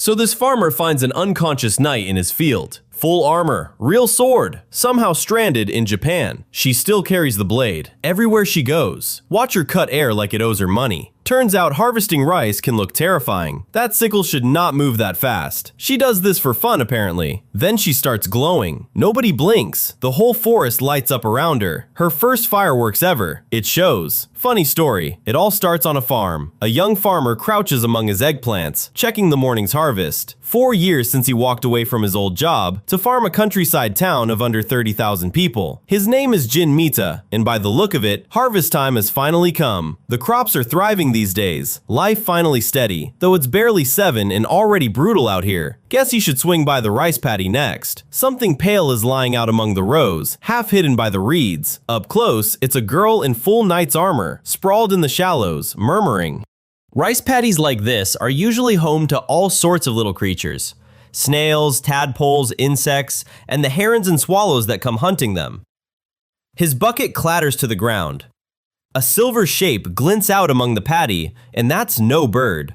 So this farmer finds an unconscious knight in his field. Full armor, real sword, somehow stranded in Japan. She still carries the blade everywhere she goes. Watch her cut air like it owes her money. Turns out harvesting rice can look terrifying. That sickle should not move that fast. She does this for fun apparently. Then she starts glowing. Nobody blinks. The whole forest lights up around her. Her first fireworks ever. It shows. Funny story. It all starts on a farm. A young farmer crouches among his eggplants, checking the morning's harvest. 4 years since he walked away from his old job to farm a countryside town of under 30,000 people. His name is Jin Mita, and by the look of it, harvest time has finally come. The crops are thriving these days. Life finally steady, though it's barely 7 and already brutal out here. Guess he should swing by the rice paddy next. Something pale is lying out among the rows, half hidden by the reeds. Up close, it's a girl in full knight's armor, sprawled in the shallows, murmuring. Rice paddies like this are usually home to all sorts of little creatures. Snails, tadpoles, insects, and the herons and swallows that come hunting them. His bucket clatters to the ground. A silver shape glints out among the paddy, and that's no bird.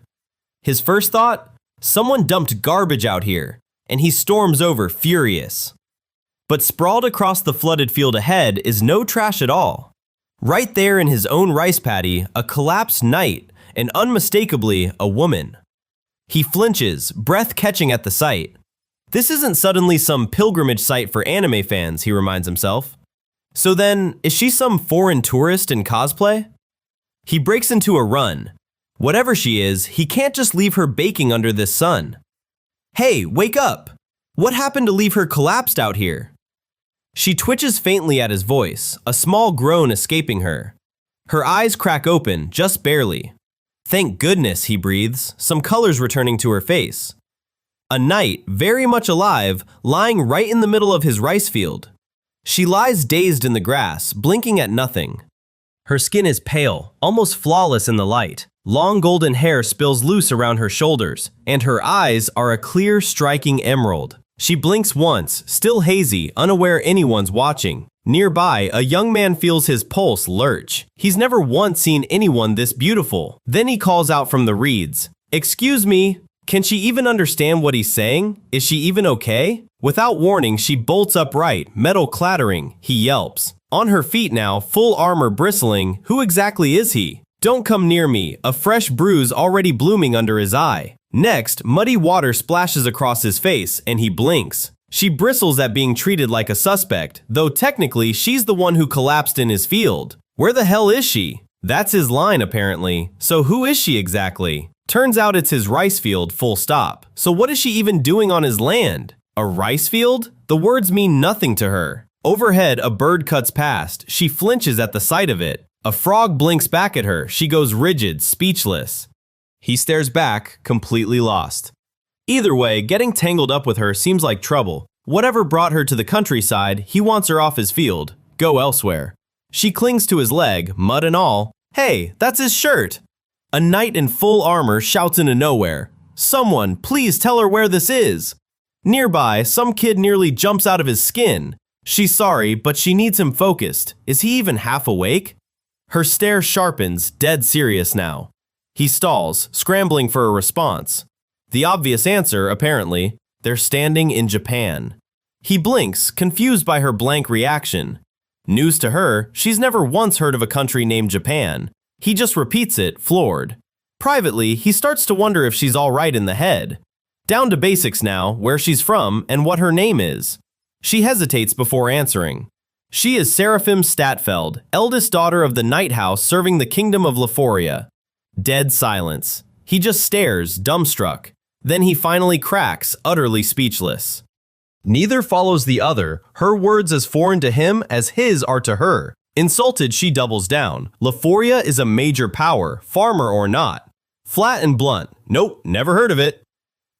His first thought? Someone dumped garbage out here, and he storms over furious. But sprawled across the flooded field ahead is no trash at all. Right there in his own rice paddy, a collapsed knight, and unmistakably a woman. He flinches, breath catching at the sight. This isn't suddenly some pilgrimage site for anime fans, he reminds himself. So then, is she some foreign tourist in cosplay? He breaks into a run. Whatever she is, he can't just leave her baking under this sun. Hey, wake up! What happened to leave her collapsed out here? She twitches faintly at his voice, a small groan escaping her. Her eyes crack open, just barely. Thank goodness, he breathes, some colors returning to her face. A knight, very much alive, lying right in the middle of his rice field. She lies dazed in the grass, blinking at nothing. Her skin is pale, almost flawless in the light. Long golden hair spills loose around her shoulders, and her eyes are a clear, striking emerald. She blinks once, still hazy, unaware anyone's watching. Nearby, a young man feels his pulse lurch. He's never once seen anyone this beautiful. Then he calls out from the reeds, "Excuse me, can she even understand what he's saying? Is she even okay?" Without warning, she bolts upright, metal clattering. He yelps. On her feet now, full armor bristling, who exactly is he? Don't come near me, a fresh bruise already blooming under his eye. Next, muddy water splashes across his face, and he blinks. She bristles at being treated like a suspect, though technically she's the one who collapsed in his field. Where the hell is she? That's his line apparently. So who is she exactly? Turns out it's his rice field, full stop. So what is she even doing on his land? A rice field? The words mean nothing to her. Overhead, a bird cuts past. She flinches at the sight of it. A frog blinks back at her. She goes rigid, speechless. He stares back, completely lost. Either way, getting tangled up with her seems like trouble. Whatever brought her to the countryside, he wants her off his field. Go elsewhere. She clings to his leg, mud and all. Hey, that's his shirt! A knight in full armor shouts into nowhere. Someone, please tell her where this is. Nearby, some kid nearly jumps out of his skin. She's sorry, but she needs him focused. Is he even half awake? Her stare sharpens, dead serious now. He stalls, scrambling for a response. The obvious answer, apparently, they're standing in Japan. He blinks, confused by her blank reaction. News to her, she's never once heard of a country named Japan. He just repeats it, floored. Privately, he starts to wonder if she's all right in the head. Down to basics now, where she's from and what her name is. She hesitates before answering. She is Seraphim Statfeld, eldest daughter of the Night House serving the kingdom of Leforia. Dead silence. He just stares, dumbstruck. Then he finally cracks, utterly speechless. Neither follows the other, her words as foreign to him as his are to her. Insulted, she doubles down. Leforia is a major power, farmer or not. Flat and blunt. Nope, never heard of it.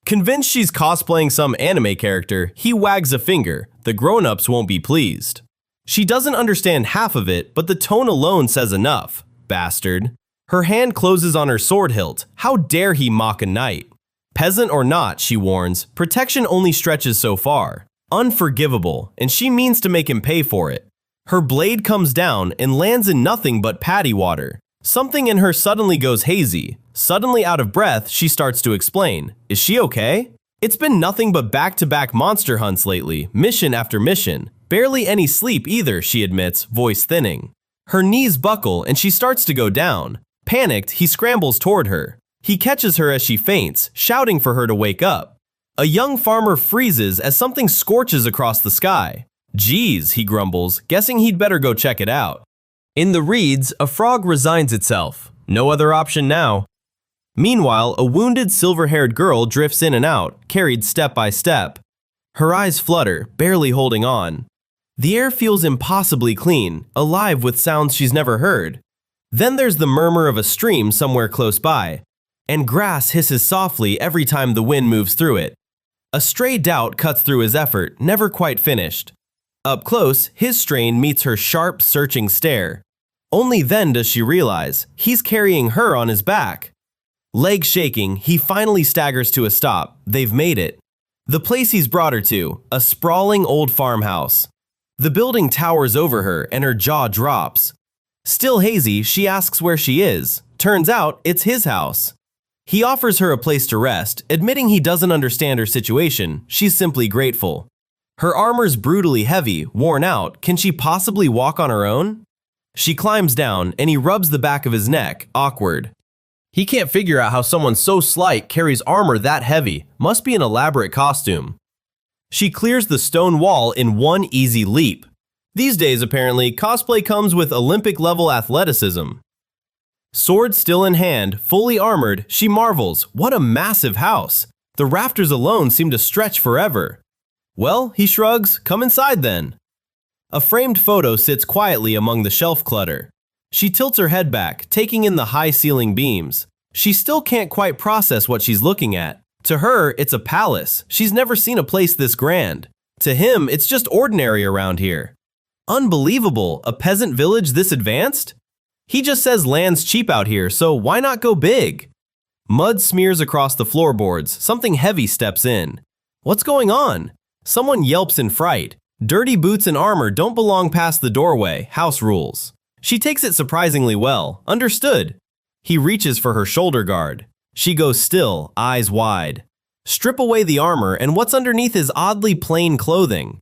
Convinced she's cosplaying some anime character, he wags a finger. The grown-ups won't be pleased. She doesn't understand half of it, but the tone alone says enough. Bastard. Her hand closes on her sword hilt. How dare he mock a knight? Peasant or not, she warns, protection only stretches so far. Unforgivable, and she means to make him pay for it. Her blade comes down and lands in nothing but paddy water. Something in her suddenly goes hazy. Suddenly out of breath, she starts to explain. Is she okay? It's been nothing but back-to-back monster hunts lately, mission after mission. Barely any sleep either, she admits, voice thinning. Her knees buckle and she starts to go down. Panicked, he scrambles toward her. He catches her as she faints, shouting for her to wake up. A young farmer freezes as something scorches across the sky. Geez, he grumbles, guessing he'd better go check it out. In the reeds, a frog resigns itself. No other option now. Meanwhile, a wounded silver-haired girl drifts in and out, carried step by step. Her eyes flutter, barely holding on. The air feels impossibly clean, alive with sounds she's never heard. Then there's the murmur of a stream somewhere close by, and grass hisses softly every time the wind moves through it. A stray doubt cuts through his effort, never quite finished. Up close, his strain meets her sharp, searching stare. Only then does she realize he's carrying her on his back. Legs shaking, he finally staggers to a stop. They've made it. The place he's brought her to, a sprawling old farmhouse. The building towers over her and her jaw drops. Still hazy, she asks where she is. Turns out, it's his house. He offers her a place to rest, admitting he doesn't understand her situation. She's simply grateful. Her armor's brutally heavy, worn out. Can she possibly walk on her own? She climbs down, and he rubs the back of his neck, awkward. He can't figure out how someone so slight carries armor that heavy. Must be an elaborate costume. She clears the stone wall in one easy leap. These days, apparently, cosplay comes with Olympic-level athleticism. Sword still in hand, fully armored, she marvels, what a massive house. The rafters alone seem to stretch forever. Well, he shrugs, come inside then. A framed photo sits quietly among the shelf clutter. She tilts her head back, taking in the high ceiling beams. She still can't quite process what she's looking at. To her, it's a palace. She's never seen a place this grand. To him, it's just ordinary around here. Unbelievable, a peasant village this advanced? He just says land's cheap out here, so why not go big? Mud smears across the floorboards. Something heavy steps in. What's going on? Someone yelps in fright. Dirty boots and armor don't belong past the doorway, house rules. She takes it surprisingly well. Understood. He reaches for her shoulder guard. She goes still, eyes wide. Strip away the armor and what's underneath is oddly plain clothing.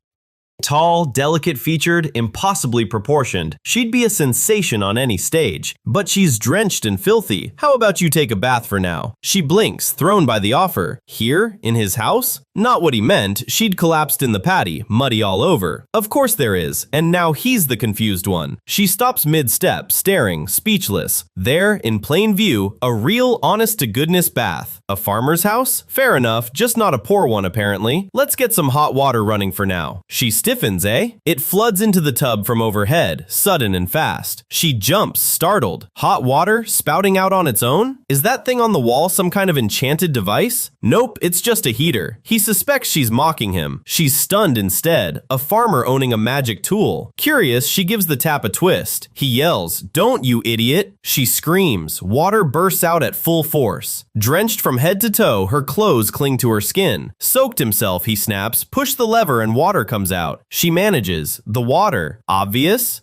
Tall, delicate-featured, impossibly proportioned, she'd be a sensation on any stage. But she's drenched and filthy. How about you take a bath for now? She blinks, thrown by the offer. Here? In his house? Not what he meant. She'd collapsed in the paddy, muddy all over. Of course there is, and now he's the confused one. She stops mid-step, staring, speechless. There, in plain view, a real honest-to-goodness bath. A farmer's house? Fair enough, just not a poor one apparently. Let's get some hot water running for now. She stiffens, eh? It floods into the tub from overhead, sudden and fast. She jumps, startled. Hot water, spouting out on its own? Is that thing on the wall some kind of enchanted device? Nope, it's just a heater. He suspects she's mocking him. She's stunned instead, a farmer owning a magic tool. Curious, she gives the tap a twist. He yells, "Don't, you idiot!" She screams. Water bursts out at full force. Drenched from head to toe, her clothes cling to her skin. Soaked himself, he snaps. Push the lever and water comes out. She manages. The water. Obvious?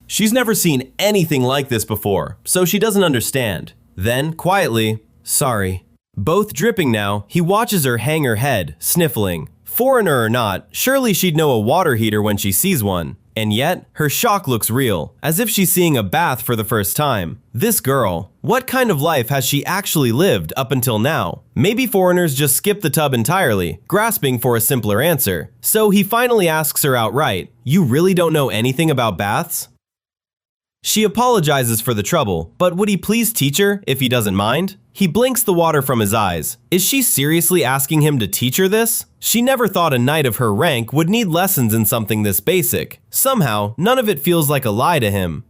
She's never seen anything like this before, so she doesn't understand. Then, quietly, sorry. Both dripping now, he watches her hang her head, sniffling. Foreigner or not, surely she'd know a water heater when she sees one. And yet, her shock looks real, as if she's seeing a bath for the first time. This girl, what kind of life has she actually lived up until now? Maybe foreigners just skip the tub entirely, grasping for a simpler answer. So he finally asks her outright, "You really don't know anything about baths?" She apologizes for the trouble, but would he please teach her if he doesn't mind? He blinks the water from his eyes. Is she seriously asking him to teach her this? She never thought a knight of her rank would need lessons in something this basic. Somehow, none of it feels like a lie to him.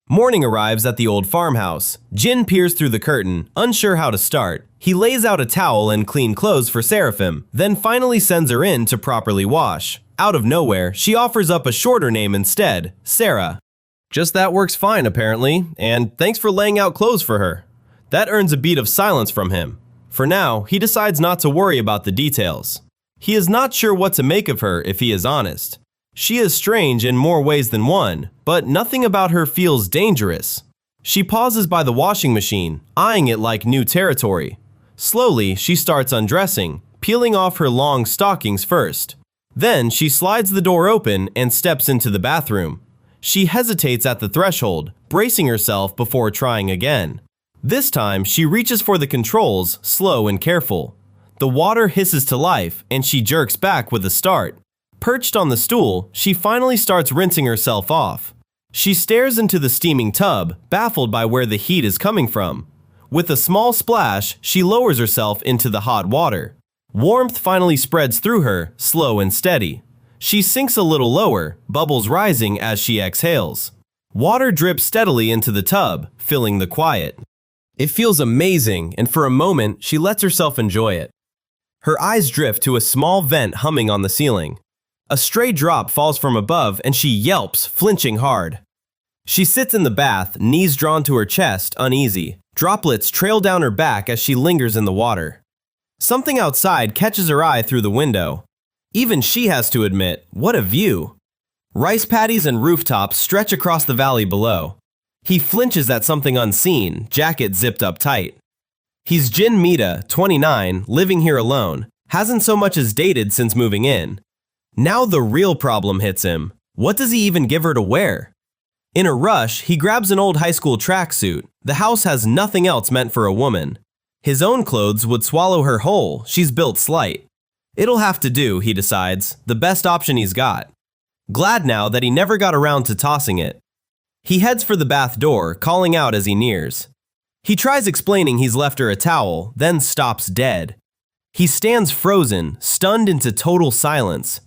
Morning arrives at the old farmhouse. Jin peers through the curtain, unsure how to start. He lays out a towel and clean clothes for Seraphim, then finally sends her in to properly wash. Out of nowhere, she offers up a shorter name instead, Sera. Just that works fine, apparently, and thanks for laying out clothes for her. That earns a beat of silence from him. For now, he decides not to worry about the details. He is not sure what to make of her if he is honest. She is strange in more ways than one, but nothing about her feels dangerous. She pauses by the washing machine, eyeing it like new territory. Slowly, she starts undressing, peeling off her long stockings first. Then she slides the door open and steps into the bathroom. She hesitates at the threshold, bracing herself before trying again. This time, she reaches for the controls, slow and careful. The water hisses to life, and she jerks back with a start. Perched on the stool, she finally starts rinsing herself off. She stares into the steaming tub, baffled by where the heat is coming from. With a small splash, she lowers herself into the hot water. Warmth finally spreads through her, slow and steady. She sinks a little lower, bubbles rising as she exhales. Water drips steadily into the tub, filling the quiet. It feels amazing, and for a moment, she lets herself enjoy it. Her eyes drift to a small vent humming on the ceiling. A stray drop falls from above and she yelps, flinching hard. She sits in the bath, knees drawn to her chest, uneasy. Droplets trail down her back as she lingers in the water. Something outside catches her eye through the window. Even she has to admit, what a view. Rice paddies and rooftops stretch across the valley below. He flinches at something unseen, jacket zipped up tight. He's Jin Mita, 29, living here alone. Hasn't so much as dated since moving in. Now the real problem hits him. What does he even give her to wear? In a rush, he grabs an old high school tracksuit. The house has nothing else meant for a woman. His own clothes would swallow her whole, she's built slight. It'll have to do, he decides, the best option he's got. Glad now that he never got around to tossing it. He heads for the bath door, calling out as he nears. He tries explaining he's left her a towel, then stops dead. He stands frozen, stunned into total silence.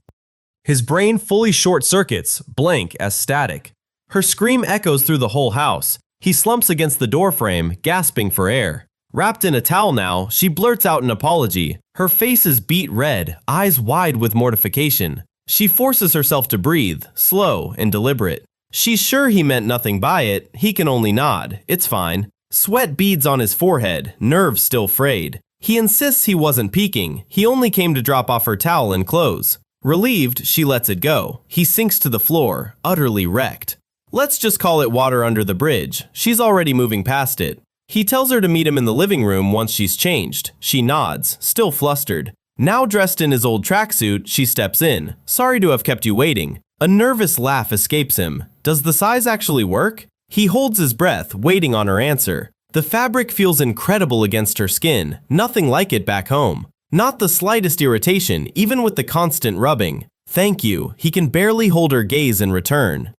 His brain fully short-circuits, blank as static. Her scream echoes through the whole house. He slumps against the doorframe, gasping for air. Wrapped in a towel now, she blurts out an apology. Her face is beet red, eyes wide with mortification. She forces herself to breathe, slow and deliberate. She's sure he meant nothing by it, he can only nod. It's fine. Sweat beads on his forehead, nerves still frayed. He insists he wasn't peeking, he only came to drop off her towel and clothes. Relieved, she lets it go. He sinks to the floor, utterly wrecked. Let's just call it water under the bridge. She's already moving past it. He tells her to meet him in the living room once she's changed. She nods, still flustered. Now dressed in his old tracksuit, she steps in. Sorry to have kept you waiting. A nervous laugh escapes him. Does the size actually work? He holds his breath, waiting on her answer. The fabric feels incredible against her skin, nothing like it back home. Not the slightest irritation, even with the constant rubbing. Thank you. He can barely hold her gaze in return.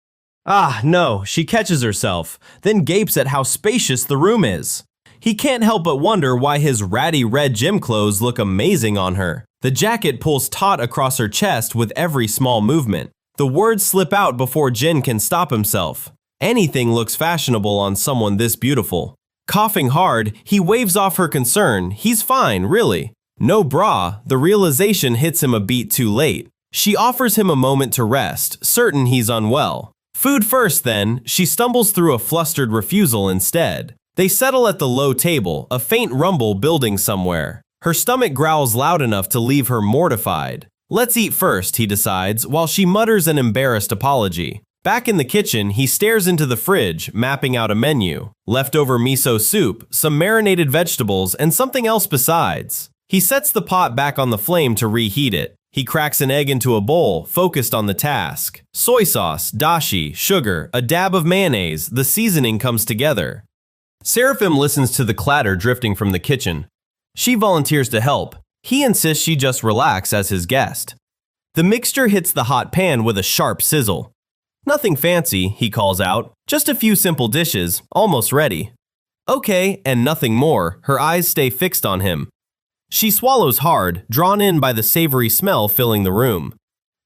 Ah, no, she catches herself, then gapes at how spacious the room is. He can't help but wonder why his ratty red gym clothes look amazing on her. The jacket pulls taut across her chest with every small movement. The words slip out before Jin can stop himself. Anything looks fashionable on someone this beautiful. Coughing hard, he waves off her concern. He's fine, really. No bra, the realization hits him a beat too late. She offers him a moment to rest, certain he's unwell. Food first then, she stumbles through a flustered refusal instead. They settle at the low table, a faint rumble building somewhere. Her stomach growls loud enough to leave her mortified. Let's eat first, he decides, while she mutters an embarrassed apology. Back in the kitchen, he stares into the fridge, mapping out a menu. Leftover miso soup, some marinated vegetables, and something else besides. He sets the pot back on the flame to reheat it. He cracks an egg into a bowl, focused on the task. Soy sauce, dashi, sugar, a dab of mayonnaise, the seasoning comes together. Seraphim listens to the clatter drifting from the kitchen. She volunteers to help. He insists she just relax as his guest. The mixture hits the hot pan with a sharp sizzle. Nothing fancy, he calls out. Just a few simple dishes, almost ready. Okay, and nothing more. Her eyes stay fixed on him. She swallows hard, drawn in by the savory smell filling the room.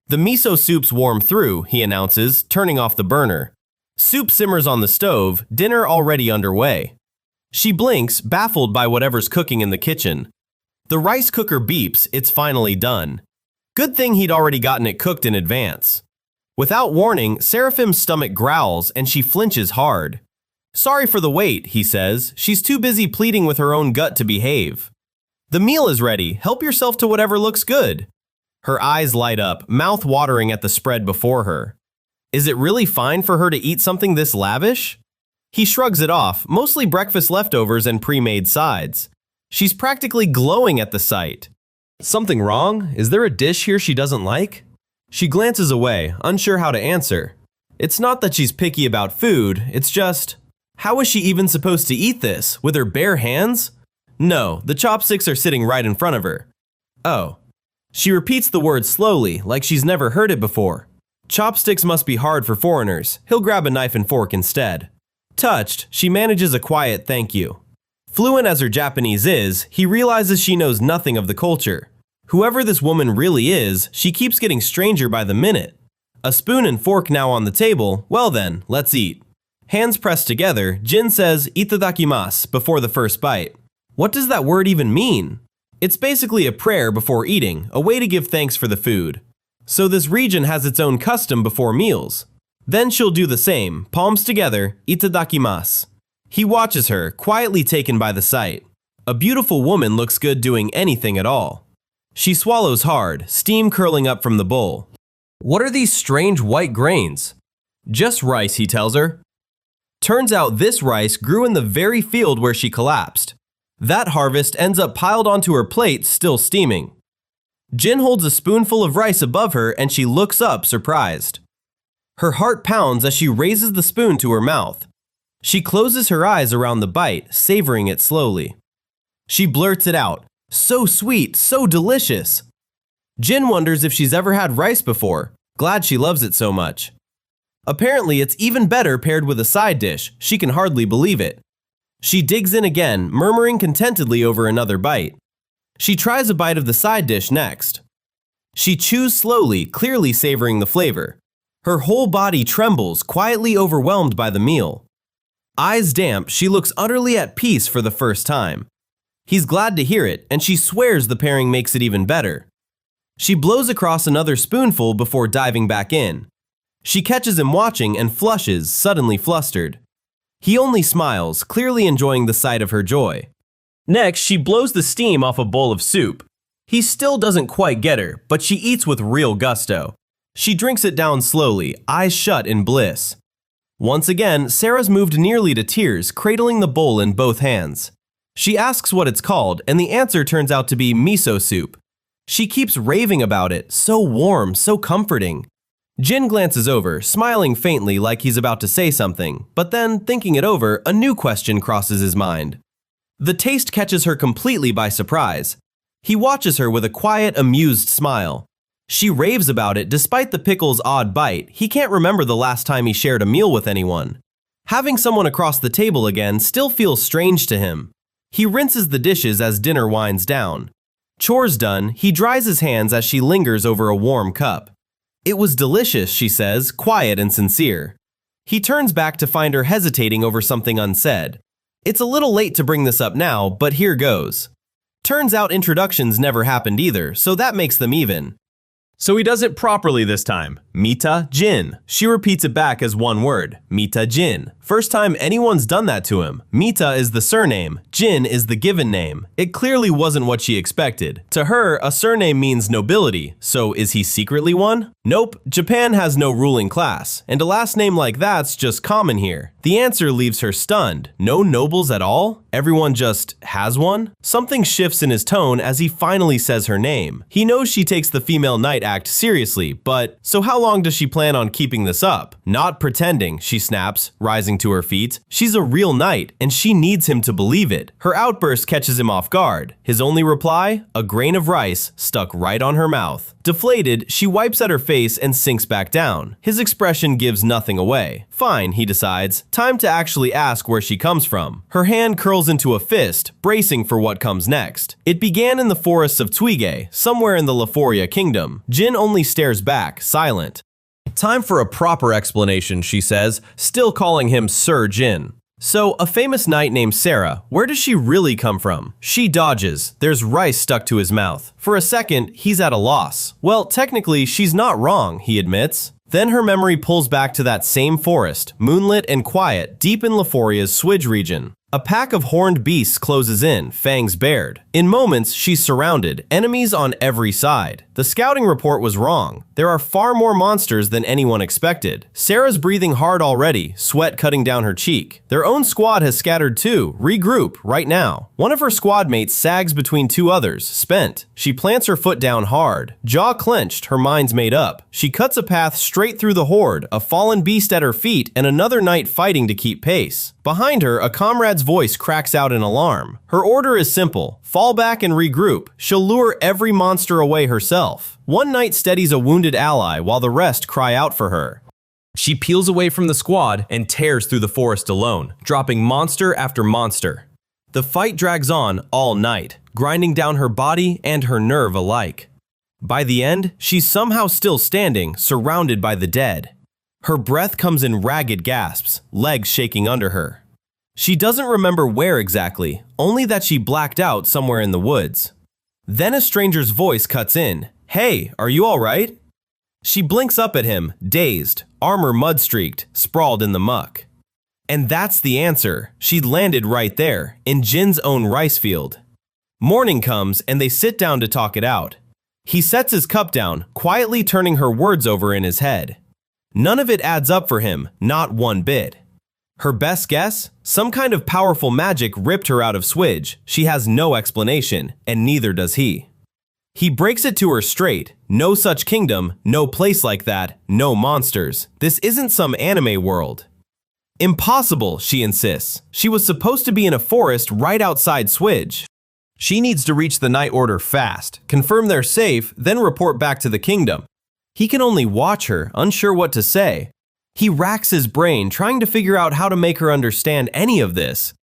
The miso soup's warm through, he announces, turning off the burner. Soup simmers on the stove, dinner already underway. She blinks, baffled by whatever's cooking in the kitchen. The rice cooker beeps, it's finally done. Good thing he'd already gotten it cooked in advance. Without warning, Seraphim's stomach growls and she flinches hard. Sorry for the wait, he says. She's too busy pleading with her own gut to behave. The meal is ready. Help yourself to whatever looks good. Her eyes light up, mouth watering at the spread before her. Is it really fine for her to eat something this lavish? He shrugs it off, mostly breakfast leftovers and pre-made sides. She's practically glowing at the sight. Something wrong? Is there a dish here she doesn't like? She glances away, unsure how to answer. It's not that she's picky about food, it's just, how is she even supposed to eat this, with her bare hands? No, the chopsticks are sitting right in front of her. Oh. She repeats the word slowly, like she's never heard it before. Chopsticks must be hard for foreigners. He'll grab a knife and fork instead. Touched, she manages a quiet thank you. Fluent as her Japanese is, he realizes she knows nothing of the culture. Whoever this woman really is, she keeps getting stranger by the minute. A spoon and fork now on the table, well then, let's eat. Hands pressed together, Jin says itadakimasu before the first bite. What does that word even mean? It's basically a prayer before eating, a way to give thanks for the food. So this region has its own custom before meals. Then she'll do the same, palms together, itadakimasu. He watches her, quietly taken by the sight. A beautiful woman looks good doing anything at all. She swallows hard, steam curling up from the bowl. What are these strange white grains? Just rice, he tells her. Turns out this rice grew in the very field where she collapsed. That harvest ends up piled onto her plate, still steaming. Jin holds a spoonful of rice above her and she looks up, surprised. Her heart pounds as she raises the spoon to her mouth. She closes her eyes around the bite, savoring it slowly. She blurts it out, so sweet, so delicious. Jin wonders if she's ever had rice before, glad she loves it so much. Apparently it's even better paired with a side dish, she can hardly believe it. She digs in again, murmuring contentedly over another bite. She tries a bite of the side dish next. She chews slowly, clearly savoring the flavor. Her whole body trembles, quietly overwhelmed by the meal. Eyes damp, she looks utterly at peace for the first time. He's glad to hear it, and she swears the pairing makes it even better. She blows across another spoonful before diving back in. She catches him watching and flushes, suddenly flustered. He only smiles, clearly enjoying the sight of her joy. Next, she blows the steam off a bowl of soup. He still doesn't quite get her, but she eats with real gusto. She drinks it down slowly, eyes shut in bliss. Once again, Sera's moved nearly to tears, cradling the bowl in both hands. She asks what it's called, and the answer turns out to be miso soup. She keeps raving about it, so warm, so comforting. Jin glances over, smiling faintly like he's about to say something, but then, thinking it over, a new question crosses his mind. The taste catches her completely by surprise. He watches her with a quiet, amused smile. She raves about it despite the pickle's odd bite. He can't remember the last time he shared a meal with anyone. Having someone across the table again still feels strange to him. He rinses the dishes as dinner winds down. Chores done, he dries his hands as she lingers over a warm cup. It was delicious, she says, quiet and sincere. He turns back to find her hesitating over something unsaid. It's a little late to bring this up now, but here goes. Turns out introductions never happened either, so that makes them even. So he does it properly this time. Mita Jin. She repeats it back as one word. Mita Jin. First time anyone's done that to him. Mita is the surname. Jin is the given name. It clearly wasn't what she expected. To her, a surname means nobility. So is he secretly one? Nope. Japan has no ruling class. And a last name like that's just common here. The answer leaves her stunned. No nobles at all? Everyone just has one? Something shifts in his tone as he finally says her name. He knows she takes the female knight act seriously, but so how long does she plan on keeping this up? Not pretending, she snaps, rising to her feet. She's a real knight, and she needs him to believe it. Her outburst catches him off guard. His only reply? A grain of rice stuck right on her mouth. Deflated, she wipes at her face and sinks back down. His expression gives nothing away. Fine, he decides. Time to actually ask where she comes from. Her hand curls into a fist, bracing for what comes next. It began in the forests of Twige, somewhere in the Leforia kingdom. Jin only stares back, silent. Time for a proper explanation, she says, still calling him Sir Jin. So, a famous knight named Sera, where does she really come from? She dodges. There's rice stuck to his mouth. For a second, he's at a loss. Well, technically, she's not wrong, he admits. Then her memory pulls back to that same forest, moonlit and quiet, deep in Leforia's Swidge region. A pack of horned beasts closes in, fangs bared. In moments, she's surrounded, enemies on every side. The scouting report was wrong. There are far more monsters than anyone expected. Sera's breathing hard already, sweat cutting down her cheek. Their own squad has scattered too. Regroup, right now. One of her squad mates sags between two others, spent. She plants her foot down hard. Jaw clenched, her mind's made up. She cuts a path straight through the horde, a fallen beast at her feet, and another knight fighting to keep pace. Behind her, a comrade's voice cracks out in alarm. Her order is simple. Fall back and regroup. She'll lure every monster away herself. One knight steadies a wounded ally while the rest cry out for her. She peels away from the squad and tears through the forest alone, dropping monster after monster. The fight drags on all night, grinding down her body and her nerve alike. By the end, she's somehow still standing, surrounded by the dead. Her breath comes in ragged gasps, legs shaking under her. She doesn't remember where exactly, only that she blacked out somewhere in the woods. Then a stranger's voice cuts in. "Hey, are you all right?" She blinks up at him, dazed, armor mud-streaked, sprawled in the muck. And that's the answer. She'd landed right there, in Jin's own rice field. Morning comes and they sit down to talk it out. He sets his cup down, quietly turning her words over in his head. None of it adds up for him, not one bit. Her best guess? Some kind of powerful magic ripped her out of Swidge. She has no explanation, and neither does he. He breaks it to her straight. No such kingdom, no place like that, no monsters. This isn't some anime world. Impossible, she insists. She was supposed to be in a forest right outside Swidge. She needs to reach the Night Order fast, confirm they're safe, then report back to the kingdom. He can only watch her, unsure what to say. He racks his brain, trying to figure out how to make her understand any of this.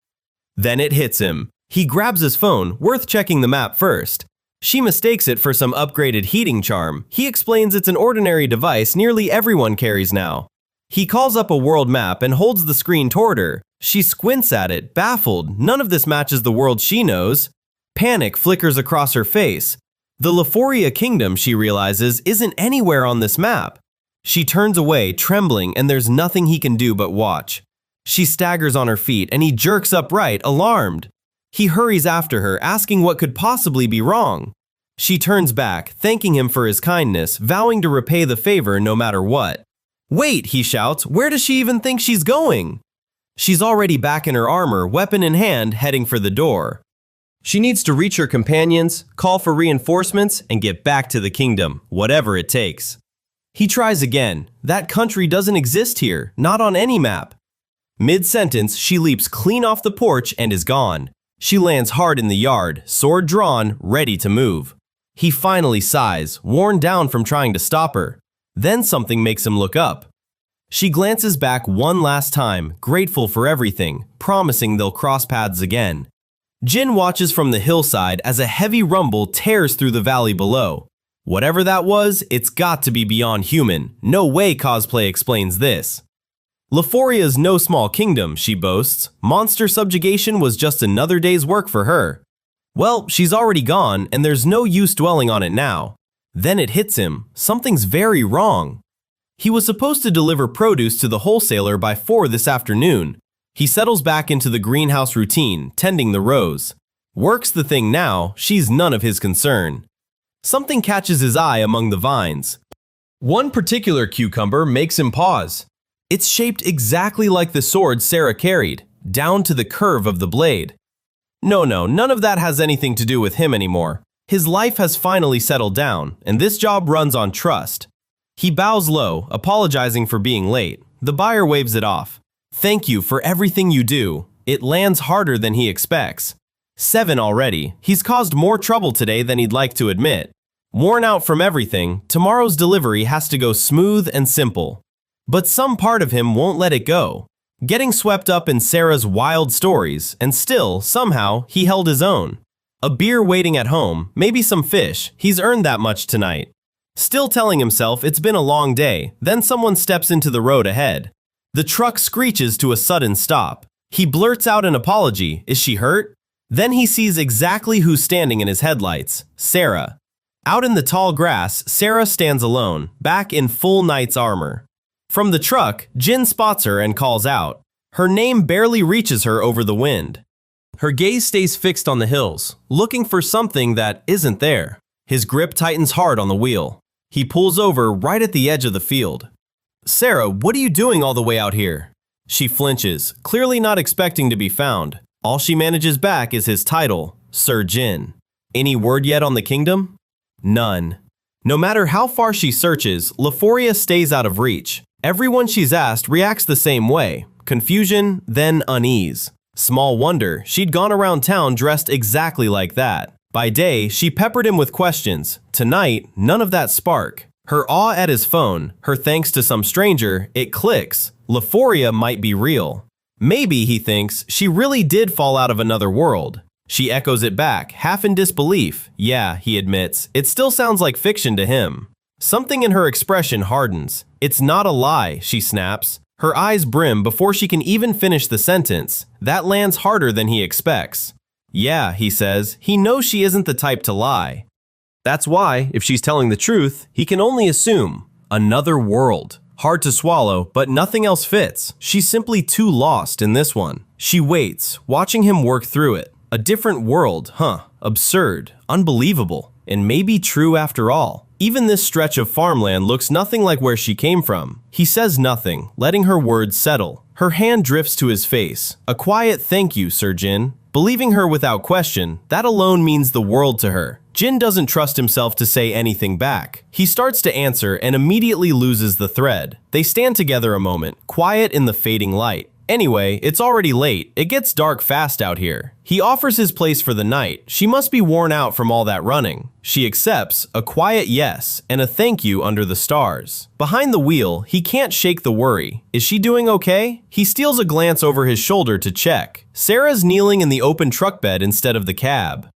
Then it hits him. He grabs his phone, worth checking the map first. She mistakes it for some upgraded heating charm. He explains it's an ordinary device nearly everyone carries now. He calls up a world map and holds the screen toward her. She squints at it, baffled. None of this matches the world she knows. Panic flickers across her face. The Leforia Kingdom, she realizes, isn't anywhere on this map. She turns away, trembling, and there's nothing he can do but watch. She staggers on her feet, and he jerks upright, alarmed. He hurries after her, asking what could possibly be wrong. She turns back, thanking him for his kindness, vowing to repay the favor no matter what. "Wait," he shouts, "where does she even think she's going?" She's already back in her armor, weapon in hand, heading for the door. She needs to reach her companions, call for reinforcements, and get back to the kingdom, whatever it takes. He tries again. That country doesn't exist here, not on any map. Mid-sentence, she leaps clean off the porch and is gone. She lands hard in the yard, sword drawn, ready to move. He finally sighs, worn down from trying to stop her. Then something makes him look up. She glances back one last time, grateful for everything, promising they'll cross paths again. Jin watches from the hillside as a heavy rumble tears through the valley below. Whatever that was, it's got to be beyond human. No way cosplay explains this. Leforia's no small kingdom, she boasts. Monster subjugation was just another day's work for her. Well, she's already gone, and there's no use dwelling on it now. Then it hits him. Something's very wrong. He was supposed to deliver produce to the wholesaler by 4 this afternoon. He settles back into the greenhouse routine, tending the rows. Work's the thing now, she's none of his concern. Something catches his eye among the vines. One particular cucumber makes him pause. It's shaped exactly like the sword Sera carried, down to the curve of the blade. No, none of that has anything to do with him anymore. His life has finally settled down, and this job runs on trust. He bows low, apologizing for being late. The buyer waves it off. "Thank you for everything you do." It lands harder than he expects. 7 already. He's caused more trouble today than he'd like to admit. Worn out from everything, tomorrow's delivery has to go smooth and simple. But some part of him won't let it go. Getting swept up in Sera's wild stories, and still, somehow, he held his own. A beer waiting at home, maybe some fish, he's earned that much tonight. Still telling himself it's been a long day, then someone steps into the road ahead. The truck screeches to a sudden stop. He blurts out an apology. Is she hurt? Then he sees exactly who's standing in his headlights. Sera. Out in the tall grass, Sera stands alone, back in full knight's armor. From the truck, Jin spots her and calls out. Her name barely reaches her over the wind. Her gaze stays fixed on the hills, looking for something that isn't there. His grip tightens hard on the wheel. He pulls over right at the edge of the field. "Sera, what are you doing all the way out here?" She flinches, clearly not expecting to be found. All she manages back is his title, Sir Jin. Any word yet on the kingdom? None. No matter how far she searches, Leforia stays out of reach. Everyone she's asked reacts the same way. Confusion, then unease. Small wonder, she'd gone around town dressed exactly like that. By day, she peppered him with questions. Tonight, none of that spark. Her awe at his phone, her thanks to some stranger, it clicks. Leforia might be real. Maybe, he thinks, she really did fall out of another world. She echoes it back, half in disbelief. Yeah, he admits, it still sounds like fiction to him. Something in her expression hardens. It's not a lie, she snaps. Her eyes brim before she can even finish the sentence. That lands harder than he expects. Yeah, he says, he knows she isn't the type to lie. That's why, if she's telling the truth, he can only assume. Another world. Hard to swallow, but nothing else fits. She's simply too lost in this one. She waits, watching him work through it. A different world, huh? Absurd, unbelievable, and maybe true after all. Even this stretch of farmland looks nothing like where she came from. He says nothing, letting her words settle. Her hand drifts to his face. A quiet thank you, Sir Jin. Believing her without question, that alone means the world to her. Jin doesn't trust himself to say anything back. He starts to answer and immediately loses the thread. They stand together a moment, quiet in the fading light. Anyway, it's already late. It gets dark fast out here. He offers his place for the night. She must be worn out from all that running. She accepts, a quiet yes, and a thank you under the stars. Behind the wheel, he can't shake the worry. Is she doing okay? He steals a glance over his shoulder to check. Sera's kneeling in the open truck bed instead of the cab.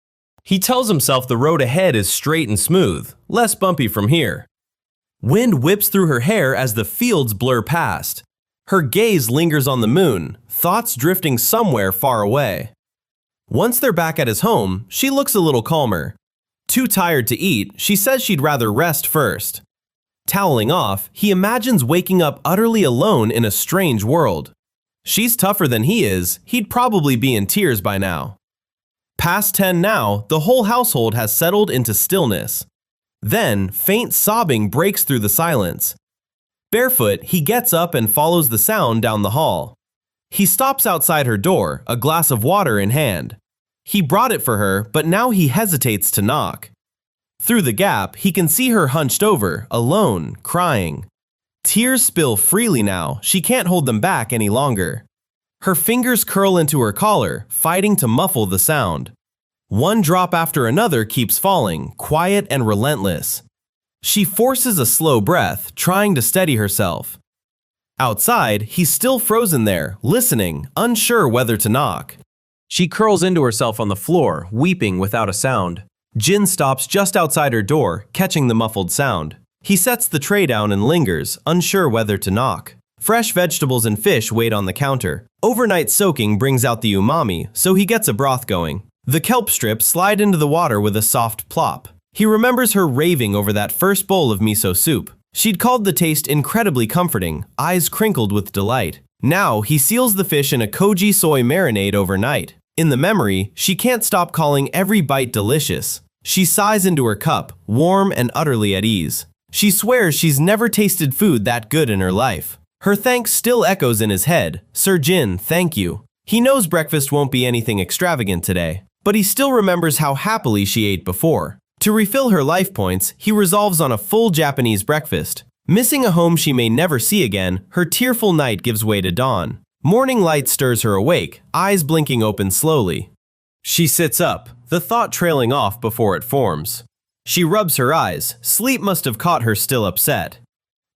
He tells himself the road ahead is straight and smooth, less bumpy from here. Wind whips through her hair as the fields blur past. Her gaze lingers on the moon, thoughts drifting somewhere far away. Once they're back at his home, she looks a little calmer. Too tired to eat, she says she'd rather rest first. Toweling off, he imagines waking up utterly alone in a strange world. She's tougher than he is, he'd probably be in tears by now. Past 10 now, the whole household has settled into stillness. Then, faint sobbing breaks through the silence. Barefoot, he gets up and follows the sound down the hall. He stops outside her door, a glass of water in hand. He brought it for her, but now he hesitates to knock. Through the gap, he can see her hunched over, alone, crying. Tears spill freely now, she can't hold them back any longer. Her fingers curl into her collar, fighting to muffle the sound. One drop after another keeps falling, quiet and relentless. She forces a slow breath, trying to steady herself. Outside, he's still frozen there, listening, unsure whether to knock. She curls into herself on the floor, weeping without a sound. Jin stops just outside her door, catching the muffled sound. He sets the tray down and lingers, unsure whether to knock. Fresh vegetables and fish wait on the counter. Overnight soaking brings out the umami, so he gets a broth going. The kelp strips slide into the water with a soft plop. He remembers her raving over that first bowl of miso soup. She'd called the taste incredibly comforting, eyes crinkled with delight. Now, he seals the fish in a koji soy marinade overnight. In the memory, she can't stop calling every bite delicious. She sighs into her cup, warm and utterly at ease. She swears she's never tasted food that good in her life. Her thanks still echoes in his head. Sir Jin, thank you. He knows breakfast won't be anything extravagant today, but he still remembers how happily she ate before. To refill her life points, he resolves on a full Japanese breakfast. Missing a home she may never see again, her tearful night gives way to dawn. Morning light stirs her awake, eyes blinking open slowly. She sits up, the thought trailing off before it forms. She rubs her eyes, sleep must have caught her still upset.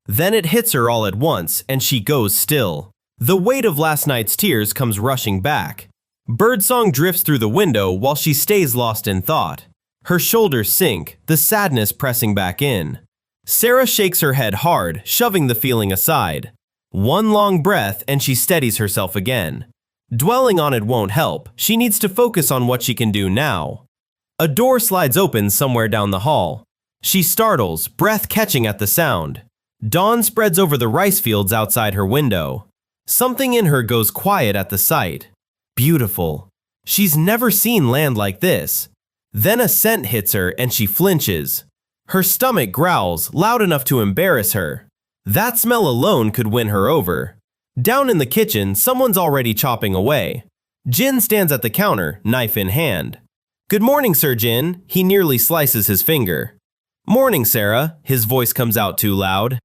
Then it hits her all at once, and she goes still. The weight of last night's tears comes rushing back. Birdsong drifts through the window while she stays lost in thought. Her shoulders sink, the sadness pressing back in. Sera shakes her head hard, shoving the feeling aside. One long breath and she steadies herself again. Dwelling on it won't help, she needs to focus on what she can do now. A door slides open somewhere down the hall. She startles, breath catching at the sound. Dawn spreads over the rice fields outside her window. Something in her goes quiet at the sight. Beautiful. She's never seen land like this. Then a scent hits her and she flinches. Her stomach growls, loud enough to embarrass her. That smell alone could win her over. Down in the kitchen, someone's already chopping away. Jin stands at the counter, knife in hand. "Good morning, Sir Jin." He nearly slices his finger. "Morning, Sera." His voice comes out too loud.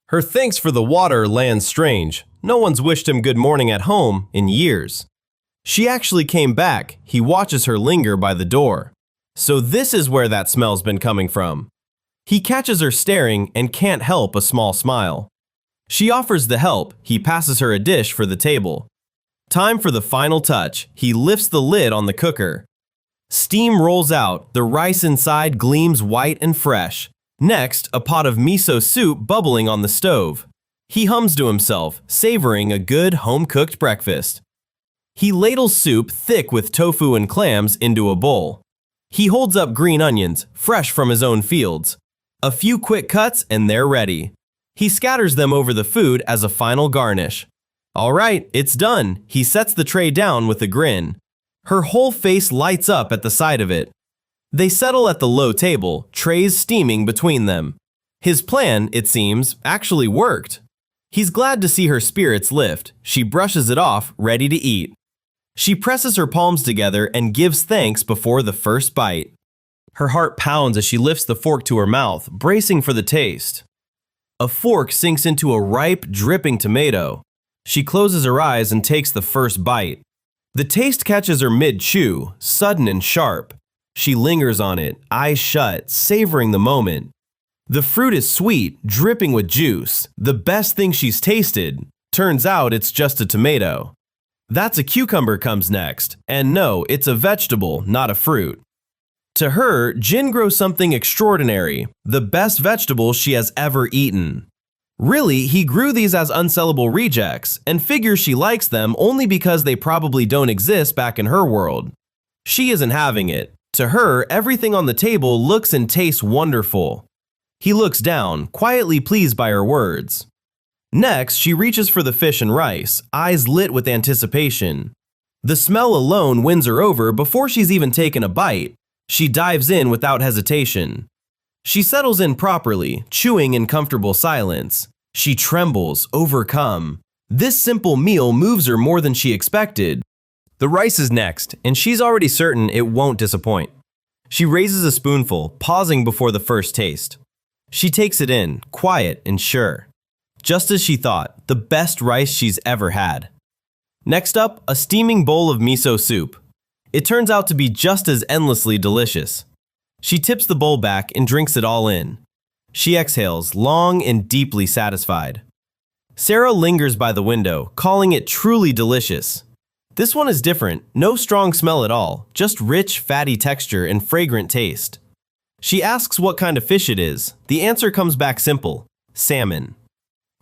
Her thanks for the water lands strange. No one's wished him good morning at home in years. She actually came back. He watches her linger by the door. So this is where that smell's been coming from. He catches her staring and can't help a small smile. She offers the help. He passes her a dish for the table. Time for the final touch. He lifts the lid on the cooker. Steam rolls out. The rice inside gleams white and fresh. Next, a pot of miso soup bubbling on the stove. He hums to himself, savoring a good home-cooked breakfast. He ladles soup thick with tofu and clams into a bowl. He holds up green onions, fresh from his own fields. A few quick cuts and they're ready. He scatters them over the food as a final garnish. All right, it's done. He sets the tray down with a grin. Her whole face lights up at the sight of it. They settle at the low table, trays steaming between them. His plan, it seems, actually worked. He's glad to see her spirits lift. She brushes it off, ready to eat. She presses her palms together and gives thanks before the first bite. Her heart pounds as she lifts the fork to her mouth, bracing for the taste. A fork sinks into a ripe, dripping tomato. She closes her eyes and takes the first bite. The taste catches her mid-chew, sudden and sharp. She lingers on it, eyes shut, savoring the moment. The fruit is sweet, dripping with juice. The best thing she's tasted. Turns out it's just a tomato. That's a cucumber comes next. And no, it's a vegetable, not a fruit. To her, Jin grows something extraordinary, the best vegetable she has ever eaten. Really, he grew these as unsellable rejects, and figures she likes them only because they probably don't exist back in her world. She isn't having it. To her, everything on the table looks and tastes wonderful. He looks down, quietly pleased by her words. Next, she reaches for the fish and rice, eyes lit with anticipation. The smell alone wins her over before she's even taken a bite. She dives in without hesitation. She settles in properly, chewing in comfortable silence. She trembles, overcome. This simple meal moves her more than she expected. The rice is next, and she's already certain it won't disappoint. She raises a spoonful, pausing before the first taste. She takes it in, quiet and sure. Just as she thought, the best rice she's ever had. Next up, a steaming bowl of miso soup. It turns out to be just as endlessly delicious. She tips the bowl back and drinks it all in. She exhales, long and deeply satisfied. Sera lingers by the window, calling it truly delicious. This one is different, no strong smell at all, just rich, fatty texture and fragrant taste. She asks what kind of fish it is. The answer comes back simple: salmon.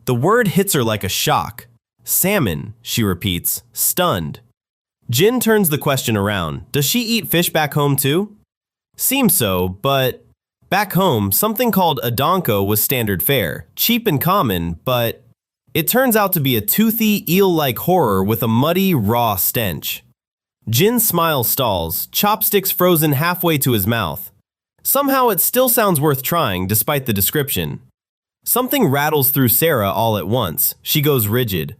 The word hits her like a shock. Salmon, she repeats, stunned. Jin turns the question around. Does she eat fish back home too? Seems so, but back home, something called a donko was standard fare, cheap and common, but it turns out to be a toothy, eel-like horror with a muddy, raw stench. Jin's smile stalls, chopsticks frozen halfway to his mouth. Somehow it still sounds worth trying despite the description. Something rattles through Sera all at once. She goes rigid.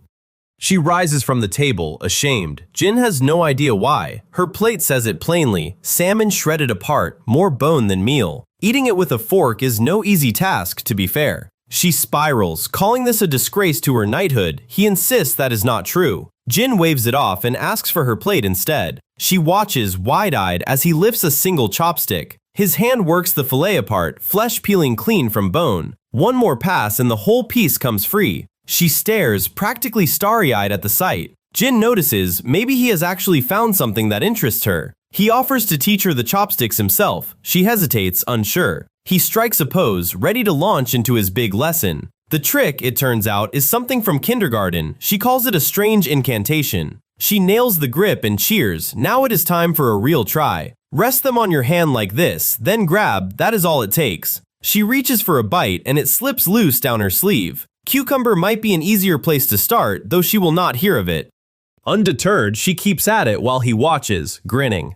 She rises from the table, ashamed. Jin has no idea why. Her plate says it plainly: salmon shredded apart, more bone than meal. Eating it with a fork is no easy task, to be fair. She spirals, calling this a disgrace to her knighthood. He insists that is not true. Jin waves it off and asks for her plate instead. She watches, wide-eyed, as he lifts a single chopstick. His hand works the fillet apart, flesh peeling clean from bone. One more pass and the whole piece comes free. She stares, practically starry-eyed at the sight. Jin notices maybe he has actually found something that interests her. He offers to teach her the chopsticks himself. She hesitates, unsure. He strikes a pose, ready to launch into his big lesson. The trick, it turns out, is something from kindergarten. She calls it a strange incantation. She nails the grip and cheers. Now it is time for a real try. Rest them on your hand like this, then grab, that is all it takes. She reaches for a bite and it slips loose down her sleeve. Cucumber might be an easier place to start, though she will not hear of it. Undeterred, she keeps at it while he watches, grinning.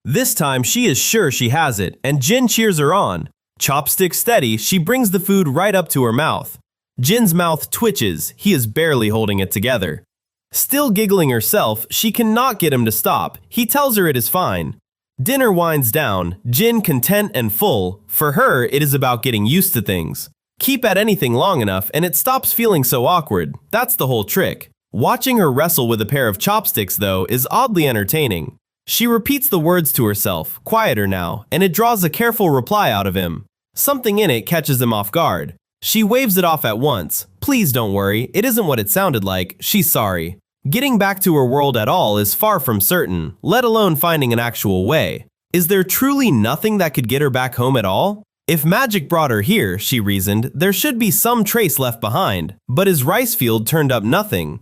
This time, she is sure she has it, and Jin cheers her on. Chopstick steady, she brings the food right up to her mouth. Jin's mouth twitches, he is barely holding it together. Still giggling herself, she cannot get him to stop. He tells her it is fine. Dinner winds down, Jin content and full. For her, it is about getting used to things. Keep at anything long enough and it stops feeling so awkward. That's the whole trick. Watching her wrestle with a pair of chopsticks, though, is oddly entertaining. She repeats the words to herself, quieter now, and it draws a careful reply out of him. Something in it catches him off guard. She waves it off at once. Please don't worry, it isn't what it sounded like, she's sorry. Getting back to her world at all is far from certain, let alone finding an actual way. Is there truly nothing that could get her back home at all? If magic brought her here, she reasoned, there should be some trace left behind. But his rice field turned up nothing.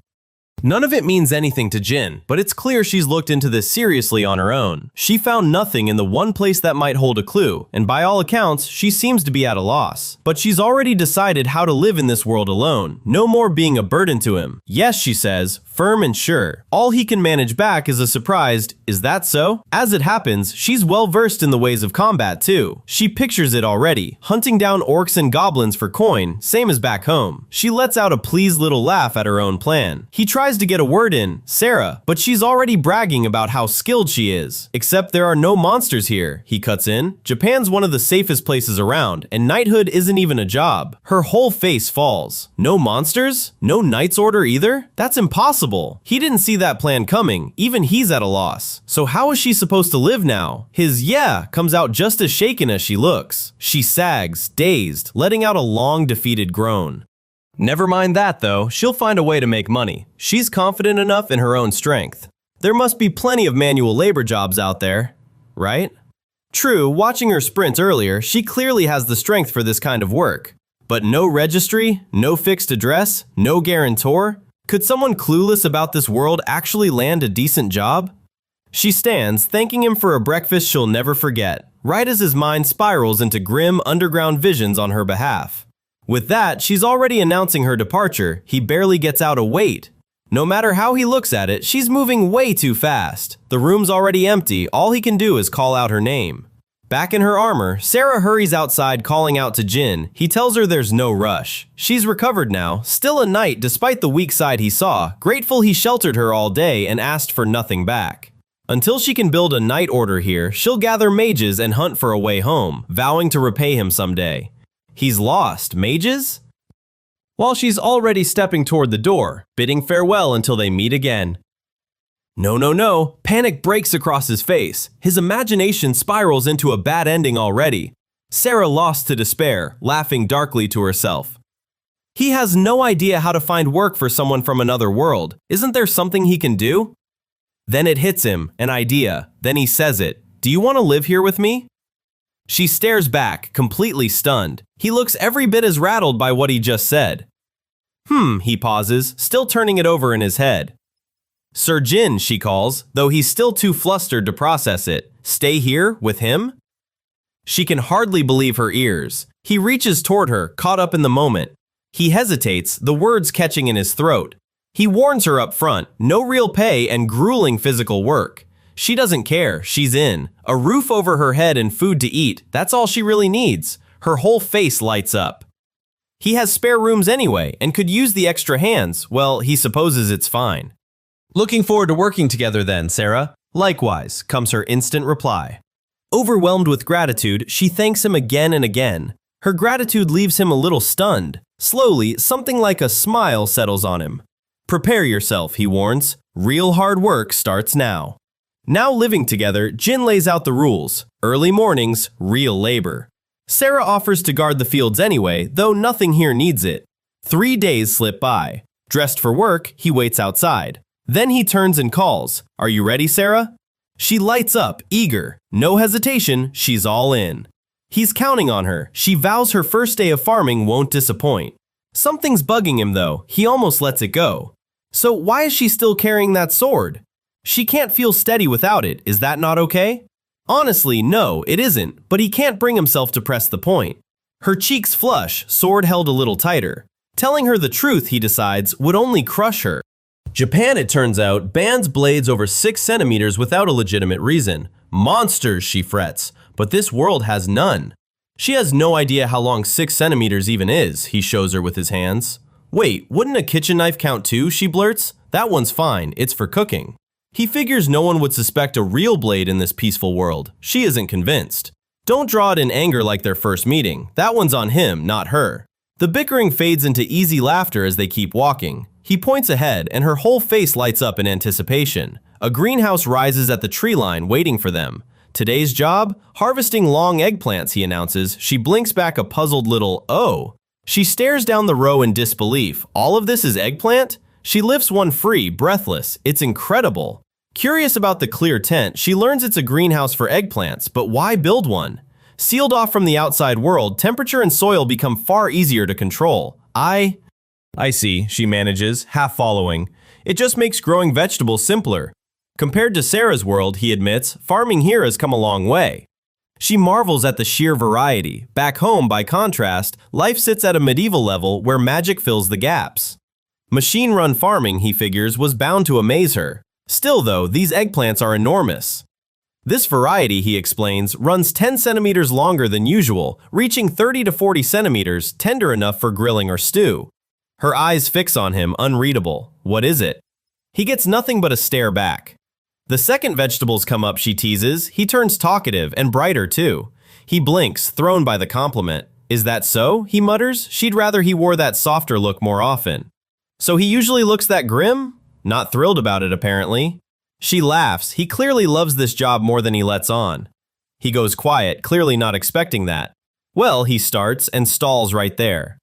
None of it means anything to Jin, but it's clear she's looked into this seriously on her own. She found nothing in the one place that might hold a clue, and by all accounts, she seems to be at a loss. But she's already decided how to live in this world alone, no more being a burden to him. Yes, she says, firm and sure. All he can manage back is a surprised, is that so? As it happens, she's well versed in the ways of combat too. She pictures it already, hunting down orcs and goblins for coin, same as back home. She lets out a pleased little laugh at her own plan. He tries to get a word in, Sera, but she's already bragging about how skilled she is. Except there are no monsters here, he cuts in. Japan's one of the safest places around, and knighthood isn't even a job. Her whole face falls. No monsters? No knight's order either? That's impossible. He didn't see that plan coming, even he's at a loss. So how is she supposed to live now? His yeah comes out just as shaken as she looks. She sags, dazed, letting out a long defeated groan. Never mind that though, she'll find a way to make money. She's confident enough in her own strength. There must be plenty of manual labor jobs out there, right? True, watching her sprint earlier, she clearly has the strength for this kind of work. But no registry, no fixed address, no guarantor? Could someone clueless about this world actually land a decent job? She stands, thanking him for a breakfast she'll never forget, right as his mind spirals into grim underground visions on her behalf. With that, she's already announcing her departure. He barely gets out a wait. No matter how he looks at it, she's moving way too fast. The room's already empty, all he can do is call out her name. Back in her armor, Sera hurries outside calling out to Jin. He tells her there's no rush. She's recovered now, still a knight despite the weak side he saw, grateful he sheltered her all day and asked for nothing back. Until she can build a knight order here, she'll gather mages and hunt for a way home, vowing to repay him someday. He's lost. Mages? While she's already stepping toward the door, bidding farewell until they meet again. No. Panic breaks across his face. His imagination spirals into a bad ending already. Sera lost to despair, laughing darkly to herself. He has no idea how to find work for someone from another world. Isn't there something he can do? Then it hits him, an idea. Then he says it. Do you want to live here with me? She stares back, completely stunned. He looks every bit as rattled by what he just said. He pauses, still turning it over in his head. Sir Jin, she calls, though he's still too flustered to process it. Stay here, with him? She can hardly believe her ears. He reaches toward her, caught up in the moment. He hesitates, the words catching in his throat. He warns her up front, no real pay and grueling physical work. She doesn't care, she's in. A roof over her head and food to eat, that's all she really needs. Her whole face lights up. He has spare rooms anyway, and could use the extra hands. Well, he supposes it's fine. Looking forward to working together then, Sera. Likewise, comes her instant reply. Overwhelmed with gratitude, she thanks him again and again. Her gratitude leaves him a little stunned. Slowly, something like a smile settles on him. Prepare yourself, he warns. Real hard work starts now. Now living together, Jin lays out the rules. Early mornings, real labor. Sera offers to guard the fields anyway, though nothing here needs it. 3 days slip by. Dressed for work, he waits outside. Then he turns and calls, "Are you ready, Sera?" She lights up, eager. No hesitation, she's all in. He's counting on her. She vows her first day of farming won't disappoint. Something's bugging him though, he almost lets it go. So why is she still carrying that sword? She can't feel steady without it, is that not okay? Honestly, no, it isn't, but he can't bring himself to press the point. Her cheeks flush, sword held a little tighter. Telling her the truth, he decides, would only crush her. Japan, it turns out, bans blades over 6 centimeters without a legitimate reason. Monsters, she frets, but this world has none. She has no idea how long 6 centimeters even is, he shows her with his hands. Wait, wouldn't a kitchen knife count too, she blurts. That one's fine, it's for cooking. He figures no one would suspect a real blade in this peaceful world. She isn't convinced. Don't draw it in anger like their first meeting. That one's on him, not her. The bickering fades into easy laughter as they keep walking. He points ahead, and her whole face lights up in anticipation. A greenhouse rises at the tree line, waiting for them. Today's job? Harvesting long eggplants, he announces. She blinks back a puzzled little, oh. She stares down the row in disbelief. All of this is eggplant? She lifts one free, breathless. It's incredible. Curious about the clear tent, she learns it's a greenhouse for eggplants, but why build one? Sealed off from the outside world, temperature and soil become far easier to control. I see, she manages, half following. It just makes growing vegetables simpler. Compared to Sera's world, he admits, farming here has come a long way. She marvels at the sheer variety. Back home, by contrast, life sits at a medieval level where magic fills the gaps. Machine-run farming, he figures, was bound to amaze her. Still though, these eggplants are enormous. This variety, he explains, runs 10 centimeters longer than usual, reaching 30 to 40 centimeters, tender enough for grilling or stew. Her eyes fix on him, unreadable. What is it? He gets nothing but a stare back. The second vegetables come up, she teases. He turns talkative, and brighter too. He blinks, thrown by the compliment. Is that so? He mutters. She'd rather he wore that softer look more often. So he usually looks that grim? Not thrilled about it, apparently. She laughs. He clearly loves this job more than he lets on. He goes quiet, clearly not expecting that. Well, he starts and stalls right there.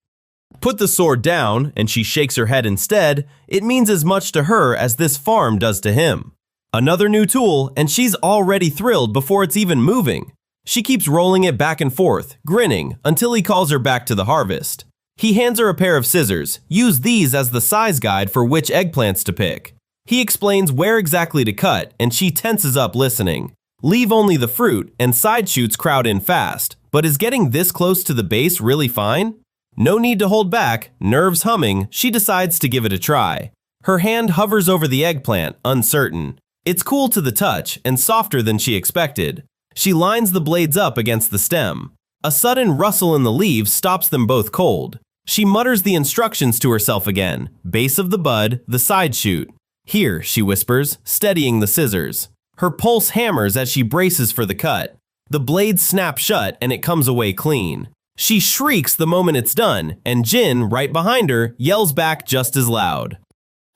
Put the sword down, and she shakes her head instead. It means as much to her as this farm does to him. Another new tool, and she's already thrilled before it's even moving. She keeps rolling it back and forth, grinning, until he calls her back to the harvest. He hands her a pair of scissors. Use these as the size guide for which eggplants to pick. He explains where exactly to cut, and she tenses up listening. Leave only the fruit, and side shoots crowd in fast. But is getting this close to the base really fine? No need to hold back. Nerves humming, she decides to give it a try. Her hand hovers over the eggplant, uncertain. It's cool to the touch, and softer than she expected. She lines the blades up against the stem. A sudden rustle in the leaves stops them both cold. She mutters the instructions to herself again. Base of the bud, the side shoot. Here, she whispers, steadying the scissors. Her pulse hammers as she braces for the cut. The blades snap shut and it comes away clean. She shrieks the moment it's done, and Jin, right behind her, yells back just as loud.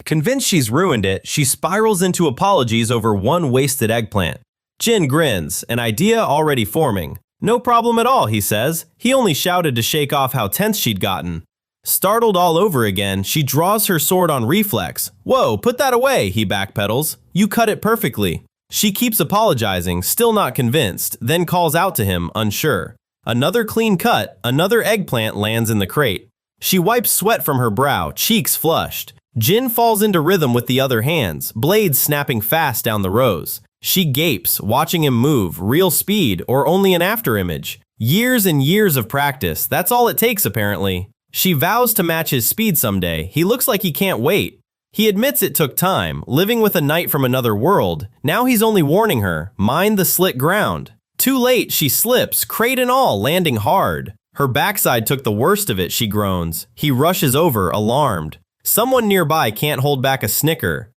Convinced she's ruined it, she spirals into apologies over one wasted eggplant. Jin grins, an idea already forming. No problem at all, he says. He only shouted to shake off how tense she'd gotten. Startled all over again, she draws her sword on reflex. Whoa, put that away, he backpedals. You cut it perfectly. She keeps apologizing, still not convinced, then calls out to him, unsure. Another clean cut, another eggplant lands in the crate. She wipes sweat from her brow, cheeks flushed. Jin falls into rhythm with the other hands, blades snapping fast down the rows. She gapes, watching him move, real speed or only an afterimage. Years and years of practice, that's all it takes apparently. She vows to match his speed someday. He looks like he can't wait. He admits it took time, living with a knight from another world. Now he's only warning her, mind the slick ground. Too late, she slips, crate and all, landing hard. Her backside took the worst of it, she groans. He rushes over, alarmed. Someone nearby can't hold back a snicker.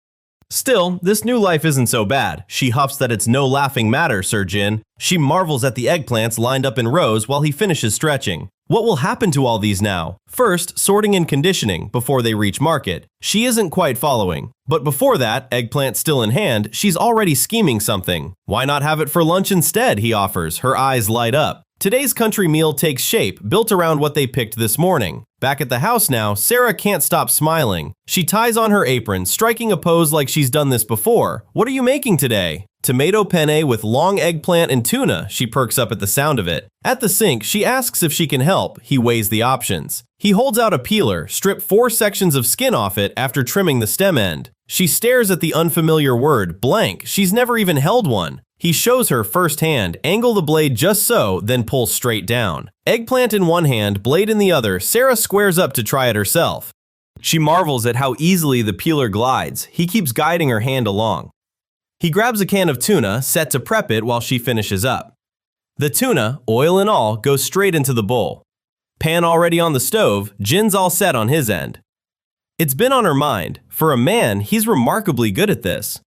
Still, this new life isn't so bad. She huffs that it's no laughing matter, Sir Jin. She marvels at the eggplants lined up in rows while he finishes stretching. What will happen to all these now? First, sorting and conditioning before they reach market. She isn't quite following. But before that, eggplant still in hand, she's already scheming something. Why not have it for lunch instead, he offers, her eyes light up. Today's country meal takes shape, built around what they picked this morning. Back at the house now, Sera can't stop smiling. She ties on her apron, striking a pose like she's done this before. What are you making today? Tomato penne with long eggplant and tuna, she perks up at the sound of it. At the sink, she asks if she can help. He weighs the options. He holds out a peeler, stripped 4 sections of skin off it after trimming the stem end. She stares at the unfamiliar word, blank. She's never even held one. He shows her firsthand, angle the blade just so, then pull straight down. Eggplant in one hand, blade in the other, Sera squares up to try it herself. She marvels at how easily the peeler glides. He keeps guiding her hand along. He grabs a can of tuna, set to prep it while she finishes up. The tuna, oil and all, goes straight into the bowl. Pan already on the stove, Jin's all set on his end. It's been on her mind. For a man, he's remarkably good at this.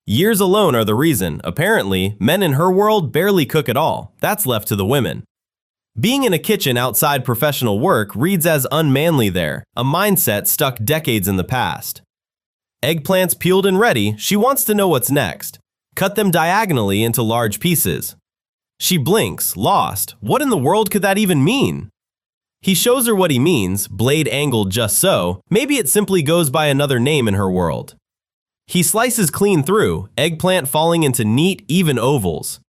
Years alone are the reason. Apparently, men in her world barely cook at all. That's left to the women. Being in a kitchen outside professional work reads as unmanly there, a mindset stuck decades in the past. Eggplants peeled and ready, she wants to know what's next. Cut them diagonally into large pieces. She blinks, lost. What in the world could that even mean? He shows her what he means, blade angled just so. Maybe it simply goes by another name in her world. He slices clean through, eggplant falling into neat, even ovals.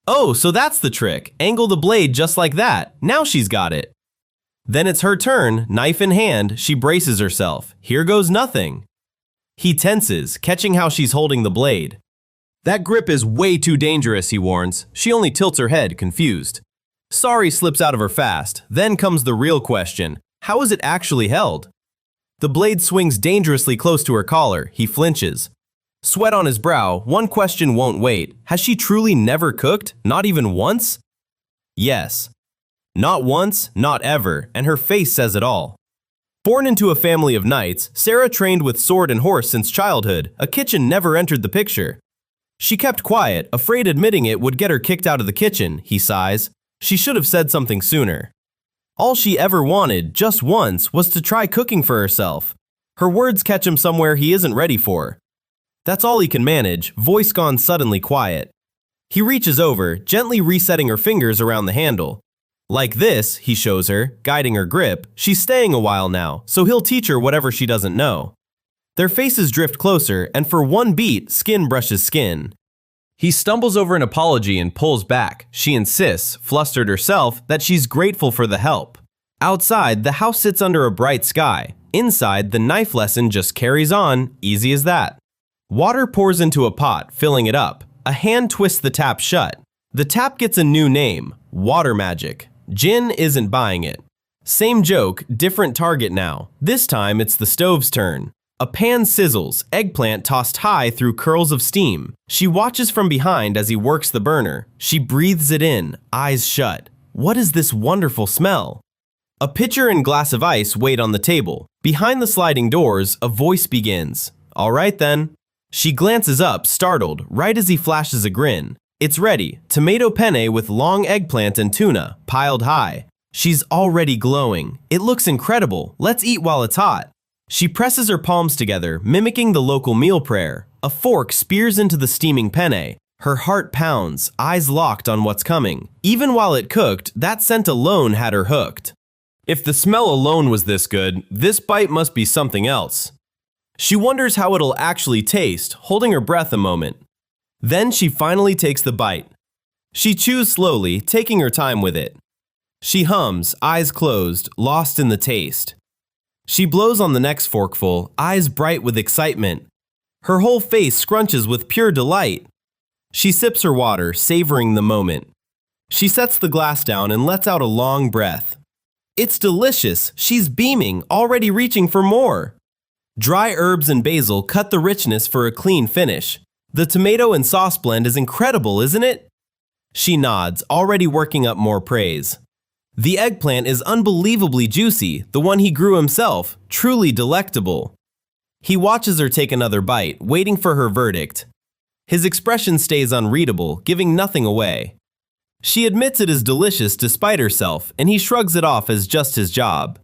Oh, so that's the trick. Angle the blade just like that. Now she's got it. Then it's her turn, knife in hand, she braces herself. Here goes nothing. He tenses, catching how she's holding the blade. That grip is way too dangerous, he warns. She only tilts her head, confused. Sorry slips out of her fast. Then comes the real question. How is it actually held? The blade swings dangerously close to her collar. He flinches. Sweat on his brow, one question won't wait. Has she truly never cooked? Not even once? Yes. Not once, not ever, and her face says it all. Born into a family of knights, Sera trained with sword and horse since childhood. A kitchen never entered the picture. She kept quiet, afraid admitting it would get her kicked out of the kitchen, he sighs. She should have said something sooner. All she ever wanted, just once, was to try cooking for herself. Her words catch him somewhere he isn't ready for. That's all he can manage, voice gone suddenly quiet. He reaches over, gently resetting her fingers around the handle. Like this, he shows her, guiding her grip. She's staying a while now, so he'll teach her whatever she doesn't know. Their faces drift closer, and for one beat, skin brushes skin. He stumbles over an apology and pulls back. She insists, flustered herself, that she's grateful for the help. Outside, the house sits under a bright sky. Inside, the knife lesson just carries on, easy as that. Water pours into a pot, filling it up. A hand twists the tap shut. The tap gets a new name, Water Magic. Jin isn't buying it. Same joke, different target now. This time, it's the stove's turn. A pan sizzles, eggplant tossed high through curls of steam. She watches from behind as he works the burner. She breathes it in, eyes shut. What is this wonderful smell? A pitcher and glass of ice wait on the table. Behind the sliding doors, a voice begins. All right then. She glances up, startled, right as he flashes a grin. It's ready, tomato penne with long eggplant and tuna, piled high. She's already glowing. It looks incredible. Let's eat while it's hot. She presses her palms together, mimicking the local meal prayer. A fork spears into the steaming penne. Her heart pounds, eyes locked on what's coming. Even while it cooked, that scent alone had her hooked. If the smell alone was this good, this bite must be something else. She wonders how it'll actually taste, holding her breath a moment. Then she finally takes the bite. She chews slowly, taking her time with it. She hums, eyes closed, lost in the taste. She blows on the next forkful, eyes bright with excitement. Her whole face scrunches with pure delight. She sips her water, savoring the moment. She sets the glass down and lets out a long breath. It's delicious. She's beaming, already reaching for more. Dry herbs and basil cut the richness for a clean finish. The tomato and sauce blend is incredible, isn't it? She nods, already working up more praise. The eggplant is unbelievably juicy, the one he grew himself, truly delectable. He watches her take another bite, waiting for her verdict. His expression stays unreadable, giving nothing away. She admits it is delicious despite herself, and he shrugs it off as just his job.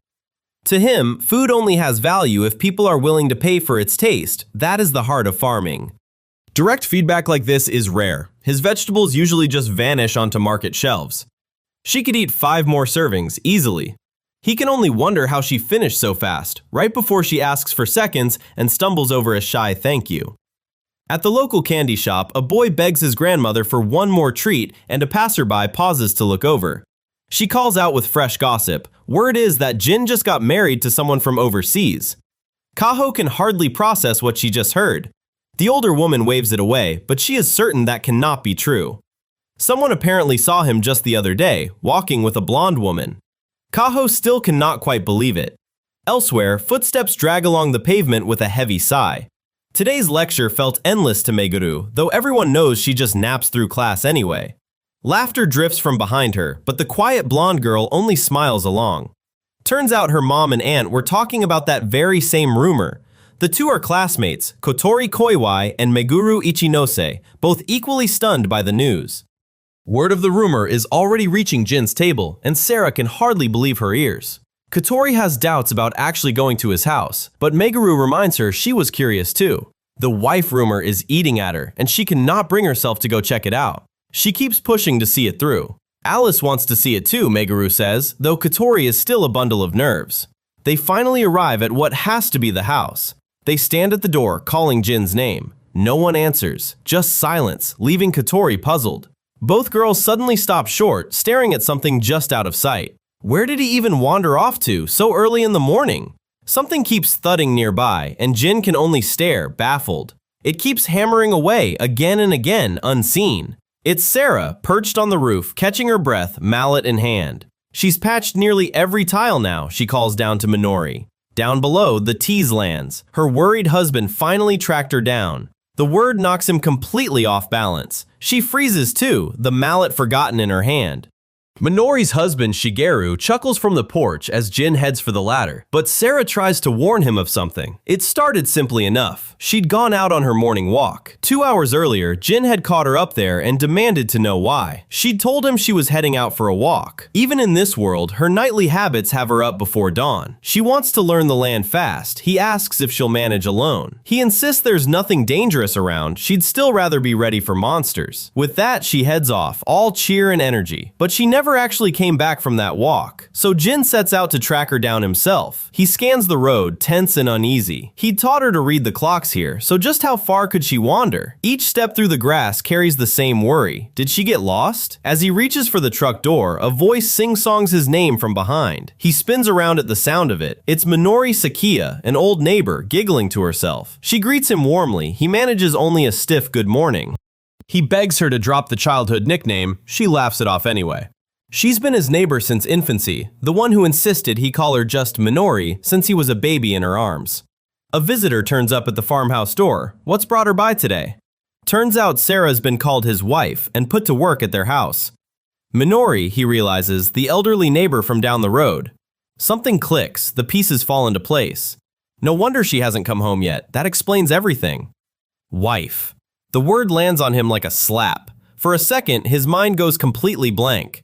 To him, food only has value if people are willing to pay for its taste. That is the heart of farming. Direct feedback like this is rare. His vegetables usually just vanish onto market shelves. She could eat 5 more servings, easily. He can only wonder how she finished so fast, right before she asks for seconds and stumbles over a shy thank you. At the local candy shop, a boy begs his grandmother for one more treat and a passerby pauses to look over. She calls out with fresh gossip. Word is that Jin just got married to someone from overseas. Kaho can hardly process what she just heard. The older woman waves it away, but she is certain that cannot be true. Someone apparently saw him just the other day, walking with a blonde woman. Kaho still cannot quite believe it. Elsewhere, footsteps drag along the pavement with a heavy sigh. Today's lecture felt endless to Meguru, though everyone knows she just naps through class anyway. Laughter drifts from behind her, but the quiet blonde girl only smiles along. Turns out her mom and aunt were talking about that very same rumor. The two are classmates, Kotori Koiwai and Meguru Ichinose, both equally stunned by the news. Word of the rumor is already reaching Jin's table, and Sera can hardly believe her ears. Kotori has doubts about actually going to his house, but Meguru reminds her she was curious too. The wife rumor is eating at her, and she cannot bring herself to go check it out. She keeps pushing to see it through. Alice wants to see it too, Meguru says, though Kotori is still a bundle of nerves. They finally arrive at what has to be the house. They stand at the door, calling Jin's name. No one answers, just silence, leaving Kotori puzzled. Both girls suddenly stop short, staring at something just out of sight. Where did he even wander off to so early in the morning? Something keeps thudding nearby, and Jin can only stare, baffled. It keeps hammering away again and again, unseen. It's Sera, perched on the roof, catching her breath, mallet in hand. She's patched nearly every tile now, she calls down to Minori. Down below, the tease lands. Her worried husband finally tracked her down. The word knocks him completely off balance. She freezes too, the mallet forgotten in her hand. Minori's husband, Shigeru, chuckles from the porch as Jin heads for the ladder, but Sera tries to warn him of something. It started simply enough. She'd gone out on her morning walk. 2 hours earlier, Jin had caught her up there and demanded to know why. She'd told him she was heading out for a walk. Even in this world, her nightly habits have her up before dawn. She wants to learn the land fast. He asks if she'll manage alone. He insists there's nothing dangerous around. She'd still rather be ready for monsters. With that, she heads off, all cheer and energy. But she never actually came back from that walk, so Jin sets out to track her down himself. He scans the road, tense and uneasy. He'd taught her to read the clocks here, so just how far could she wander? Each step through the grass carries the same worry. Did she get lost? As he reaches for the truck door, a voice sing-songs his name from behind. He spins around at the sound of it. It's Minori Sakia, an old neighbor, giggling to herself. She greets him warmly. He manages only a stiff good morning. He begs her to drop the childhood nickname. She laughs it off anyway. She's been his neighbor since infancy, the one who insisted he call her just Minori since he was a baby in her arms. A visitor turns up at the farmhouse door. What's brought her by today? Turns out Sera's been called his wife and put to work at their house. Minori, he realizes, the elderly neighbor from down the road. Something clicks, the pieces fall into place. No wonder she hasn't come home yet. That explains everything. Wife. The word lands on him like a slap. For a second, his mind goes completely blank.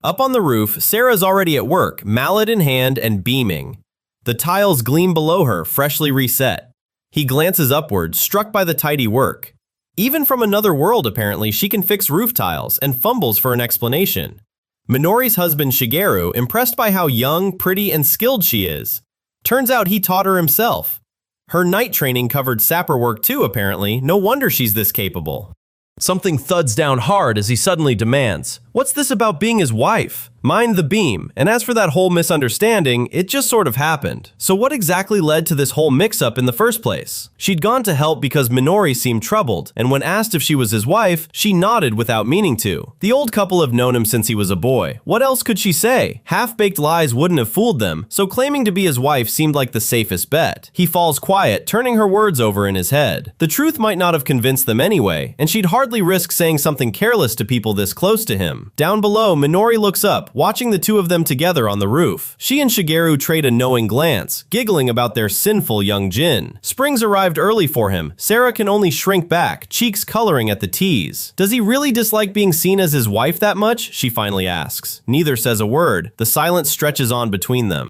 Up on the roof, Sera's already at work, mallet in hand and beaming. The tiles gleam below her, freshly reset. He glances upward, struck by the tidy work. Even from another world, apparently, she can fix roof tiles and fumbles for an explanation. Minori's husband, Shigeru, impressed by how young, pretty, and skilled she is. Turns out he taught her himself. Her night training covered sapper work too, apparently. No wonder she's this capable. Something thuds down hard as he suddenly demands, "What's this about being his wife? Mind the beam." And as for that whole misunderstanding, it just sort of happened. So what exactly led to this whole mix-up in the first place? She'd gone to help because Minori seemed troubled, and when asked if she was his wife, she nodded without meaning to. The old couple have known him since he was a boy. What else could she say? Half-baked lies wouldn't have fooled them, so claiming to be his wife seemed like the safest bet. He falls quiet, turning her words over in his head. The truth might not have convinced them anyway, and she'd hardly risk saying something careless to people this close to him. Down below, Minori looks up, watching the two of them together on the roof. She and Shigeru trade a knowing glance, giggling about their sinful young Jin. Spring's arrived early for him. Sera can only shrink back, cheeks coloring at the tease. Does he really dislike being seen as his wife that much? She finally asks. Neither says a word. The silence stretches on between them.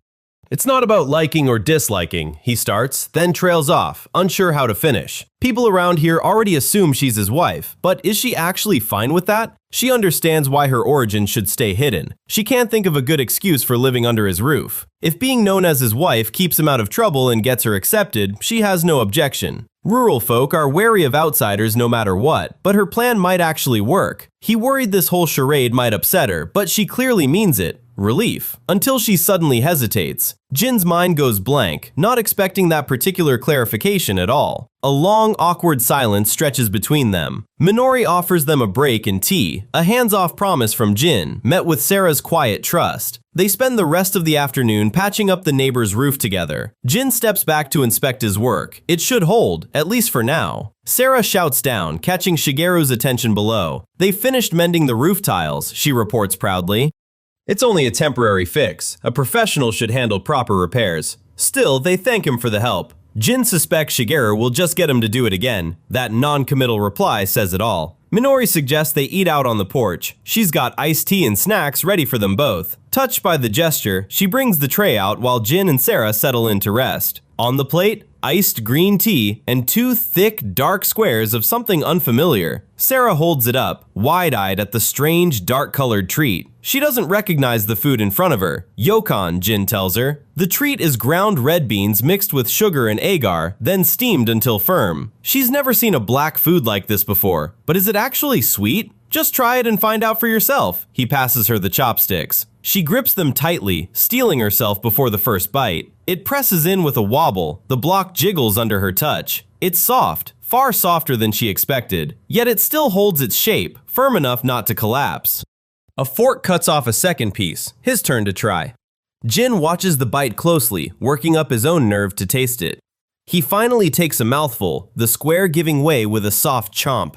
"It's not about liking or disliking," he starts, then trails off, unsure how to finish. People around here already assume she's his wife, but is she actually fine with that? She understands why her origin should stay hidden. She can't think of a good excuse for living under his roof. If being known as his wife keeps him out of trouble and gets her accepted, she has no objection. Rural folk are wary of outsiders no matter what, but her plan might actually work. He worried this whole charade might upset her, but she clearly means it. relief, until she suddenly hesitates. Jin's mind goes blank, not expecting that particular clarification at all. A long, awkward silence stretches between them. Minori offers them a break and tea, a hands-off promise from Jin, met with Sera's quiet trust. They spend the rest of the afternoon patching up the neighbor's roof together. Jin steps back to inspect his work. It should hold, at least for now. Sera shouts down, catching Shigeru's attention below. They finished mending the roof tiles, she reports proudly. It's only a temporary fix. A professional should handle proper repairs. Still, they thank him for the help. Jin suspects Shigeru will just get him to do it again. That non-committal reply says it all. Minori suggests they eat out on the porch. She's got iced tea and snacks ready for them both. Touched by the gesture, she brings the tray out while Jin and Sera settle in to rest. On the plate, iced green tea and 2 thick, dark squares of something unfamiliar. Sera holds it up, wide-eyed at the strange, dark-colored treat. She doesn't recognize the food in front of her. Yokon, Jin tells her. The treat is ground red beans mixed with sugar and agar, then steamed until firm. She's never seen a black food like this before, but is it actually sweet? Just try it and find out for yourself. He passes her the chopsticks. She grips them tightly, steeling herself before the first bite. It presses in with a wobble. The block jiggles under her touch. It's soft, far softer than she expected, yet it still holds its shape, firm enough not to collapse. A fork cuts off a second piece. His turn to try. Jin watches the bite closely, working up his own nerve to taste it. He finally takes a mouthful, the square giving way with a soft chomp.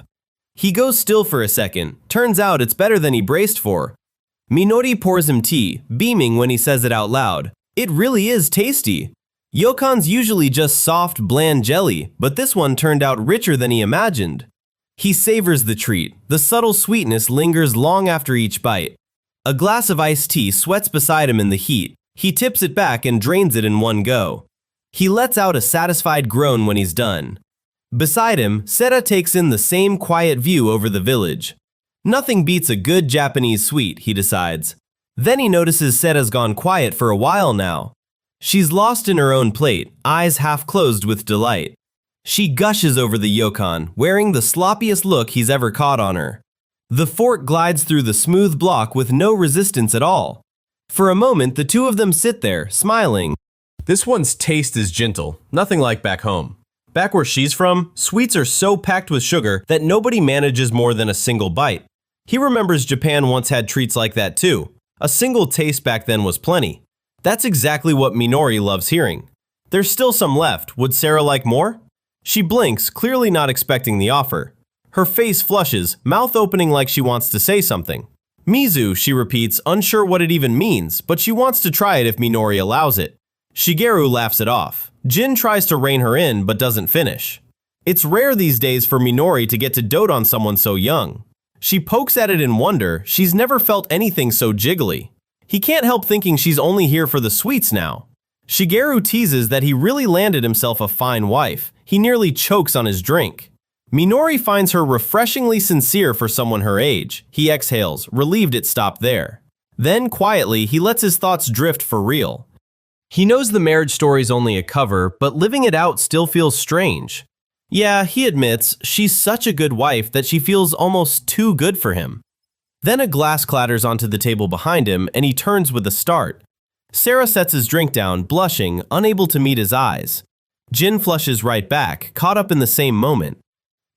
He goes still for a second. Turns out it's better than he braced for. Minori pours him tea, beaming when he says it out loud. It really is tasty. Yokon's usually just soft, bland jelly, but this one turned out richer than he imagined. He savors the treat. The subtle sweetness lingers long after each bite. A glass of iced tea sweats beside him in the heat. He tips it back and drains it in one go. He lets out a satisfied groan when he's done. Beside him, Sera takes in the same quiet view over the village. Nothing beats a good Japanese sweet, he decides. Then he notices Sera's gone quiet for a while now. She's lost in her own plate, eyes half closed with delight. She gushes over the Yokon, wearing the sloppiest look he's ever caught on her. The fork glides through the smooth block with no resistance at all. For a moment, the two of them sit there, smiling. This one's taste is gentle, nothing like back home. Back where she's from, sweets are so packed with sugar that nobody manages more than a single bite. He remembers Japan once had treats like that too. A single taste back then was plenty. That's exactly what Minori loves hearing. There's still some left. Would Sera like more? She blinks, clearly not expecting the offer. Her face flushes, mouth opening like she wants to say something. Mizu, she repeats, unsure what it even means, but she wants to try it if Minori allows it. Shigeru laughs it off. Jin tries to rein her in, but doesn't finish. It's rare these days for Minori to get to dote on someone so young. She pokes at it in wonder. She's never felt anything so jiggly. He can't help thinking she's only here for the sweets now. Shigeru teases that he really landed himself a fine wife. He nearly chokes on his drink. Minori finds her refreshingly sincere for someone her age. He exhales, relieved it stopped there. Then, quietly, he lets his thoughts drift for real. He knows the marriage story's only a cover, but living it out still feels strange. Yeah, he admits, she's such a good wife that she feels almost too good for him. Then a glass clatters onto the table behind him, and he turns with a start. Sera sets his drink down, blushing, unable to meet his eyes. Jin flushes right back, caught up in the same moment.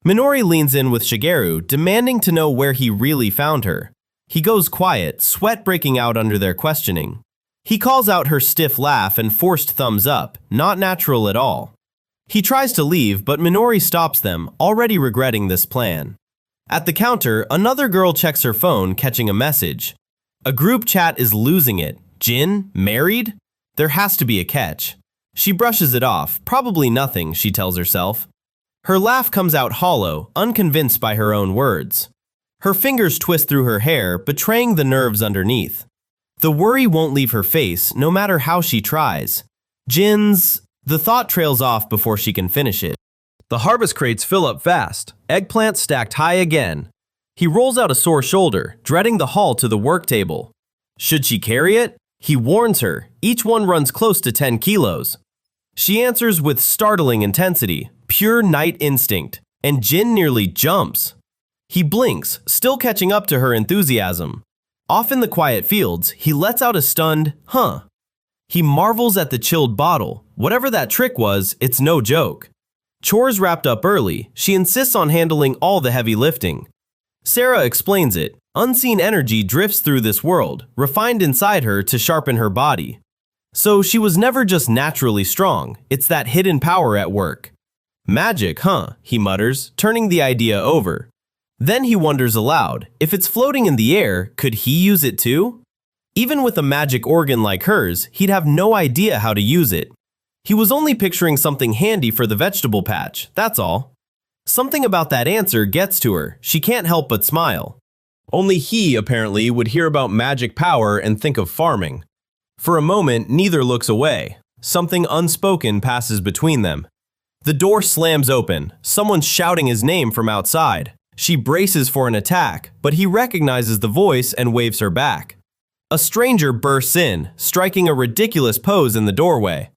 Minori leans in with Shigeru, demanding to know where he really found her. He goes quiet, sweat breaking out under their questioning. He calls out her stiff laugh and forced thumbs up, not natural at all. He tries to leave, but Minori stops them, already regretting this plan. At the counter, another girl checks her phone, catching a message. A group chat is losing it. Jin? Married? There has to be a catch. She brushes it off, probably nothing, she tells herself. Her laugh comes out hollow, unconvinced by her own words. Her fingers twist through her hair, betraying the nerves underneath. The worry won't leave her face, no matter how she tries. Jin's... The thought trails off before she can finish it. The harvest crates fill up fast, eggplant stacked high again. He rolls out a sore shoulder, dreading the haul to the work table. Should she carry it? He warns her. Each one runs close to 10 kilos. She answers with startling intensity, pure night instinct, and Jin nearly jumps. He blinks, still catching up to her enthusiasm. Off in the quiet fields, he lets out a stunned, huh. He marvels at the chilled bottle. Whatever that trick was, it's no joke. Chores wrapped up early, she insists on handling all the heavy lifting. Sera explains it. Unseen energy drifts through this world, refined inside her to sharpen her body. So she was never just naturally strong, it's that hidden power at work. Magic, huh? He mutters, turning the idea over. Then he wonders aloud, if it's floating in the air, could he use it too? Even with a magic organ like hers, he'd have no idea how to use it. He was only picturing something handy for the vegetable patch, that's all. Something about that answer gets to her, she can't help but smile. Only he, apparently, would hear about magic power and think of farming. For a moment, neither looks away. Something unspoken passes between them. The door slams open, someone's shouting his name from outside. She braces for an attack, but he recognizes the voice and waves her back. A stranger bursts in, striking a ridiculous pose in the doorway.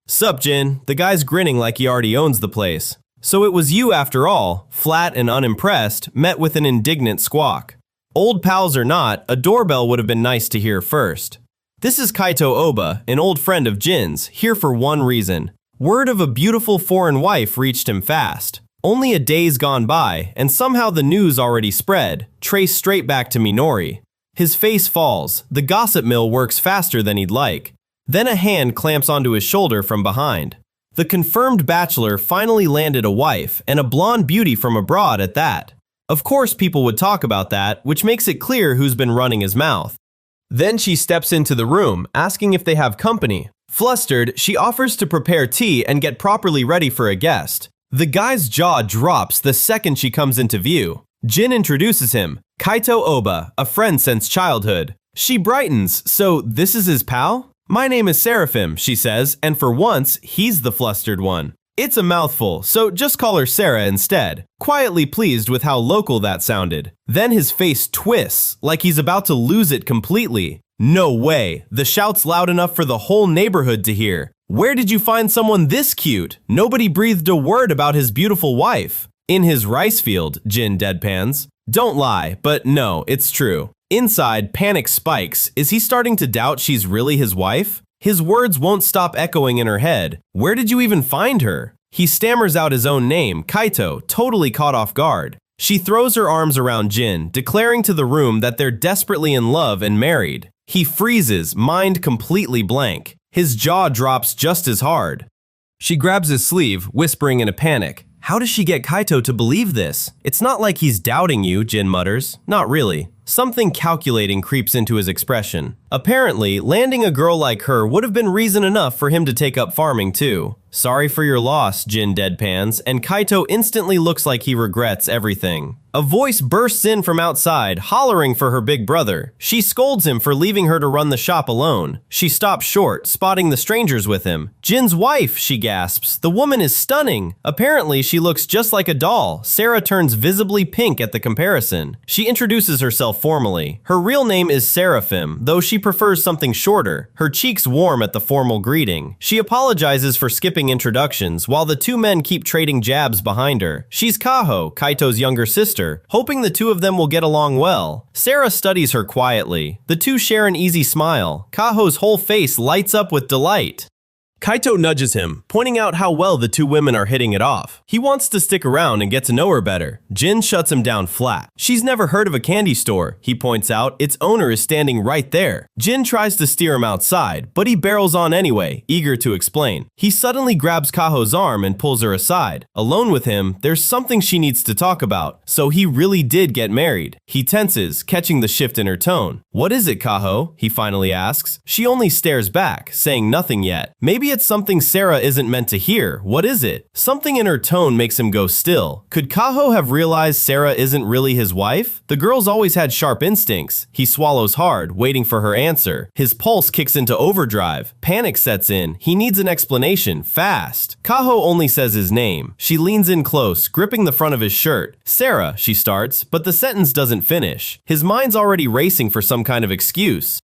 "Sup, Jin?" The guy's grinning like he already owns the place. "So it was you after all," flat and unimpressed, met with an indignant squawk. Old pals or not, a doorbell would have been nice to hear first. This is Kaito Oba, an old friend of Jin's, here for one reason. Word of a beautiful foreign wife reached him fast. Only a day's gone by, and somehow the news already spread, traced straight back to Minori. His face falls, the gossip mill works faster than he'd like. Then a hand clamps onto his shoulder from behind. The confirmed bachelor finally landed a wife, and a blonde beauty from abroad at that. Of course people would talk about that, which makes it clear who's been running his mouth. Then she steps into the room, asking if they have company. Flustered, she offers to prepare tea and get properly ready for a guest. The guy's jaw drops the second she comes into view. Jin introduces him, Kaito Oba, a friend since childhood. She brightens, so this is his pal? "My name is Seraphim," she says, and for once, he's the flustered one. It's a mouthful, so just call her Sera instead, quietly pleased with how local that sounded. Then his face twists, like he's about to lose it completely. No way, the shout's loud enough for the whole neighborhood to hear. Where did you find someone this cute? Nobody breathed a word about his beautiful wife. In his rice field, Jin deadpans. Don't lie, but no, it's true. Inside, panic spikes. Is he starting to doubt she's really his wife? His words won't stop echoing in her head. Where did you even find her? He stammers out his own name, Kaito, totally caught off guard. She throws her arms around Jin, declaring to the room that they're desperately in love and married. He freezes, mind completely blank. His jaw drops just as hard. She grabs his sleeve, whispering in a panic. How does she get Kaito to believe this? It's not like he's doubting you, Jin mutters. Not really. Something calculating creeps into his expression. Apparently, landing a girl like her would have been reason enough for him to take up farming too. Sorry for your loss, Jin deadpans, and Kaito instantly looks like he regrets everything. A voice bursts in from outside, hollering for her big brother. She scolds him for leaving her to run the shop alone. She stops short, spotting the strangers with him. Jin's wife, she gasps. The woman is stunning. Apparently, she looks just like a doll. Sera turns visibly pink at the comparison. She introduces herself formally. Her real name is Seraphim, though she prefers something shorter. Her cheeks warm at the formal greeting. She apologizes for skipping introductions, while the two men keep trading jabs behind her. She's Kaho, Kaito's younger sister, hoping the two of them will get along well. Sera studies her quietly. The two share an easy smile. Kaho's whole face lights up with delight. Kaito nudges him, pointing out how well the two women are hitting it off. He wants to stick around and get to know her better. Jin shuts him down flat. She's never heard of a candy store. He points out its owner is standing right there. Jin tries to steer him outside, but he barrels on anyway, eager to explain. He suddenly grabs Kaho's arm and pulls her aside. Alone with him, there's something she needs to talk about. So he really did get married. He tenses, catching the shift in her tone. "What is it, Kaho?" he finally asks. She only stares back, saying nothing yet. Maybe it's something Sera isn't meant to hear. What is it? Something in her tone makes him go still. Could Kaho have realized Sera isn't really his wife? The girl's always had sharp instincts. He swallows hard, waiting for her answer. His pulse kicks into overdrive. Panic sets in. He needs an explanation, fast. Kaho only says his name. She leans in close, gripping the front of his shirt. "Sera," she starts, but the sentence doesn't finish. His mind's already racing for some kind of excuse.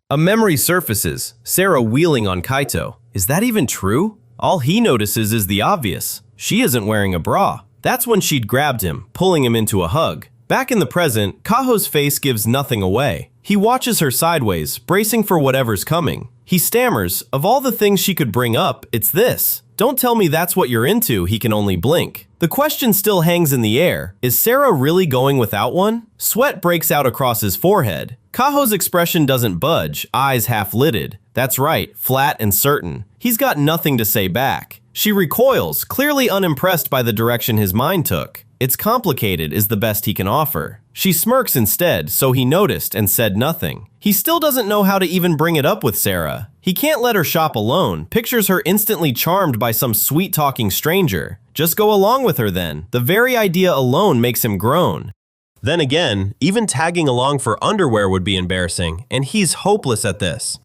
A memory surfaces, Sera wheeling on Kaito. Is that even true? All he notices is the obvious. She isn't wearing a bra. That's when she'd grabbed him, pulling him into a hug. Back in the present, Kaho's face gives nothing away. He watches her sideways, bracing for whatever's coming. He stammers, of all the things she could bring up, it's this. Don't tell me that's what you're into, he can only blink. The question still hangs in the air. Is Sera really going without one? Sweat breaks out across his forehead. Kaho's expression doesn't budge, eyes half-lidded. That's right, flat and certain. He's got nothing to say back. She recoils, clearly unimpressed by the direction his mind took. It's complicated is the best he can offer. She smirks instead, so he noticed and said nothing. He still doesn't know how to even bring it up with Sera. He can't let her shop alone, pictures her instantly charmed by some sweet-talking stranger. Just go along with her then. The very idea alone makes him groan. Then again, even tagging along for underwear would be embarrassing, and he's hopeless at this.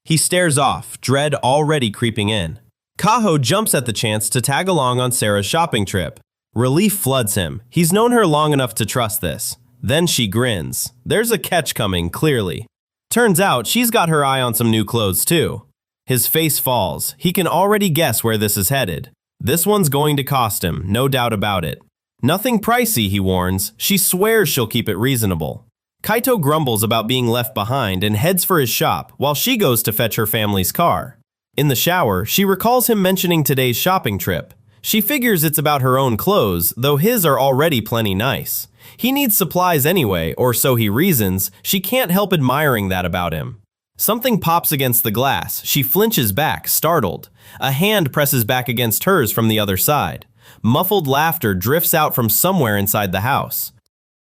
He stares off, dread already creeping in. Kaho jumps at the chance to tag along on Sera's shopping trip. Relief floods him. He's known her long enough to trust this. Then she grins. There's a catch coming, clearly. Turns out she's got her eye on some new clothes too. His face falls. He can already guess where this is headed. This one's going to cost him, no doubt about it. Nothing pricey, he warns. She swears she'll keep it reasonable. Kaito grumbles about being left behind and heads for his shop while she goes to fetch her family's car. In the shower, she recalls him mentioning today's shopping trip. She figures it's about her own clothes, though his are already plenty nice. He needs supplies anyway, or so he reasons. She can't help admiring that about him. Something pops against the glass. She flinches back, startled. A hand presses back against hers from the other side. Muffled laughter drifts out from somewhere inside the house.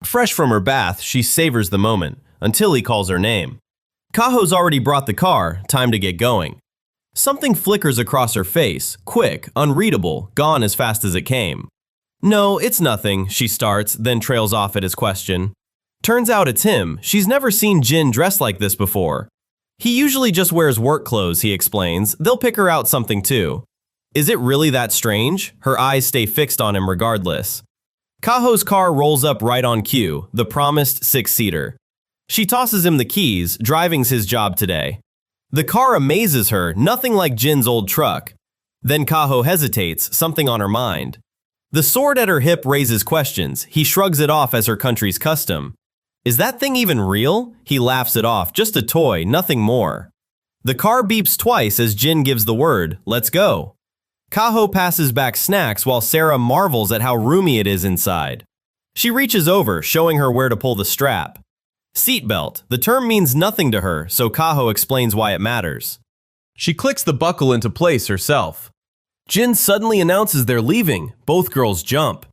Fresh from her bath, she savors the moment, until he calls her name. Kaho's already brought the car, time to get going. Something flickers across her face, quick, unreadable, gone as fast as it came. No, it's nothing, she starts, then trails off at his question. Turns out it's him. She's never seen Jin dressed like this before. He usually just wears work clothes, he explains. They'll pick her out something too. Is it really that strange? Her eyes stay fixed on him regardless. Kaho's car rolls up right on cue, the promised six-seater. She tosses him the keys, driving's his job today. The car amazes her, nothing like Jin's old truck. Then Kaho hesitates, something on her mind. The sword at her hip raises questions. He shrugs it off as her country's custom. Is that thing even real? He laughs it off, just a toy, nothing more. The car beeps twice as Jin gives the word, let's go. Kaho passes back snacks while Sera marvels at how roomy it is inside. She reaches over, showing her where to pull the strap. Seatbelt. The term means nothing to her, so Kaho explains why it matters. She clicks the buckle into place herself. Jin suddenly announces they're leaving. Both girls jump.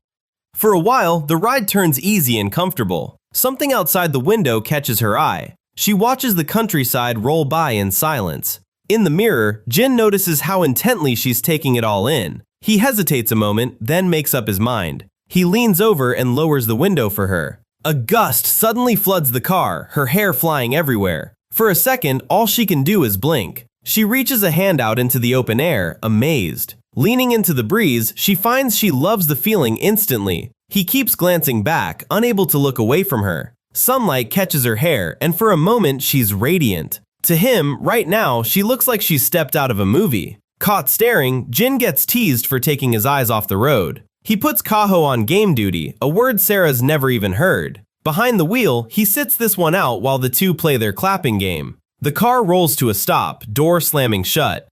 For a while, the ride turns easy and comfortable. Something outside the window catches her eye. She watches the countryside roll by in silence. In the mirror, Jin notices how intently she's taking it all in. He hesitates a moment, then makes up his mind. He leans over and lowers the window for her. A gust suddenly floods the car, her hair flying everywhere. For a second, all she can do is blink. She reaches a hand out into the open air, amazed. Leaning into the breeze, she finds she loves the feeling instantly. He keeps glancing back, unable to look away from her. Sunlight catches her hair, and for a moment, she's radiant. To him, right now, she looks like she's stepped out of a movie. Caught staring, Jin gets teased for taking his eyes off the road. He puts Kaho on game duty, a word Sera's never even heard. Behind the wheel, he sits this one out while the two play their clapping game. The car rolls to a stop, door slamming shut.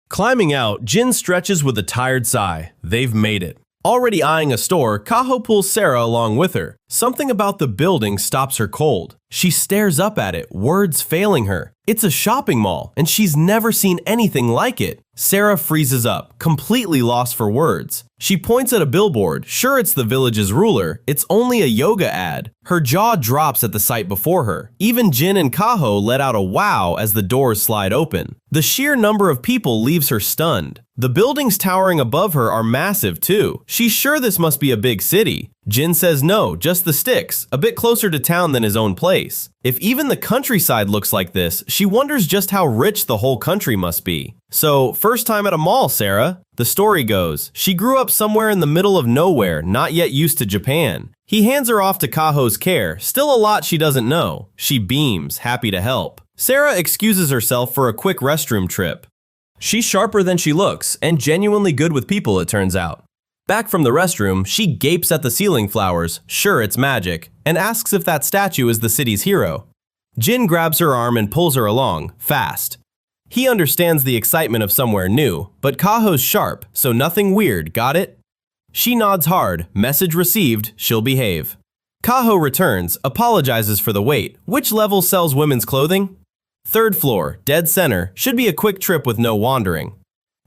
Climbing out, Jin stretches with a tired sigh. They've made it. Already eyeing a store, Kaho pulls Sera along with her. Something about the building stops her cold. She stares up at it, words failing her. It's a shopping mall, and she's never seen anything like it. Sera freezes up, completely lost for words. She points at a billboard, sure it's the village's ruler, it's only a yoga ad. Her jaw drops at the sight before her. Even Jin and Kaho let out a wow as the doors slide open. The sheer number of people leaves her stunned. The buildings towering above her are massive too. She's sure this must be a big city. Jin says no, just the sticks, a bit closer to town than his own place. If even the countryside looks like this, she wonders just how rich the whole country must be. So, first time at a mall, Sera. The story goes, she grew up somewhere in the middle of nowhere, not yet used to Japan. He hands her off to Kaho's care, still a lot she doesn't know. She beams, happy to help. Sera excuses herself for a quick restroom trip. She's sharper than she looks, and genuinely good with people, it turns out. Back from the restroom, she gapes at the ceiling flowers, sure it's magic, and asks if that statue is the city's hero. Jin grabs her arm and pulls her along, fast. He understands the excitement of somewhere new, but Kaho's sharp, so nothing weird, got it? She nods hard, message received, she'll behave. Kaho returns, apologizes for the wait. Which level sells women's clothing? 3rd floor, dead center, should be a quick trip with no wandering.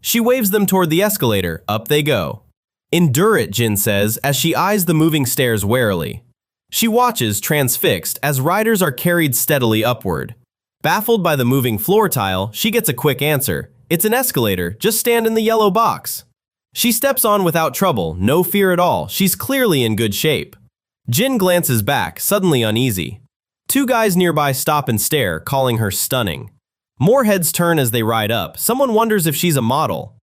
She waves them toward the escalator, up they go. Endure it, Jin says, as she eyes the moving stairs warily. She watches, transfixed, as riders are carried steadily upward. Baffled by the moving floor tile, she gets a quick answer. It's an escalator, just stand in the yellow box. She steps on without trouble, no fear at all, she's clearly in good shape. Jin glances back, suddenly uneasy. 2 guys nearby stop and stare, calling her stunning. More heads turn as they ride up, someone wonders if she's a model.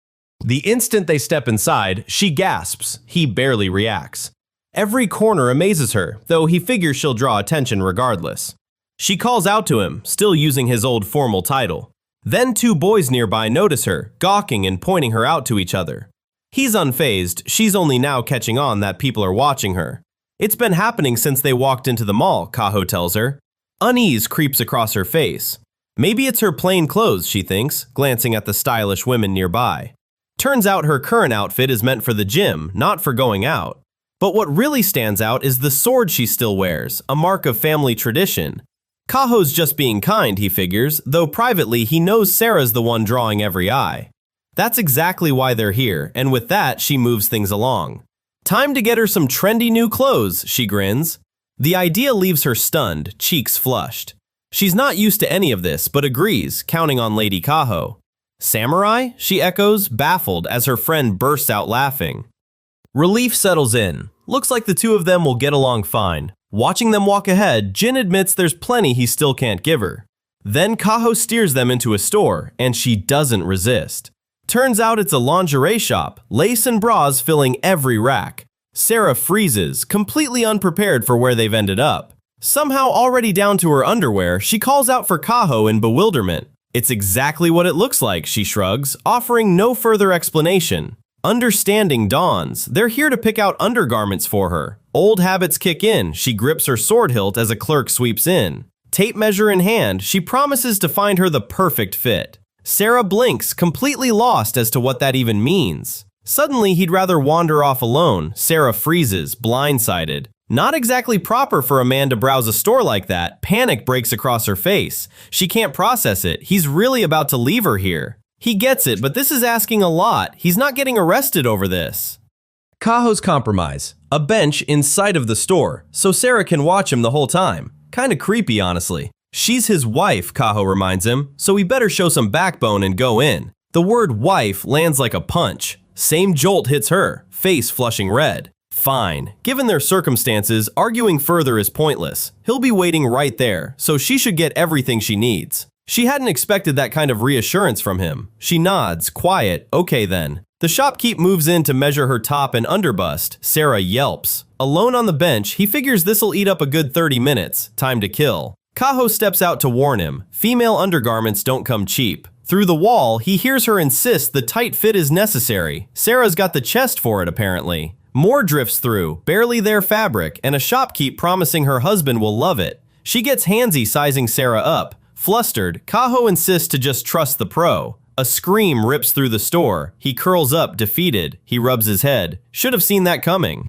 The instant they step inside, she gasps, he barely reacts. Every corner amazes her, though he figures she'll draw attention regardless. She calls out to him, still using his old formal title. Then 2 boys nearby notice her, gawking and pointing her out to each other. He's unfazed, she's only now catching on that people are watching her. It's been happening since they walked into the mall, Kaho tells her. Unease creeps across her face. Maybe it's her plain clothes, she thinks, glancing at the stylish women nearby. Turns out her current outfit is meant for the gym, not for going out. But what really stands out is the sword she still wears, a mark of family tradition. Kaho's just being kind, he figures, though privately he knows Sera's the one drawing every eye. That's exactly why they're here, and with that, she moves things along. Time to get her some trendy new clothes, she grins. The idea leaves her stunned, cheeks flushed. She's not used to any of this, but agrees, counting on Lady Kaho. Samurai? She echoes, baffled as her friend bursts out laughing. Relief settles in. Looks like the 2 of them will get along fine. Watching them walk ahead, Jin admits there's plenty he still can't give her. Then Kaho steers them into a store, and she doesn't resist. Turns out it's a lingerie shop, lace and bras filling every rack. Sera freezes, completely unprepared for where they've ended up. Somehow already down to her underwear, she calls out for Kaho in bewilderment. It's exactly what it looks like, she shrugs, offering no further explanation. Understanding dawns. They're here to pick out undergarments for her. Old habits kick in. She grips her sword hilt as a clerk sweeps in. Tape measure in hand, she promises to find her the perfect fit. Sera blinks, completely lost as to what that even means. Suddenly, he'd rather wander off alone. Sera freezes, blindsided. Not exactly proper for a man to browse a store like that. Panic breaks across her face. She can't process it. He's really about to leave her here. He gets it, but this is asking a lot. He's not getting arrested over this. Kaho's compromise. A bench in sight of the store, so Sera can watch him the whole time. Kinda creepy, honestly. She's his wife, Kaho reminds him, so he better show some backbone and go in. The word wife lands like a punch. Same jolt hits her, face flushing red. Fine. Given their circumstances, arguing further is pointless. He'll be waiting right there, so she should get everything she needs. She hadn't expected that kind of reassurance from him. She nods, quiet, okay then. The shopkeep moves in to measure her top and underbust. Sera yelps. Alone on the bench, he figures this'll eat up a good 30 minutes. Time to kill. Kaho steps out to warn him. Female undergarments don't come cheap. Through the wall, he hears her insist the tight fit is necessary. Sera's got the chest for it, apparently. More drifts through, barely their fabric, and a shopkeep promising her husband will love it. She gets handsy sizing Sera up. Flustered, Kaho insists to just trust the pro. A scream rips through the store. He curls up, defeated. He rubs his head. Should have seen that coming.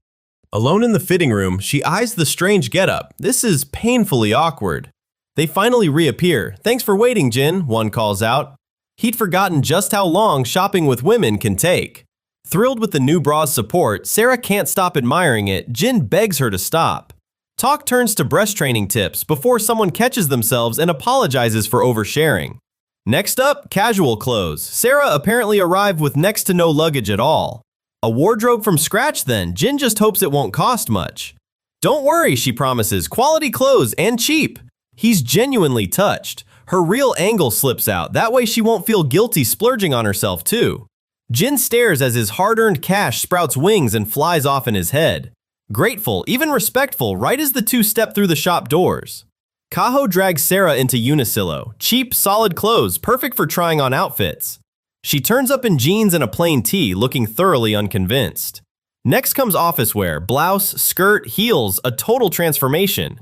Alone in the fitting room, she eyes the strange getup. This is painfully awkward. They finally reappear. Thanks for waiting, Jin, one calls out. He'd forgotten just how long shopping with women can take. Thrilled with the new bra's support, Sera can't stop admiring it. Jin begs her to stop. Talk turns to breast training tips before someone catches themselves and apologizes for oversharing. Next up, casual clothes. Sera apparently arrived with next to no luggage at all. A wardrobe from scratch then, Jin just hopes it won't cost much. Don't worry, she promises, quality clothes and cheap. He's genuinely touched. Her real angle slips out, that way she won't feel guilty splurging on herself too. Jin stares as his hard-earned cash sprouts wings and flies off in his head. Grateful, even respectful, right as the 2 step through the shop doors. Kaho drags Sera into Unicilo. Cheap, solid clothes, perfect for trying on outfits. She turns up in jeans and a plain tee, looking thoroughly unconvinced. Next comes office wear, blouse, skirt, heels, a total transformation.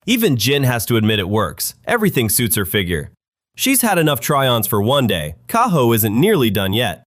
Even Jin has to admit it works. Everything suits her figure. She's had enough try-ons for one day. Kaho isn't nearly done yet.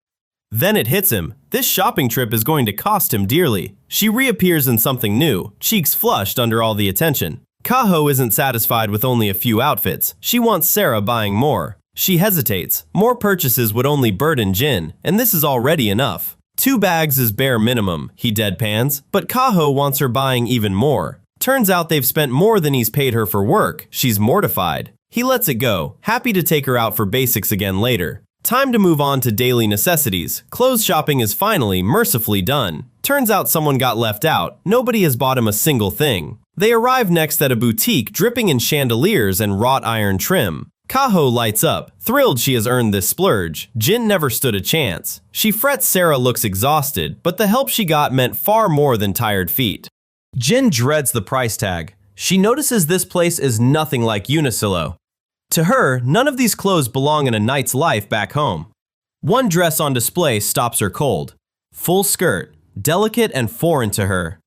Then it hits him. This shopping trip is going to cost him dearly. She reappears in something new, cheeks flushed under all the attention. Kaho isn't satisfied with only a few outfits. She wants Sera buying more. She hesitates. More purchases would only burden Jin, and this is already enough. 2 bags is bare minimum, he deadpans, but Kaho wants her buying even more. Turns out they've spent more than he's paid her for work. She's mortified. He lets it go, happy to take her out for basics again later. Time to move on to daily necessities. Clothes shopping is finally, mercifully done. Turns out someone got left out. Nobody has bought him a single thing. They arrive next at a boutique dripping in chandeliers and wrought iron trim. Kaho lights up, thrilled she has earned this splurge. Jin never stood a chance. She frets Sera looks exhausted, but the help she got meant far more than tired feet. Jin dreads the price tag. She notices this place is nothing like Unisilo. To her, none of these clothes belong in a knight's life back home. One dress on display stops her cold. Full skirt, delicate and foreign to her.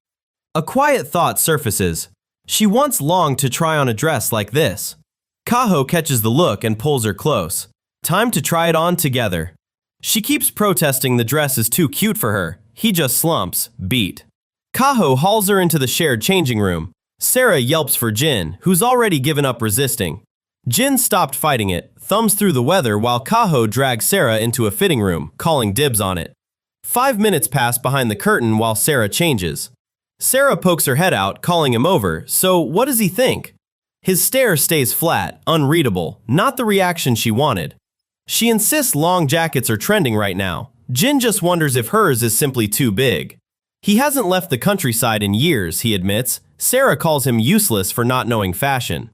A quiet thought surfaces. She once longed to try on a dress like this. Kaho catches the look and pulls her close. Time to try it on together. She keeps protesting the dress is too cute for her. He just slumps, beat. Kaho hauls her into the shared changing room. Sera yelps for Jin, who's already given up resisting. Jin stopped fighting it, thumbs through the weather while Kaho drags Sera into a fitting room, calling dibs on it. 5 minutes pass behind the curtain while Sera changes. Sera pokes her head out, calling him over, so what does he think? His stare stays flat, unreadable, not the reaction she wanted. She insists long jackets are trending right now. Jin just wonders if hers is simply too big. He hasn't left the countryside in years, he admits. Sera calls him useless for not knowing fashion.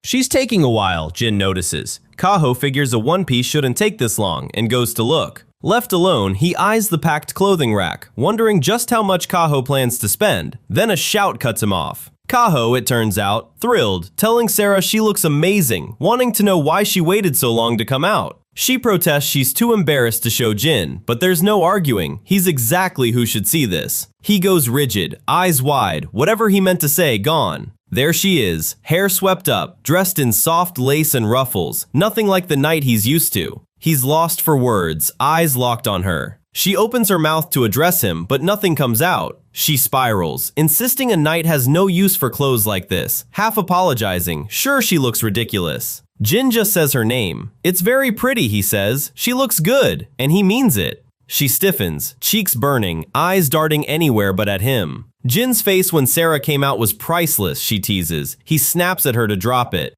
She's taking a while, Jin notices. Kaho figures a one-piece shouldn't take this long and goes to look. Left alone, he eyes the packed clothing rack, wondering just how much Kaho plans to spend. Then a shout cuts him off. Kaho, it turns out, thrilled, telling Sera she looks amazing, wanting to know why she waited so long to come out. She protests she's too embarrassed to show Jin, but there's no arguing. He's exactly who should see this. He goes rigid, eyes wide, whatever he meant to say gone. There she is, hair swept up, dressed in soft lace and ruffles, nothing like the knight he's used to. He's lost for words, eyes locked on her. She opens her mouth to address him, but nothing comes out. She spirals, insisting a knight has no use for clothes like this, half apologizing, sure she looks ridiculous. Jin just says her name. It's very pretty, he says. She looks good, and he means it. She stiffens, cheeks burning, eyes darting anywhere but at him. Jin's face when Sera came out was priceless, she teases. He snaps at her to drop it.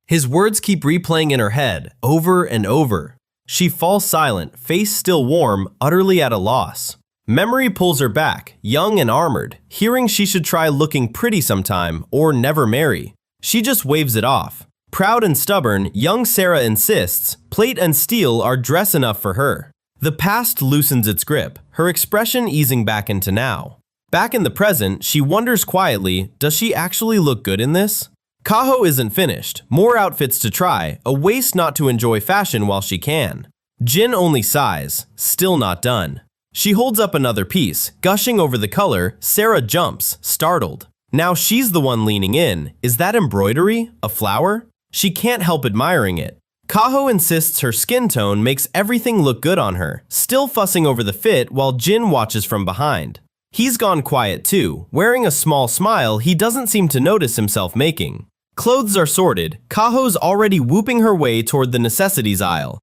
His words keep replaying in her head, over and over. She falls silent, face still warm, utterly at a loss. Memory pulls her back, young and armored, hearing she should try looking pretty sometime, or never marry. She just waves it off. Proud and stubborn, young Sera insists, plate and steel are dress enough for her. The past loosens its grip, her expression easing back into now. Back in the present, she wonders quietly, does she actually look good in this? Kaho isn't finished, more outfits to try, a waste not to enjoy fashion while she can. Jin only sighs, still not done. She holds up another piece, gushing over the color. Sera jumps, startled. Now she's the one leaning in. Is that embroidery? A flower? She can't help admiring it. Kaho insists her skin tone makes everything look good on her, still fussing over the fit while Jin watches from behind. He's gone quiet too, wearing a small smile he doesn't seem to notice himself making. Clothes are sorted. Kaho's already whooping her way toward the necessities aisle.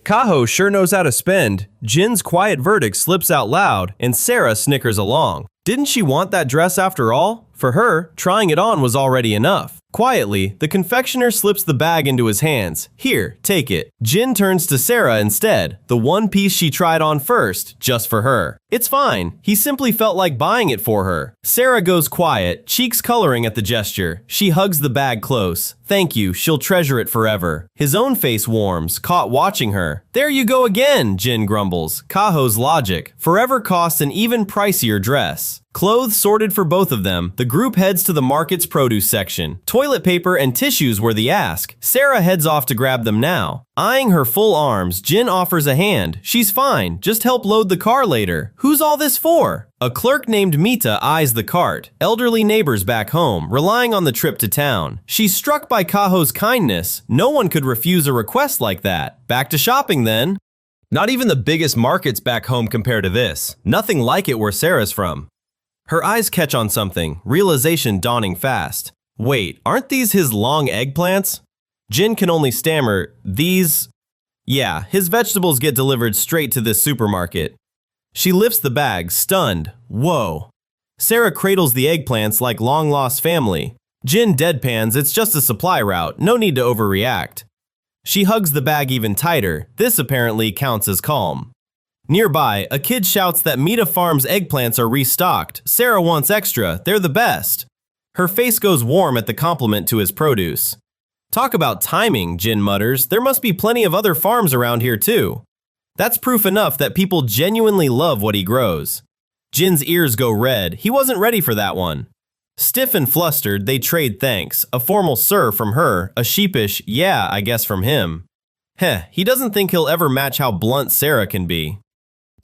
Kaho sure knows how to spend. Jin's quiet verdict slips out loud, and Sera snickers along. Didn't she want that dress after all? For her, trying it on was already enough. Quietly, the confectioner slips the bag into his hands. Here, take it. Jin turns to Sera instead, the one piece she tried on first, just for her. It's fine. He simply felt like buying it for her. Sera goes quiet, cheeks coloring at the gesture. She hugs the bag close. Thank you, she'll treasure it forever. His own face warms, caught watching her. There you go again, Jin grumbles. Kaho's logic. Forever costs an even pricier dress. Clothes sorted for both of them, the group heads to the market's produce section. Toilet paper and tissues were the ask. Sera heads off to grab them now. Eyeing her full arms, Jin offers a hand. She's fine, just help load the car later. Who's all this for? A clerk named Mita eyes the cart, elderly neighbors back home, relying on the trip to town. She's struck by Kaho's kindness. No one could refuse a request like that. Back to shopping then. Not even the biggest markets back home compare to this. Nothing like it where Sera's from. Her eyes catch on something, realization dawning fast. Wait, aren't these his long eggplants? Jin can only stammer, these… Yeah, his vegetables get delivered straight to this supermarket. She lifts the bag, stunned. Whoa. Sera cradles the eggplants like long-lost family. Jin deadpans, it's just a supply route, no need to overreact. She hugs the bag even tighter. This apparently counts as calm. Nearby, a kid shouts that Mita Farm's eggplants are restocked. Sera wants extra, they're the best. Her face goes warm at the compliment to his produce. Talk about timing, Jin mutters. There must be plenty of other farms around here too. That's proof enough that people genuinely love what he grows. Jin's ears go red. He wasn't ready for that one. Stiff and flustered, they trade thanks. A formal sir from her, a sheepish yeah, I guess from him. He doesn't think he'll ever match how blunt Sera can be.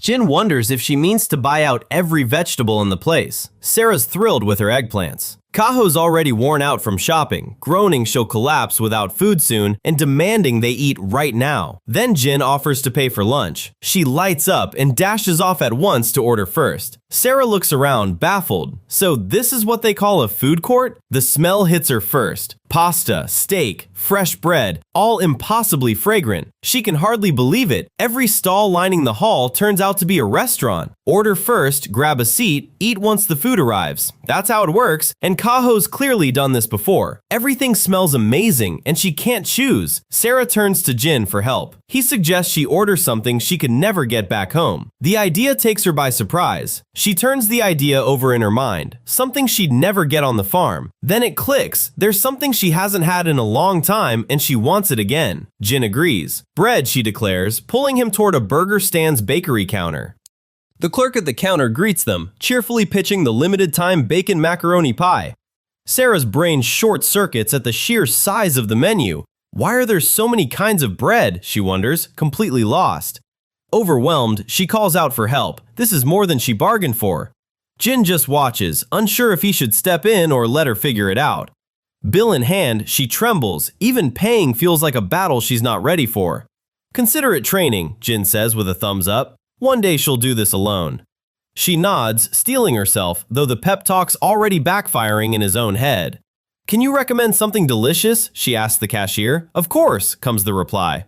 Jin wonders if she means to buy out every vegetable in the place. Sera's thrilled with her eggplants. Kaho's already worn out from shopping, groaning she'll collapse without food soon and demanding they eat right now. Then Jin offers to pay for lunch. She lights up and dashes off at once to order first. Sera looks around, baffled. So this is what they call a food court? The smell hits her first. Pasta, steak, fresh bread, all impossibly fragrant. She can hardly believe it. Every stall lining the hall turns out to be a restaurant. Order first, grab a seat, eat once the food arrives. That's how it works, and Kaho's clearly done this before. Everything smells amazing, and she can't choose. Sera turns to Jin for help. He suggests she order something she could never get back home. The idea takes her by surprise. She turns the idea over in her mind, something she'd never get on the farm. Then it clicks. There's something she hasn't had in a long time, and she wants it again. Jin agrees. Bread, she declares, pulling him toward a burger stand's bakery counter. The clerk at the counter greets them, cheerfully pitching the limited-time bacon macaroni pie. Sera's brain short-circuits at the sheer size of the menu. Why are there so many kinds of bread, she wonders, completely lost. Overwhelmed, she calls out for help. This is more than she bargained for. Jin just watches, unsure if he should step in or let her figure it out. Bill in hand, she trembles. Even paying feels like a battle she's not ready for. Consider it training, Jin says with a thumbs up. One day she'll do this alone. She nods, steeling herself, though the pep talk's already backfiring in his own head. Can you recommend something delicious? She asks the cashier. Of course, comes the reply.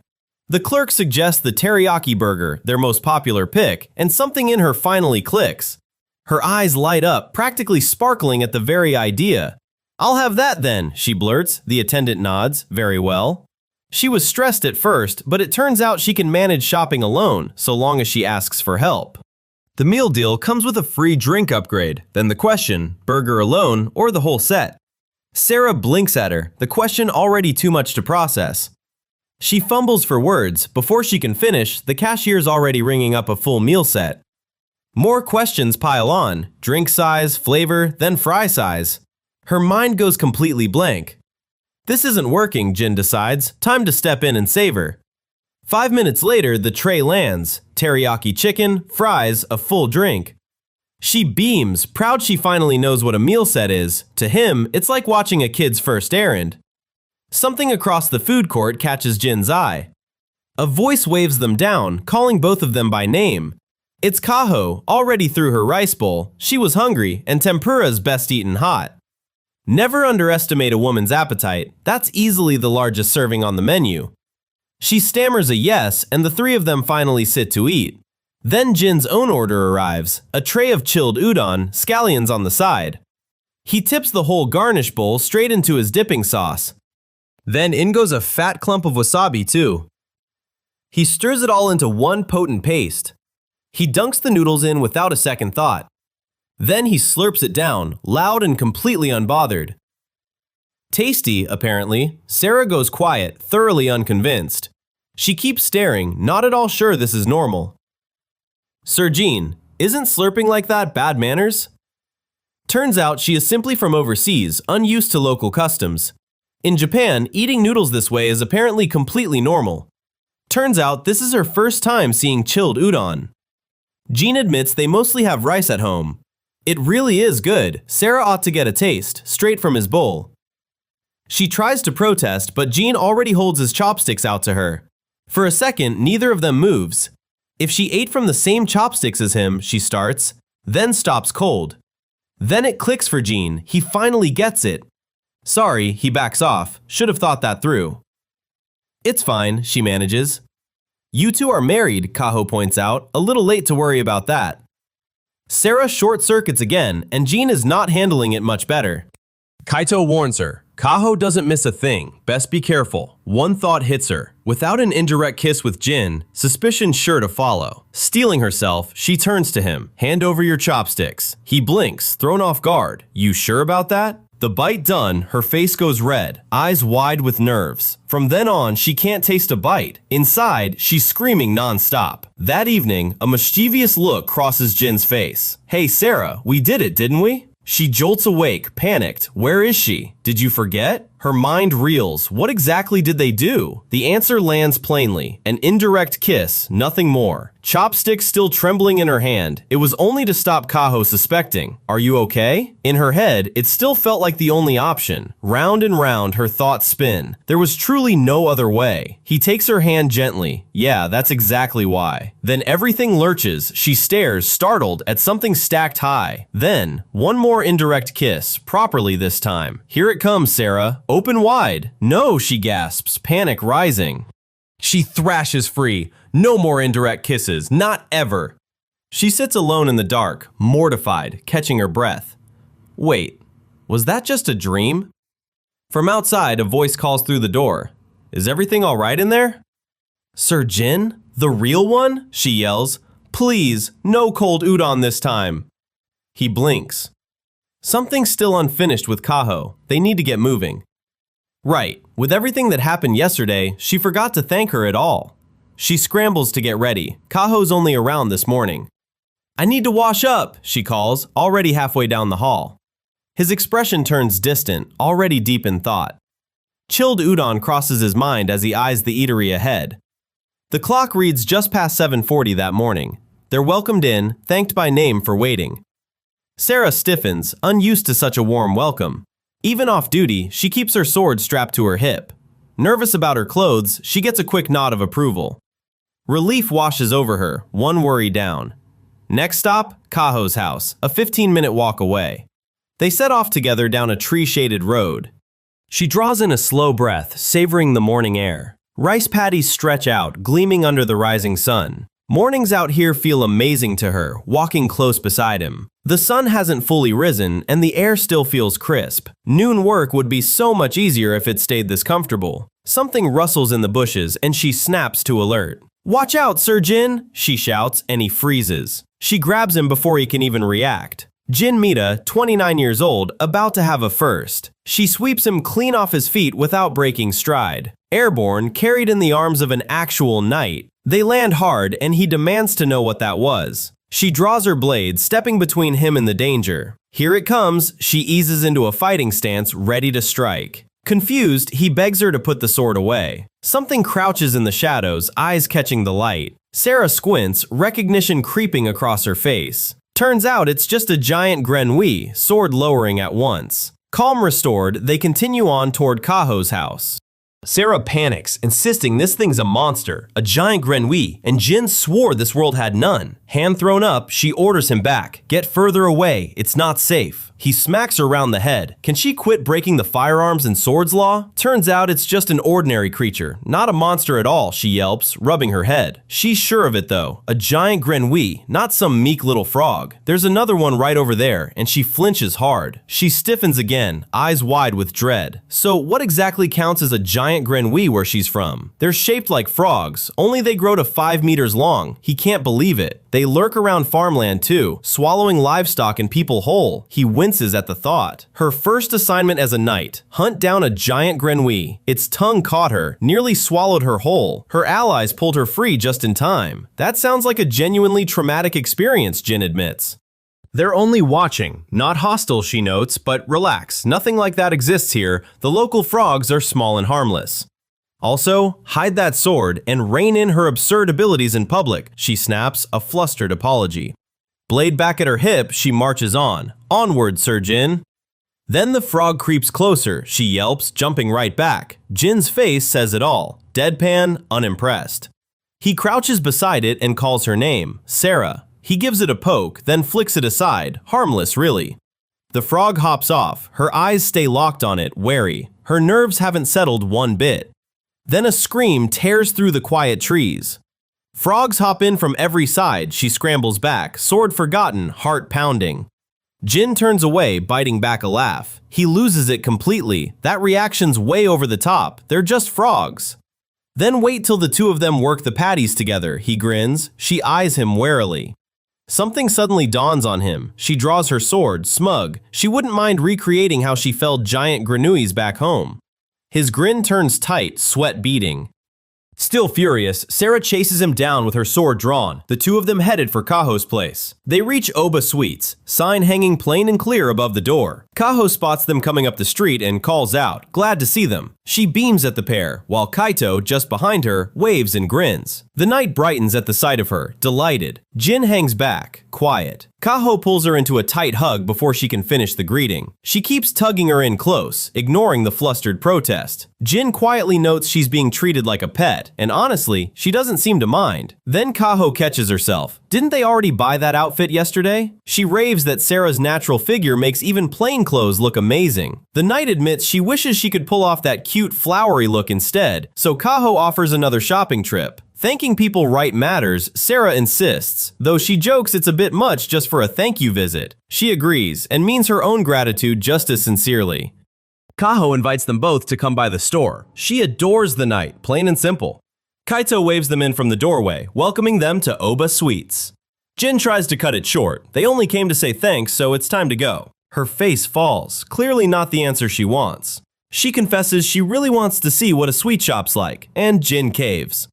The clerk suggests the teriyaki burger, their most popular pick, and something in her finally clicks. Her eyes light up, practically sparkling at the very idea. I'll have that then, she blurts. The attendant nods. Very well. She was stressed at first, but it turns out she can manage shopping alone, so long as she asks for help. The meal deal comes with a free drink upgrade. Then the question, burger alone or the whole set? Sera blinks at her, the question already too much to process. She fumbles for words. Before she can finish, the cashier's already ringing up a full meal set. More questions pile on, drink size, flavor, then fry size. Her mind goes completely blank. This isn't working, Jin decides. Time to step in and savor. 5 minutes later, the tray lands. Teriyaki chicken, fries, a full drink. She beams, proud she finally knows what a meal set is. To him, it's like watching a kid's first errand. Something across the food court catches Jin's eye. A voice waves them down, calling both of them by name. It's Kaho, already through her rice bowl. She was hungry, and tempura's best eaten hot. Never underestimate a woman's appetite. That's easily the largest serving on the menu. She stammers a yes, and the three of them finally sit to eat. Then Jin's own order arrives, a tray of chilled udon, scallions on the side. He tips the whole garnish bowl straight into his dipping sauce. Then in goes a fat clump of wasabi too. He stirs it all into one potent paste. He dunks the noodles in without a second thought. Then he slurps it down, loud and completely unbothered. Tasty, apparently. Sera goes quiet, thoroughly unconvinced. She keeps staring, not at all sure this is normal. Sir Jin, isn't slurping like that bad manners? Turns out she is simply from overseas, unused to local customs. In Japan, eating noodles this way is apparently completely normal. Turns out this is her first time seeing chilled udon. Jin admits they mostly have rice at home. It really is good. Sera ought to get a taste, straight from his bowl. She tries to protest, but Jin already holds his chopsticks out to her. For a second, neither of them moves. If she ate from the same chopsticks as him, she starts, then stops cold. Then it clicks for Jin. He finally gets it. Sorry, he backs off. Should have thought that through. It's fine, she manages. You two are married, Kaho points out, a little late to worry about that. Sera short-circuits again, and Jin is not handling it much better. Kaito warns her. Kaho doesn't miss a thing. Best be careful. One thought hits her. Without an indirect kiss with Jin, suspicion's sure to follow. Steeling herself, she turns to him. Hand over your chopsticks. He blinks, thrown off guard. You sure about that? The bite done, her face goes red, eyes wide with nerves. From then on, she can't taste a bite. Inside, she's screaming non-stop. That evening, a mischievous look crosses Jin's face. Hey Sera, we did it, didn't we? She jolts awake, panicked. Where is she? Did you forget? Her mind reels. What exactly did they do? The answer lands plainly. An indirect kiss, nothing more. Chopsticks still trembling in her hand. It was only to stop Kaho suspecting. Are you okay? In her head, it still felt like the only option. Round and round, her thoughts spin. There was truly no other way. He takes her hand gently. Yeah, that's exactly why. Then everything lurches. She stares, startled, at something stacked high. Then, one more indirect kiss, properly this time. Here it comes, Sera. Open wide. No, she gasps, panic rising. She thrashes free. No more indirect kisses, not ever. She sits alone in the dark, mortified, catching her breath. Wait, was that just a dream? From outside, a voice calls through the door. Is everything all right in there? Sir Jin? The real one? She yells. Please, no cold udon this time. He blinks. Something's still unfinished with Kaho. They need to get moving. Right, with everything that happened yesterday, she forgot to thank her at all. She scrambles to get ready. Kaho's only around this morning. I need to wash up, she calls, already halfway down the hall. His expression turns distant, already deep in thought. Chilled udon crosses his mind as he eyes the eatery ahead. The clock reads just past 7:40 that morning. They're welcomed in, thanked by name for waiting. Sera stiffens, unused to such a warm welcome. Even off duty, she keeps her sword strapped to her hip. Nervous about her clothes, she gets a quick nod of approval. Relief washes over her, one worry down. Next stop, Kaho's house, a 15-minute walk away. They set off together down a tree-shaded road. She draws in a slow breath, savoring the morning air. Rice paddies stretch out, gleaming under the rising sun. Mornings out here feel amazing to her, walking close beside him. The sun hasn't fully risen, and the air still feels crisp. Noon work would be so much easier if it stayed this comfortable. Something rustles in the bushes, and she snaps to alert. Watch out, Sir Jin, she shouts, and he freezes. She grabs him before he can even react. Jin Mita, 29 years old, about to have a first. She sweeps him clean off his feet without breaking stride. Airborne, carried in the arms of an actual knight. They land hard, and he demands to know what that was. She draws her blade, stepping between him and the danger. Here it comes, she eases into a fighting stance, ready to strike. Confused, he begs her to put the sword away. Something crouches in the shadows, eyes catching the light. Sera squints, recognition creeping across her face. Turns out it's just a giant grenouille, sword lowering at once. Calm restored, they continue on toward Kaho's house. Sera panics, insisting this thing's a monster, a giant grenouille, and Jin swore this world had none. Hand thrown up, she orders him back. Get further away, it's not safe. He smacks her round the head. Can she quit breaking the firearms and swords law? Turns out it's just an ordinary creature, not a monster at all, she yelps, rubbing her head. She's sure of it though, a giant grenouille, not some meek little frog. There's another one right over there, and she flinches hard. She stiffens again, eyes wide with dread. So what exactly counts as a giant grenouille where she's from? They're shaped like frogs, only they grow to 5 meters long. He can't believe it. They lurk around farmland too, swallowing livestock and people whole. He winces at the thought. Her first assignment as a knight, hunt down a giant grenouille. Its tongue caught her, nearly swallowed her whole. Her allies pulled her free just in time. That sounds like a genuinely traumatic experience, Jin admits. They're only watching, not hostile, she notes, but relax, nothing like that exists here. The local frogs are small and harmless. Also, hide that sword and rein in her absurd abilities in public, she snaps, a flustered apology. Blade back at her hip, she marches on. Onward, Sir Jin. Then the frog creeps closer, she yelps, jumping right back. Jin's face says it all, deadpan, unimpressed. He crouches beside it and calls her name, Sera. He gives it a poke, then flicks it aside, harmless really. The frog hops off, her eyes stay locked on it, wary. Her nerves haven't settled one bit. Then a scream tears through the quiet trees. Frogs hop in from every side, she scrambles back, sword forgotten, heart pounding. Jin turns away, biting back a laugh. He loses it completely. That reaction's way over the top. They're just frogs. Then wait till the two of them work the paddies together, he grins. She eyes him warily. Something suddenly dawns on him. She draws her sword, smug. She wouldn't mind recreating how she felled giant grenouilles back home. His grin turns tight, sweat beading. Still furious, Sera chases him down with her sword drawn, the two of them headed for Kaho's place. They reach Oba Suites, sign hanging plain and clear above the door. Kaho spots them coming up the street and calls out, glad to see them. She beams at the pair, while Kaito, just behind her, waves and grins. The night brightens at the sight of her, delighted. Jin hangs back, quiet. Kaho pulls her into a tight hug before she can finish the greeting. She keeps tugging her in close, ignoring the flustered protest. Jin quietly notes she's being treated like a pet, and honestly, she doesn't seem to mind. Then Kaho catches herself. Didn't they already buy that outfit yesterday? She raves that Sera's natural figure makes even plain clothes look amazing. The knight admits she wishes she could pull off that cute flowery look instead, so Kaho offers another shopping trip. Thanking people right matters, Sera insists, though she jokes it's a bit much just for a thank you visit. She agrees, and means her own gratitude just as sincerely. Kaho invites them both to come by the store. She adores the night, plain and simple. Kaito waves them in from the doorway, welcoming them to Oba Suites. Jin tries to cut it short. They only came to say thanks, so it's time to go. Her face falls, clearly not the answer she wants. She confesses she really wants to see what a sweet shop's like, and Jin caves.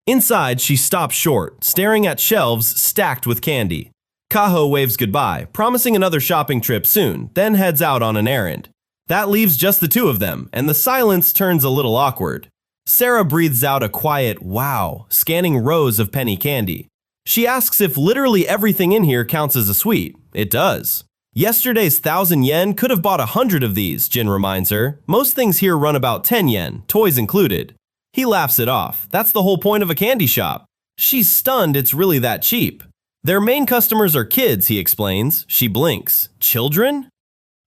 Inside, she stops short, staring at shelves stacked with candy. Kaho waves goodbye, promising another shopping trip soon, then heads out on an errand. That leaves just the two of them, and the silence turns a little awkward. Sera breathes out a quiet wow, scanning rows of penny candy. She asks if literally everything in here counts as a sweet. It does. Yesterday's 1,000 yen could have bought 100 of these, Jin reminds her. Most things here run about 10 yen, toys included. He laughs it off. That's the whole point of a candy shop. She's stunned it's really that cheap. Their main customers are kids, he explains. She blinks. Children?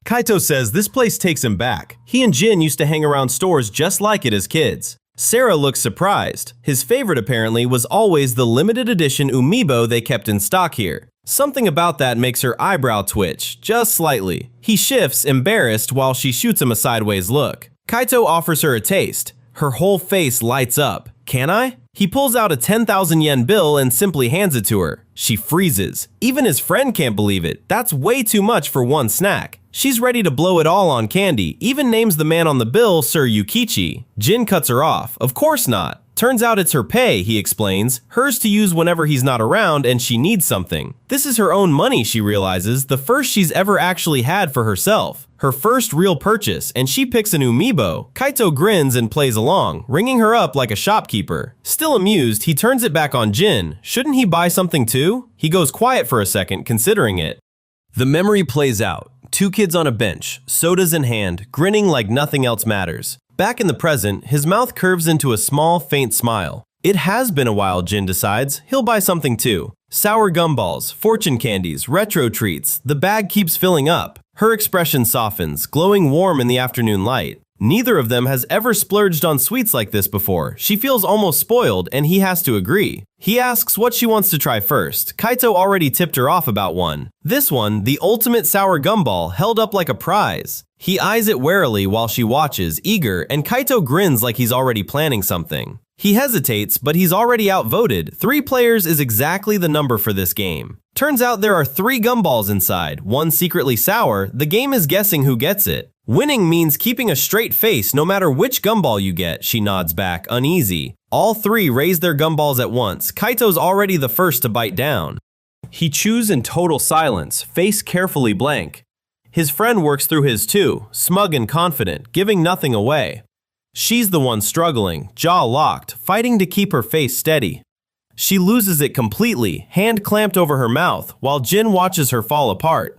Kaito says this place takes him back. He and Jin used to hang around stores just like it as kids. Sera looks surprised. His favorite apparently was always the limited edition Umiibo they kept in stock here. Something about that makes her eyebrow twitch, just slightly. He shifts, embarrassed, while she shoots him a sideways look. Kaito offers her a taste. Her whole face lights up. Can I? He pulls out a 10,000 yen bill and simply hands it to her. She freezes. Even his friend can't believe it. That's way too much for one snack. She's ready to blow it all on candy, even names the man on the bill Sir Yukichi. Jin cuts her off. Of course not. Turns out it's her pay, he explains, hers to use whenever he's not around and she needs something. This is her own money, she realizes, the first she's ever actually had for herself. Her first real purchase, and she picks an Umiibo. Kaito grins and plays along, ringing her up like a shopkeeper. Still amused, he turns it back on Jin. Shouldn't he buy something too? He goes quiet for a second, considering it. The memory plays out. Two kids on a bench, sodas in hand, grinning like nothing else matters. Back in the present, his mouth curves into a small, faint smile. It has been a while, Jin decides. He'll buy something too. Sour gumballs, fortune candies, retro treats. The bag keeps filling up. Her expression softens, glowing warm in the afternoon light. Neither of them has ever splurged on sweets like this before. She feels almost spoiled, and he has to agree. He asks what she wants to try first. Kaito already tipped her off about one. This one, the ultimate sour gumball, held up like a prize. He eyes it warily while she watches, eager, and Kaito grins like he's already planning something. He hesitates, but he's already outvoted. 3 players is exactly the number for this game. Turns out there are 3 gumballs inside, one secretly sour. The game is guessing who gets it. Winning means keeping a straight face no matter which gumball you get, she nods back, uneasy. All 3 raise their gumballs at once. Kaito's already the first to bite down. He chews in total silence, face carefully blank. His friend works through his too, smug and confident, giving nothing away. She's the one struggling, jaw locked, fighting to keep her face steady. She loses it completely, hand clamped over her mouth, while Jin watches her fall apart.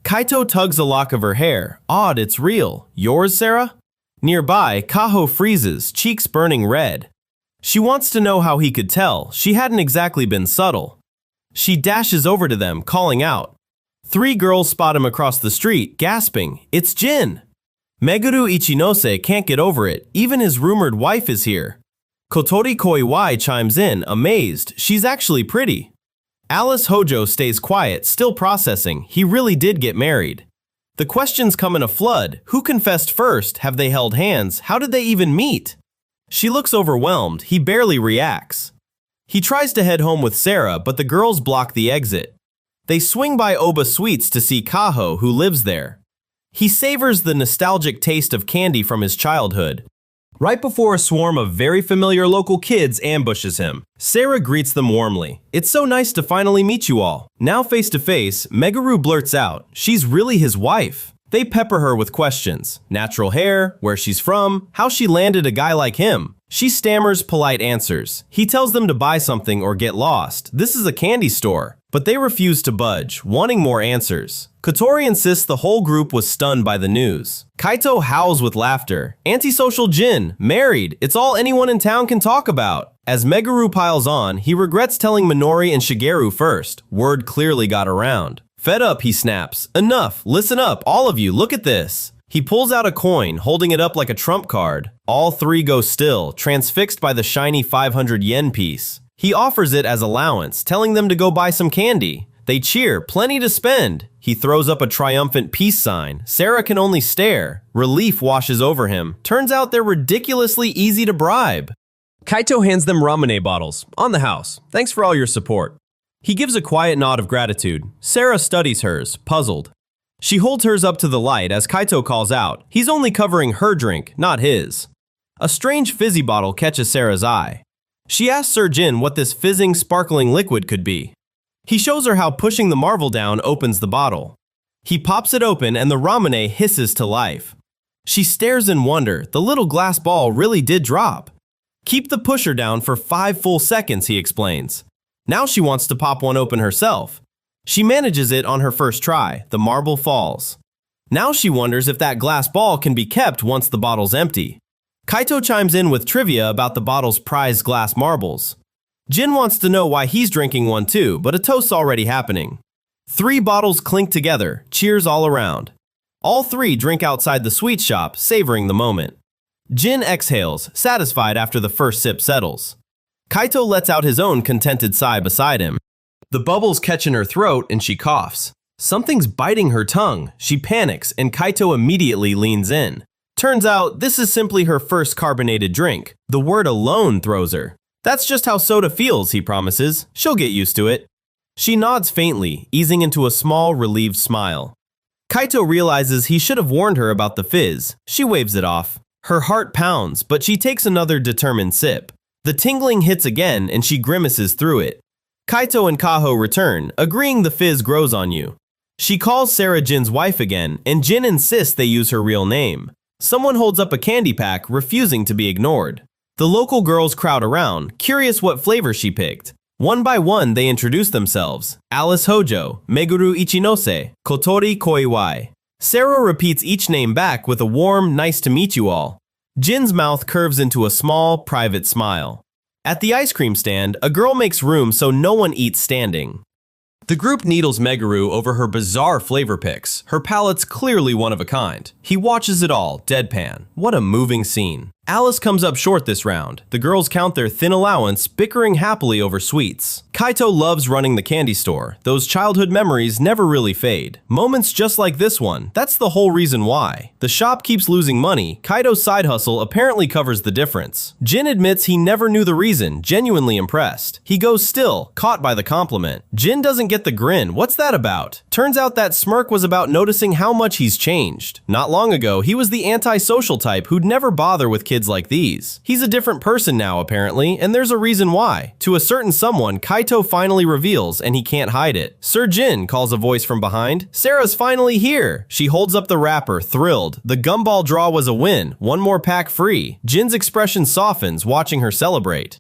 Kaito tugs a lock of her hair. Odd, it's real. Yours, Sera? Nearby, Kaho freezes, cheeks burning red. She wants to know how he could tell. She hadn't exactly been subtle. She dashes over to them, calling out. 3 girls spot him across the street, gasping, "It's Jin!" Meguru Ichinose can't get over it. Even his rumored wife is here. Kotori Koiwai chimes in, amazed. She's actually pretty. Alice Hojo stays quiet, still processing. He really did get married. The questions come in a flood. Who confessed first? Have they held hands? How did they even meet? She looks overwhelmed. He barely reacts. He tries to head home with Sera, but the girls block the exit. They swing by Oba Sweets to see Kaho, who lives there. He savors the nostalgic taste of candy from his childhood. Right before a swarm of very familiar local kids ambushes him, Sera greets them warmly. "It's so nice to finally meet you all." Now face to face, Meguru blurts out, she's really his wife. They pepper her with questions. Natural hair, where she's from, how she landed a guy like him. She stammers polite answers. He tells them to buy something or get lost. This is a candy store. But they refuse to budge, wanting more answers. Kotori insists the whole group was stunned by the news. Kaito howls with laughter. Antisocial Jin, married, it's all anyone in town can talk about. As Meguru piles on, he regrets telling Minori and Shigeru first. Word clearly got around. Fed up, he snaps. Enough, listen up, all of you, look at this. He pulls out a coin, holding it up like a trump card. All 3 go still, transfixed by the shiny 500 yen piece. He offers it as allowance, telling them to go buy some candy. They cheer, plenty to spend. He throws up a triumphant peace sign. Sera can only stare. Relief washes over him. Turns out they're ridiculously easy to bribe. Kaito hands them ramune bottles. On the house. Thanks for all your support. He gives a quiet nod of gratitude. Sera studies hers, puzzled. She holds hers up to the light as Kaito calls out. He's only covering her drink, not his. A strange fizzy bottle catches Sera's eye. She asks Sir Jin what this fizzing, sparkling liquid could be. He shows her how pushing the marvel down opens the bottle. He pops it open and the ramune hisses to life. She stares in wonder. The little glass ball really did drop. Keep the pusher down for 5 full seconds, he explains. Now she wants to pop one open herself. She manages it on her first try. The marble falls. Now she wonders if that glass ball can be kept once the bottle's empty. Kaito chimes in with trivia about the bottle's prized glass marbles. Jin wants to know why he's drinking one too, but a toast's already happening. 3 bottles clink together, cheers all around. All 3 drink outside the sweet shop, savoring the moment. Jin exhales, satisfied after the first sip settles. Kaito lets out his own contented sigh beside him. The bubbles catch in her throat and she coughs. Something's biting her tongue. She panics and Kaito immediately leans in. Turns out, this is simply her first carbonated drink. The word alone throws her. That's just how soda feels, he promises. She'll get used to it. She nods faintly, easing into a small, relieved smile. Kaito realizes he should have warned her about the fizz. She waves it off. Her heart pounds, but she takes another determined sip. The tingling hits again, and she grimaces through it. Kaito and Kaho return, agreeing the fizz grows on you. She calls Sera Jin's wife again, and Jin insists they use her real name. Someone holds up a candy pack, refusing to be ignored. The local girls crowd around, curious what flavor she picked. One by one, they introduce themselves. Alice Hojo, Meguru Ichinose, Kotori Koiwai. Sera repeats each name back with a warm, nice to meet you all. Jin's mouth curves into a small, private smile. At the ice cream stand, a girl makes room so no one eats standing. The group needles Meguru over her bizarre flavor picks. Her palate's clearly one of a kind. He watches it all, deadpan. What a moving scene. Alice comes up short this round. The girls count their thin allowance, bickering happily over sweets. Kaito loves running the candy store. Those childhood memories never really fade. Moments just like this one, that's the whole reason why. The shop keeps losing money. Kaito's side hustle apparently covers the difference. Jin admits he never knew the reason, genuinely impressed. He goes still, caught by the compliment. Jin doesn't get the grin. What's that about? Turns out that smirk was about noticing how much he's changed. Not long ago, he was the antisocial type who'd never bother with kids like these. He's a different person now, apparently, and there's a reason why. To a certain someone, Kaito finally reveals, and he can't hide it. Sir Jin, calls a voice from behind. Sera's finally here. She holds up the wrapper, thrilled. The gumball draw was a win. One more pack free. Jin's expression softens, watching her celebrate.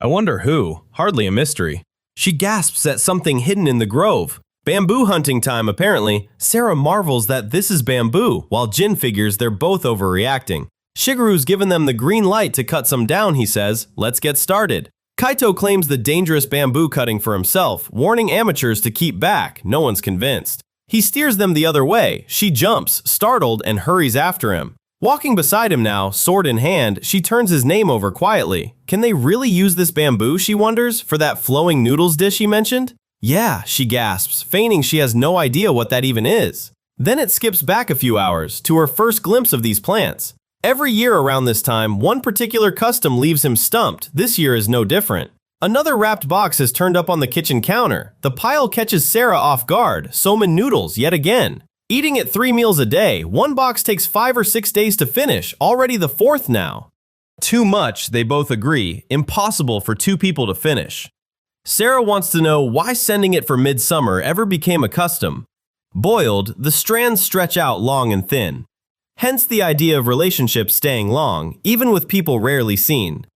I wonder who. Hardly a mystery. She gasps at something hidden in the grove. Bamboo hunting time, apparently. Sera marvels that this is bamboo, while Jin figures they're both overreacting. Shigeru's given them the green light to cut some down, he says. Let's get started. Kaito claims the dangerous bamboo cutting for himself, warning amateurs to keep back. No one's convinced. He steers them the other way. She jumps, startled, and hurries after him. Walking beside him now, sword in hand, she turns his name over quietly. Can they really use this bamboo, she wonders, for that flowing noodles dish he mentioned? Yeah, she gasps, feigning she has no idea what that even is. Then it skips back a few hours, to her first glimpse of these plants. Every year around this time, one particular custom leaves him stumped. This year is no different. Another wrapped box has turned up on the kitchen counter. The pile catches Sera off guard, somen noodles yet again. Eating it 3 meals a day, one box takes 5 or 6 days to finish, already the 4th now. Too much, they both agree, impossible for 2 people to finish. Sera wants to know why sending it for midsummer ever became a custom. Boiled, the strands stretch out long and thin. Hence the idea of relationships staying long, even with people rarely seen.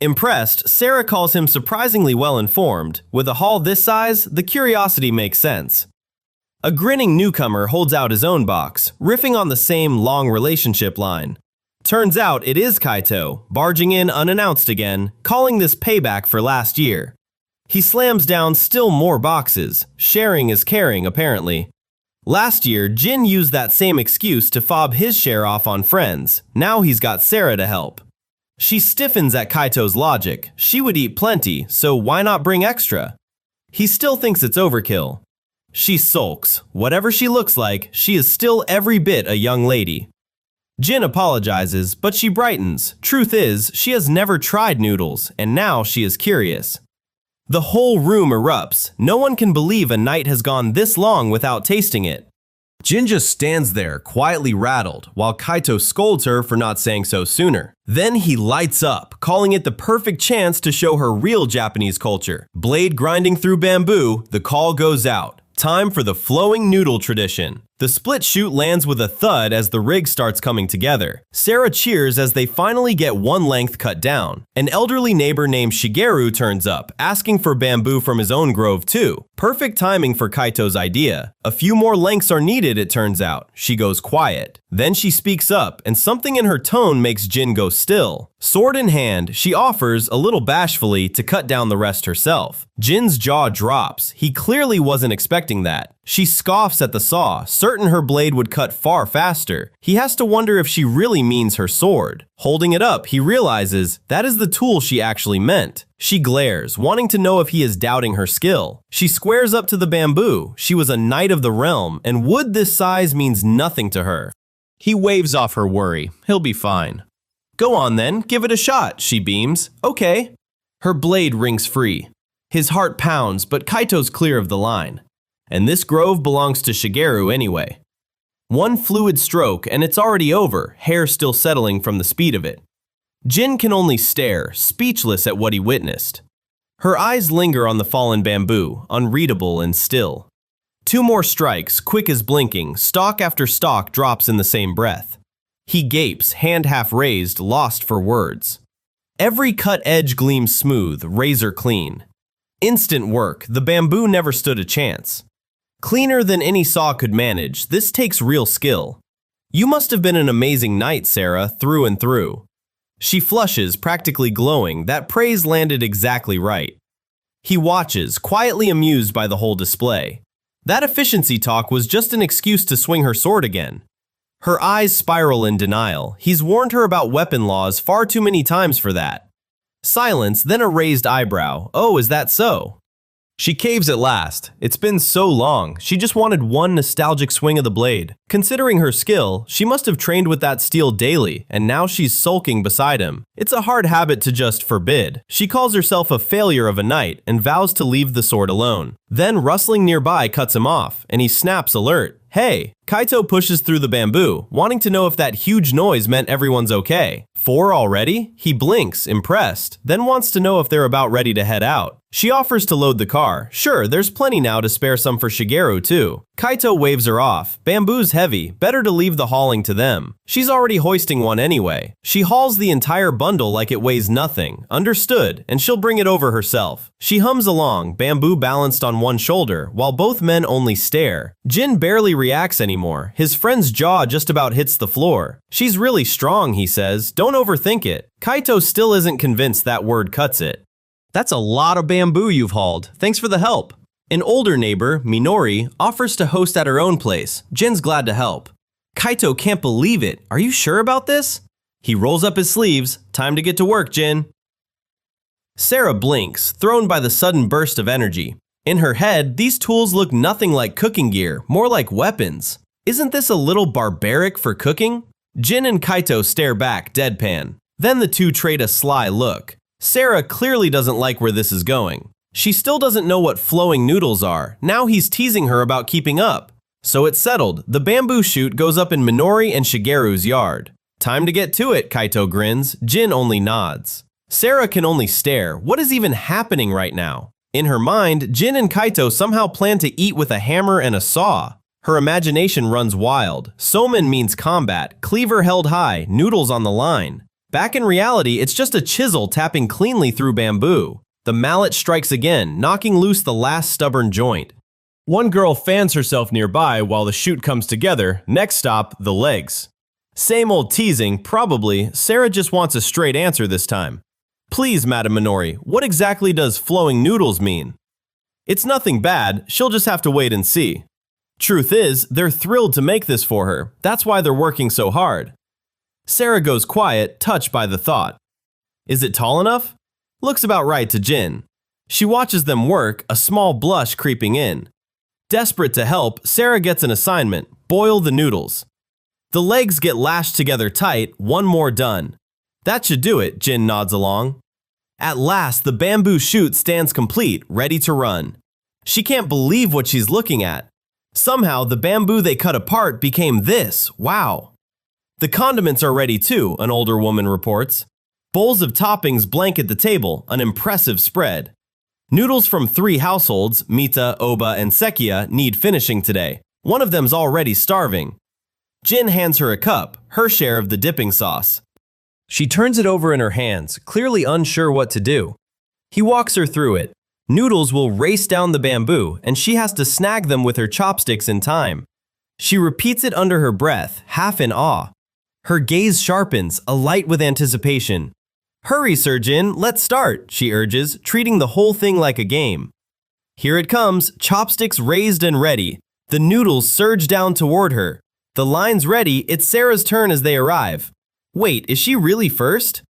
Impressed, Sera calls him surprisingly well informed. With a haul this size, the curiosity makes sense. A grinning newcomer holds out his own box, riffing on the same long relationship line. Turns out it is Kaito, barging in unannounced again, calling this payback for last year. He slams down still more boxes. Sharing is caring, apparently. Last year, Jin used that same excuse to fob his share off on friends. Now he's got Sera to help. She stiffens at Kaito's logic. She would eat plenty, so why not bring extra? He still thinks it's overkill. She sulks. Whatever she looks like, she is still every bit a young lady. Jin apologizes, but she brightens. Truth is, she has never tried noodles, and now she is curious. The whole room erupts. No one can believe a night has gone this long without tasting it. Jin just stands there, quietly rattled, while Kaito scolds her for not saying so sooner. Then he lights up, calling it the perfect chance to show her real Japanese culture. Blade grinding through bamboo, the call goes out. Time for the flowing noodle tradition. The split shoot lands with a thud as the rig starts coming together. Sera cheers as they finally get one length cut down. An elderly neighbor named Shigeru turns up, asking for bamboo from his own grove too. Perfect timing for Kaito's idea. A few more lengths are needed, it turns out. She goes quiet. Then she speaks up, and something in her tone makes Jin go still. Sword in hand, she offers, a little bashfully, to cut down the rest herself. Jin's jaw drops. He clearly wasn't expecting that. She scoffs at the saw, certain her blade would cut far faster. He has to wonder if she really means her sword. Holding it up, he realizes that is the tool she actually meant. She glares, wanting to know if he is doubting her skill. She squares up to the bamboo. She was a knight of the realm, and wood this size means nothing to her. He waves off her worry. He'll be fine. Go on then, give it a shot, she beams. Okay. Her blade rings free. His heart pounds, but Kaito's clear of the line. And this grove belongs to Shigeru anyway. One fluid stroke and it's already over, hair still settling from the speed of it. Jin can only stare, speechless at what he witnessed. Her eyes linger on the fallen bamboo, unreadable and still. 2 more strikes, quick as blinking, stalk after stalk drops in the same breath. He gapes, hand half raised, lost for words. Every cut edge gleams smooth, razor clean. Instant work, the bamboo never stood a chance. Cleaner than any saw could manage, this takes real skill. You must have been an amazing knight, Sera, through and through. She flushes, practically glowing, that praise landed exactly right. He watches, quietly amused by the whole display. That efficiency talk was just an excuse to swing her sword again. Her eyes spiral in denial. He's warned her about weapon laws far too many times for that. Silence, then a raised eyebrow. Oh, is that so? She caves at last. It's been so long. She just wanted one nostalgic swing of the blade. Considering her skill, she must have trained with that steel daily, and now she's sulking beside him. It's a hard habit to just forbid. She calls herself a failure of a knight and vows to leave the sword alone. Then rustling nearby cuts him off, and he snaps alert. Hey, Kaito pushes through the bamboo, wanting to know if that huge noise meant everyone's okay. 4 already? He blinks, impressed, then wants to know if they're about ready to head out. She offers to load the car. Sure, there's plenty now to spare some for Shigeru too. Kaito waves her off. Bamboo's heavy, better to leave the hauling to them. She's already hoisting one anyway. She hauls the entire bundle like it weighs nothing. Understood, and she'll bring it over herself. She hums along, Bamboo balanced on one shoulder, while both men only stare. Jin barely reacts anymore. His friend's jaw just about hits the floor. She's really strong, he says. Don't overthink it. Kaito still isn't convinced that word cuts it. That's a lot of bamboo you've hauled. Thanks for the help. An older neighbor, Minori, offers to host at her own place. Jin's glad to help. Kaito can't believe it. Are you sure about this? He rolls up his sleeves. Time to get to work, Jin. Sera blinks, thrown by the sudden burst of energy. In her head, these tools look nothing like cooking gear, more like weapons. Isn't this a little barbaric for cooking? Jin and Kaito stare back, deadpan. Then the two trade a sly look. Sera clearly doesn't like where this is going. She still doesn't know what flowing noodles are. Now he's teasing her about keeping up. So it's settled. The bamboo shoot goes up in Minori and Shigeru's yard. Time to get to it, Kaito grins. Jin only nods. Sera can only stare. What is even happening right now? In her mind, Jin and Kaito somehow plan to eat with a hammer and a saw. Her imagination runs wild. Somen means combat, cleaver held high, noodles on the line. Back in reality, it's just a chisel tapping cleanly through bamboo. The mallet strikes again, knocking loose the last stubborn joint. One girl fans herself nearby while the shoot comes together. Next stop, the legs. Same old teasing, probably. Sera just wants a straight answer this time. Please, Madam Minori, what exactly does flowing noodles mean? It's nothing bad, she'll just have to wait and see. Truth is, they're thrilled to make this for her. That's why they're working so hard. Sera goes quiet, touched by the thought. Is it tall enough? Looks about right to Jin. She watches them work, a small blush creeping in. Desperate to help, Sera gets an assignment: boil the noodles. The legs get lashed together tight, one more done. That should do it, Jin nods along. At last, the bamboo shoot stands complete, ready to run. She can't believe what she's looking at. Somehow, the bamboo they cut apart became this. Wow. The condiments are ready too, an older woman reports. Bowls of toppings blanket the table, an impressive spread. Noodles from 3 households, Mita, Oba, and Sekia, need finishing today. One of them's already starving. Jin hands her a cup, her share of the dipping sauce. She turns it over in her hands, clearly unsure what to do. He walks her through it. Noodles will race down the bamboo, and she has to snag them with her chopsticks in time. She repeats it under her breath, half in awe. Her gaze sharpens, alight with anticipation. Hurry, Sir Jin, let's start, she urges, treating the whole thing like a game. Here it comes, chopsticks raised and ready. The noodles surge down toward her. The line's ready, it's Sera's turn as they arrive. Wait, is she really first?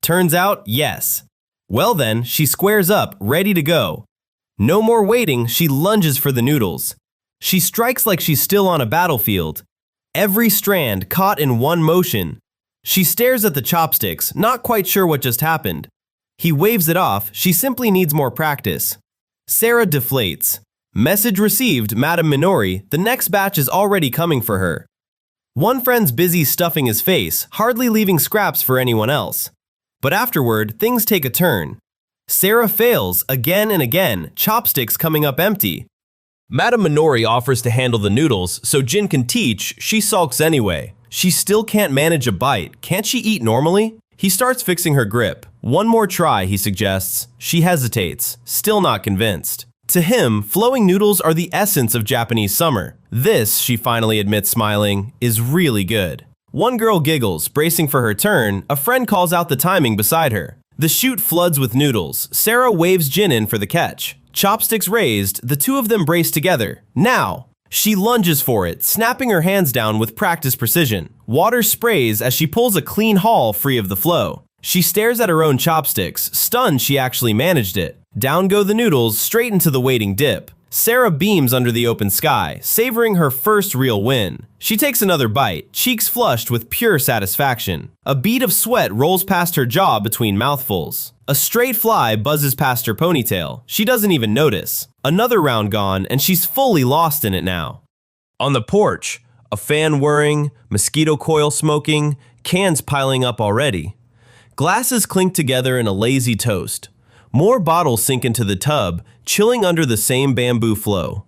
Turns out, yes. Well then, she squares up, ready to go. No more waiting, she lunges for the noodles. She strikes like she's still on a battlefield. Every strand caught in one motion. She stares at the chopsticks, not quite sure what just happened. He waves it off, she simply needs more practice. Sera deflates. Message received, Madam Minori, the next batch is already coming for her. One friend's busy stuffing his face, hardly leaving scraps for anyone else. But afterward, things take a turn. Sera fails again and again, chopsticks coming up empty. Madam Minori offers to handle the noodles so Jin can teach. She sulks anyway. She still can't manage a bite. Can't she eat normally? He starts fixing her grip. One more try, he suggests. She hesitates, still not convinced. To him, flowing noodles are the essence of Japanese summer. This, she finally admits smiling, is really good. One girl giggles, bracing for her turn. A friend calls out the timing beside her. The chute floods with noodles. Sera waves Jin in for the catch. Chopsticks raised, the two of them brace together. Now! She lunges for it, snapping her hands down with practiced precision. Water sprays as she pulls a clean haul free of the flow. She stares at her own chopsticks, stunned she actually managed it. Down go the noodles, straight into the waiting dip. Sera beams under the open sky, savoring her first real win. She takes another bite, cheeks flushed with pure satisfaction. A bead of sweat rolls past her jaw between mouthfuls. A straight fly buzzes past her ponytail. She doesn't even notice. Another round gone, and she's fully lost in it now. On the porch, a fan whirring, mosquito coil smoking, cans piling up already. Glasses clink together in a lazy toast. More bottles sink into the tub, chilling under the same bamboo flow.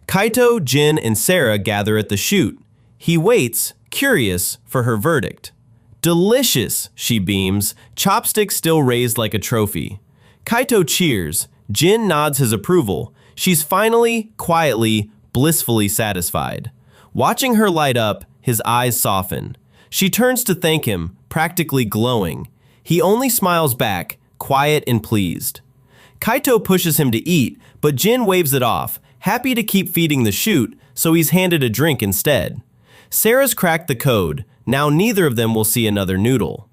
Kaito, Jin, and Sera gather at the chute. He waits, curious, for her verdict. Delicious, she beams, chopsticks still raised like a trophy. Kaito cheers. Jin nods his approval. She's finally, quietly, blissfully satisfied. Watching her light up, his eyes soften. She turns to thank him, practically glowing. He only smiles back, quiet and pleased. Kaito pushes him to eat, but Jin waves it off, happy to keep feeding the chute, so he's handed a drink instead. Sera's cracked the code. Now neither of them will see another noodle.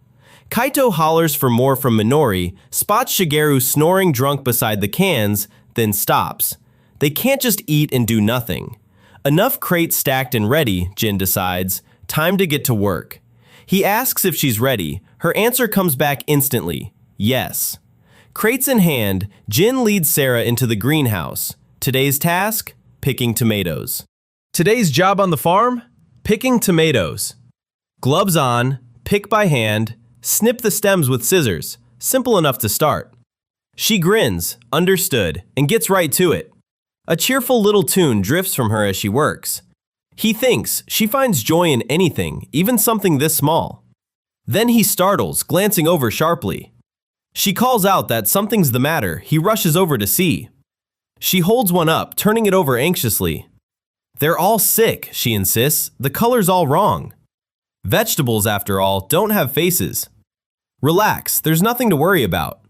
Kaito hollers for more from Minori, spots Shigeru snoring drunk beside the cans, then stops. They can't just eat and do nothing. Enough crates stacked and ready, Jin decides. Time to get to work. He asks if she's ready. Her answer comes back instantly. Yes. Crates in hand, Jin leads Sera into the greenhouse. Today's task? Picking tomatoes. Today's job on the farm? Picking tomatoes. Gloves on, pick by hand, snip the stems with scissors. Simple enough to start. She grins, understood, and gets right to it. A cheerful little tune drifts from her as she works. He thinks she finds joy in anything, even something this small. Then he startles, glancing over sharply. She calls out that something's the matter. He rushes over to see. She holds one up, turning it over anxiously. They're all sick, she insists. The color's all wrong. Vegetables, after all, don't have faces. Relax, there's nothing to worry about.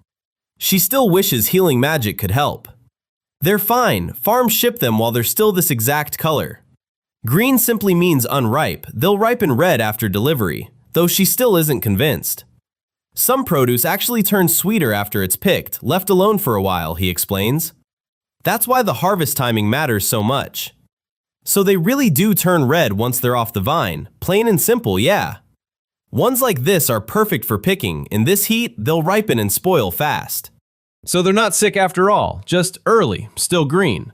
She still wishes healing magic could help. They're fine. Farms ship them while they're still this exact color. Green simply means unripe. They'll ripen red after delivery, though she still isn't convinced. Some produce actually turns sweeter after it's picked, left alone for a while, he explains. That's why the harvest timing matters so much. So they really do turn red once they're off the vine. Plain and simple, yeah. Ones like this are perfect for picking. In this heat, they'll ripen and spoil fast. So they're not sick after all, just early, still green.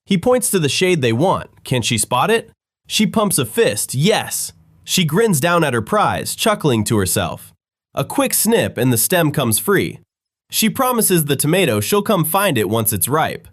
He points to the shade they want. Can she spot it? She pumps a fist, yes. She grins down at her prize, chuckling to herself. A quick snip and the stem comes free. She promises the tomato she'll come find it once it's ripe.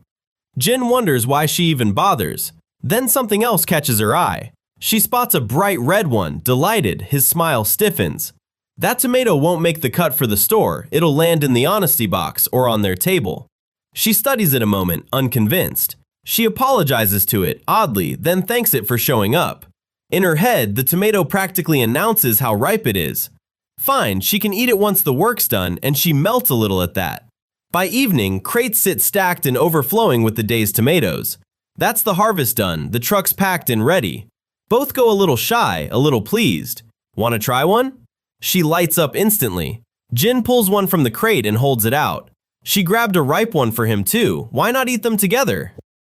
Jin wonders why she even bothers. Then something else catches her eye. She spots a bright red one, delighted, his smile stiffens. That tomato won't make the cut for the store, it'll land in the honesty box or on their table. She studies it a moment, unconvinced. She apologizes to it, oddly, then thanks it for showing up. In her head, the tomato practically announces how ripe it is. Fine, she can eat it once the work's done, and she melts a little at that. By evening, crates sit stacked and overflowing with the day's tomatoes. That's the harvest done, the truck's packed and ready. Both go a little shy, a little pleased. Want to try one? She lights up instantly. Jin pulls one from the crate and holds it out. She grabbed a ripe one for him too. Why not eat them together?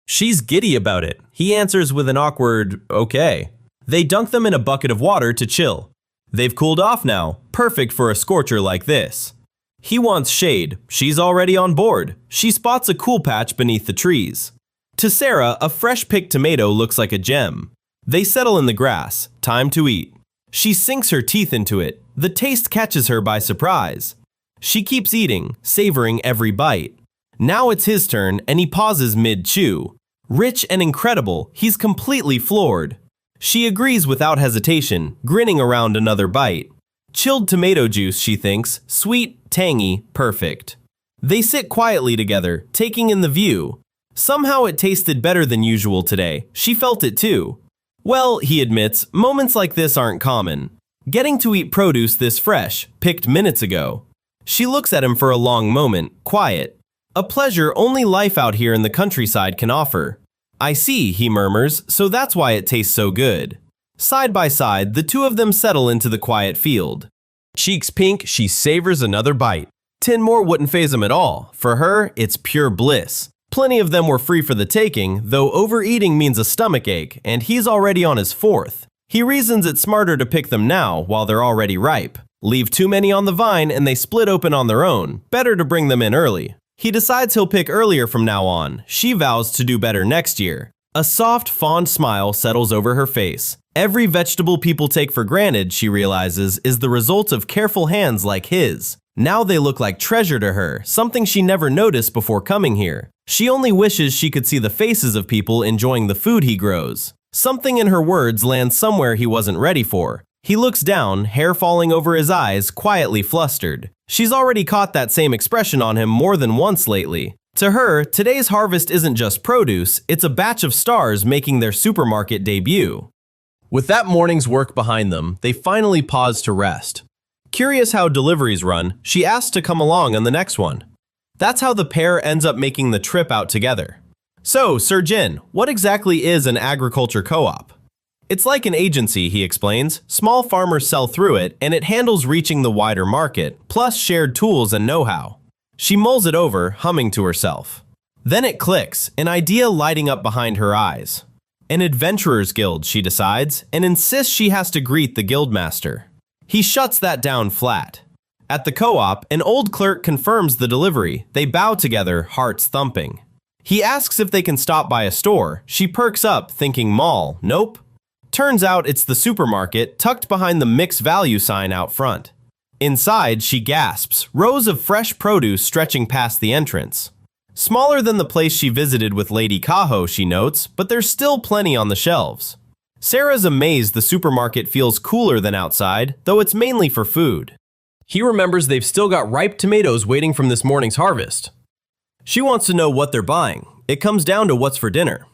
She's giddy about it. He answers with an awkward, okay. They dunk them in a bucket of water to chill. They've cooled off now, perfect for a scorcher like this. He wants shade. She's already on board. She spots a cool patch beneath the trees. To Sera, a fresh-picked tomato looks like a gem. They settle in the grass. Time to eat. She sinks her teeth into it. The taste catches her by surprise. She keeps eating, savoring every bite. Now it's his turn, and he pauses mid-chew. Rich and incredible, he's completely floored. She agrees without hesitation, grinning around another bite. Chilled tomato juice, she thinks, sweet, tangy, perfect. They sit quietly together, taking in the view. Somehow it tasted better than usual today. She felt it too. Well, he admits, moments like this aren't common. Getting to eat produce this fresh, picked minutes ago. She looks at him for a long moment, quiet. A pleasure only life out here in the countryside can offer. I see, he murmurs, so that's why it tastes so good. Side by side, the two of them settle into the quiet field. Cheeks pink, she savors another bite. 10 more wouldn't faze him at all. For her, it's pure bliss. Plenty of them were free for the taking, though overeating means a stomachache, and he's already on his 4th. He reasons it's smarter to pick them now while they're already ripe. Leave too many on the vine and they split open on their own. Better to bring them in early. He decides he'll pick earlier from now on. She vows to do better next year. A soft, fond smile settles over her face. Every vegetable people take for granted, she realizes, is the result of careful hands like his. Now they look like treasure to her, something she never noticed before coming here. She only wishes she could see the faces of people enjoying the food he grows. Something in her words lands somewhere he wasn't ready for. He looks down, hair falling over his eyes, quietly flustered. She's already caught that same expression on him more than once lately. To her, today's harvest isn't just produce, it's a batch of stars making their supermarket debut. With that morning's work behind them, they finally pause to rest. Curious how deliveries run, she asks to come along on the next one. That's how the pair ends up making the trip out together. So, Sir Jin, what exactly is an agriculture co-op? It's like an agency, he explains. Small farmers sell through it, and it handles reaching the wider market, plus shared tools and know-how. She mulls it over, humming to herself. Then it clicks, an idea lighting up behind her eyes. An adventurer's guild, she decides, and insists she has to greet the guildmaster. He shuts that down flat. At the co-op, an old clerk confirms the delivery. They bow together, hearts thumping. He asks if they can stop by a store. She perks up, thinking mall. Nope. Turns out it's the supermarket, tucked behind the mixed value sign out front. Inside, she gasps, rows of fresh produce stretching past the entrance. Smaller than the place she visited with Lady Kaho, she notes, but there's still plenty on the shelves. Sera's amazed the supermarket feels cooler than outside, though it's mainly for food. He remembers they've still got ripe tomatoes waiting from this morning's harvest. She wants to know what they're buying. It comes down to what's for dinner.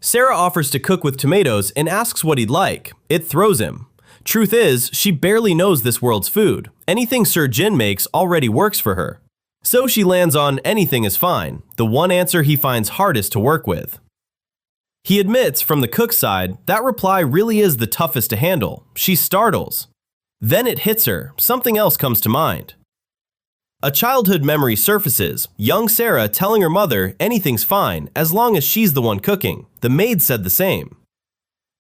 Sera offers to cook with tomatoes and asks what he'd like. It throws him. Truth is, she barely knows this world's food. Anything Sir Jin makes already works for her. So she lands on anything is fine, the one answer he finds hardest to work with. He admits, from the cook's side, that reply really is the toughest to handle. She startles. Then it hits her. Something else comes to mind. A childhood memory surfaces, young Sera telling her mother anything's fine as long as she's the one cooking. The maid said the same.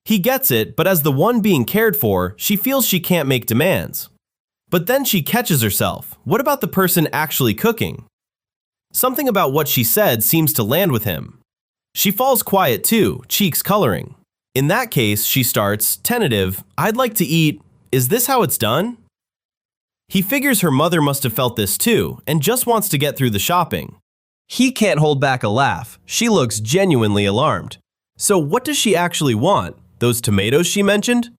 He gets it, but as the one being cared for, she feels she can't make demands. But then she catches herself. What about the person actually cooking? Something about what she said seems to land with him. She falls quiet too, cheeks coloring. In that case, she starts, tentative, I'd like to eat, is this how it's done? He figures her mother must have felt this too, and just wants to get through the shopping. He can't hold back a laugh. She looks genuinely alarmed. So what does she actually want? Those tomatoes she mentioned?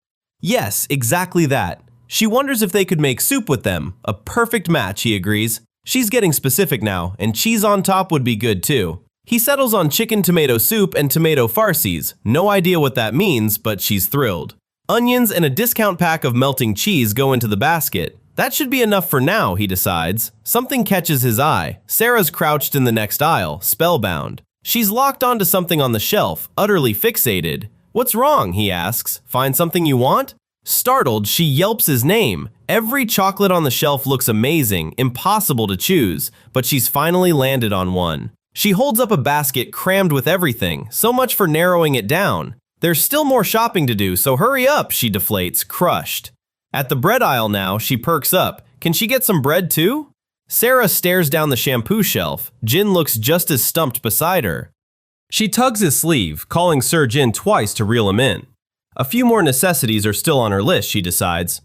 Yes, exactly that. She wonders if they could make soup with them. A perfect match, he agrees. She's getting specific now, and cheese on top would be good too. He settles on chicken tomato soup and tomato farcies. No idea what that means, but she's thrilled. Onions and a discount pack of melting cheese go into the basket. That should be enough for now, he decides. Something catches his eye. Sera's crouched in the next aisle, spellbound. She's locked onto something on the shelf, utterly fixated. What's wrong, he asks. Find something you want? Startled, she yelps his name. Every chocolate on the shelf looks amazing, impossible to choose, but she's finally landed on one. She holds up a basket crammed with everything, so much for narrowing it down. There's still more shopping to do, so hurry up, she deflates, crushed. At the bread aisle now, she perks up. Can she get some bread too? Sera stares down the shampoo shelf. Jin looks just as stumped beside her. She tugs his sleeve, calling Sir Jin twice to reel him in. A few more necessities are still on her list, she decides.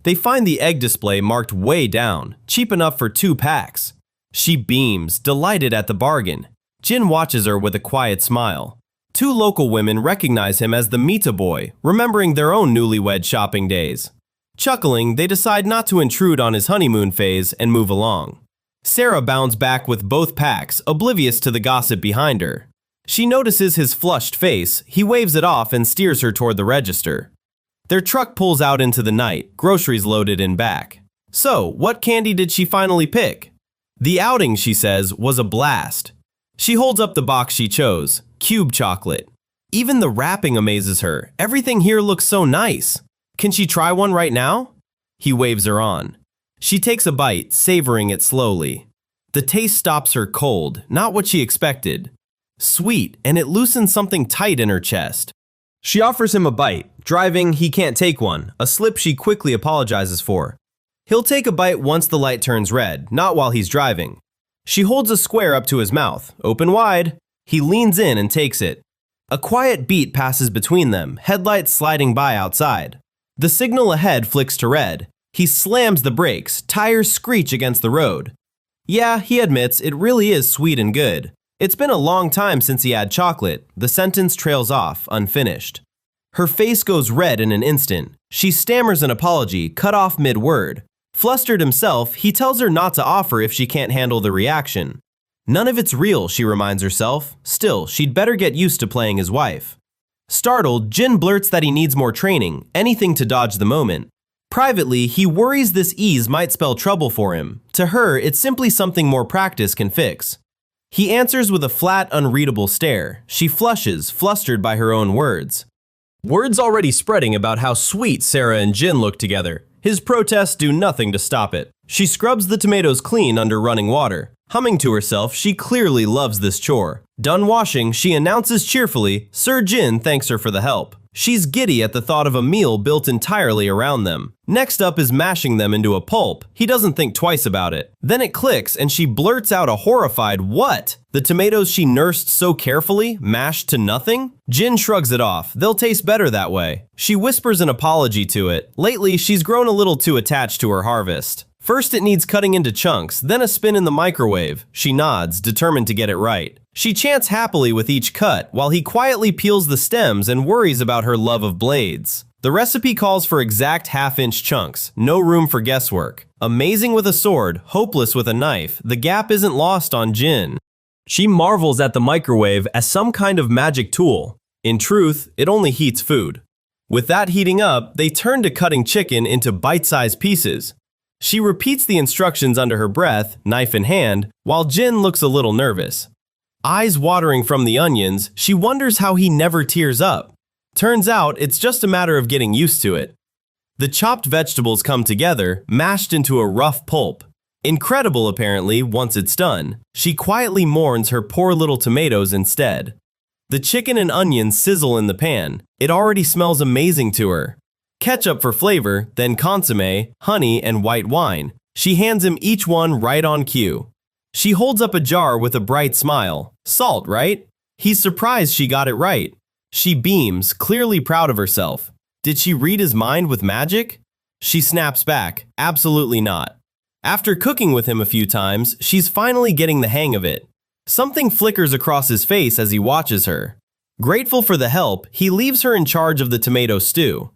They find the egg display marked way down, cheap enough for 2 packs. She beams, delighted at the bargain. Jin watches her with a quiet smile. 2 local women recognize him as the Mita boy, remembering their own newlywed shopping days. Chuckling, they decide not to intrude on his honeymoon phase and move along. Sera bounds back with both packs, oblivious to the gossip behind her. She notices his flushed face. He waves it off and steers her toward the register. Their truck pulls out into the night, groceries loaded in back. So, what candy did she finally pick? The outing, she says, was a blast. She holds up the box she chose, cube chocolate. Even the wrapping amazes her. Everything here looks so nice. Can she try one right now? He waves her on. She takes a bite, savoring it slowly. The taste stops her cold, not what she expected. Sweet, and it loosens something tight in her chest. She offers him a bite. Driving, he can't take one, a slip she quickly apologizes for. He'll take a bite once the light turns red, not while he's driving. She holds a square up to his mouth, open wide. He leans in and takes it. A quiet beat passes between them, headlights sliding by outside. The signal ahead flicks to red. He slams the brakes, tires screech against the road. Yeah, he admits it really is sweet and good. It's been a long time since he had chocolate. The sentence trails off, unfinished. Her face goes red in an instant. She stammers an apology, cut off mid-word. Flustered himself, he tells her not to offer if she can't handle the reaction. None of it's real, she reminds herself. Still, she'd better get used to playing his wife. Startled, Jin blurts that he needs more training, anything to dodge the moment. Privately, he worries this ease might spell trouble for him. To her, it's simply something more practice can fix. He answers with a flat, unreadable stare. She flushes, flustered by her own words. Word's already spreading about how sweet Sera and Jin look together. His protests do nothing to stop it. She scrubs the tomatoes clean under running water. Humming to herself, she clearly loves this chore. Done washing, she announces cheerfully, Sir Jin thanks her for the help. She's giddy at the thought of a meal built entirely around them. Next up is mashing them into a pulp. He doesn't think twice about it. Then it clicks and she blurts out a horrified, "What? The tomatoes she nursed so carefully, mashed to nothing?" Jin shrugs it off. They'll taste better that way. She whispers an apology to it. Lately, she's grown a little too attached to her harvest. First it needs cutting into chunks, then a spin in the microwave. She nods, determined to get it right. She chants happily with each cut, while he quietly peels the stems and worries about her love of blades. The recipe calls for exact half-inch chunks, no room for guesswork. Amazing with a sword, hopeless with a knife, the gap isn't lost on Jin. She marvels at the microwave as some kind of magic tool. In truth, it only heats food. With that heating up, they turn to cutting chicken into bite-sized pieces. She repeats the instructions under her breath, knife in hand, while Jin looks a little nervous. Eyes watering from the onions, she wonders how he never tears up. Turns out, it's just a matter of getting used to it. The chopped vegetables come together, mashed into a rough pulp. Incredible, apparently, once it's done. She quietly mourns her poor little tomatoes instead. The chicken and onions sizzle in the pan. It already smells amazing to her. Ketchup for flavor, then consomme, honey, and white wine. She hands him each one right on cue. She holds up a jar with a bright smile. Salt, right? He's surprised she got it right. She beams, clearly proud of herself. Did she read his mind with magic? She snaps back, absolutely not. After cooking with him a few times, she's finally getting the hang of it. Something flickers across his face as he watches her. Grateful for the help, he leaves her in charge of the tomato stew.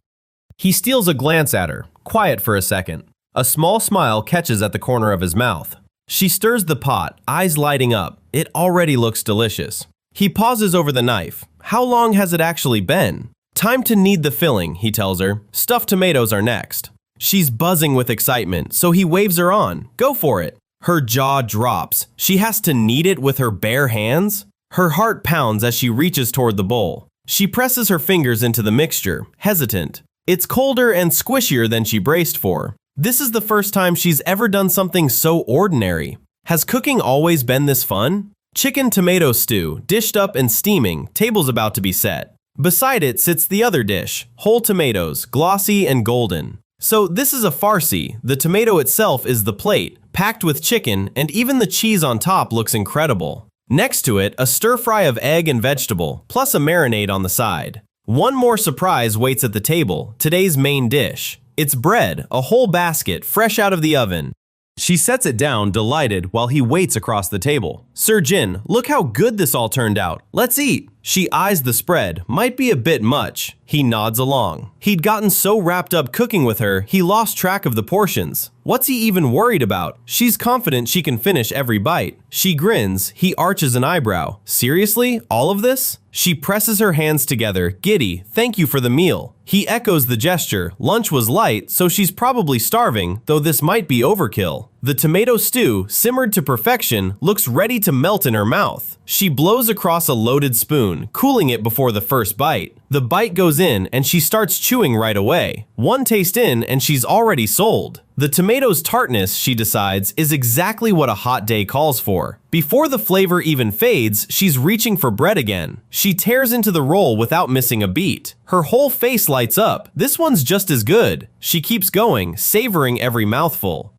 He steals a glance at her, quiet for a second. A small smile catches at the corner of his mouth. She stirs the pot, eyes lighting up. It already looks delicious. He pauses over the knife. How long has it actually been? Time to knead the filling, he tells her. Stuffed tomatoes are next. She's buzzing with excitement, so he waves her on. Go for it. Her jaw drops. She has to knead it with her bare hands? Her heart pounds as she reaches toward the bowl. She presses her fingers into the mixture, hesitant. It's colder and squishier than she braced for. This is the first time she's ever done something so ordinary. Has cooking always been this fun? Chicken tomato stew, dished up and steaming, table's about to be set. Beside it sits the other dish, whole tomatoes, glossy and golden. So this is a farsi. The tomato itself is the plate, packed with chicken, and even the cheese on top looks incredible. Next to it, a stir-fry of egg and vegetable, plus a marinade on the side. One more surprise waits at the table, today's main dish. It's bread, a whole basket, fresh out of the oven. She sets it down, delighted, while he waits across the table. Sir Jin, look how good this all turned out. Let's eat. She eyes the spread, might be a bit much. He nods along. He'd gotten so wrapped up cooking with her, he lost track of the portions. What's he even worried about? She's confident she can finish every bite. She grins, he arches an eyebrow. Seriously? All of this? She presses her hands together, giddy, thank you for the meal. He echoes the gesture. Lunch was light, so she's probably starving, though this might be overkill. The tomato stew, simmered to perfection, looks ready to melt in her mouth. She blows across a loaded spoon, cooling it before the first bite. The bite goes in and she starts chewing right away. One taste in and she's already sold. The tomato's tartness, she decides, is exactly what a hot day calls for. Before the flavor even fades, she's reaching for bread again. She tears into the roll without missing a beat. Her whole face lights up. This one's just as good. She keeps going, savoring every mouthful.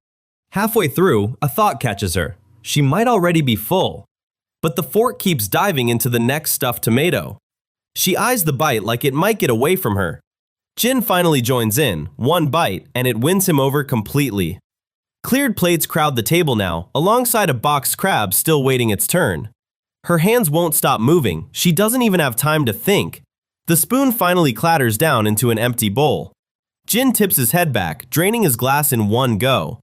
Halfway through, a thought catches her. She might already be full. But the fork keeps diving into the next stuffed tomato. She eyes the bite like it might get away from her. Jin finally joins in, one bite, and it wins him over completely. Cleared plates crowd the table now, alongside a boxed crab still waiting its turn. Her hands won't stop moving, she doesn't even have time to think. The spoon finally clatters down into an empty bowl. Jin tips his head back, draining his glass in one go.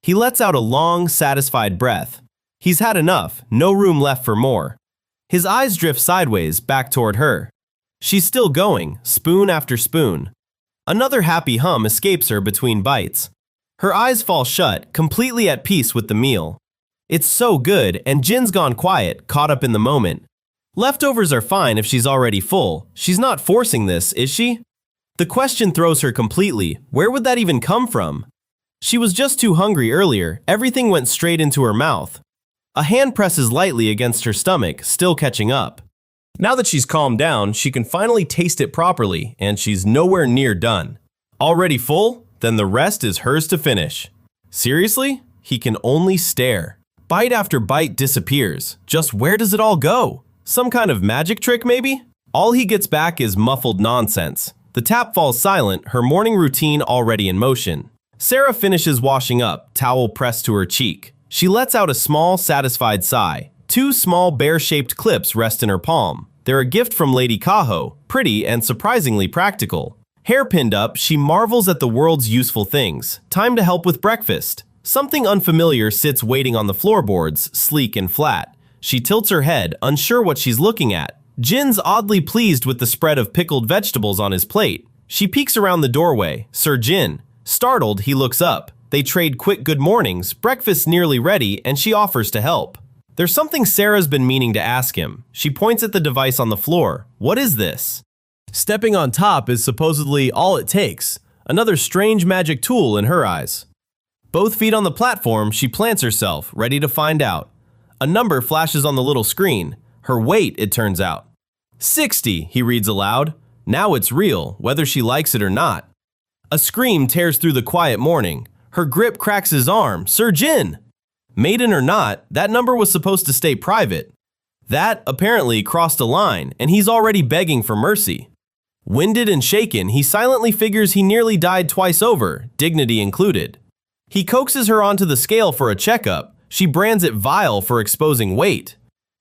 He lets out a long, satisfied breath. He's had enough, no room left for more. His eyes drift sideways, back toward her. She's still going, spoon after spoon. Another happy hum escapes her between bites. Her eyes fall shut, completely at peace with the meal. It's so good, and Jin's gone quiet, caught up in the moment. Leftovers are fine if she's already full. She's not forcing this, is she? The question throws her completely. Where would that even come from? She was just too hungry earlier. Everything went straight into her mouth. A hand presses lightly against her stomach, still catching up. Now that she's calmed down, she can finally taste it properly, and she's nowhere near done. Already full? Then the rest is hers to finish. Seriously? He can only stare. Bite after bite disappears. Just where does it all go? Some kind of magic trick, maybe? All he gets back is muffled nonsense. The tap falls silent, her morning routine already in motion. Sera finishes washing up, towel pressed to her cheek. She lets out a small, satisfied sigh. Two small, bear-shaped clips rest in her palm. They're a gift from Lady Kaho, pretty and surprisingly practical. Hair pinned up, she marvels at the world's useful things. Time to help with breakfast. Something unfamiliar sits waiting on the floorboards, sleek and flat. She tilts her head, unsure what she's looking at. Jin's oddly pleased with the spread of pickled vegetables on his plate. She peeks around the doorway. Sir Jin. Startled, he looks up. They trade quick good mornings, breakfast nearly ready, and she offers to help. There's something Sera's been meaning to ask him. She points at the device on the floor. What is this? Stepping on top is supposedly all it takes. Another strange magic tool in her eyes. Both feet on the platform, she plants herself, ready to find out. A number flashes on the little screen. Her weight, it turns out. 60, he reads aloud. Now it's real, whether she likes it or not. A scream tears through the quiet morning. Her grip cracks his arm. Sir Jin! Maiden or not, that number was supposed to stay private. That, apparently, crossed a line, and he's already begging for mercy. Winded and shaken, he silently figures he nearly died twice over, dignity included. He coaxes her onto the scale for a checkup. She brands it vile for exposing weight.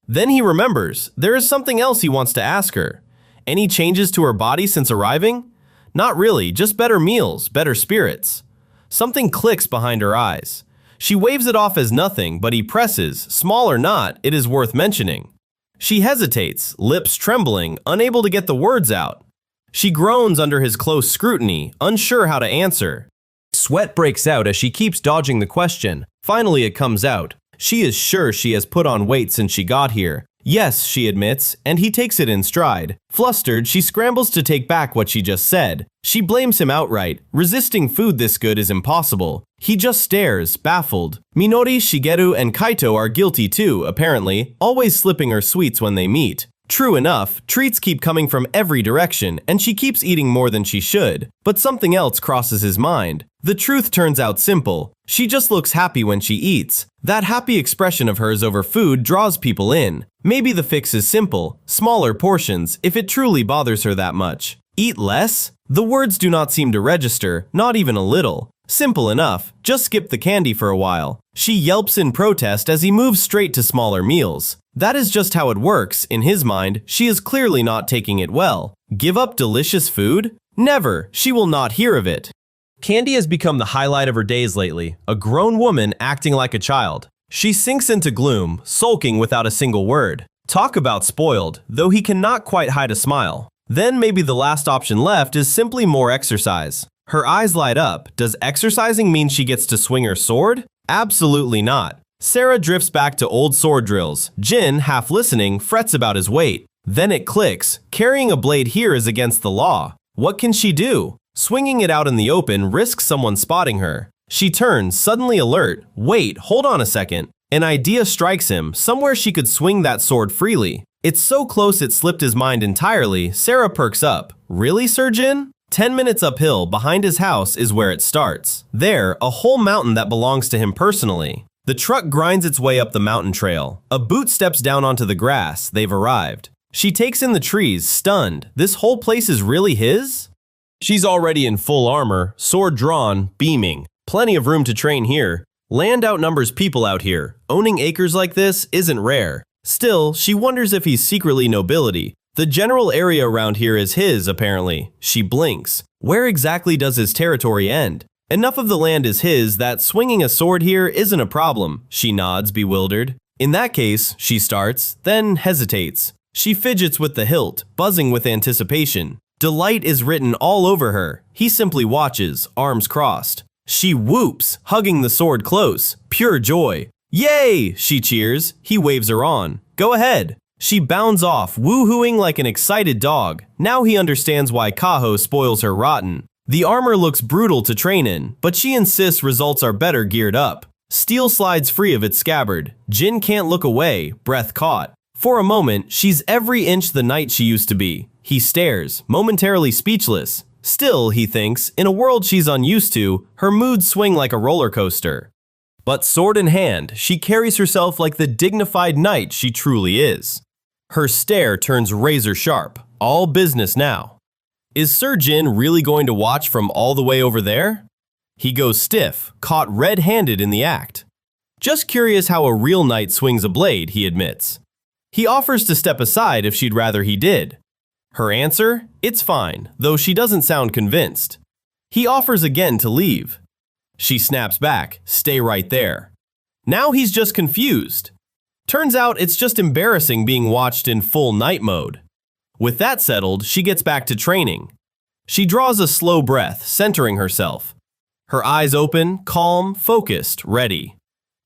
Then he remembers, there is something else he wants to ask her. Any changes to her body since arriving? Not really, just better meals, better spirits. Something clicks behind her eyes. She waves it off as nothing, but he presses, small or not, it is worth mentioning. She hesitates, lips trembling, unable to get the words out. She groans under his close scrutiny, unsure how to answer. Sweat breaks out as she keeps dodging the question. Finally it comes out. She is sure she has put on weight since she got here. Yes, she admits, and he takes it in stride. Flustered, she scrambles to take back what she just said. She blames him outright. Resisting food this good is impossible. He just stares, baffled. Minori, Shigeru, and Kaito are guilty too, apparently, always slipping her sweets when they meet. True enough, treats keep coming from every direction, and she keeps eating more than she should. But something else crosses his mind. The truth turns out simple. She just looks happy when she eats. That happy expression of hers over food draws people in. Maybe the fix is simple. Smaller portions, if it truly bothers her that much. Eat less? The words do not seem to register, not even a little. Simple enough, just skip the candy for a while. She yelps in protest as he moves straight to smaller meals. That is just how it works, in his mind. She is clearly not taking it well. Give up delicious food? Never, she will not hear of it. Candy has become the highlight of her days lately, a grown woman acting like a child. She sinks into gloom, sulking without a single word. Talk about spoiled, though he cannot quite hide a smile. Then maybe the last option left is simply more exercise. Her eyes light up. Does exercising mean she gets to swing her sword? Absolutely not. Sera drifts back to old sword drills. Jin, half listening, frets about his weight. Then it clicks. Carrying a blade here is against the law. What can she do? Swinging it out in the open risks someone spotting her. She turns, suddenly alert. Wait, hold on a second. An idea strikes him. Somewhere she could swing that sword freely. It's so close it slipped his mind entirely. Sera perks up. Really, Sir Jin? 10 minutes uphill, behind his house, is where it starts. There, a whole mountain that belongs to him personally. The truck grinds its way up the mountain trail. A boot steps down onto the grass. They've arrived. She takes in the trees, stunned. This whole place is really his? She's already in full armor, sword drawn, beaming. Plenty of room to train here. Land outnumbers people out here. Owning acres like this isn't rare. Still, she wonders if he's secretly nobility. The general area around here is his, apparently. She blinks. Where exactly does his territory end? Enough of the land is his that swinging a sword here isn't a problem. She nods, bewildered. In that case, she starts, then hesitates. She fidgets with the hilt, buzzing with anticipation. Delight is written all over her. He simply watches, arms crossed. She whoops, hugging the sword close. Pure joy. Yay! She cheers. He waves her on. Go ahead. She bounds off, woo-hooing like an excited dog. Now he understands why Kaho spoils her rotten. The armor looks brutal to train in, but she insists results are better geared up. Steel slides free of its scabbard. Jin can't look away, breath caught. For a moment, she's every inch the knight she used to be. He stares, momentarily speechless. Still, he thinks, in a world she's unused to, her moods swing like a roller coaster. But sword in hand, she carries herself like the dignified knight she truly is. Her stare turns razor sharp, all business now. Is Sir Jin really going to watch from all the way over there? He goes stiff, caught red-handed in the act. Just curious how a real knight swings a blade, he admits. He offers to step aside if she'd rather he did. Her answer? It's fine, though she doesn't sound convinced. He offers again to leave. She snaps back, stay right there. Now he's just confused. Turns out it's just embarrassing being watched in full night mode. With that settled, she gets back to training. She draws a slow breath, centering herself. Her eyes open, calm, focused, ready.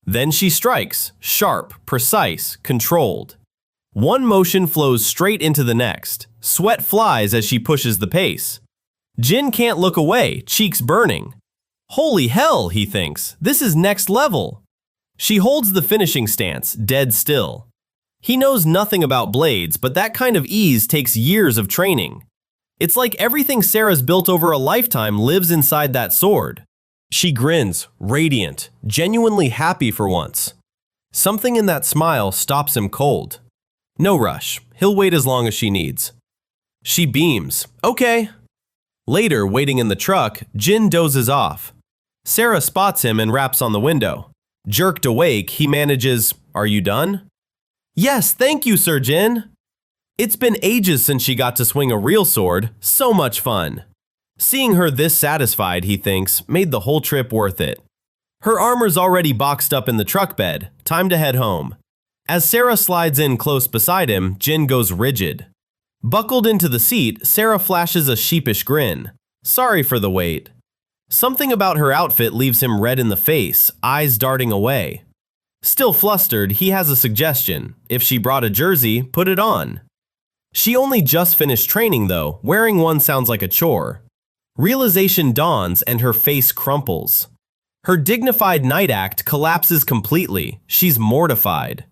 Then she strikes, sharp, precise, controlled. One motion flows straight into the next. Sweat flies as she pushes the pace. Jin can't look away, cheeks burning. Holy hell, he thinks, this is next level. She holds the finishing stance, dead still. He knows nothing about blades, but that kind of ease takes years of training. It's like everything Sera's built over a lifetime lives inside that sword. She grins, radiant, genuinely happy for once. Something in that smile stops him cold. No rush, he'll wait as long as she needs. She beams, okay. Later, waiting in the truck, Jin dozes off. Sera spots him and raps on the window. Jerked awake, he manages, "Are you done?" "Yes, thank you, Sir Jin." It's been ages since she got to swing a real sword, so much fun. Seeing her this satisfied, he thinks, made the whole trip worth it. Her armor's already boxed up in the truck bed, time to head home. As Sera slides in close beside him, Jin goes rigid. Buckled into the seat, Sera flashes a sheepish grin. Sorry for the wait. Something about her outfit leaves him red in the face, eyes darting away. Still flustered, he has a suggestion. If she brought a jersey, put it on. She only just finished training though, wearing one sounds like a chore. Realization dawns and her face crumples. Her dignified night act collapses completely. She's mortified.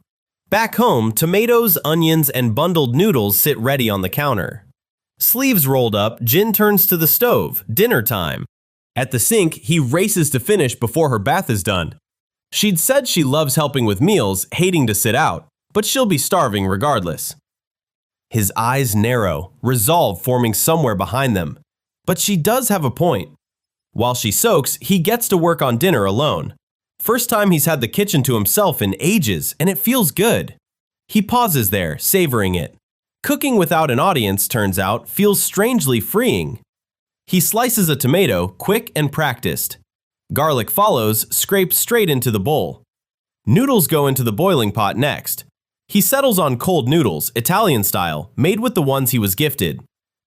Back home, tomatoes, onions, and bundled noodles sit ready on the counter. Sleeves rolled up, Jin turns to the stove, dinner time. At the sink, he races to finish before her bath is done. She'd said she loves helping with meals, hating to sit out, but she'll be starving regardless. His eyes narrow, resolve forming somewhere behind them. But she does have a point. While she soaks, he gets to work on dinner alone. First time he's had the kitchen to himself in ages, and it feels good. He pauses there, savoring it. Cooking without an audience, turns out, feels strangely freeing. He slices a tomato, quick and practiced. Garlic follows, scraped straight into the bowl. Noodles go into the boiling pot next. He settles on cold noodles, Italian style, made with the ones he was gifted.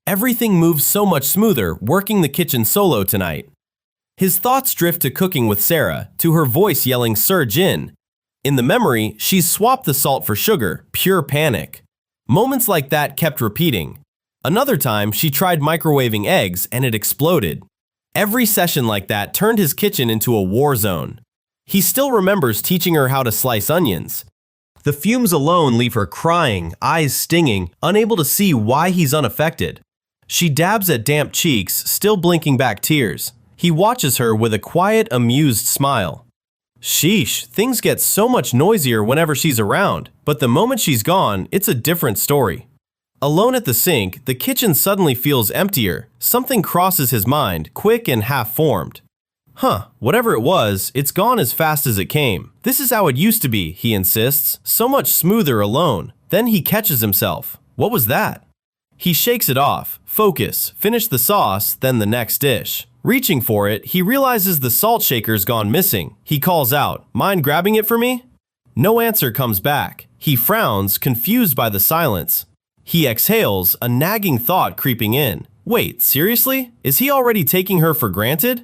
Everything moves so much smoother, working the kitchen solo tonight. His thoughts drift to cooking with Sera, to her voice yelling Sir Jin. In the memory, she's swapped the salt for sugar, pure panic. Moments like that kept repeating. Another time, she tried microwaving eggs and it exploded. Every session like that turned his kitchen into a war zone. He still remembers teaching her how to slice onions. The fumes alone leave her crying, eyes stinging, unable to see why he's unaffected. She dabs at damp cheeks, still blinking back tears. He watches her with a quiet, amused smile. Sheesh, things get so much noisier whenever she's around, but the moment she's gone, it's a different story. Alone at the sink, the kitchen suddenly feels emptier. Something crosses his mind, quick and half-formed. Whatever it was, it's gone as fast as it came. This is how it used to be, he insists, so much smoother alone. Then he catches himself. What was that? He shakes it off. Focus. Finish the sauce, then the next dish. Reaching for it, he realizes the salt shaker's gone missing. He calls out, "Mind grabbing it for me?" No answer comes back. He frowns, confused by the silence. He exhales, a nagging thought creeping in. Wait, seriously? Is he already taking her for granted?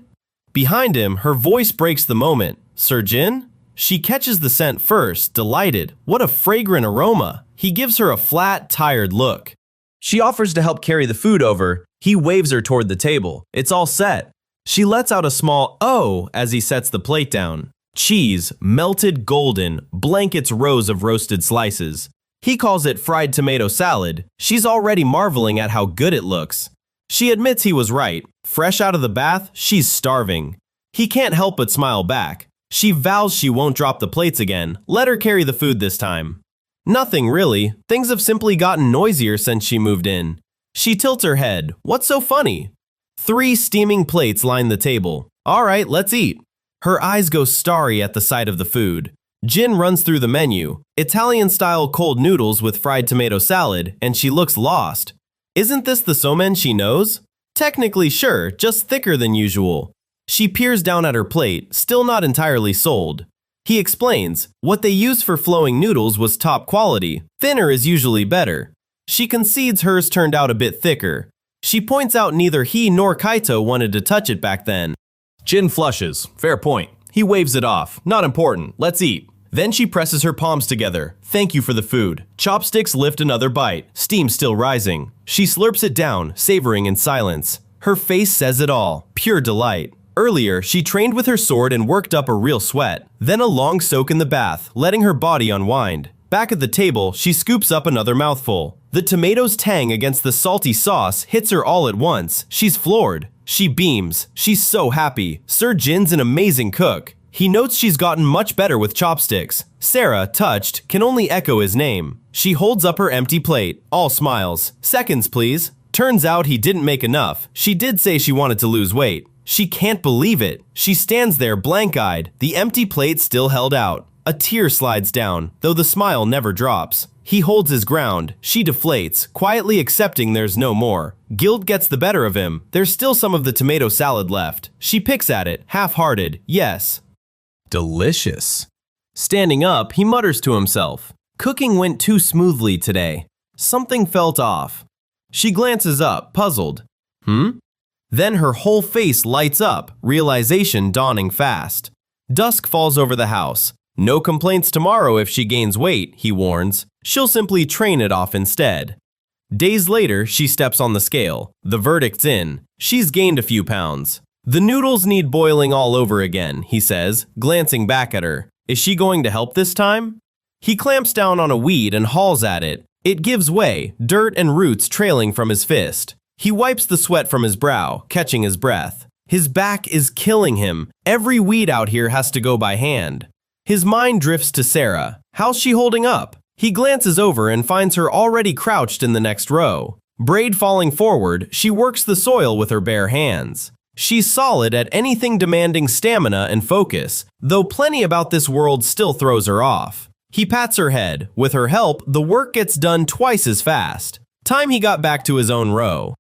Behind him, her voice breaks the moment. Sir Jin? She catches the scent first, delighted. What a fragrant aroma. He gives her a flat, tired look. She offers to help carry the food over. He waves her toward the table. It's all set. She lets out a small "oh" as he sets the plate down. Cheese, melted golden, blankets rows of roasted slices. He calls it fried tomato salad. She's already marveling at how good it looks. She admits he was right. Fresh out of the bath, she's starving. He can't help but smile back. She vows she won't drop the plates again. Let her carry the food this time. Nothing really. Things have simply gotten noisier since she moved in. She tilts her head. What's so funny? 3 steaming plates line the table. All right, let's eat. Her eyes go starry at the sight of the food. Jin runs through the menu. Italian-style cold noodles with fried tomato salad, and she looks lost. Isn't this the somen she knows? Technically sure, just thicker than usual. She peers down at her plate, still not entirely sold. He explains, what they used for flowing noodles was top quality. Thinner is usually better. She concedes hers turned out a bit thicker. She points out neither he nor Kaito wanted to touch it back then. Jin flushes. Fair point. He waves it off. Not important. Let's eat. Then she presses her palms together. Thank you for the food. Chopsticks lift another bite. Steam still rising. She slurps it down, savoring in silence. Her face says it all. Pure delight. Earlier, she trained with her sword and worked up a real sweat. Then a long soak in the bath, letting her body unwind. Back at the table, she scoops up another mouthful. The tomato's tang against the salty sauce hits her all at once. She's floored. She beams. She's so happy. Sir Jin's an amazing cook. He notes she's gotten much better with chopsticks. Sera, touched, can only echo his name. She holds up her empty plate, all smiles. Seconds, please. Turns out he didn't make enough. She did say she wanted to lose weight. She can't believe it. She stands there blank-eyed, the empty plate still held out. A tear slides down, though the smile never drops. He holds his ground. She deflates, quietly accepting there's no more. Guilt gets the better of him. There's still some of the tomato salad left. She picks at it, half-hearted. Yes. Delicious. Standing up, he mutters to himself. Cooking went too smoothly today. Something felt off. She glances up, puzzled. Then her whole face lights up, realization dawning fast. Dusk falls over the house. No complaints tomorrow if she gains weight, he warns. She'll simply train it off instead. Days later, she steps on the scale. The verdict's in. She's gained a few pounds. The noodles need boiling all over again, he says, glancing back at her. Is she going to help this time? He clamps down on a weed and hauls at it. It gives way, dirt and roots trailing from his fist. He wipes the sweat from his brow, catching his breath. His back is killing him. Every weed out here has to go by hand. His mind drifts to Sera. How's she holding up? He glances over and finds her already crouched in the next row. Braid falling forward, she works the soil with her bare hands. She's solid at anything demanding stamina and focus, though plenty about this world still throws her off. He pats her head. With her help, the work gets done twice as fast. Time he got back to his own row.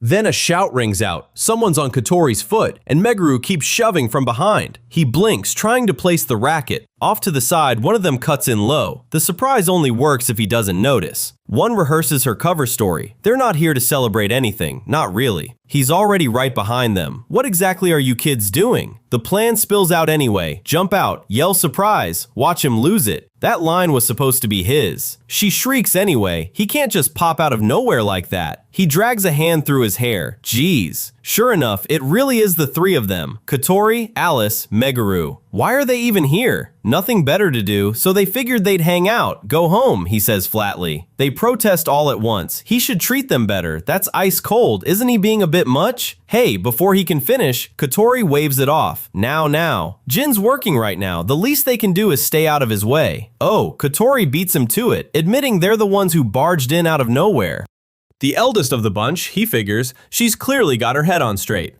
Then a shout rings out. Someone's on Kotori's foot, and Meguru keeps shoving from behind. He blinks, trying to place the racket. Off to the side, one of them cuts in low. The surprise only works if he doesn't notice. One rehearses her cover story. They're not here to celebrate anything, not really. He's already right behind them. What exactly are you kids doing? The plan spills out anyway. Jump out, yell surprise, watch him lose it. That line was supposed to be his. She shrieks anyway. He can't just pop out of nowhere like that. He drags a hand through his hair. Jeez. Sure enough, it really is the 3 of them. Kotori, Alice, Meguru. Why are they even here? Nothing better to do, so they figured they'd hang out. Go home, he says flatly. They protest all at once. He should treat them better. That's ice cold. Isn't he being a bit much? Hey, before he can finish, Kotori waves it off. Now. Jin's working right now. The least they can do is stay out of his way. Oh, Kotori beats him to it, admitting they're the ones who barged in out of nowhere. The eldest of the bunch, he figures, she's clearly got her head on straight.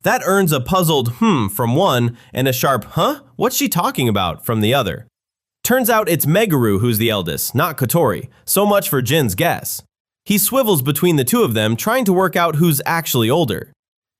That earns a puzzled from one and a sharp what's she talking about from the other. Turns out it's Meguru who's the eldest, not Kotori, so much for Jin's guess. He swivels between the two of them, trying to work out who's actually older.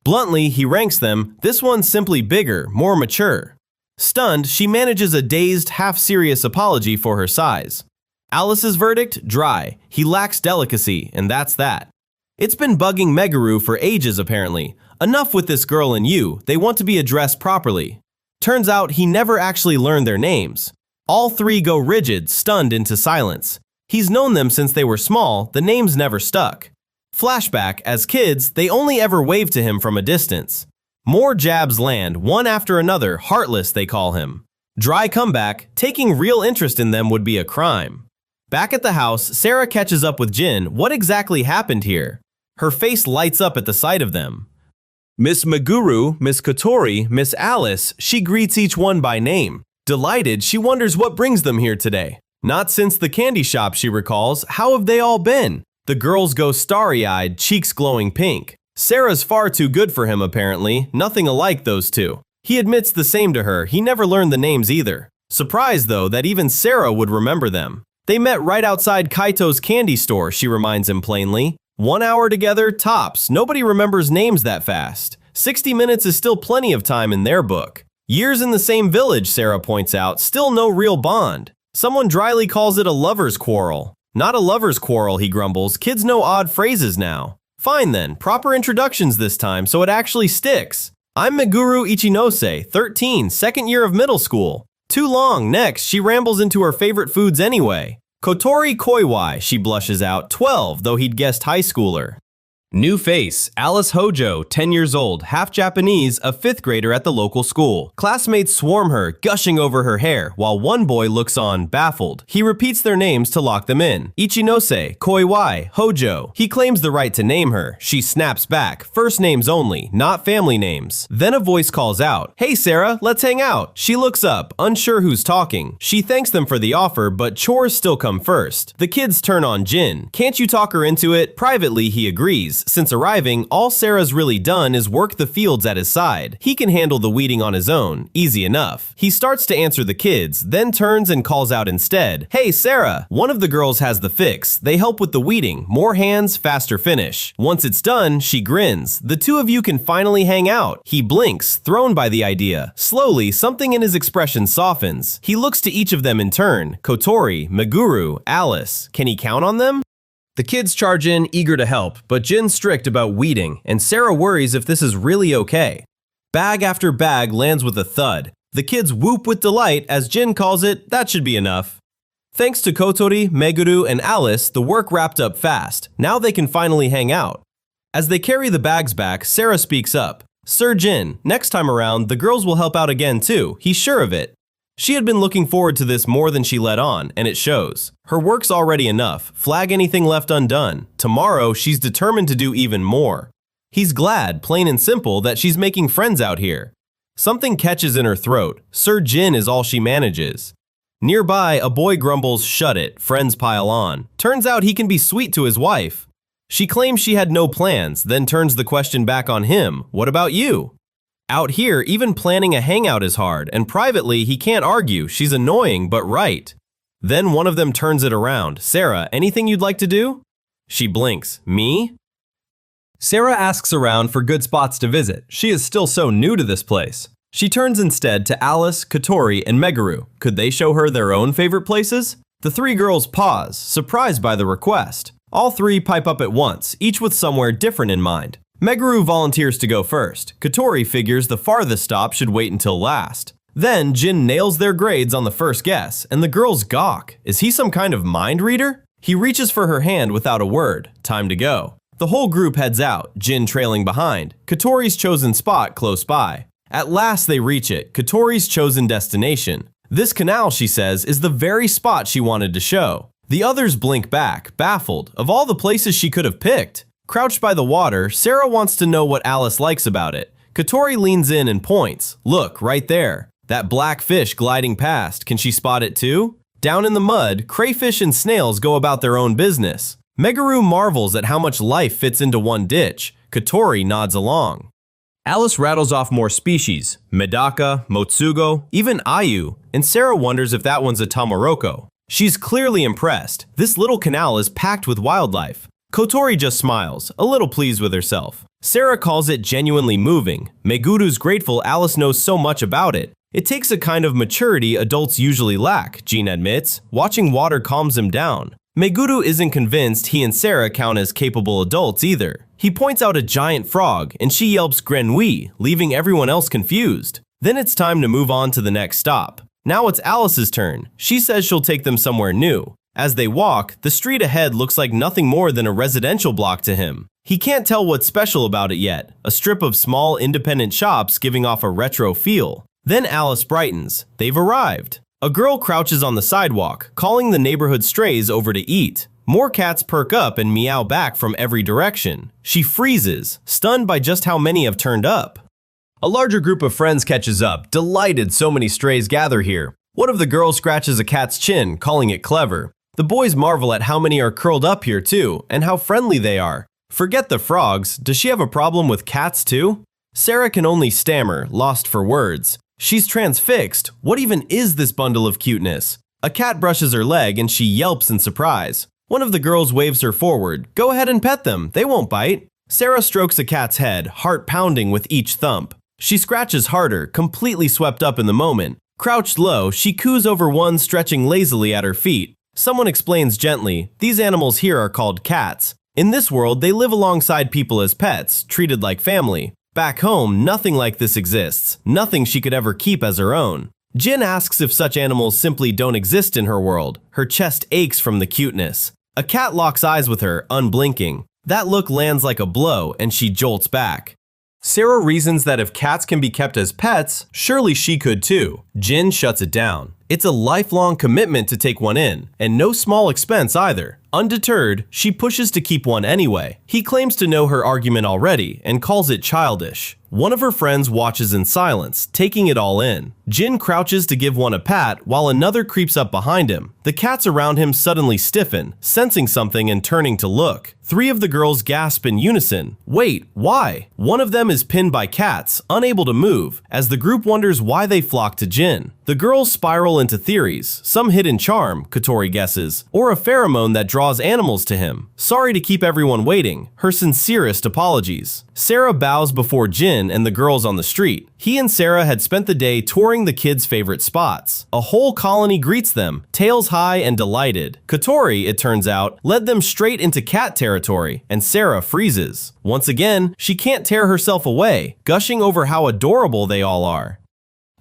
Bluntly, he ranks them, this one's simply bigger, more mature. Stunned, she manages a dazed, half-serious apology for her size. Alice's verdict? Dry. He lacks delicacy, and that's that. It's been bugging Meguru for ages apparently. Enough with this girl and you, they want to be addressed properly. Turns out he never actually learned their names. All three go rigid, stunned into silence. He's known them since they were small, the names never stuck. Flashback, as kids, they only ever waved to him from a distance. More jabs land, one after another, heartless they call him. Dry comeback, taking real interest in them would be a crime. Back at the house, Sera catches up with Jin. What exactly happened here? Her face lights up at the sight of them. Miss Meguru, Miss Kotori, Miss Alice, she greets each one by name. Delighted, she wonders what brings them here today. Not since the candy shop, she recalls. How have they all been? The girls go starry-eyed, cheeks glowing pink. Sera's far too good for him apparently, nothing alike those two. He admits the same to her, he never learned the names either. Surprised though that even Sera would remember them. They met right outside Kaito's candy store, she reminds him plainly. 1 hour together, tops. Nobody remembers names that fast. 60 minutes is still plenty of time in their book. Years in the same village, Sera points out, still no real bond. Someone dryly calls it a lover's quarrel. Not a lover's quarrel, he grumbles. Kids know odd phrases now. Fine then, proper introductions this time so it actually sticks. I'm Meguru Ichinose, 13, second year of middle school. Too long, next, she rambles into her favorite foods anyway. Kotori Koiwai, she blushes out, 12, though he'd guessed high schooler. New face, Alice Hojo, 10 years old, half Japanese, a 5th grader at the local school. Classmates swarm her, gushing over her hair, while one boy looks on, baffled. He repeats their names to lock them in. Ichinose, Koiwai, Hojo. He claims the right to name her. She snaps back, first names only, not family names. Then a voice calls out, "Hey Sera, let's hang out." She looks up, unsure who's talking. She thanks them for the offer, but chores still come first. The kids turn on Jin. Can't you talk her into it? Privately, he agrees. Since arriving, all Sera's really done is work the fields at his side. He can handle the weeding on his own, easy enough. He starts to answer the kids, then turns and calls out instead, "Hey Sera!" One of the girls has the fix. They help with the weeding. More hands, faster finish. Once it's done, she grins. The two of you can finally hang out. He blinks, thrown by the idea. Slowly, something in his expression softens. He looks to each of them in turn. Kotori, Meguru, Alice. Can he count on them? The kids charge in, eager to help, but Jin's strict about weeding, and Sera worries if this is really okay. Bag after bag lands with a thud. The kids whoop with delight, as Jin calls it, that should be enough. Thanks to Kotori, Meguru, and Alice, the work wrapped up fast. Now they can finally hang out. As they carry the bags back, Sera speaks up. "Sir Jin, next time around, the girls will help out again too, he's sure of it." She had been looking forward to this more than she let on, and it shows. Her work's already enough. Flag anything left undone. Tomorrow, she's determined to do even more. He's glad, plain and simple, that she's making friends out here. Something catches in her throat. Sir Jin is all she manages. Nearby, a boy grumbles, "Shut it." Friends pile on. Turns out he can be sweet to his wife. She claims she had no plans, then turns the question back on him. "What about you?" Out here, even planning a hangout is hard, and privately, he can't argue. She's annoying, but right. Then one of them turns it around. "Sera, anything you'd like to do?" She blinks. "Me?" Sera asks around for good spots to visit. She is still so new to this place. She turns instead to Alice, Kotori, and Meguru. Could they show her their own favorite places? The three girls pause, surprised by the request. All three pipe up at once, each with somewhere different in mind. Meguru volunteers to go first. Kotori figures the farthest stop should wait until last. Then Jin nails their grades on the first guess, and the girls gawk. Is he some kind of mind reader? He reaches for her hand without a word. Time to go. The whole group heads out, Jin trailing behind. Kotori's chosen spot close by. At last they reach it, Kotori's chosen destination. This canal, she says, is the very spot she wanted to show. The others blink back, baffled. Of all the places she could have picked. Crouched by the water, Sera wants to know what Alice likes about it. Kotori leans in and points. Look, right there. That black fish gliding past, can she spot it too? Down in the mud, crayfish and snails go about their own business. Meguru marvels at how much life fits into one ditch. Kotori nods along. Alice rattles off more species, Medaka, Motsugo, even Ayu, and Sera wonders if that one's a Tamaroko. She's clearly impressed. This little canal is packed with wildlife. Kotori just smiles, a little pleased with herself. Sera calls it genuinely moving. Meguru's grateful Alice knows so much about it. It takes a kind of maturity adults usually lack, Jin admits. Watching water calms him down. Meguru isn't convinced he and Sera count as capable adults either. He points out a giant frog, and she yelps Grenouille, leaving everyone else confused. Then it's time to move on to the next stop. Now it's Alice's turn. She says she'll take them somewhere new. As they walk, the street ahead looks like nothing more than a residential block to him. He can't tell what's special about it yet, a strip of small independent shops giving off a retro feel. Then Alice brightens. They've arrived. A girl crouches on the sidewalk, calling the neighborhood strays over to eat. More cats perk up and meow back from every direction. She freezes, stunned by just how many have turned up. A larger group of friends catches up, delighted so many strays gather here. One of the girls scratches a cat's chin, calling it clever. The boys marvel at how many are curled up here too, and how friendly they are. Forget the frogs, does she have a problem with cats too? Sera can only stammer, lost for words. She's transfixed. What even is this bundle of cuteness? A cat brushes her leg and she yelps in surprise. One of the girls waves her forward. Go ahead and pet them, they won't bite. Sera strokes a cat's head, heart pounding with each thump. She scratches harder, completely swept up in the moment. Crouched low, she coos over one stretching lazily at her feet. Someone explains gently, these animals here are called cats. In this world, they live alongside people as pets, treated like family. Back home, nothing like this exists, nothing she could ever keep as her own. Jin asks if such animals simply don't exist in her world. Her chest aches from the cuteness. A cat locks eyes with her, unblinking. That look lands like a blow, and she jolts back. Sera reasons that if cats can be kept as pets, surely she could too. Jin shuts it down. It's a lifelong commitment to take one in, and no small expense either. Undeterred, she pushes to keep one anyway. He claims to know her argument already and calls it childish. One of her friends watches in silence, taking it all in. Jin crouches to give one a pat while another creeps up behind him. The cats around him suddenly stiffen, sensing something and turning to look. Three of the girls gasp in unison. Wait, why? One of them is pinned by cats, unable to move, as the group wonders why they flock to Jin. The girls spiral into theories, some hidden charm, Kotori guesses, or a pheromone that draws animals to him. Sorry to keep everyone waiting, her sincerest apologies. Sera bows before Jin and the girls on the street. He and Sera had spent the day touring the kids' favorite spots. A whole colony greets them, tails high and delighted. Kotori, it turns out, led them straight into cat territory, and Sera freezes. Once again, she can't tear herself away, gushing over how adorable they all are.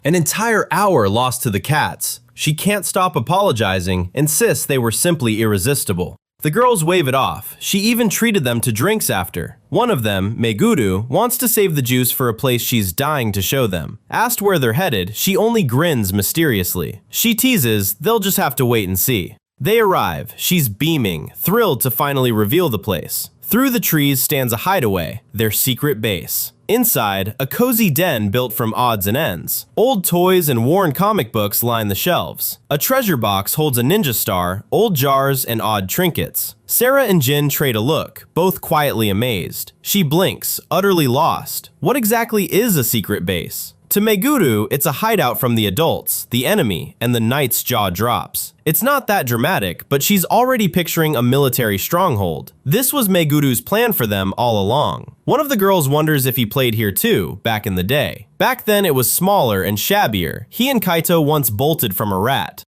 An entire hour lost to the cats. She can't stop apologizing, insists they were simply irresistible. The girls wave it off. She even treated them to drinks after. One of them, Meguru, wants to save the juice for a place she's dying to show them. Asked where they're headed, she only grins mysteriously. She teases, they'll just have to wait and see. They arrive. She's beaming, thrilled to finally reveal the place. Through the trees stands a hideaway, their secret base. Inside, a cozy den built from odds and ends. Old toys and worn comic books line the shelves. A treasure box holds a ninja star, old jars, and odd trinkets. Sera and Jin trade a look, both quietly amazed. She blinks, utterly lost. What exactly is a secret base? To Meguru, it's a hideout from the adults, the enemy, and the knight's jaw drops. It's not that dramatic, but she's already picturing a military stronghold. This was Meguru's plan for them all along. One of the girls wonders if he played here too, back in the day. Back then it was smaller and shabbier. He and Kaito once bolted from a rat.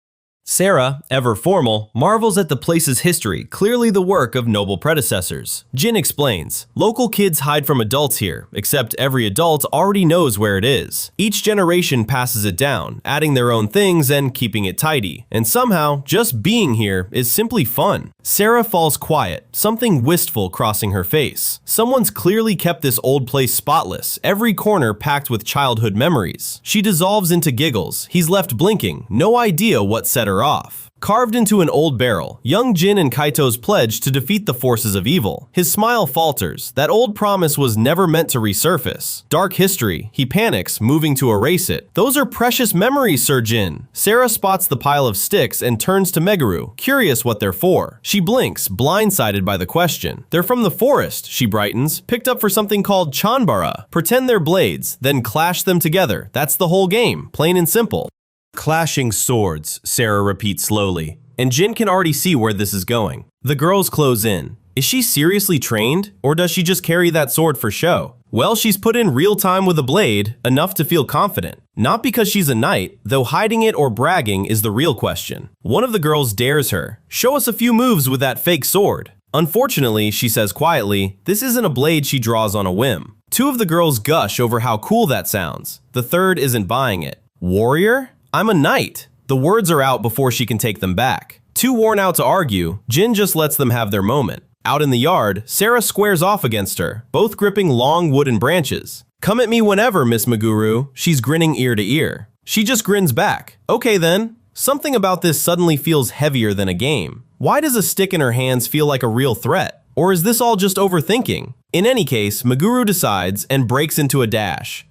Sera, ever formal, marvels at the place's history, clearly the work of noble predecessors. Jin explains, local kids hide from adults here, except every adult already knows where it is. Each generation passes it down, adding their own things and keeping it tidy. And somehow, just being here is simply fun. Sera falls quiet, something wistful crossing her face. Someone's clearly kept this old place spotless, every corner packed with childhood memories. She dissolves into giggles. He's left blinking, no idea what set her off. Carved into an old barrel, young Jin and Kaito's pledge to defeat the forces of evil. His smile falters. That old promise was never meant to resurface. Dark history. He panics, moving to erase it. Those are precious memories, Sir Jin. Sera spots the pile of sticks and turns to Meguru, curious what they're for. She blinks, blindsided by the question. They're from the forest, she brightens, picked up for something called Chanbara. Pretend they're blades, then clash them together. That's the whole game, plain and simple. Clashing swords, Sera repeats slowly, and Jin can already see where this is going. The girls close in. Is she seriously trained, or does she just carry that sword for show? Well, she's put in real time with a blade, enough to feel confident. Not because she's a knight, though hiding it or bragging is the real question. One of the girls dares her. Show us a few moves with that fake sword. Unfortunately, she says quietly, this isn't a blade she draws on a whim. Two of the girls gush over how cool that sounds. The third isn't buying it. Warrior? I'm a knight. The words are out before she can take them back. Too worn out to argue, Jin just lets them have their moment. Out in the yard, Sera squares off against her, both gripping long wooden branches. Come at me whenever, Miss Meguru. She's grinning ear to ear. She just grins back. Okay then. Something about this suddenly feels heavier than a game. Why does a stick in her hands feel like a real threat? Or is this all just overthinking? In any case, Meguru decides and breaks into a dash.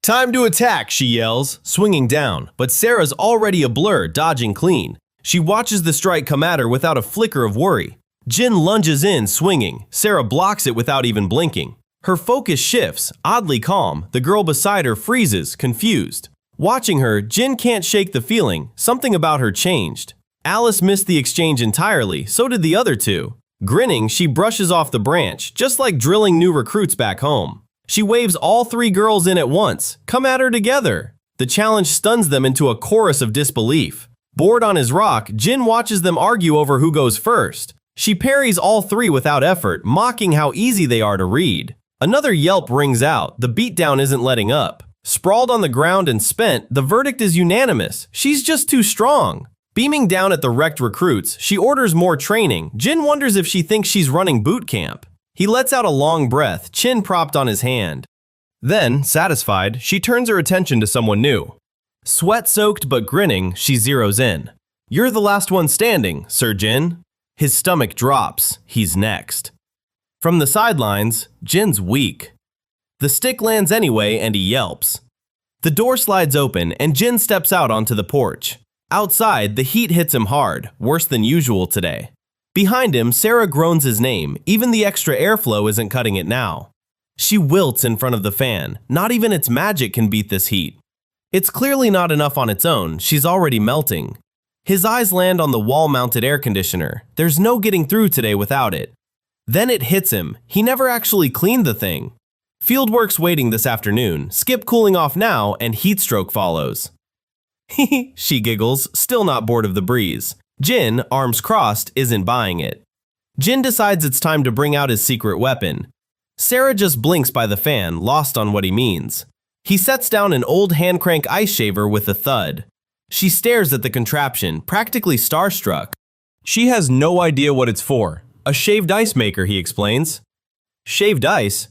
Time to attack, she yells, swinging down, but Sera's already a blur, dodging clean. She watches the strike come at her without a flicker of worry. Jin lunges in, swinging. Sera blocks it without even blinking. Her focus shifts, oddly calm. The girl beside her freezes, confused. Watching her, Jin can't shake the feeling. Something about her changed. Alice missed the exchange entirely, so did the other two. Grinning, she brushes off the branch, just like drilling new recruits back home. She waves all three girls in at once. Come at her together. The challenge stuns them into a chorus of disbelief. Bored on his rock, Jin watches them argue over who goes first. She parries all three without effort, mocking how easy they are to read. Another yelp rings out. The beatdown isn't letting up. Sprawled on the ground and spent, the verdict is unanimous. She's just too strong. Beaming down at the wrecked recruits, she orders more training. Jin wonders if she thinks she's running boot camp. He lets out a long breath, chin propped on his hand. Then, satisfied, she turns her attention to someone new. Sweat-soaked but grinning, she zeroes in. You're the last one standing, Sir Jin. His stomach drops. He's next. From the sidelines, Jin's weak. The stick lands anyway and he yelps. The door slides open and Jin steps out onto the porch. Outside, the heat hits him hard, worse than usual today. Behind him, Sera groans his name. Even the extra airflow isn't cutting it now. She wilts in front of the fan. Not even its magic can beat this heat. It's clearly not enough on its own. She's already melting. His eyes land on the wall-mounted air conditioner. There's no getting through today without it. Then it hits him. He never actually cleaned the thing. Fieldwork's waiting this afternoon. Skip cooling off now and heat stroke follows. Hehe, she giggles, still not bored of the breeze. Jin, arms crossed, isn't buying it. Jin decides it's time to bring out his secret weapon. Sera just blinks by the fan, lost on what he means. He sets down an old hand-crank ice shaver with a thud. She stares at the contraption, practically starstruck. She has no idea what it's for. A shaved ice maker, he explains. Shaved ice?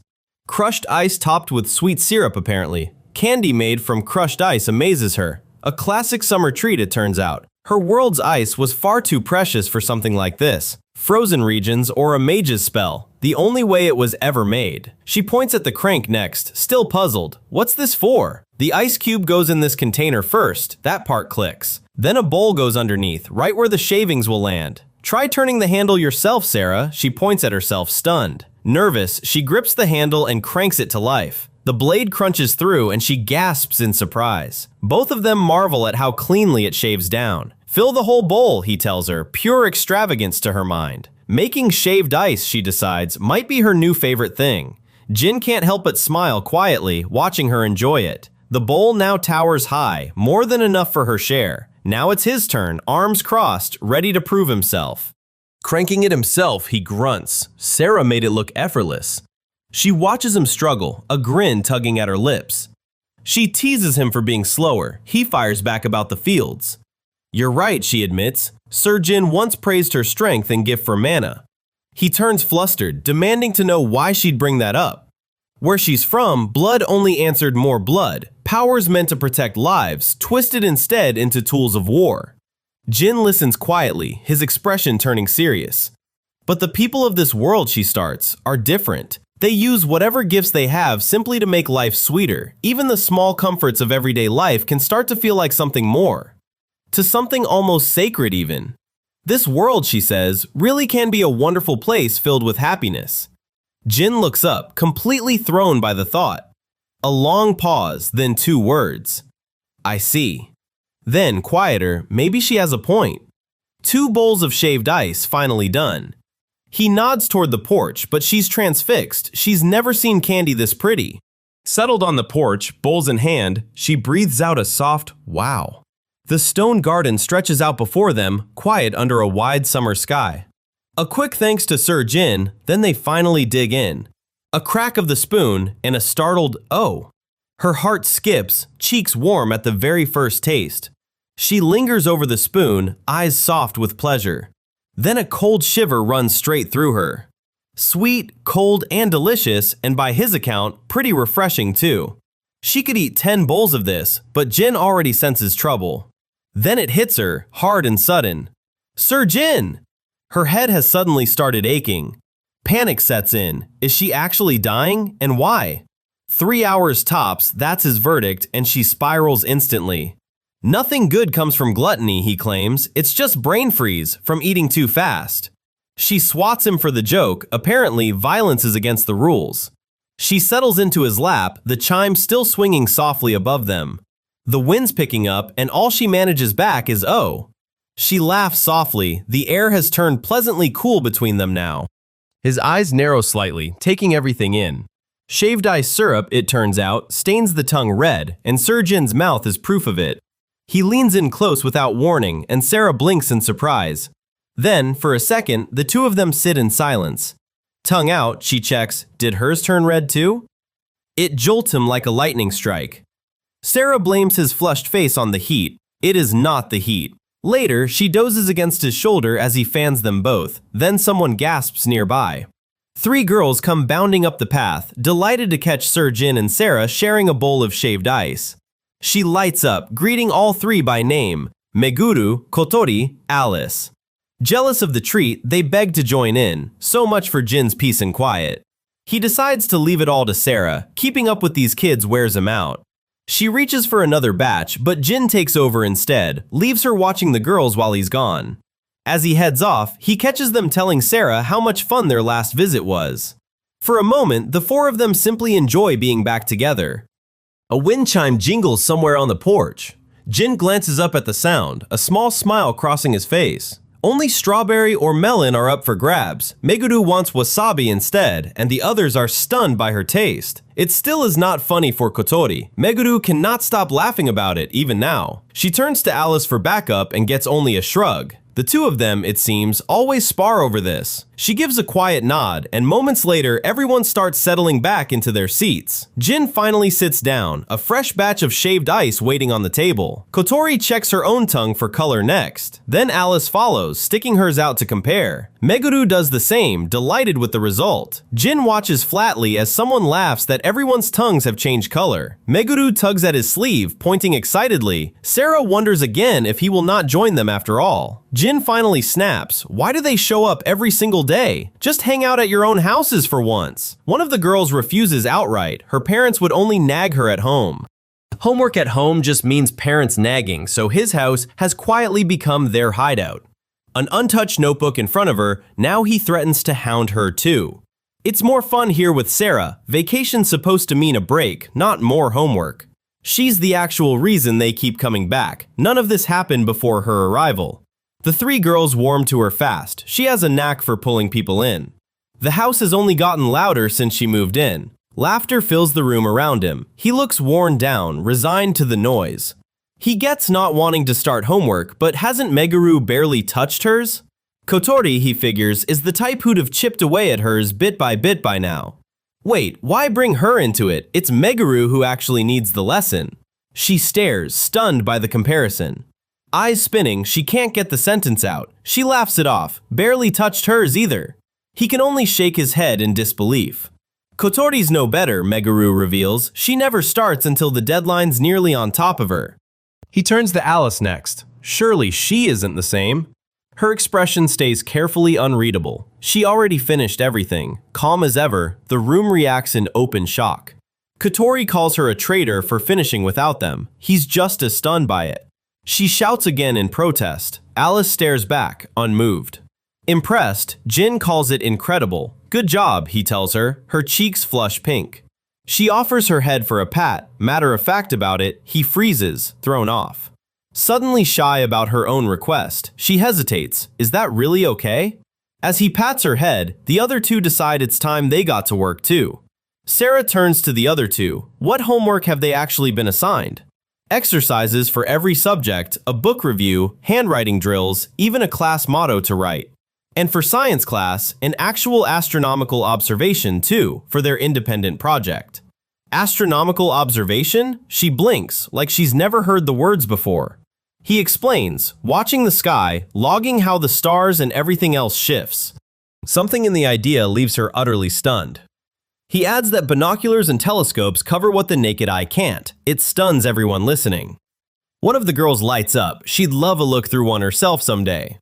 Crushed ice topped with sweet syrup, apparently. Candy made from crushed ice amazes her. A classic summer treat, it turns out. Her world's ice was far too precious for something like this. Frozen regions or a mage's spell. The only way it was ever made. She points at the crank next, still puzzled. What's this for? The ice cube goes in this container first. That part clicks. Then a bowl goes underneath, right where the shavings will land. Try turning the handle yourself, Sera. She points at herself, stunned. Nervous, she grips the handle and cranks it to life. The blade crunches through and she gasps in surprise. Both of them marvel at how cleanly it shaves down. Fill the whole bowl, he tells her, pure extravagance to her mind. Making shaved ice, she decides, might be her new favorite thing. Jin can't help but smile quietly, watching her enjoy it. The bowl now towers high, more than enough for her share. Now it's his turn, arms crossed, ready to prove himself. Cranking it himself, he grunts. Sera made it look effortless. She watches him struggle, a grin tugging at her lips. She teases him for being slower. He fires back about the fields. You're right, she admits. Sir Jin once praised her strength and gift for mana. He turns flustered, demanding to know why she'd bring that up. Where she's from, blood only answered more blood. Powers meant to protect lives, twisted instead into tools of war. Jin listens quietly, his expression turning serious. But the people of this world, she starts, are different. They use whatever gifts they have simply to make life sweeter. Even the small comforts of everyday life can start to feel like something more. To something almost sacred even. This world, she says, really can be a wonderful place filled with happiness. Jin looks up, completely thrown by the thought. A long pause, then 2 words. I see. Then, quieter, maybe she has a point. 2 bowls of shaved ice finally done. He nods toward the porch, but she's transfixed. She's never seen candy this pretty. Settled on the porch, bowls in hand, she breathes out a soft wow. The stone garden stretches out before them, quiet under a wide summer sky. A quick thanks to Sir Jin, then they finally dig in. A crack of the spoon and a startled oh. Her heart skips, cheeks warm at the very first taste. She lingers over the spoon, eyes soft with pleasure. Then a cold shiver runs straight through her. Sweet, cold, and delicious, and by his account, pretty refreshing too. She could eat 10 bowls of this, but Jin already senses trouble. Then it hits her, hard and sudden. Sir Jin! Her head has suddenly started aching. Panic sets in. Is she actually dying, and why? 3 hours tops, that's his verdict, and she spirals instantly. Nothing good comes from gluttony, he claims. It's just brain freeze from eating too fast. She swats him for the joke. Apparently, violence is against the rules. She settles into his lap, the chime still swinging softly above them. The wind's picking up, and all she manages back is oh. She laughs softly. The air has turned pleasantly cool between them now. His eyes narrow slightly, taking everything in. Shaved ice syrup, it turns out, stains the tongue red, and Sir Jin's mouth is proof of it. He leans in close without warning, and Sera blinks in surprise. Then, for a second, the 2 of them sit in silence. Tongue out, she checks, did hers turn red too? It jolts him like a lightning strike. Sera blames his flushed face on the heat. It is not the heat. Later, she dozes against his shoulder as he fans them both. Then someone gasps nearby. 3 girls come bounding up the path, delighted to catch Sir Jin and Sera sharing a bowl of shaved ice. She lights up, greeting all 3 by name, Meguru, Kotori, Alice. Jealous of the treat, they beg to join in, so much for Jin's peace and quiet. He decides to leave it all to Sera, keeping up with these kids wears him out. She reaches for another batch, but Jin takes over instead, leaves her watching the girls while he's gone. As he heads off, he catches them telling Sera how much fun their last visit was. For a moment, the 4 of them simply enjoy being back together. A wind chime jingles somewhere on the porch. Jin glances up at the sound, a small smile crossing his face. Only strawberry or melon are up for grabs. Meguru wants wasabi instead, and the others are stunned by her taste. It still is not funny for Kotori. Meguru cannot stop laughing about it, even now. She turns to Alice for backup and gets only a shrug. The 2 of them, it seems, always spar over this. She gives a quiet nod, and moments later, everyone starts settling back into their seats. Jin finally sits down, a fresh batch of shaved ice waiting on the table. Kotori checks her own tongue for color next. Then Alice follows, sticking hers out to compare. Meguru does the same, delighted with the result. Jin watches flatly as someone laughs that everyone's tongues have changed color. Meguru tugs at his sleeve, pointing excitedly. Sera wonders again if he will not join them after all. Jin finally snaps. Why do they show up every single day? Just hang out at your own houses for once. One of the girls refuses outright. Her parents would only nag her at home. Homework at home just means parents nagging, so his house has quietly become their hideout. An untouched notebook in front of her, now he threatens to hound her too. It's more fun here with Sera. Vacation's supposed to mean a break, not more homework. She's the actual reason they keep coming back. None of this happened before her arrival. The 3 girls warm to her fast. She has a knack for pulling people in. The house has only gotten louder since she moved in. Laughter fills the room around him. He looks worn down, resigned to the noise. He gets not wanting to start homework, but hasn't Meguru barely touched hers? Kotori, he figures, is the type who'd have chipped away at hers bit by now. Wait, why bring her into it? It's Meguru who actually needs the lesson. She stares, stunned by the comparison. Eyes spinning, she can't get the sentence out. She laughs it off, barely touched hers either. He can only shake his head in disbelief. Kotori's no better, Meguru reveals. She never starts until the deadline's nearly on top of her. He turns to Alice next. Surely she isn't the same. Her expression stays carefully unreadable. She already finished everything. Calm as ever, the room reacts in open shock. Kotori calls her a traitor for finishing without them. He's just as stunned by it. She shouts again in protest. Alice stares back, unmoved. Impressed, Jin calls it incredible. Good job, he tells her. Her cheeks flush pink. She offers her head for a pat. Matter of fact about it, he freezes, thrown off. Suddenly shy about her own request, she hesitates. Is that really okay? As he pats her head, the other two decide it's time they got to work too. Sera turns to the other two. What homework have they actually been assigned? Exercises for every subject, a book review, handwriting drills, even a class motto to write. And for science class, an actual astronomical observation too, for their independent project. Astronomical observation? She blinks, like she's never heard the words before. He explains, watching the sky, logging how the stars and everything else shifts. Something in the idea leaves her utterly stunned. He adds that binoculars and telescopes cover what the naked eye can't. It stuns everyone listening. One of the girls lights up. She'd love a look through one herself someday.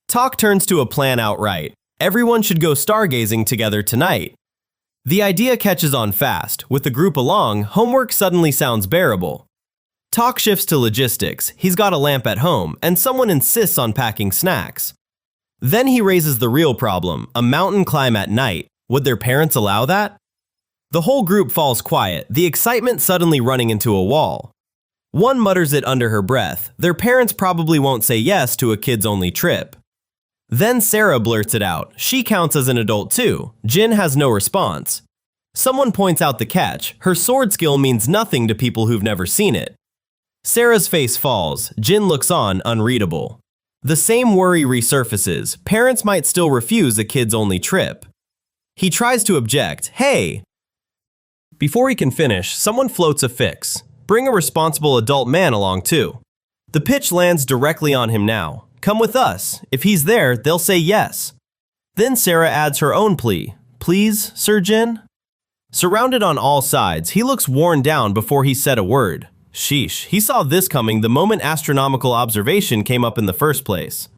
Talk turns to a plan outright. Everyone should go stargazing together tonight. The idea catches on fast. With the group along, homework suddenly sounds bearable. Talk shifts to logistics. He's got a lamp at home, and someone insists on packing snacks. Then he raises the real problem, a mountain climb at night. Would their parents allow that? The whole group falls quiet, the excitement suddenly running into a wall. One mutters it under her breath. Their parents probably won't say yes to a kids-only trip. Then Sera blurts it out. She counts as an adult too. Jin has no response. Someone points out the catch. Her sword skill means nothing to people who've never seen it. Sera's face falls. Jin looks on, unreadable. The same worry resurfaces. Parents might still refuse a kids-only trip. He tries to object. Hey! Before he can finish, someone floats a fix. Bring a responsible adult man along too. The pitch lands directly on him now. Come with us. If he's there, they'll say yes. Then Sera adds her own plea. Please, Sir Jin? Surrounded on all sides, he looks worn down before he said a word. Sheesh, he saw this coming the moment astronomical observation came up in the first place.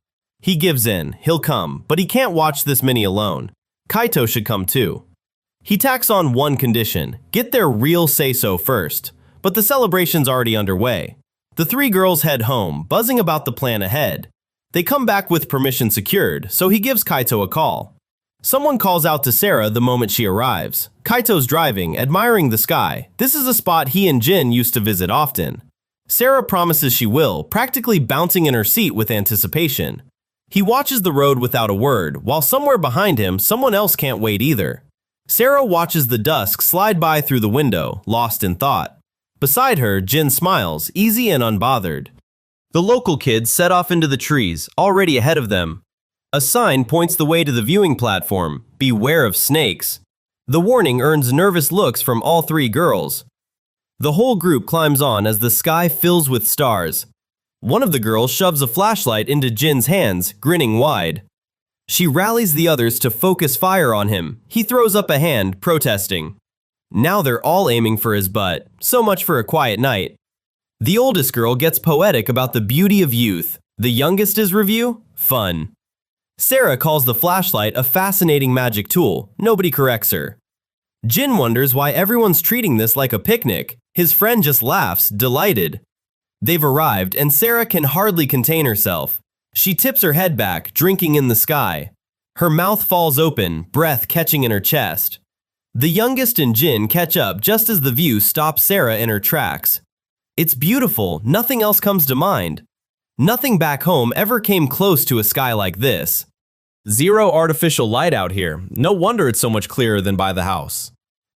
He gives in. He'll come, but he can't watch this mini alone. Kaito should come too. He tacks on one condition. Get their real say-so first. But the celebration's already underway. The three girls head home, buzzing about the plan ahead. They come back with permission secured, so he gives Kaito a call. Someone calls out to Sera the moment she arrives. Kaito's driving, admiring the sky. This is a spot he and Jin used to visit often. Sera promises she will, practically bouncing in her seat with anticipation. He watches the road without a word, while somewhere behind him, someone else can't wait either. Sera watches the dusk slide by through the window, lost in thought. Beside her, Jin smiles, easy and unbothered. The local kids set off into the trees, already ahead of them. A sign points the way to the viewing platform. Beware of snakes. The warning earns nervous looks from all three girls. The whole group climbs on as the sky fills with stars. One of the girls shoves a flashlight into Jin's hands, grinning wide. She rallies the others to focus fire on him. He throws up a hand, protesting. Now they're all aiming for his butt. So much for a quiet night. The oldest girl gets poetic about the beauty of youth. The youngest is review? Fun. Sera calls the flashlight a fascinating magic tool. Nobody corrects her. Jin wonders why everyone's treating this like a picnic. His friend just laughs, delighted. They've arrived, and Sera can hardly contain herself. She tips her head back, drinking in the sky. Her mouth falls open, breath catching in her chest. The youngest and Jin catch up just as the view stops Sera in her tracks. It's beautiful, nothing else comes to mind. Nothing back home ever came close to a sky like this. Zero artificial light out here. No wonder it's so much clearer than by the house.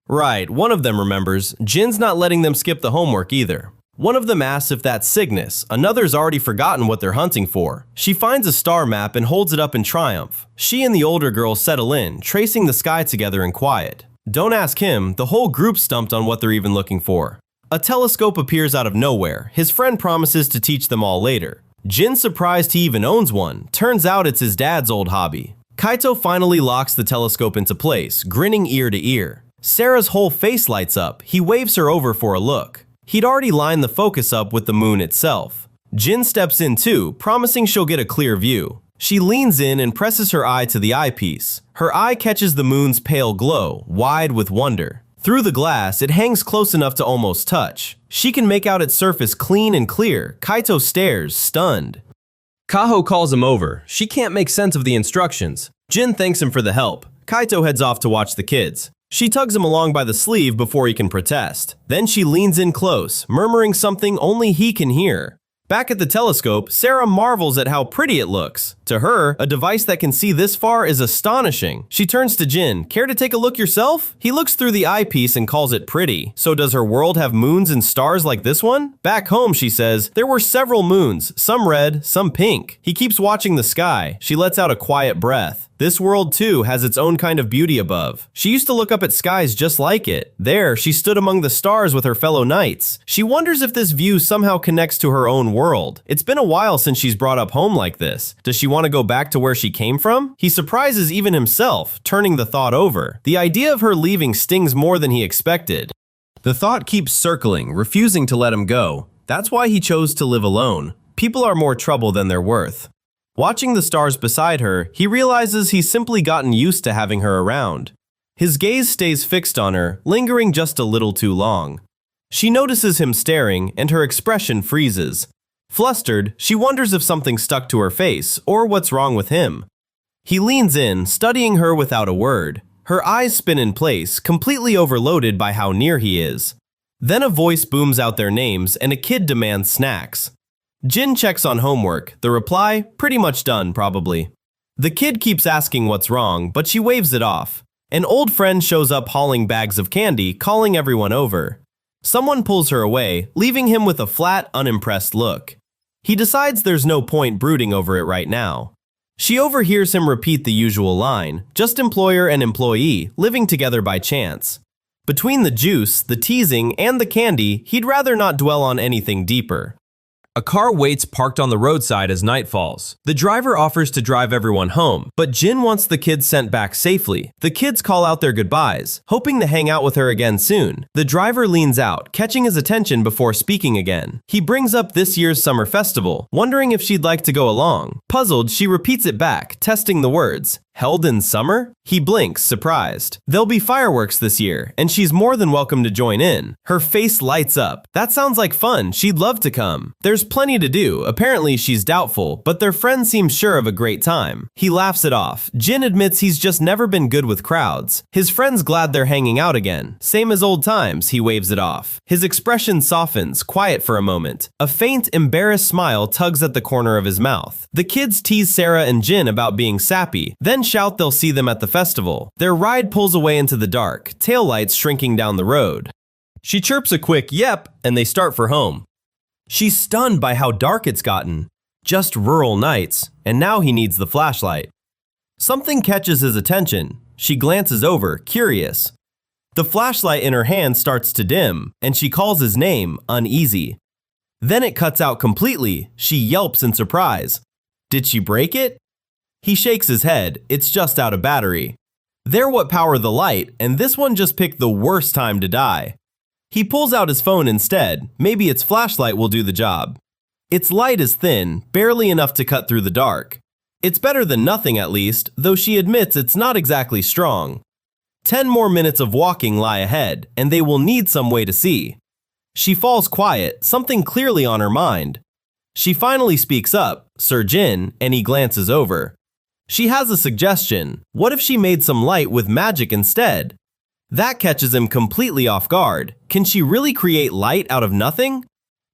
Right, one of them remembers. Jin's not letting them skip the homework either. One of them asks if that's Cygnus. Another's already forgotten what they're hunting for. She finds a star map and holds it up in triumph. She and the older girl settle in, tracing the sky together in quiet. Don't ask him, the whole group's stumped on what they're even looking for. A telescope appears out of nowhere. His friend promises to teach them all later. Jin's surprised he even owns one. Turns out it's his dad's old hobby. Kaito finally locks the telescope into place, grinning ear to ear. Sera's whole face lights up. He waves her over for a look. He'd already lined the focus up with the moon itself. Jin steps in too, promising she'll get a clear view. She leans in and presses her eye to the eyepiece. Her eye catches the moon's pale glow, wide with wonder. Through the glass, it hangs close enough to almost touch. She can make out its surface clean and clear. Kaito stares, stunned. Kaho calls him over. She can't make sense of the instructions. Jin thanks him for the help. Kaito heads off to watch the kids. She tugs him along by the sleeve before he can protest. Then she leans in close, murmuring something only he can hear. Back at the telescope, Sera marvels at how pretty it looks. To her, a device that can see this far is astonishing. She turns to Jin. Care to take a look yourself? He looks through the eyepiece and calls it pretty. So does her world have moons and stars like this one? Back home, she says, there were several moons, some red, some pink. He keeps watching the sky. She lets out a quiet breath. This world, too, has its own kind of beauty above. She used to look up at skies just like it. There, she stood among the stars with her fellow knights. She wonders if this view somehow connects to her own world. It's been a while since she's brought up home like this. Does she want to go back to where she came from? He surprises even himself, turning the thought over. The idea of her leaving stings more than he expected. The thought keeps circling, refusing to let him go. That's why he chose to live alone. People are more trouble than they're worth. Watching the stars beside her, he realizes he's simply gotten used to having her around. His gaze stays fixed on her, lingering just a little too long. She notices him staring, and her expression freezes. Flustered, she wonders if something stuck to her face, or what's wrong with him. He leans in, studying her without a word. Her eyes spin in place, completely overloaded by how near he is. Then a voice booms out their names, and a kid demands snacks. Jin checks on homework. The reply, pretty much done, probably. The kid keeps asking what's wrong, but she waves it off. An old friend shows up hauling bags of candy, calling everyone over. Someone pulls her away, leaving him with a flat, unimpressed look. He decides there's no point brooding over it right now. She overhears him repeat the usual line, just employer and employee, living together by chance. Between the juice, the teasing, and the candy, he'd rather not dwell on anything deeper. A car waits parked on the roadside as night falls. The driver offers to drive everyone home, but Jin wants the kids sent back safely. The kids call out their goodbyes, hoping to hang out with her again soon. The driver leans out, catching his attention before speaking again. He brings up this year's summer festival, wondering if she'd like to go along. Puzzled, she repeats it back, testing the words. Held in summer? He blinks, surprised. There'll be fireworks this year, and she's more than welcome to join in. Her face lights up. That sounds like fun. She'd love to come. There's plenty to do. Apparently, she's doubtful, but their friend seems sure of a great time. He laughs it off. Jin admits he's just never been good with crowds. His friend's glad they're hanging out again. Same as old times, he waves it off. His expression softens, quiet for a moment. A faint, embarrassed smile tugs at the corner of his mouth. The kids tease Sera and Jin about being sappy, then shout they'll see them at the festival. Their ride pulls away into the dark, taillights shrinking down the road. She chirps a quick yep, and they start for home. She's stunned by how dark it's gotten. Just rural nights, and now he needs the flashlight. Something catches his attention. She glances over, curious. The flashlight in her hand starts to dim, and she calls his name, uneasy. Then it cuts out completely. She yelps in surprise. Did she break it? He shakes his head. It's just out of battery. They're what power the light, and this one just picked the worst time to die. He pulls out his phone instead. Maybe its flashlight will do the job. Its light is thin, barely enough to cut through the dark. It's better than nothing at least, though she admits it's not exactly strong. 10 more minutes of walking lie ahead, and they will need some way to see. She falls quiet, something clearly on her mind. She finally speaks up, Sir Jin, and he glances over. She has a suggestion. What if she made some light with magic instead? That catches him completely off guard. Can she really create light out of nothing?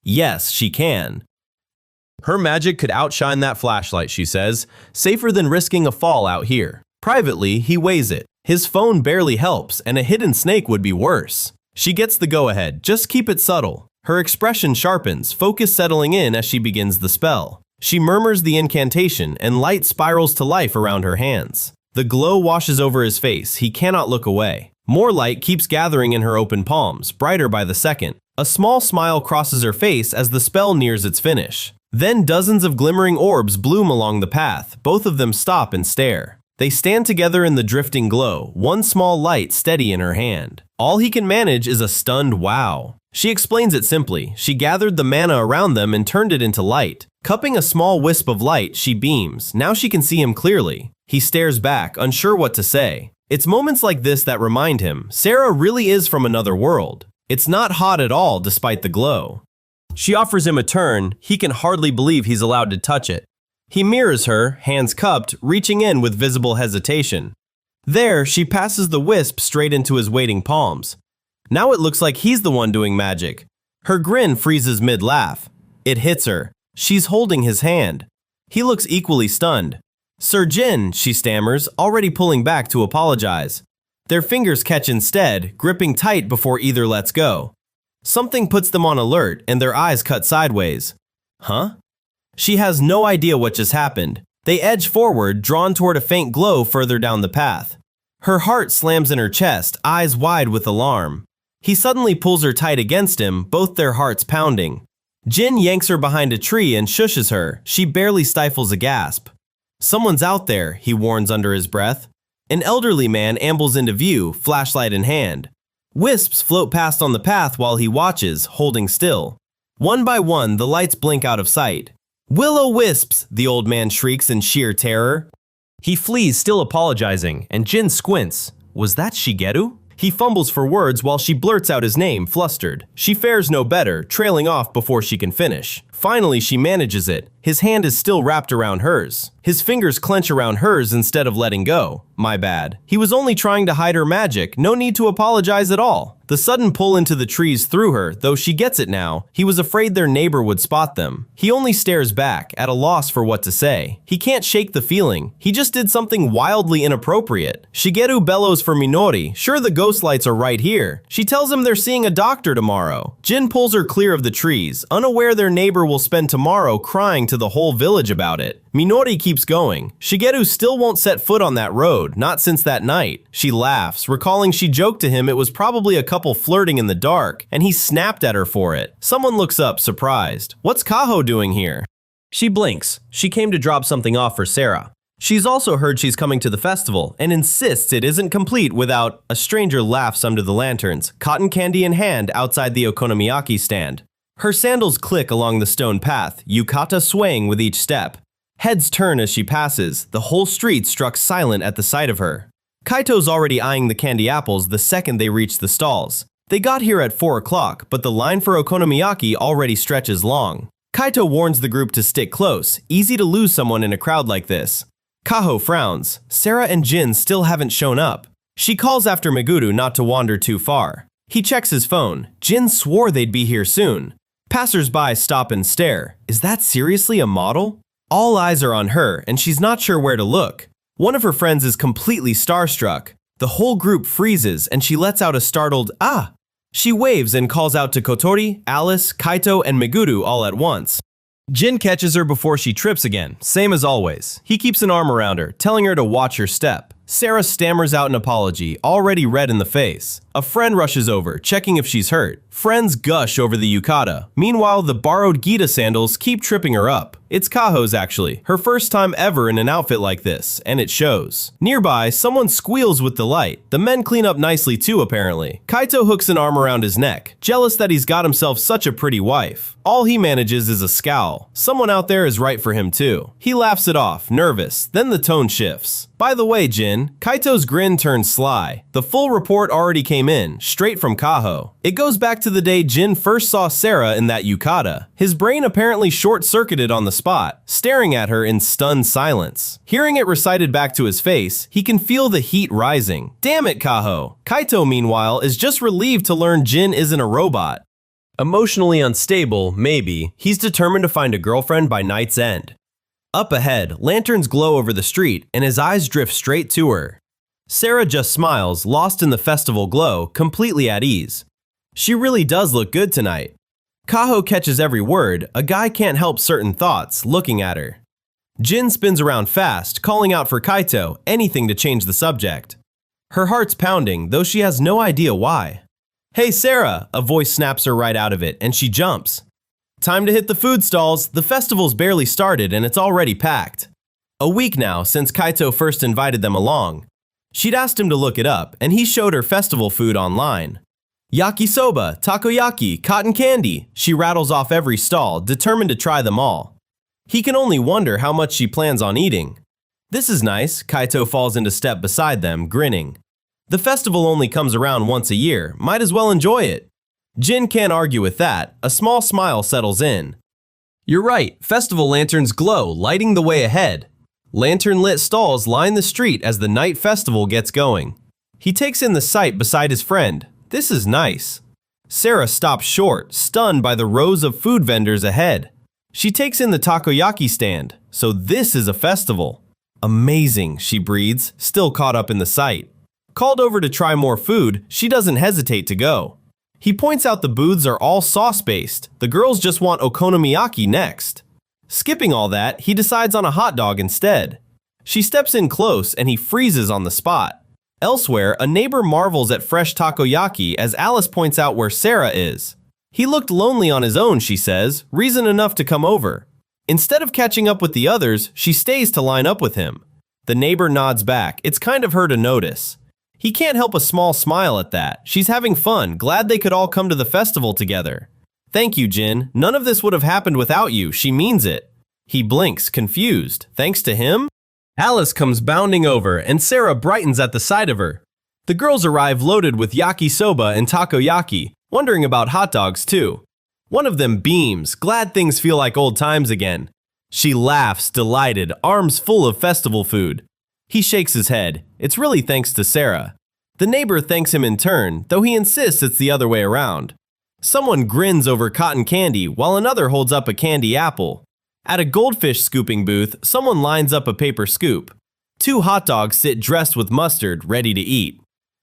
Yes, she can. Her magic could outshine that flashlight, she says. Safer than risking a fall out here. Privately, he weighs it. His phone barely helps, and a hidden snake would be worse. She gets the go-ahead. Just keep it subtle. Her expression sharpens, focus settling in as she begins the spell. She murmurs the incantation, and light spirals to life around her hands. The glow washes over his face. He cannot look away. More light keeps gathering in her open palms, brighter by the second. A small smile crosses her face as the spell nears its finish. Then dozens of glimmering orbs bloom along the path. Both of them stop and stare. They stand together in the drifting glow, one small light steady in her hand. All he can manage is a stunned wow. She explains it simply. She gathered the mana around them and turned it into light. Cupping a small wisp of light, she beams. Now she can see him clearly. He stares back, unsure what to say. It's moments like this that remind him, Sera really is from another world. It's not hot at all despite the glow. She offers him a turn. He can hardly believe he's allowed to touch it. He mirrors her, hands cupped, reaching in with visible hesitation. There, she passes the wisp straight into his waiting palms. Now it looks like he's the one doing magic. Her grin freezes mid-laugh. It hits her. She's holding his hand. He looks equally stunned. "Sir Jin," she stammers, already pulling back to apologize. Their fingers catch instead, gripping tight before either lets go. Something puts them on alert, and their eyes cut sideways. Huh? She has no idea what just happened. They edge forward, drawn toward a faint glow further down the path. Her heart slams in her chest, eyes wide with alarm. He suddenly pulls her tight against him, both their hearts pounding. Jin yanks her behind a tree and shushes her. She barely stifles a gasp. "Someone's out there," he warns under his breath. An elderly man ambles into view, flashlight in hand. Wisps float past on the path while he watches, holding still. One by one, the lights blink out of sight. "Will-o-wisps!" the old man shrieks in sheer terror. He flees, still apologizing, and Jin squints. Was that Shigeru? He fumbles for words while she blurts out his name, flustered. She fares no better, trailing off before she can finish. Finally, she manages it. His hand is still wrapped around hers. His fingers clench around hers instead of letting go. My bad. He was only trying to hide her magic, no need to apologize at all. The sudden pull into the trees threw her, though she gets it now. He was afraid their neighbor would spot them. He only stares back, at a loss for what to say. He can't shake the feeling. He just did something wildly inappropriate. Shigeru bellows for Minori. Sure, the ghost lights are right here. She tells him they're seeing a doctor tomorrow. Jin pulls her clear of the trees, unaware their neighbor will spend tomorrow crying to the whole village about it. Minori keeps going. Shigeru still won't set foot on that road, not since that night. She laughs, recalling she joked to him it was probably a couple flirting in the dark, and he snapped at her for it. Someone looks up, surprised. What's Kaho doing here? She blinks. She came to drop something off for Sera. She's also heard she's coming to the festival, and insists it isn't complete without… A stranger laughs under the lanterns, cotton candy in hand outside the okonomiyaki stand. Her sandals click along the stone path, yukata swaying with each step. Heads turn as she passes, the whole street struck silent at the sight of her. Kaito's already eyeing the candy apples the second they reach the stalls. They got here at 4 o'clock, but the line for okonomiyaki already stretches long. Kaito warns the group to stick close, easy to lose someone in a crowd like this. Kaho frowns. Sera and Jin still haven't shown up. She calls after Meguru not to wander too far. He checks his phone. Jin swore they'd be here soon. Passers-by stop and stare. Is that seriously a model? All eyes are on her, and she's not sure where to look. One of her friends is completely starstruck. The whole group freezes, and she lets out a startled, "Ah!" She waves and calls out to Kotori, Alice, Kaito, and Meguru all at once. Jin catches her before she trips again, same as always. He keeps an arm around her, telling her to watch her step. Sera stammers out an apology, already red in the face. A friend rushes over, checking if she's hurt. Friends gush over the yukata. Meanwhile, the borrowed Gita sandals keep tripping her up. It's Kaho's actually, her first time ever in an outfit like this, and it shows. Nearby, someone squeals with delight. The men clean up nicely too, apparently. Kaito hooks an arm around his neck, jealous that he's got himself such a pretty wife. All he manages is a scowl. Someone out there is right for him too. He laughs it off, nervous, then the tone shifts. By the way, Jin, Kaito's grin turns sly. The full report already came in, straight from Kaho. It goes back to the day Jin first saw Sera in that yukata. His brain apparently short-circuited on the spot, staring at her in stunned silence. Hearing it recited back to his face, he can feel the heat rising. Damn it, Kaho. Kaito, meanwhile, is just relieved to learn Jin isn't a robot. Emotionally unstable, maybe, he's determined to find a girlfriend by night's end. Up ahead, lanterns glow over the street, and his eyes drift straight to her. Sera just smiles, lost in the festival glow, completely at ease. She really does look good tonight. Kaho catches every word. A guy can't help certain thoughts, looking at her. Jin spins around fast, calling out for Kaito, anything to change the subject. Her heart's pounding, though she has no idea why. "Hey Sera!" A voice snaps her right out of it, and she jumps. Time to hit the food stalls. The festival's barely started and it's already packed. A week now since Kaito first invited them along. She'd asked him to look it up, and he showed her festival food online. Yakisoba, takoyaki, cotton candy. She rattles off every stall, determined to try them all. He can only wonder how much she plans on eating. This is nice. Kaito falls into step beside them, grinning. The festival only comes around once a year, might as well enjoy it. Jin can't argue with that. A small smile settles in. You're right, festival lanterns glow, lighting the way ahead. Lantern-lit stalls line the street as the night festival gets going. He takes in the sight beside his friend. This is nice. Sera stops short, stunned by the rows of food vendors ahead. She takes in the takoyaki stand. So this is a festival. Amazing, she breathes, still caught up in the sight. Called over to try more food, she doesn't hesitate to go. He points out the booths are all sauce-based. The girls just want okonomiyaki next. Skipping all that, he decides on a hot dog instead. She steps in close and he freezes on the spot. Elsewhere, a neighbor marvels at fresh takoyaki as Alice points out where Sera is. He looked lonely on his own, she says, reason enough to come over. Instead of catching up with the others, she stays to line up with him. The neighbor nods back. It's kind of her to notice. He can't help a small smile at that. She's having fun, glad they could all come to the festival together. Thank you, Jin. None of this would have happened without you. She means it. He blinks, confused. Thanks to him? Alice comes bounding over, and Sera brightens at the sight of her. The girls arrive loaded with yakisoba and takoyaki, wondering about hot dogs too. One of them beams, glad things feel like old times again. She laughs, delighted, arms full of festival food. He shakes his head. It's really thanks to Sera. The neighbor thanks him in turn, though he insists it's the other way around. Someone grins over cotton candy while another holds up a candy apple. At a goldfish scooping booth, someone lines up a paper scoop. 2 hot dogs sit dressed with mustard, ready to eat.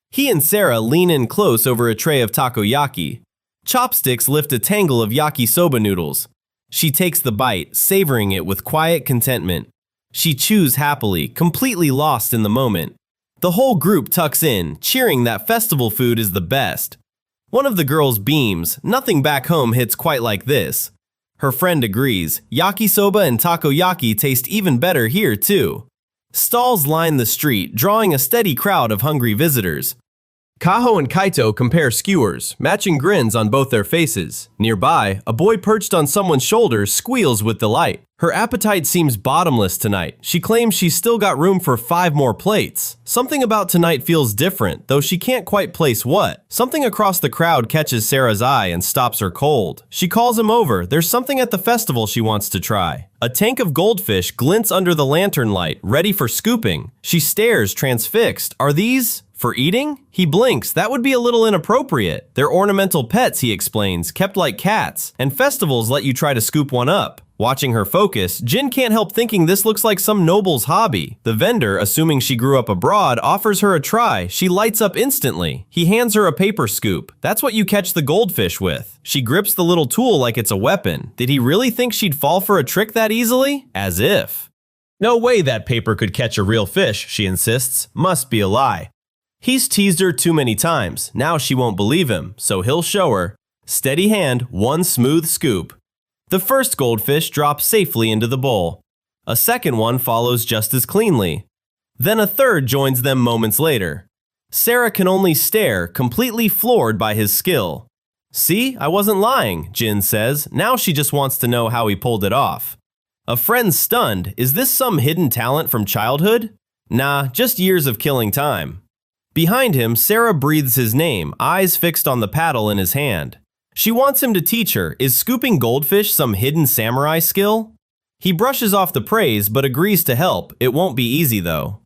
He and Sera lean in close over a tray of takoyaki. Chopsticks lift a tangle of yakisoba noodles. She takes the bite, savoring it with quiet contentment. She chews happily, completely lost in the moment. The whole group tucks in, cheering that festival food is the best. One of the girls beams. Nothing back home hits quite like this. Her friend agrees. Yakisoba and takoyaki taste even better here too. Stalls line the street, drawing a steady crowd of hungry visitors. Kaho and Kaito compare skewers, matching grins on both their faces. Nearby, a boy perched on someone's shoulder squeals with delight. Her appetite seems bottomless tonight. She claims she's still got room for 5 more plates. Something about tonight feels different, though she can't quite place what. Something across the crowd catches Sera's eye and stops her cold. She calls him over. There's something at the festival she wants to try. A tank of goldfish glints under the lantern light, ready for scooping. She stares, transfixed. Are these for eating? He blinks. That would be a little inappropriate. They're ornamental pets, he explains, kept like cats, and festivals let you try to scoop one up. Watching her focus, Jin can't help thinking this looks like some noble's hobby. The vendor, assuming she grew up abroad, offers her a try. She lights up instantly. He hands her a paper scoop. That's what you catch the goldfish with. She grips the little tool like it's a weapon. Did he really think she'd fall for a trick that easily? As if. No way that paper could catch a real fish, she insists. Must be a lie. He's teased her too many times. Now she won't believe him, so he'll show her. Steady hand, one smooth scoop. The first goldfish drops safely into the bowl. A second one follows just as cleanly. Then a third joins them moments later. Sera can only stare, completely floored by his skill. See, I wasn't lying, Jin says. Now she just wants to know how he pulled it off. A friend's stunned. Is this some hidden talent from childhood? Nah, just years of killing time. Behind him, Sera breathes his name, eyes fixed on the paddle in his hand. She wants him to teach her. Is scooping goldfish some hidden samurai skill? He brushes off the praise but agrees to help. It won't be easy though.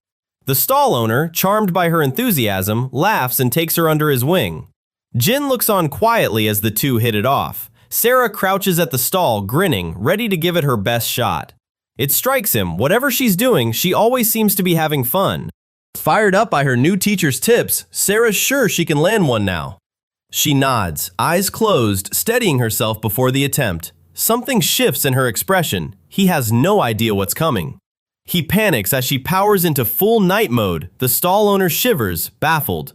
The stall owner, charmed by her enthusiasm, laughs and takes her under his wing. Jin looks on quietly as the two hit it off. Sera crouches at the stall, grinning, ready to give it her best shot. It strikes him. Whatever she's doing, she always seems to be having fun. Fired up by her new teacher's tips, Sera's sure she can land one now. She nods, eyes closed, steadying herself before the attempt. Something shifts in her expression. He has no idea what's coming. He panics as she powers into full night mode. The stall owner shivers, baffled.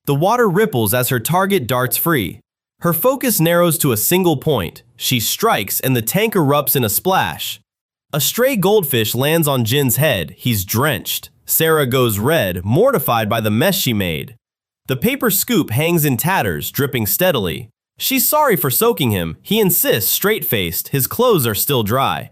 The water ripples as her target darts free. Her focus narrows to a single point. She strikes and the tank erupts in a splash. A stray goldfish lands on Jin's head. He's drenched. Sera goes red, mortified by the mess she made. The paper scoop hangs in tatters, dripping steadily. She's sorry for soaking him. He insists, straight-faced, his clothes are still dry.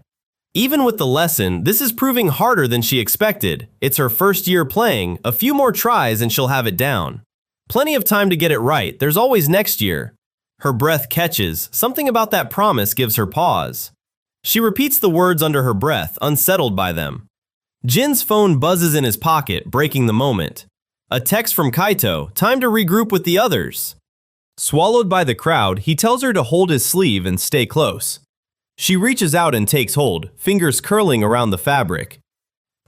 Even with the lesson, this is proving harder than she expected. It's her first year playing, a few more tries and she'll have it down. Plenty of time to get it right, there's always next year. Her breath catches, something about that promise gives her pause. She repeats the words under her breath, unsettled by them. Jin's phone buzzes in his pocket, breaking the moment. A text from Kaito, time to regroup with the others. Swallowed by the crowd, he tells her to hold his sleeve and stay close. She reaches out and takes hold, fingers curling around the fabric.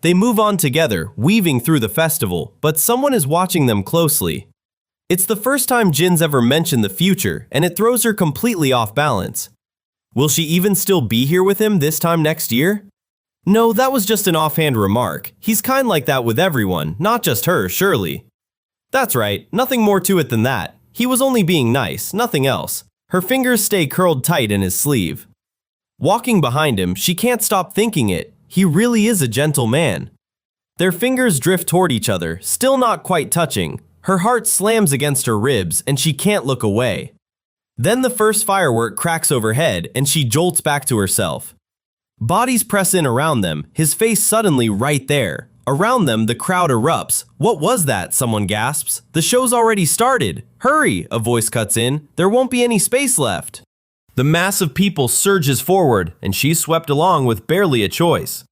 They move on together, weaving through the festival, but someone is watching them closely. It's the first time Jin's ever mentioned the future, and it throws her completely off balance. Will she even still be here with him this time next year? No, that was just an offhand remark. He's kind like that with everyone, not just her, surely. That's right, nothing more to it than that. He was only being nice, nothing else. Her fingers stay curled tight in his sleeve. Walking behind him, she can't stop thinking it. He really is a gentle man. Their fingers drift toward each other, still not quite touching. Her heart slams against her ribs, and she can't look away. Then the first firework cracks overhead, and she jolts back to herself. Bodies press in around them, his face suddenly right there. Around them, the crowd erupts. What was that? Someone gasps. The show's already started. Hurry, a voice cuts in. There won't be any space left. The mass of people surges forward, and she's swept along with barely a choice.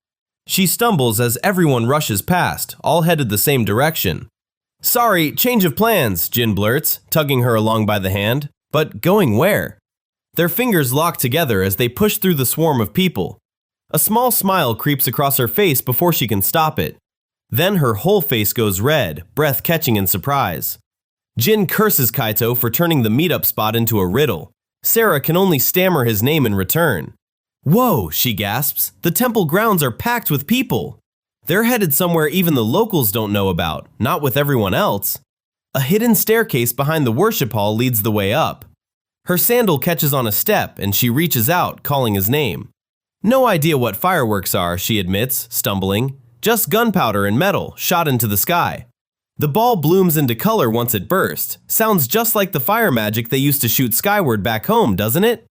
She stumbles as everyone rushes past, all headed the same direction. Sorry, change of plans, Jin blurts, tugging her along by the hand. But going where? Their fingers lock together as they push through the swarm of people. A small smile creeps across her face before she can stop it. Then her whole face goes red, breath catching in surprise. Jin curses Kaito for turning the meetup spot into a riddle. Sera can only stammer his name in return. Whoa, she gasps. The temple grounds are packed with people. They're headed somewhere even the locals don't know about, not with everyone else. A hidden staircase behind the worship hall leads the way up. Her sandal catches on a step and she reaches out, calling his name. No idea what fireworks are, she admits, stumbling. Just gunpowder and metal, shot into the sky. The ball blooms into color once it bursts. Sounds just like the fire magic they used to shoot skyward back home, doesn't it?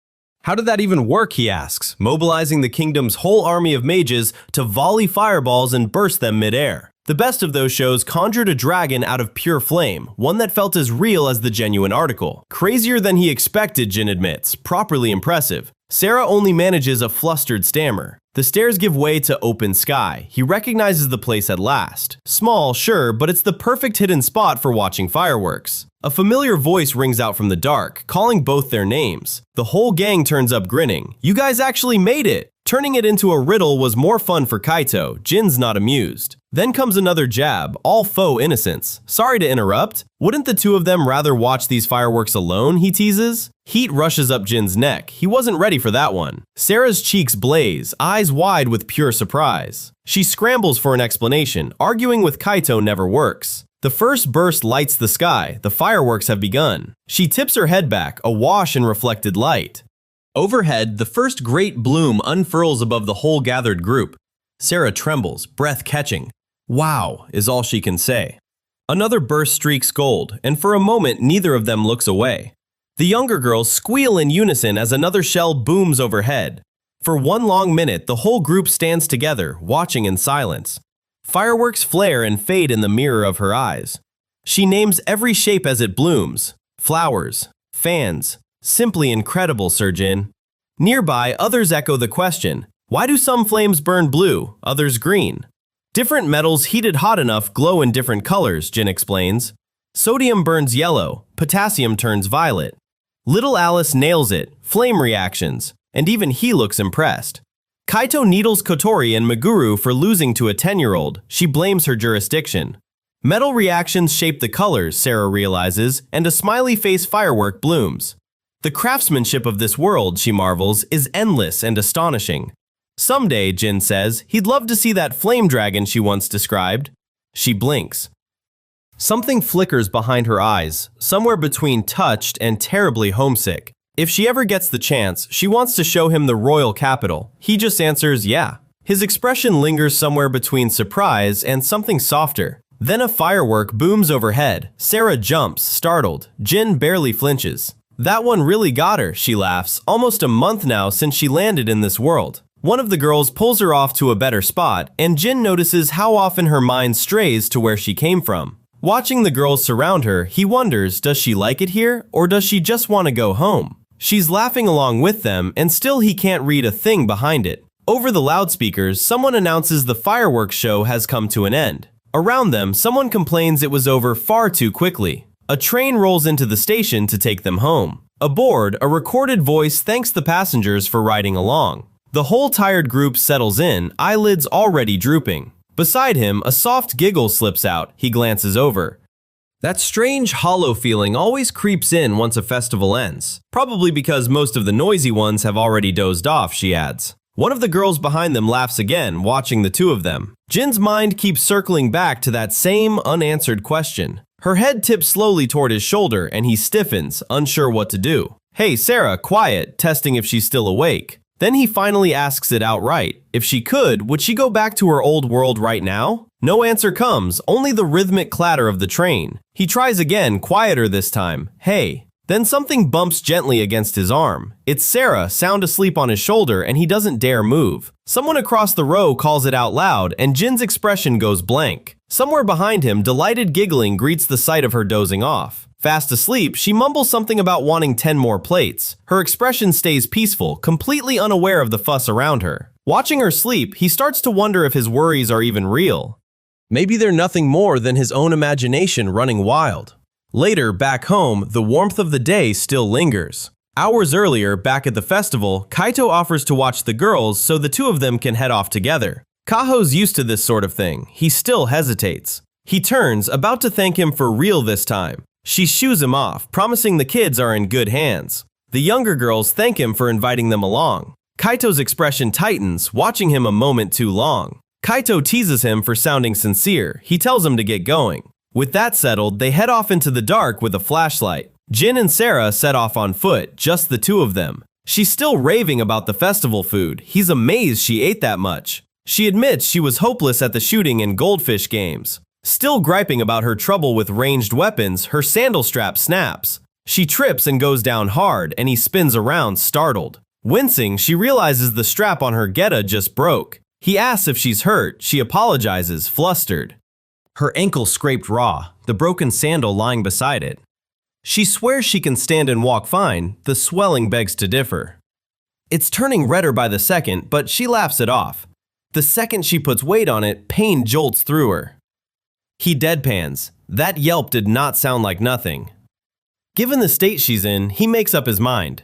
How did that even work, he asks, mobilizing the kingdom's whole army of mages to volley fireballs and burst them midair. The best of those shows conjured a dragon out of pure flame, one that felt as real as the genuine article. Crazier than he expected, Jin admits, properly impressive. Sera only manages a flustered stammer. The stairs give way to open sky. He recognizes the place at last. Small, sure, but it's the perfect hidden spot for watching fireworks. A familiar voice rings out from the dark, calling both their names. The whole gang turns up grinning. You guys actually made it! Turning it into a riddle was more fun for Kaito. Jin's not amused. Then comes another jab, all faux innocence. Sorry to interrupt. Wouldn't the two of them rather watch these fireworks alone, he teases? Heat rushes up Jin's neck. He wasn't ready for that one. Sera's cheeks blaze, eyes wide with pure surprise. She scrambles for an explanation. Arguing with Kaito never works. The first burst lights the sky. The fireworks have begun. She tips her head back, awash in reflected light. Overhead, the first great bloom unfurls above the whole gathered group. Sera trembles, breath catching. Wow, is all she can say. Another burst streaks gold, and for a moment neither of them looks away. The younger girls squeal in unison as another shell booms overhead. For one long minute, the whole group stands together, watching in silence. Fireworks flare and fade in the mirror of her eyes. She names every shape as it blooms. Flowers, fans. Simply incredible, Sir Jin. Nearby, others echo the question. Why do some flames burn blue, others green? Different metals heated hot enough glow in different colors, Jin explains. Sodium burns yellow, potassium turns violet. Little Alice nails it, flame reactions, and even he looks impressed. Kaito needles Kotori and Meguru for losing to a 10-year-old. She blames her jurisdiction. Metal reactions shape the colors, Sera realizes, and a smiley face firework blooms. The craftsmanship of this world, she marvels, is endless and astonishing. Someday, Jin says, he'd love to see that flame dragon she once described. She blinks. Something flickers behind her eyes, somewhere between touched and terribly homesick. If she ever gets the chance, she wants to show him the royal capital. He just answers, yeah. His expression lingers somewhere between surprise and something softer. Then a firework booms overhead. Sera jumps, startled. Jin barely flinches. That one really got her, she laughs. Almost a month now since she landed in this world. One of the girls pulls her off to a better spot, and Jin notices how often her mind strays to where she came from. Watching the girls surround her, he wonders, does she like it here, or does she just want to go home? She's laughing along with them, and still he can't read a thing behind it. Over the loudspeakers, someone announces the fireworks show has come to an end. Around them, someone complains it was over far too quickly. A train rolls into the station to take them home. Aboard, a recorded voice thanks the passengers for riding along. The whole tired group settles in, eyelids already drooping. Beside him, a soft giggle slips out. He glances over. That strange hollow feeling always creeps in once a festival ends. Probably because most of the noisy ones have already dozed off, she adds. One of the girls behind them laughs again, watching the two of them. Jin's mind keeps circling back to that same unanswered question. Her head tips slowly toward his shoulder, and he stiffens, unsure what to do. Hey, Sera, quiet, testing if she's still awake. Then he finally asks it outright. If she could, would she go back to her old world right now? No answer comes, only the rhythmic clatter of the train. He tries again, quieter this time. Hey. Then something bumps gently against his arm. It's Sera, sound asleep on his shoulder, and he doesn't dare move. Someone across the row calls it out loud, and Jin's expression goes blank. Somewhere behind him, delighted giggling greets the sight of her dozing off. Fast asleep, she mumbles something about wanting 10 more plates. Her expression stays peaceful, completely unaware of the fuss around her. Watching her sleep, he starts to wonder if his worries are even real. Maybe they're nothing more than his own imagination running wild. Later, back home, the warmth of the day still lingers. Hours earlier, back at the festival, Kaito offers to watch the girls so the two of them can head off together. Kaho's used to this sort of thing. He still hesitates. He turns, about to thank him for real this time. She shoos him off, promising the kids are in good hands. The younger girls thank him for inviting them along. Kaito's expression tightens, watching him a moment too long. Kaito teases him for sounding sincere. He tells him to get going. With that settled, they head off into the dark with a flashlight. Jin and Sera set off on foot, just the two of them. She's still raving about the festival food. He's amazed she ate that much. She admits she was hopeless at the shooting and goldfish games. Still griping about her trouble with ranged weapons, her sandal strap snaps. She trips and goes down hard, and he spins around, startled. Wincing, she realizes the strap on her geta just broke. He asks if she's hurt. She apologizes, flustered. Her ankle scraped raw, the broken sandal lying beside it. She swears she can stand and walk fine. The swelling begs to differ. It's turning redder by the second, but she laughs it off. The second she puts weight on it, pain jolts through her. He deadpans. That yelp did not sound like nothing. Given the state she's in, he makes up his mind.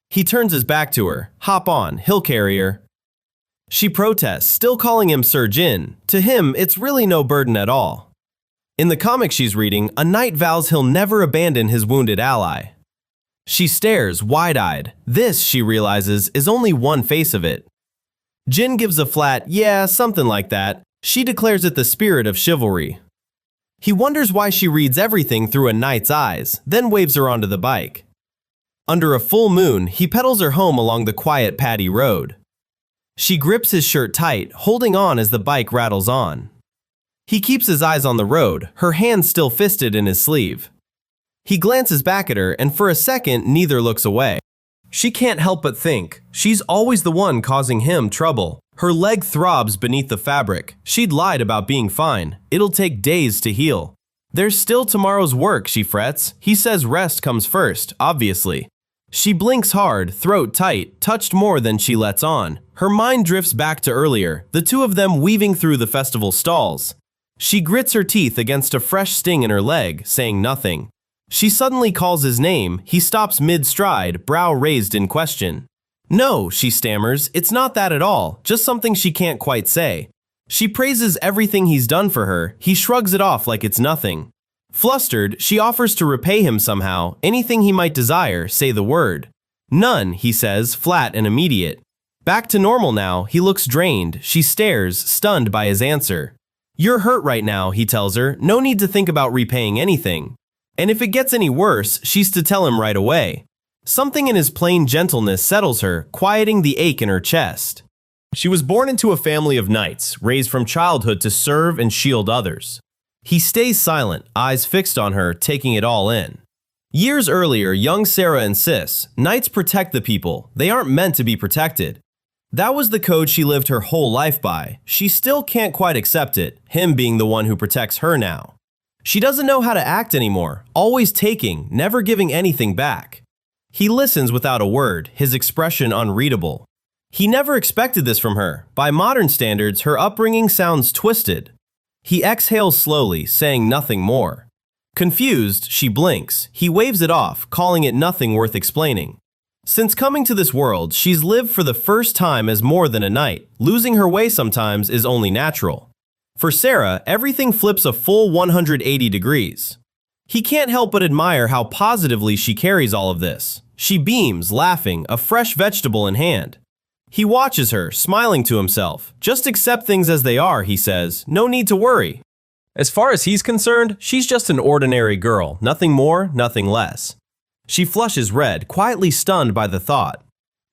He turns his back to her. Hop on, he'll carry her. She protests, still calling him Sir Jin. To him, it's really no burden at all. In the comic she's reading, a knight vows he'll never abandon his wounded ally. She stares, wide-eyed. This, she realizes, is only one face of it. Jin gives a flat, yeah, something like that. She declares it the spirit of chivalry. He wonders why she reads everything through a knight's eyes, then waves her onto the bike. Under a full moon, he pedals her home along the quiet paddy road. She grips his shirt tight, holding on as the bike rattles on. He keeps his eyes on the road, her hand still fisted in his sleeve. He glances back at her, and for a second, neither looks away. She can't help but think, she's always the one causing him trouble. Her leg throbs beneath the fabric. She'd lied about being fine. It'll take days to heal. There's still tomorrow's work, she frets. He says rest comes first, obviously. She blinks hard, throat tight, touched more than she lets on. Her mind drifts back to earlier, the two of them weaving through the festival stalls. She grits her teeth against a fresh sting in her leg, saying nothing. She suddenly calls his name. He stops mid-stride, brow raised in question. No, she stammers, it's not that at all, just something she can't quite say. She praises everything he's done for her. He shrugs it off like it's nothing. Flustered, she offers to repay him somehow, anything he might desire, say the word. None, he says, flat and immediate. Back to normal now, he looks drained. She stares, stunned by his answer. You're hurt right now, he tells her, no need to think about repaying anything. And if it gets any worse, she's to tell him right away. Something in his plain gentleness settles her, quieting the ache in her chest. She was born into a family of knights, raised from childhood to serve and shield others. He stays silent, eyes fixed on her, taking it all in. Years earlier, young Sera insists, knights protect the people, they aren't meant to be protected. That was the code she lived her whole life by. She still can't quite accept it, him being the one who protects her now. She doesn't know how to act anymore, always taking, never giving anything back. He listens without a word, his expression unreadable. He never expected this from her. By modern standards, her upbringing sounds twisted. He exhales slowly, saying nothing more. Confused, she blinks. He waves it off, calling it nothing worth explaining. Since coming to this world, she's lived for the first time as more than a knight. Losing her way sometimes is only natural. For Sera, everything flips a full 180 degrees. He can't help but admire how positively she carries all of this. She beams, laughing, a fresh vegetable in hand. He watches her, smiling to himself. Just accept things as they are, he says. No need to worry. As far as he's concerned, she's just an ordinary girl. Nothing more, nothing less. She flushes red, quietly stunned by the thought.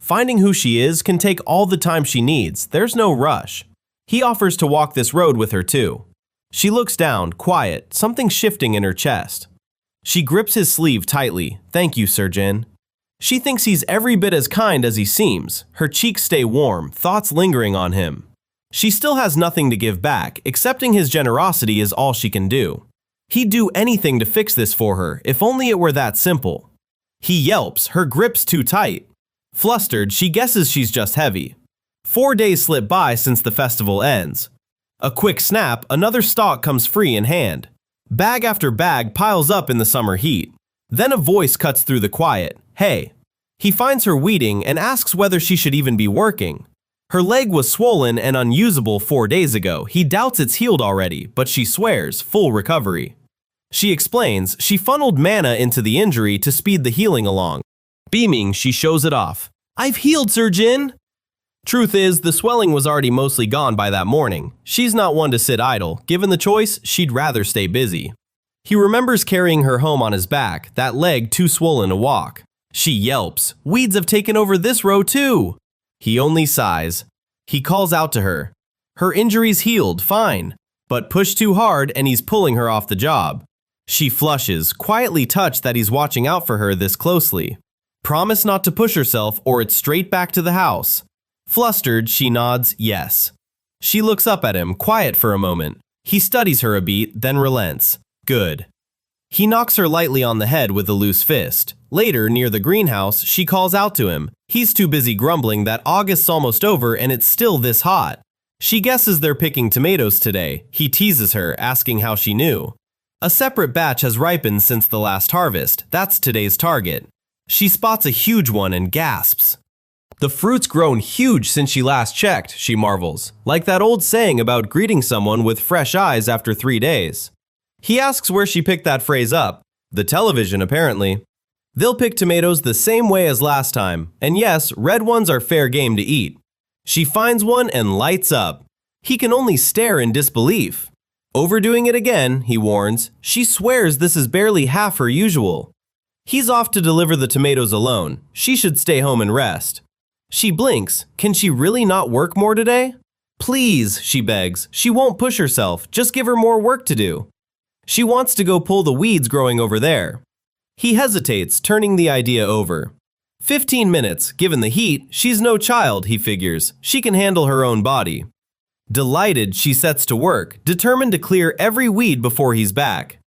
Finding who she is can take all the time she needs. There's no rush. He offers to walk this road with her too. She looks down, quiet, something shifting in her chest. She grips his sleeve tightly. Thank you, Sir Jin. She thinks he's every bit as kind as he seems. Her cheeks stay warm, thoughts lingering on him. She still has nothing to give back. Accepting his generosity is all she can do. He'd do anything to fix this for her, if only it were that simple. He yelps, her grip's too tight. Flustered, she guesses she's just heavy. 4 days slip by since the festival ends. A quick snap, another stalk comes free in hand. Bag after bag piles up in the summer heat. Then a voice cuts through the quiet. Hey. He finds her weeding and asks whether she should even be working. Her leg was swollen and unusable 4 days ago. He doubts it's healed already, but she swears, full recovery. She explains she funneled mana into the injury to speed the healing along. Beaming, she shows it off. I've healed, Sir Jin! Truth is, the swelling was already mostly gone by that morning. She's not one to sit idle. Given the choice, she'd rather stay busy. He remembers carrying her home on his back, that leg too swollen to walk. She yelps. Weeds have taken over this row too! He only sighs. He calls out to her. Her injury's healed, fine. But pushed too hard and he's pulling her off the job. She flushes, quietly touched that he's watching out for her this closely. Promise not to push herself or it's straight back to the house. Flustered, she nods yes. She looks up at him, quiet for a moment. He studies her a beat, then relents. Good. He knocks her lightly on the head with a loose fist. Later, near the greenhouse, she calls out to him. He's too busy grumbling that August's almost over and it's still this hot. She guesses they're picking tomatoes today. He teases her, asking how she knew. A separate batch has ripened since the last harvest. That's today's target. She spots a huge one and gasps. The fruit's grown huge since she last checked, she marvels. Like that old saying about greeting someone with fresh eyes after 3 days. He asks where she picked that phrase up. The television, apparently. They'll pick tomatoes the same way as last time. And yes, red ones are fair game to eat. She finds one and lights up. He can only stare in disbelief. Overdoing it again, he warns. She swears this is barely half her usual. He's off to deliver the tomatoes alone. She should stay home and rest. She blinks. Can she really not work more today? Please, she begs. She won't push herself. Just give her more work to do. She wants to go pull the weeds growing over there. He hesitates, turning the idea over. 15 minutes. Given the heat, she's no child, he figures. She can handle her own body. Delighted, she sets to work, determined to clear every weed before he's back.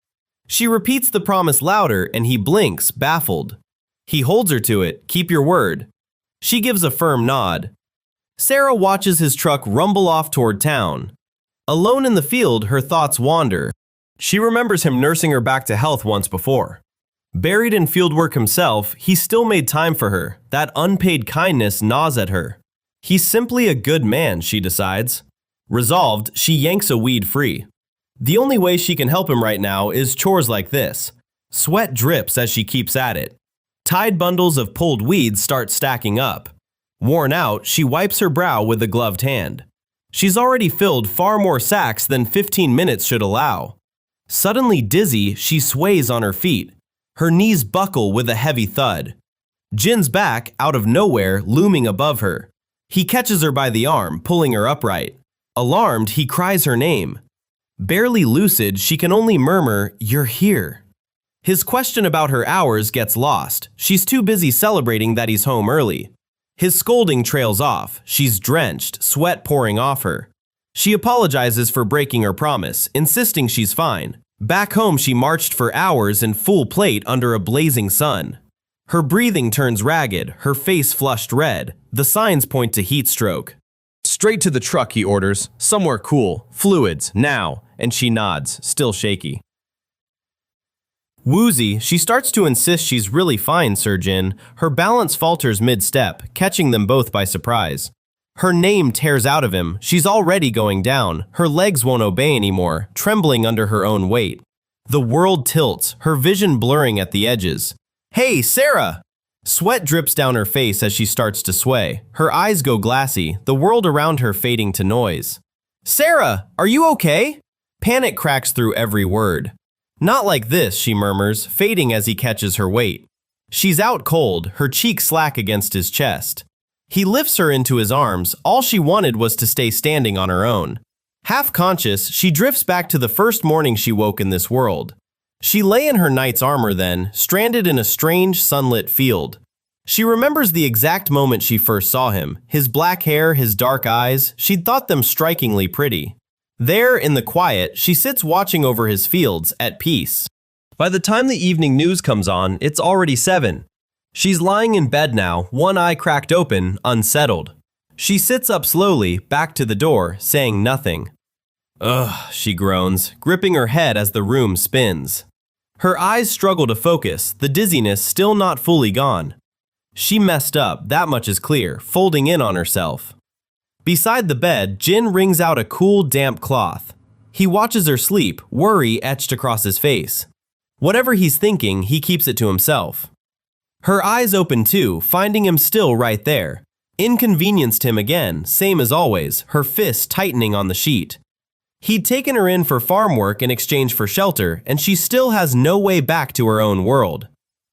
She repeats the promise louder and he blinks, baffled. He holds her to it. Keep your word. She gives a firm nod. Sera watches his truck rumble off toward town. Alone in the field, her thoughts wander. She remembers him nursing her back to health once before. Buried in fieldwork himself, he still made time for her. That unpaid kindness gnaws at her. He's simply a good man, she decides. Resolved, she yanks a weed free. The only way she can help him right now is chores like this. Sweat drips as she keeps at it. Tied bundles of pulled weeds start stacking up. Worn out, she wipes her brow with a gloved hand. She's already filled far more sacks than 15 minutes should allow. Suddenly dizzy, she sways on her feet. Her knees buckle with a heavy thud. Jin's back, out of nowhere, looming above her. He catches her by the arm, pulling her upright. Alarmed, he cries her name. Barely lucid, she can only murmur, "You're here." His question about her hours gets lost. She's too busy celebrating that he's home early. His scolding trails off. She's drenched, sweat pouring off her. She apologizes for breaking her promise, insisting she's fine. Back home, she marched for hours in full plate under a blazing sun. Her breathing turns ragged, her face flushed red. The signs point to heat stroke. Straight to the truck, he orders. Somewhere cool. Fluids, now. And she nods, still shaky. Woozy, she starts to insist she's really fine, Sir Jin. Her balance falters mid-step, catching them both by surprise. Her name tears out of him. She's already going down. Her legs won't obey anymore, trembling under her own weight. The world tilts, her vision blurring at the edges. "Hey, Sera!" Sweat drips down her face as she starts to sway. Her eyes go glassy, the world around her fading to noise. "Sera, are you okay?" Panic cracks through every word. "Not like this," she murmurs, fading as he catches her weight. She's out cold, her cheek slack against his chest. He lifts her into his arms. All she wanted was to stay standing on her own. Half conscious, she drifts back to the first morning she woke in this world. She lay in her knight's armor then, stranded in a strange, sunlit field. She remembers the exact moment she first saw him. His black hair, his dark eyes, she'd thought them strikingly pretty. There, in the quiet, she sits watching over his fields, at peace. By the time the evening news comes on, it's already 7. She's lying in bed now, one eye cracked open, unsettled. She sits up slowly, back to the door, saying nothing. "Ugh," she groans, gripping her head as the room spins. Her eyes struggle to focus, the dizziness still not fully gone. She messed up, that much is clear, folding in on herself. Beside the bed, Jin wrings out a cool, damp cloth. He watches her sleep, worry etched across his face. Whatever he's thinking, he keeps it to himself. Her eyes open too, finding him still right there. Inconvenienced him again, same as always, her fist tightening on the sheet. He'd taken her in for farm work in exchange for shelter, and she still has no way back to her own world.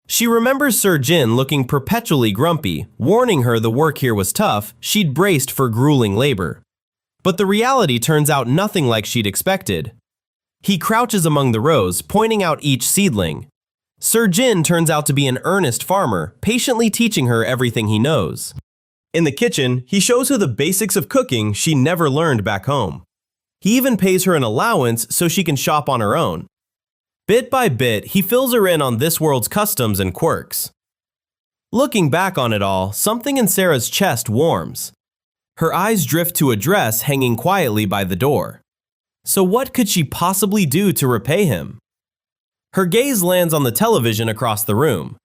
She remembers Sir Jin looking perpetually grumpy, warning her the work here was tough, she'd braced for grueling labor. But the reality turns out nothing like she'd expected. He crouches among the rows, pointing out each seedling. Sir Jin turns out to be an earnest farmer, patiently teaching her everything he knows. In the kitchen, he shows her the basics of cooking she never learned back home. He even pays her an allowance so she can shop on her own. Bit by bit, he fills her in on this world's customs and quirks. Looking back on it all, something in Sera's chest warms. Her eyes drift to a dress hanging quietly by the door. So what could she possibly do to repay him? Her gaze lands on the television across the room.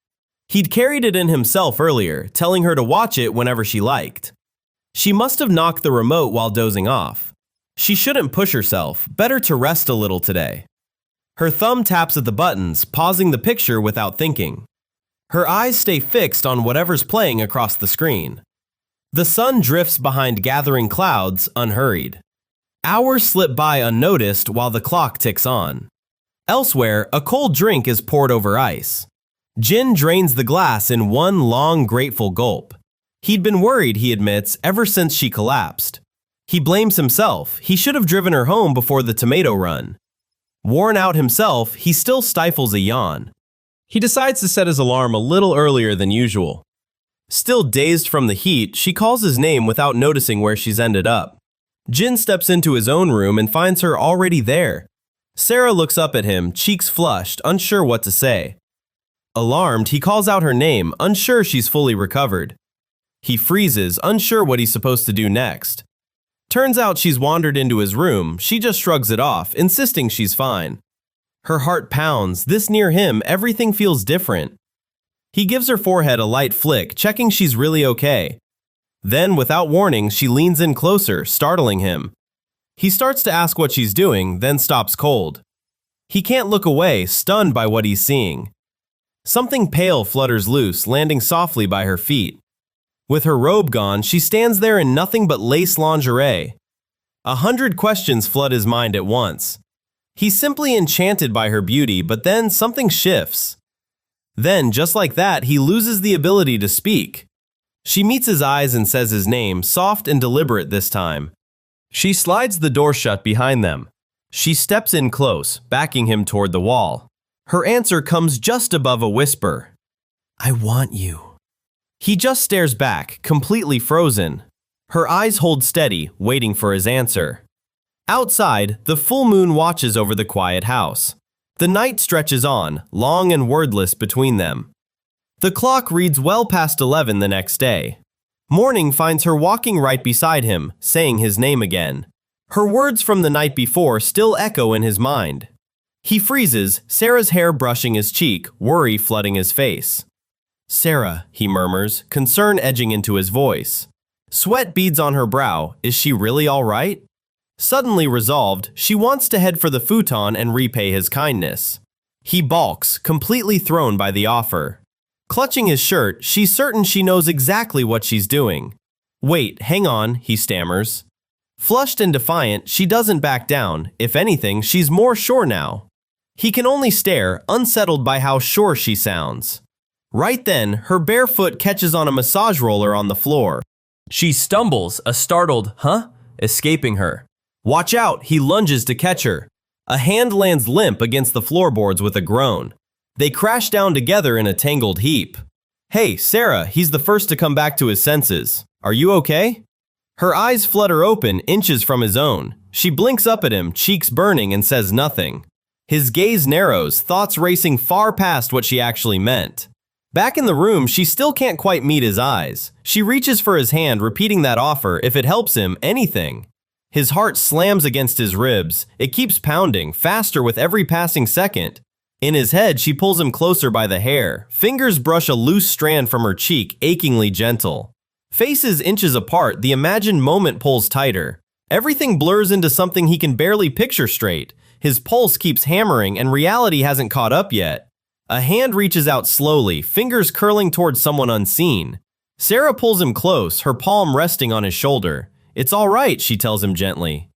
He'd carried it in himself earlier, telling her to watch it whenever she liked. She must have knocked the remote while dozing off. She shouldn't push herself, better to rest a little today. Her thumb taps at the buttons, pausing the picture without thinking. Her eyes stay fixed on whatever's playing across the screen. The sun drifts behind gathering clouds, unhurried. Hours slip by unnoticed while the clock ticks on. Elsewhere, a cold drink is poured over ice. Jin drains the glass in one long, grateful gulp. He'd been worried, he admits, ever since she collapsed. He blames himself. He should have driven her home before the tomato run. Worn out himself, he still stifles a yawn. He decides to set his alarm a little earlier than usual. Still dazed from the heat, she calls his name without noticing where she's ended up. Jin steps into his own room and finds her already there. Sera looks up at him, cheeks flushed, unsure what to say. Alarmed, he calls out her name, unsure she's fully recovered. He freezes, unsure what he's supposed to do next. Turns out she's wandered into his room. She just shrugs it off, insisting she's fine. Her heart pounds. This near him, everything feels different. He gives her forehead a light flick, checking she's really okay. Then, without warning, she leans in closer, startling him. He starts to ask what she's doing, then stops cold. He can't look away, stunned by what he's seeing. Something pale flutters loose, landing softly by her feet. With her robe gone, she stands there in nothing but lace lingerie. 100 questions flood his mind at once. He's simply enchanted by her beauty, but then something shifts. Then, just like that, he loses the ability to speak. She meets his eyes and says his name, soft and deliberate this time. She slides the door shut behind them. She steps in close, backing him toward the wall. Her answer comes just above a whisper. I want you. He just stares back, completely frozen. Her eyes hold steady, waiting for his answer. Outside, the full moon watches over the quiet house. The night stretches on, long and wordless between them. The clock reads well past 11 the next day. Morning finds her walking right beside him, saying his name again. Her words from the night before still echo in his mind. He freezes, Sera's hair brushing his cheek, worry flooding his face. Sera, he murmurs, concern edging into his voice. Sweat beads on her brow. Is she really all right? Suddenly resolved, she wants to head for the futon and repay his kindness. He balks, completely thrown by the offer. Clutching his shirt, she's certain she knows exactly what she's doing. Wait, hang on, he stammers. Flushed and defiant, she doesn't back down. If anything, she's more sure now. He can only stare, unsettled by how sure she sounds. Right then, her bare foot catches on a massage roller on the floor. She stumbles, a startled, huh? Escaping her. Watch out, he lunges to catch her. A hand lands limp against the floorboards with a groan. They crash down together in a tangled heap. Hey, Sera, he's the first to come back to his senses. Are you okay? Her eyes flutter open, inches from his own. She blinks up at him, cheeks burning, and says nothing. His gaze narrows, thoughts racing far past what she actually meant. Back in the room, she still can't quite meet his eyes. She reaches for his hand, repeating that offer, if it helps him, anything. His heart slams against his ribs. It keeps pounding, faster with every passing second. In his head, she pulls him closer by the hair. Fingers brush a loose strand from her cheek, achingly gentle. Faces inches apart, the imagined moment pulls tighter. Everything blurs into something he can barely picture straight. His pulse keeps hammering, and reality hasn't caught up yet. A hand reaches out slowly, fingers curling towards someone unseen. Sera pulls him close, her palm resting on his shoulder. It's all right, she tells him gently.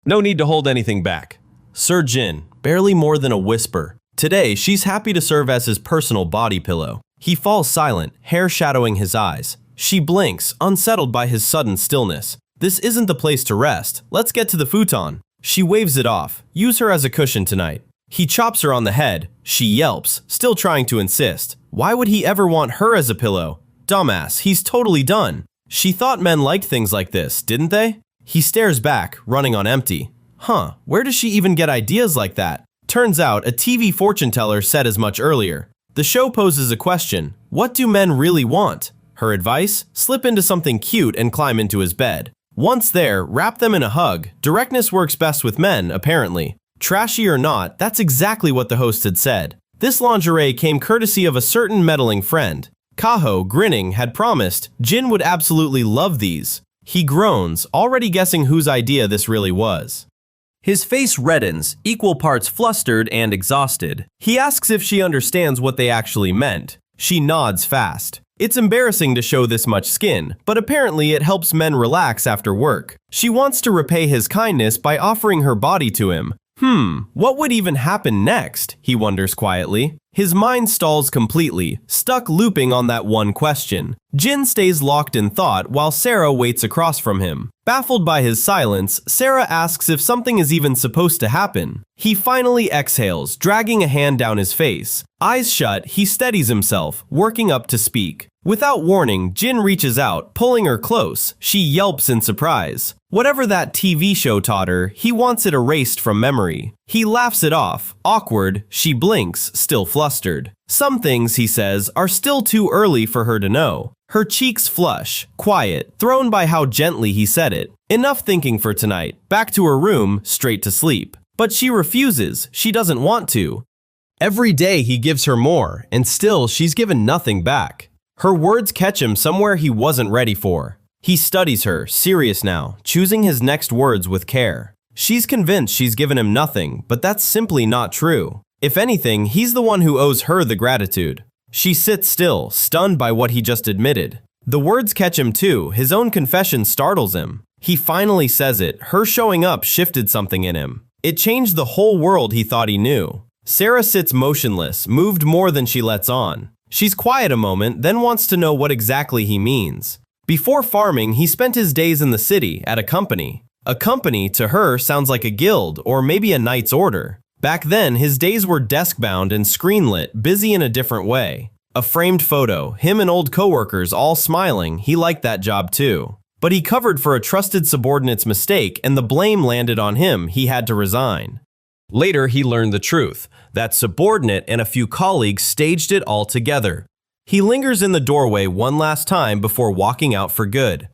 No need to hold anything back. Sir Jin, barely more than a whisper. Today, she's happy to serve as his personal body pillow. He falls silent, hair shadowing his eyes. She blinks, unsettled by his sudden stillness. This isn't the place to rest. Let's get to the futon. She waves it off. Use her as a cushion tonight. He chops her on the head. She yelps, still trying to insist. Why would he ever want her as a pillow? Dumbass, he's totally done. She thought men liked things like this, didn't they? He stares back, running on empty. Huh, where does she even get ideas like that? Turns out, a TV fortune teller said as much earlier. The show poses a question. What do men really want? Her advice? Slip into something cute and climb into his bed. Once there, wrap them in a hug. Directness works best with men, apparently. Trashy or not, that's exactly what the host had said. This lingerie came courtesy of a certain meddling friend. Kaho, grinning, had promised Jin would absolutely love these. He groans, already guessing whose idea this really was. His face reddens, equal parts flustered and exhausted. He asks if she understands what they actually meant. She nods fast. It's embarrassing to show this much skin, but apparently it helps men relax after work. She wants to repay his kindness by offering her body to him. What would even happen next? He wonders quietly. His mind stalls completely, stuck looping on that one question. Jin stays locked in thought while Sera waits across from him. Baffled by his silence, Sera asks if something is even supposed to happen. He finally exhales, dragging a hand down his face. Eyes shut, he steadies himself, working up to speak. Without warning, Jin reaches out, pulling her close. She yelps in surprise. Whatever that TV show taught her, he wants it erased from memory. He laughs it off. Awkward, she blinks, still flustered. Some things, he says, are still too early for her to know. Her cheeks flush, quiet, thrown by how gently he said it. Enough thinking for tonight. Back to her room, straight to sleep. But she refuses. She doesn't want to. Every day he gives her more, and still she's given nothing back. Her words catch him somewhere he wasn't ready for. He studies her, serious now, choosing his next words with care. She's convinced she's given him nothing, but that's simply not true. If anything, he's the one who owes her the gratitude. She sits still, stunned by what he just admitted. The words catch him too, his own confession startles him. He finally says it, her showing up shifted something in him. It changed the whole world he thought he knew. Sera sits motionless, moved more than she lets on. She's quiet a moment, then wants to know what exactly he means. Before farming, he spent his days in the city, at a company. A company, to her, sounds like a guild, or maybe a knight's order. Back then, his days were desk-bound and screen-lit, busy in a different way. A framed photo, him and old coworkers all smiling, he liked that job too. But he covered for a trusted subordinate's mistake, and the blame landed on him. He had to resign. Later, he learned the truth. That subordinate and a few colleagues staged it all together. He lingers in the doorway one last time before walking out for good.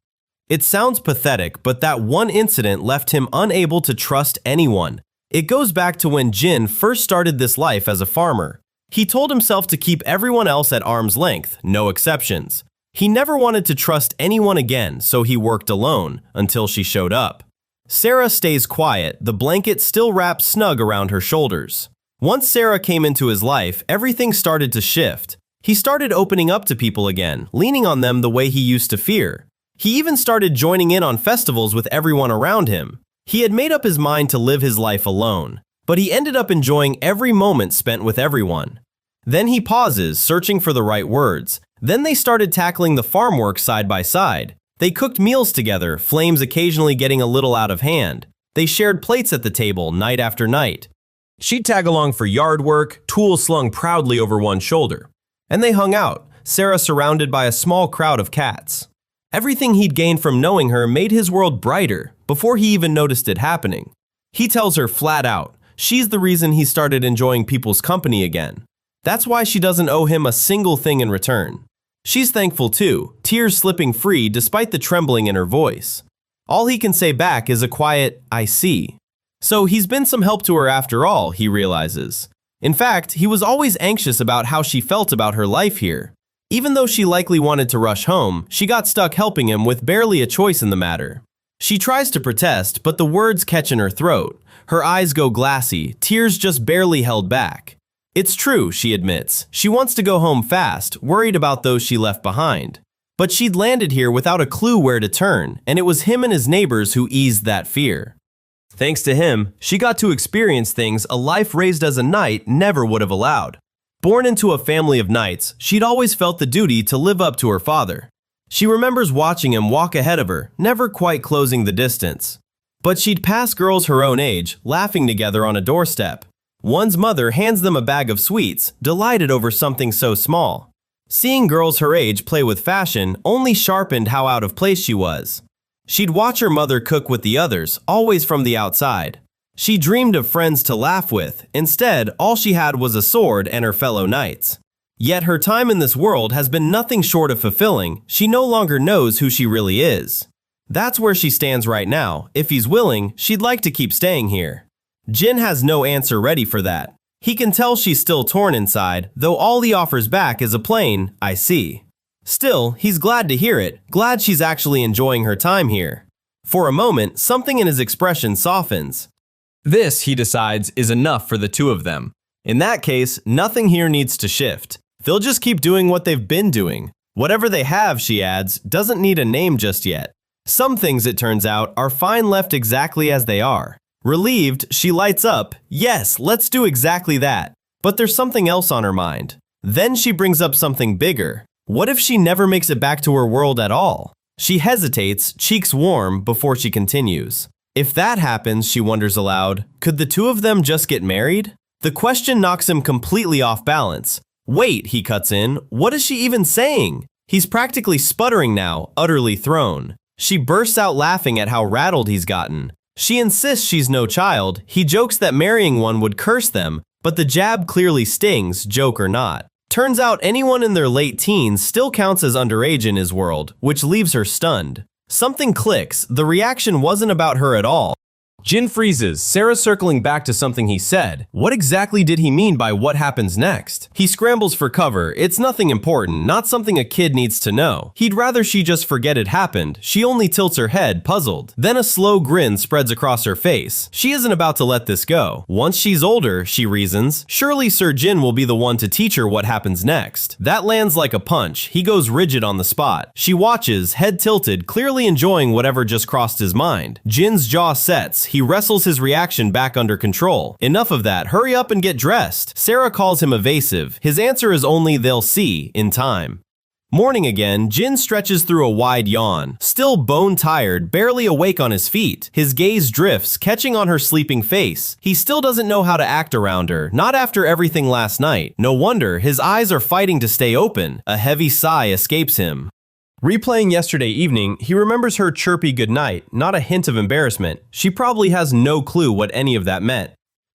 It sounds pathetic, but that one incident left him unable to trust anyone. It goes back to when Jin first started this life as a farmer. He told himself to keep everyone else at arm's length, no exceptions. He never wanted to trust anyone again, so he worked alone, until she showed up. Sera stays quiet, the blanket still wrapped snug around her shoulders. Once Sera came into his life, everything started to shift. He started opening up to people again, leaning on them the way he used to fear. He even started joining in on festivals with everyone around him. He had made up his mind to live his life alone, but he ended up enjoying every moment spent with everyone. Then he pauses, searching for the right words. Then they started tackling the farm work side by side. They cooked meals together, flames occasionally getting a little out of hand. They shared plates at the table night after night. She'd tag along for yard work, tools slung proudly over one shoulder. And they hung out, Sera surrounded by a small crowd of cats. Everything he'd gained from knowing her made his world brighter before he even noticed it happening. He tells her flat out, she's the reason he started enjoying people's company again. That's why she doesn't owe him a single thing in return. She's thankful too, tears slipping free despite the trembling in her voice. All he can say back is a quiet, I see. So he's been some help to her after all, he realizes. In fact, he was always anxious about how she felt about her life here. Even though she likely wanted to rush home, she got stuck helping him with barely a choice in the matter. She tries to protest, but the words catch in her throat. Her eyes go glassy, tears just barely held back. It's true, she admits. She wants to go home fast, worried about those she left behind. But she'd landed here without a clue where to turn, and it was him and his neighbors who eased that fear. Thanks to him, she got to experience things a life raised as a knight never would have allowed. Born into a family of knights, she'd always felt the duty to live up to her father. She remembers watching him walk ahead of her, never quite closing the distance. But she'd pass girls her own age, laughing together on a doorstep. One's mother hands them a bag of sweets, delighted over something so small. Seeing girls her age play with fashion only sharpened how out of place she was. She'd watch her mother cook with the others, always from the outside. She dreamed of friends to laugh with. Instead, all she had was a sword and her fellow knights. Yet her time in this world has been nothing short of fulfilling. She no longer knows who she really is. That's where she stands right now. If he's willing, she'd like to keep staying here. Jin has no answer ready for that. He can tell she's still torn inside, though all he offers back is a plain, I see. Still, he's glad to hear it, glad she's actually enjoying her time here. For a moment, something in his expression softens. This, he decides, is enough for the two of them. In that case, nothing here needs to shift. They'll just keep doing what they've been doing. Whatever they have, she adds, doesn't need a name just yet. Some things, it turns out, are fine left exactly as they are. Relieved, she lights up. Yes, let's do exactly that. But there's something else on her mind. Then she brings up something bigger. What if she never makes it back to her world at all? She hesitates, cheeks warm, before she continues. If that happens, she wonders aloud, could the two of them just get married? The question knocks him completely off balance. Wait, he cuts in, what is she even saying? He's practically sputtering now, utterly thrown. She bursts out laughing at how rattled he's gotten. She insists she's no child. He jokes that marrying one would curse them, but the jab clearly stings, joke or not. Turns out anyone in their late teens still counts as underage in his world, which leaves her stunned. Something clicks. The reaction wasn't about her at all. Jin freezes, Sera circling back to something he said. What exactly did he mean by what happens next? He scrambles for cover. It's nothing important, not something a kid needs to know. He'd rather she just forget it happened. She only tilts her head, puzzled. Then a slow grin spreads across her face. She isn't about to let this go. Once she's older, she reasons, surely Sir Jin will be the one to teach her what happens next. That lands like a punch. He goes rigid on the spot. She watches, head tilted, clearly enjoying whatever just crossed his mind. Jin's jaw sets. he wrestles his reaction back under control. Enough of that, hurry up and get dressed. Sera calls him evasive. His answer is only they'll see in time. Morning again, Jin stretches through a wide yawn. Still bone-tired, barely awake on his feet. His gaze drifts, catching on her sleeping face. He still doesn't know how to act around her, not after everything last night. No wonder, his eyes are fighting to stay open. A heavy sigh escapes him. Replaying yesterday evening, he remembers her chirpy goodnight, not a hint of embarrassment. She probably has no clue what any of that meant.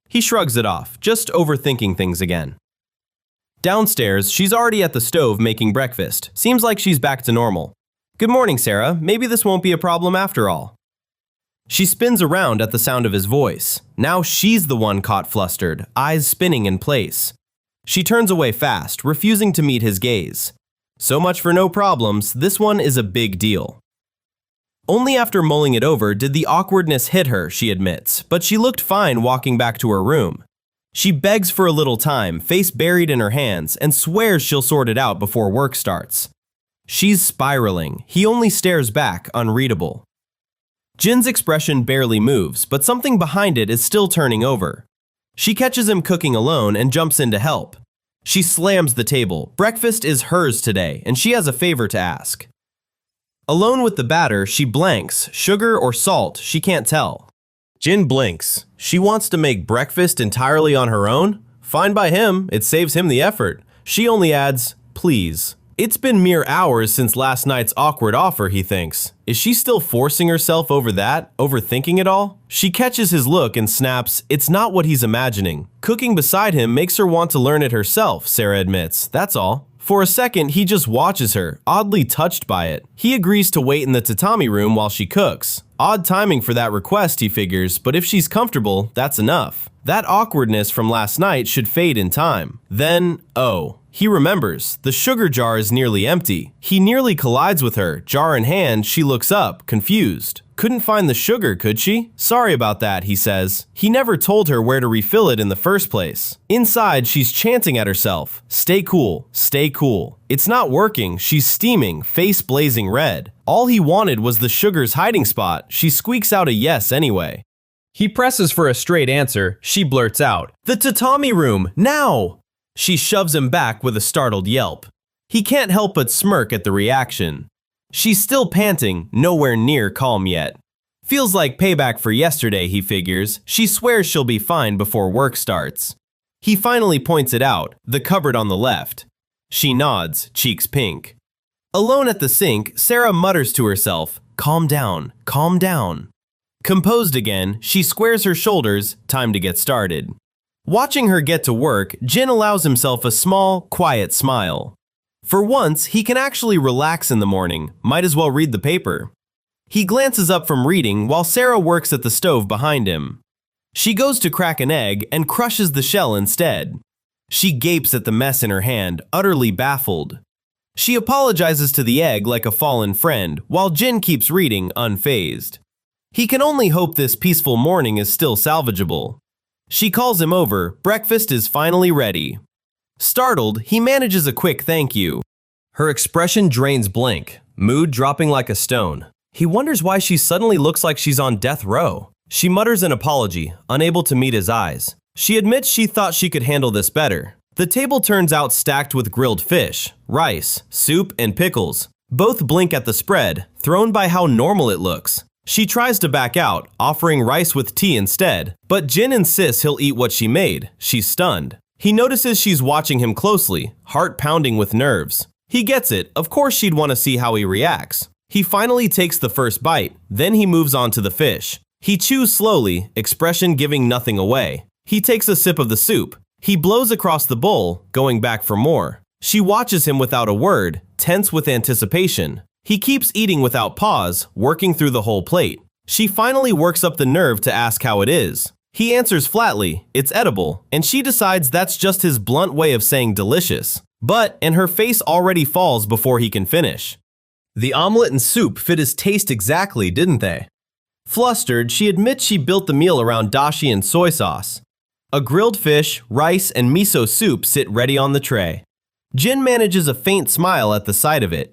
He shrugs it off, just overthinking things again. Downstairs, she's already at the stove making breakfast. Seems like she's back to normal. Good morning, Sera. Maybe this won't be a problem after all. She spins around at the sound of his voice. Now she's the one caught flustered, eyes spinning in place. She turns away fast, refusing to meet his gaze. So much for no problems, this one is a big deal. Only after mulling it over did the awkwardness hit her, she admits, but she looked fine walking back to her room. She begs for a little time, face buried in her hands, and swears she'll sort it out before work starts. She's spiraling. He only stares back, unreadable. Jin's expression barely moves, but something behind it is still turning over. She catches him cooking alone and jumps in to help. She slams the table. Breakfast is hers today, and she has a favor to ask. Alone with the batter, she blanks. Sugar or salt, she can't tell. Jin blinks. She wants to make breakfast entirely on her own? Fine by him, it saves him the effort. She only adds, please. It's been mere hours since last night's awkward offer, he thinks. Is she still forcing herself over that, overthinking it all? She catches his look and snaps, it's not what he's imagining. Cooking beside him makes her want to learn it herself, Sera admits, that's all. For a second, he just watches her, oddly touched by it. He agrees to wait in the tatami room while she cooks. Odd timing for that request, he figures, but if she's comfortable, that's enough. That awkwardness from last night should fade in time. Then, oh. He remembers, the sugar jar is nearly empty. He nearly collides with her, jar in hand. She looks up, confused. Couldn't find the sugar, could she? Sorry about that, he says. He never told her where to refill it in the first place. Inside, she's chanting at herself, stay cool, stay cool. It's not working, she's steaming, face blazing red. All he wanted was the sugar's hiding spot. She squeaks out a yes anyway. He presses for a straight answer. She blurts out, the tatami room, now! She shoves him back with a startled yelp. He can't help but smirk at the reaction. She's still panting, nowhere near calm yet. Feels like payback for yesterday, he figures. She swears she'll be fine before work starts. He finally points it out, the cupboard on the left. She nods, cheeks pink. Alone at the sink, Sera mutters to herself, calm down, calm down. Composed again, she squares her shoulders, time to get started. Watching her get to work, Jin allows himself a small, quiet smile. For once, he can actually relax in the morning, might as well read the paper. He glances up from reading while Sera works at the stove behind him. She goes to crack an egg and crushes the shell instead. She gapes at the mess in her hand, utterly baffled. She apologizes to the egg like a fallen friend, while Jin keeps reading, unfazed. He can only hope this peaceful morning is still salvageable. She calls him over. Breakfast is finally ready. Startled, he manages a quick thank you. Her expression drains blank, mood dropping like a stone. He wonders why she suddenly looks like she's on death row. She mutters an apology, unable to meet his eyes. She admits she thought she could handle this better. The table turns out stacked with grilled fish, rice, soup, and pickles. Both blink at the spread, thrown by how normal it looks. She tries to back out, offering rice with tea instead, but Jin insists he'll eat what she made. She's stunned. He notices she's watching him closely, heart pounding with nerves. He gets it, of course she'd want to see how he reacts. He finally takes the first bite, then he moves on to the fish. He chews slowly, expression giving nothing away. He takes a sip of the soup. He blows across the bowl, going back for more. She watches him without a word, tense with anticipation. He keeps eating without pause, working through the whole plate. She finally works up the nerve to ask how it is. He answers flatly, it's edible, and she decides that's just his blunt way of saying delicious. And her face already falls before he can finish. The omelet and soup fit his taste exactly, didn't they? Flustered, she admits she built the meal around dashi and soy sauce. A grilled fish, rice, and miso soup sit ready on the tray. Jin manages a faint smile at the sight of it.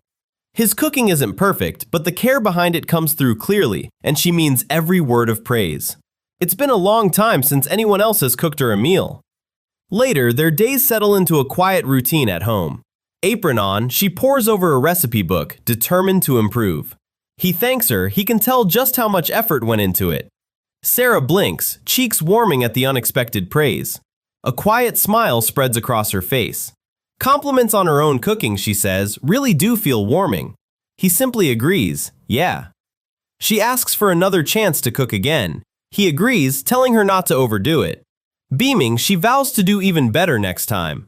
His cooking isn't perfect, but the care behind it comes through clearly, and she means every word of praise. It's been a long time since anyone else has cooked her a meal. Later, their days settle into a quiet routine at home. Apron on, she pores over a recipe book, determined to improve. He thanks her, he can tell just how much effort went into it. Sera blinks, cheeks warming at the unexpected praise. A quiet smile spreads across her face. Compliments on her own cooking, she says, really do feel warming. He simply agrees, yeah. She asks for another chance to cook again. He agrees, telling her not to overdo it. Beaming, she vows to do even better next time.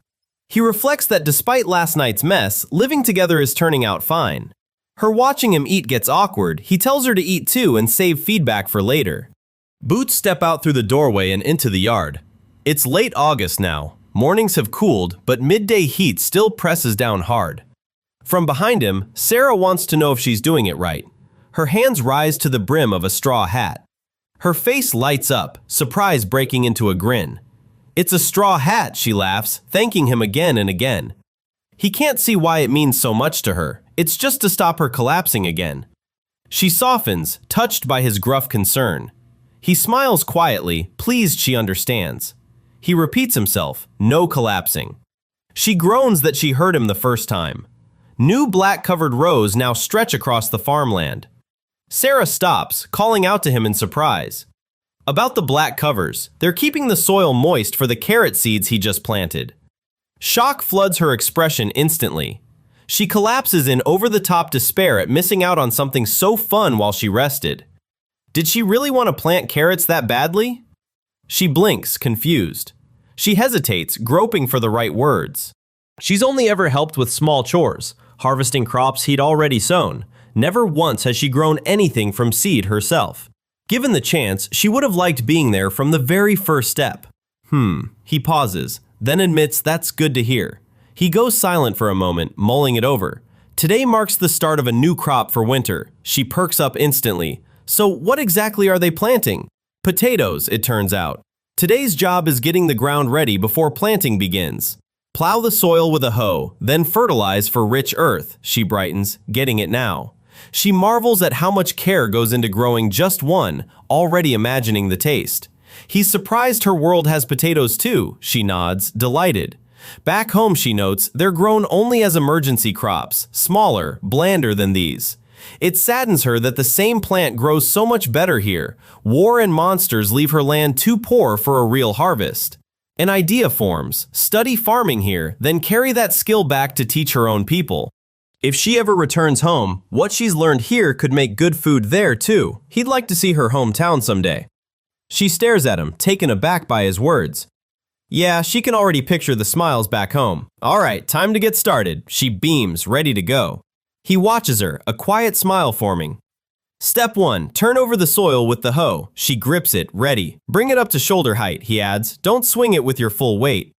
He reflects that despite last night's mess, living together is turning out fine. Her watching him eat gets awkward. He tells her to eat too and save feedback for later. Boots step out through the doorway and into the yard. It's late August now. Mornings have cooled, but midday heat still presses down hard. From behind him, Sera wants to know if she's doing it right. Her hands rise to the brim of a straw hat. Her face lights up, surprise breaking into a grin. It's a straw hat, she laughs, thanking him again and again. He can't see why it means so much to her. It's just to stop her collapsing again. She softens, touched by his gruff concern. He smiles quietly, pleased she understands. He repeats himself, no collapsing. She groans that she heard him the first time. New black-covered rows now stretch across the farmland. Sera stops, calling out to him in surprise. About the black covers, they're keeping the soil moist for the carrot seeds he just planted. Shock floods her expression instantly. She collapses in over-the-top despair at missing out on something so fun while she rested. Did she really want to plant carrots that badly? She blinks, confused. She hesitates, groping for the right words. She's only ever helped with small chores, harvesting crops he'd already sown. Never once has she grown anything from seed herself. Given the chance, she would have liked being there from the very first step. He pauses, then admits that's good to hear. He goes silent for a moment, mulling it over. Today marks the start of a new crop for winter. She perks up instantly. So what exactly are they planting? Potatoes, it turns out. Today's job is getting the ground ready before planting begins. Plow the soil with a hoe, then fertilize for rich earth, she brightens, getting it now. She marvels at how much care goes into growing just one, already imagining the taste. He's surprised her world has potatoes too, she nods, delighted. Back home, she notes, they're grown only as emergency crops, smaller, blander than these. It saddens her that the same plant grows so much better here. War and monsters leave her land too poor for a real harvest. An idea forms, study farming here, then carry that skill back to teach her own people. If she ever returns home, what she's learned here could make good food there too. He'd like to see her hometown someday. She stares at him, taken aback by his words. Yeah, she can already picture the smiles back home. All right, time to get started. She beams, ready to go. He watches her, a quiet smile forming. Step 1, turn over the soil with the hoe. She grips it, ready. Bring it up to shoulder height, he adds. Don't swing it with your full weight.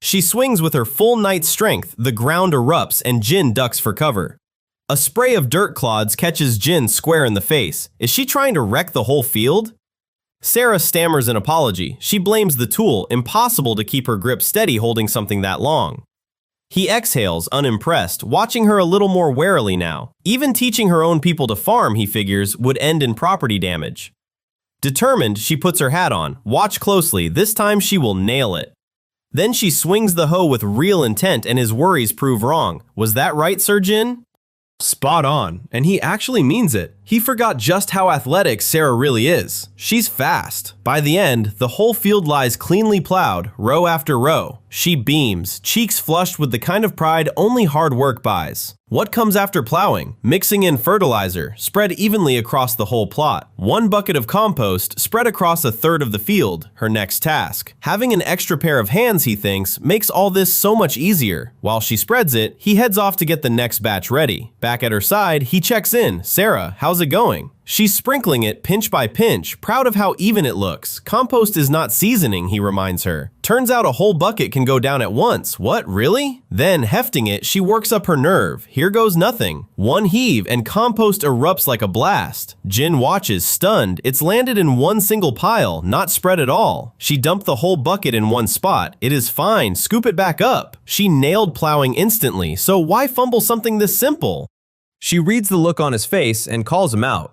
She swings with her full knight's strength, the ground erupts and Jin ducks for cover. A spray of dirt clods catches Jin square in the face. Is she trying to wreck the whole field? Sera stammers an apology. She blames the tool, impossible to keep her grip steady holding something that long. He exhales, unimpressed, watching her a little more warily now. Even teaching her own people to farm, he figures, would end in property damage. Determined, she puts her hat on. Watch closely, this time she will nail it. Then she swings the hoe with real intent and his worries prove wrong. Was that right, Sir Jin? Spot on, and he actually means it. He forgot just how athletic Sera really is. She's fast. By the end, the whole field lies cleanly plowed, row after row. She beams, cheeks flushed with the kind of pride only hard work buys. What comes after plowing? Mixing in fertilizer, spread evenly across the whole plot. 1 bucket of compost, spread across 1/3 of the field, her next task. Having an extra pair of hands, he thinks, makes all this so much easier. While she spreads it, he heads off to get the next batch ready. Back at her side, he checks in. Sera, how's it going? She's sprinkling it pinch by pinch, proud of how even it looks. Compost is not seasoning, he reminds her. Turns out a whole bucket can go down at once. What, really? Then, hefting it, she works up her nerve. Here goes nothing. One heave, and compost erupts like a blast. Jin watches, stunned. It's landed in one single pile, not spread at all. She dumped the whole bucket in one spot. It is fine, scoop it back up. She nailed plowing instantly, so why fumble something this simple? She reads the look on his face and calls him out.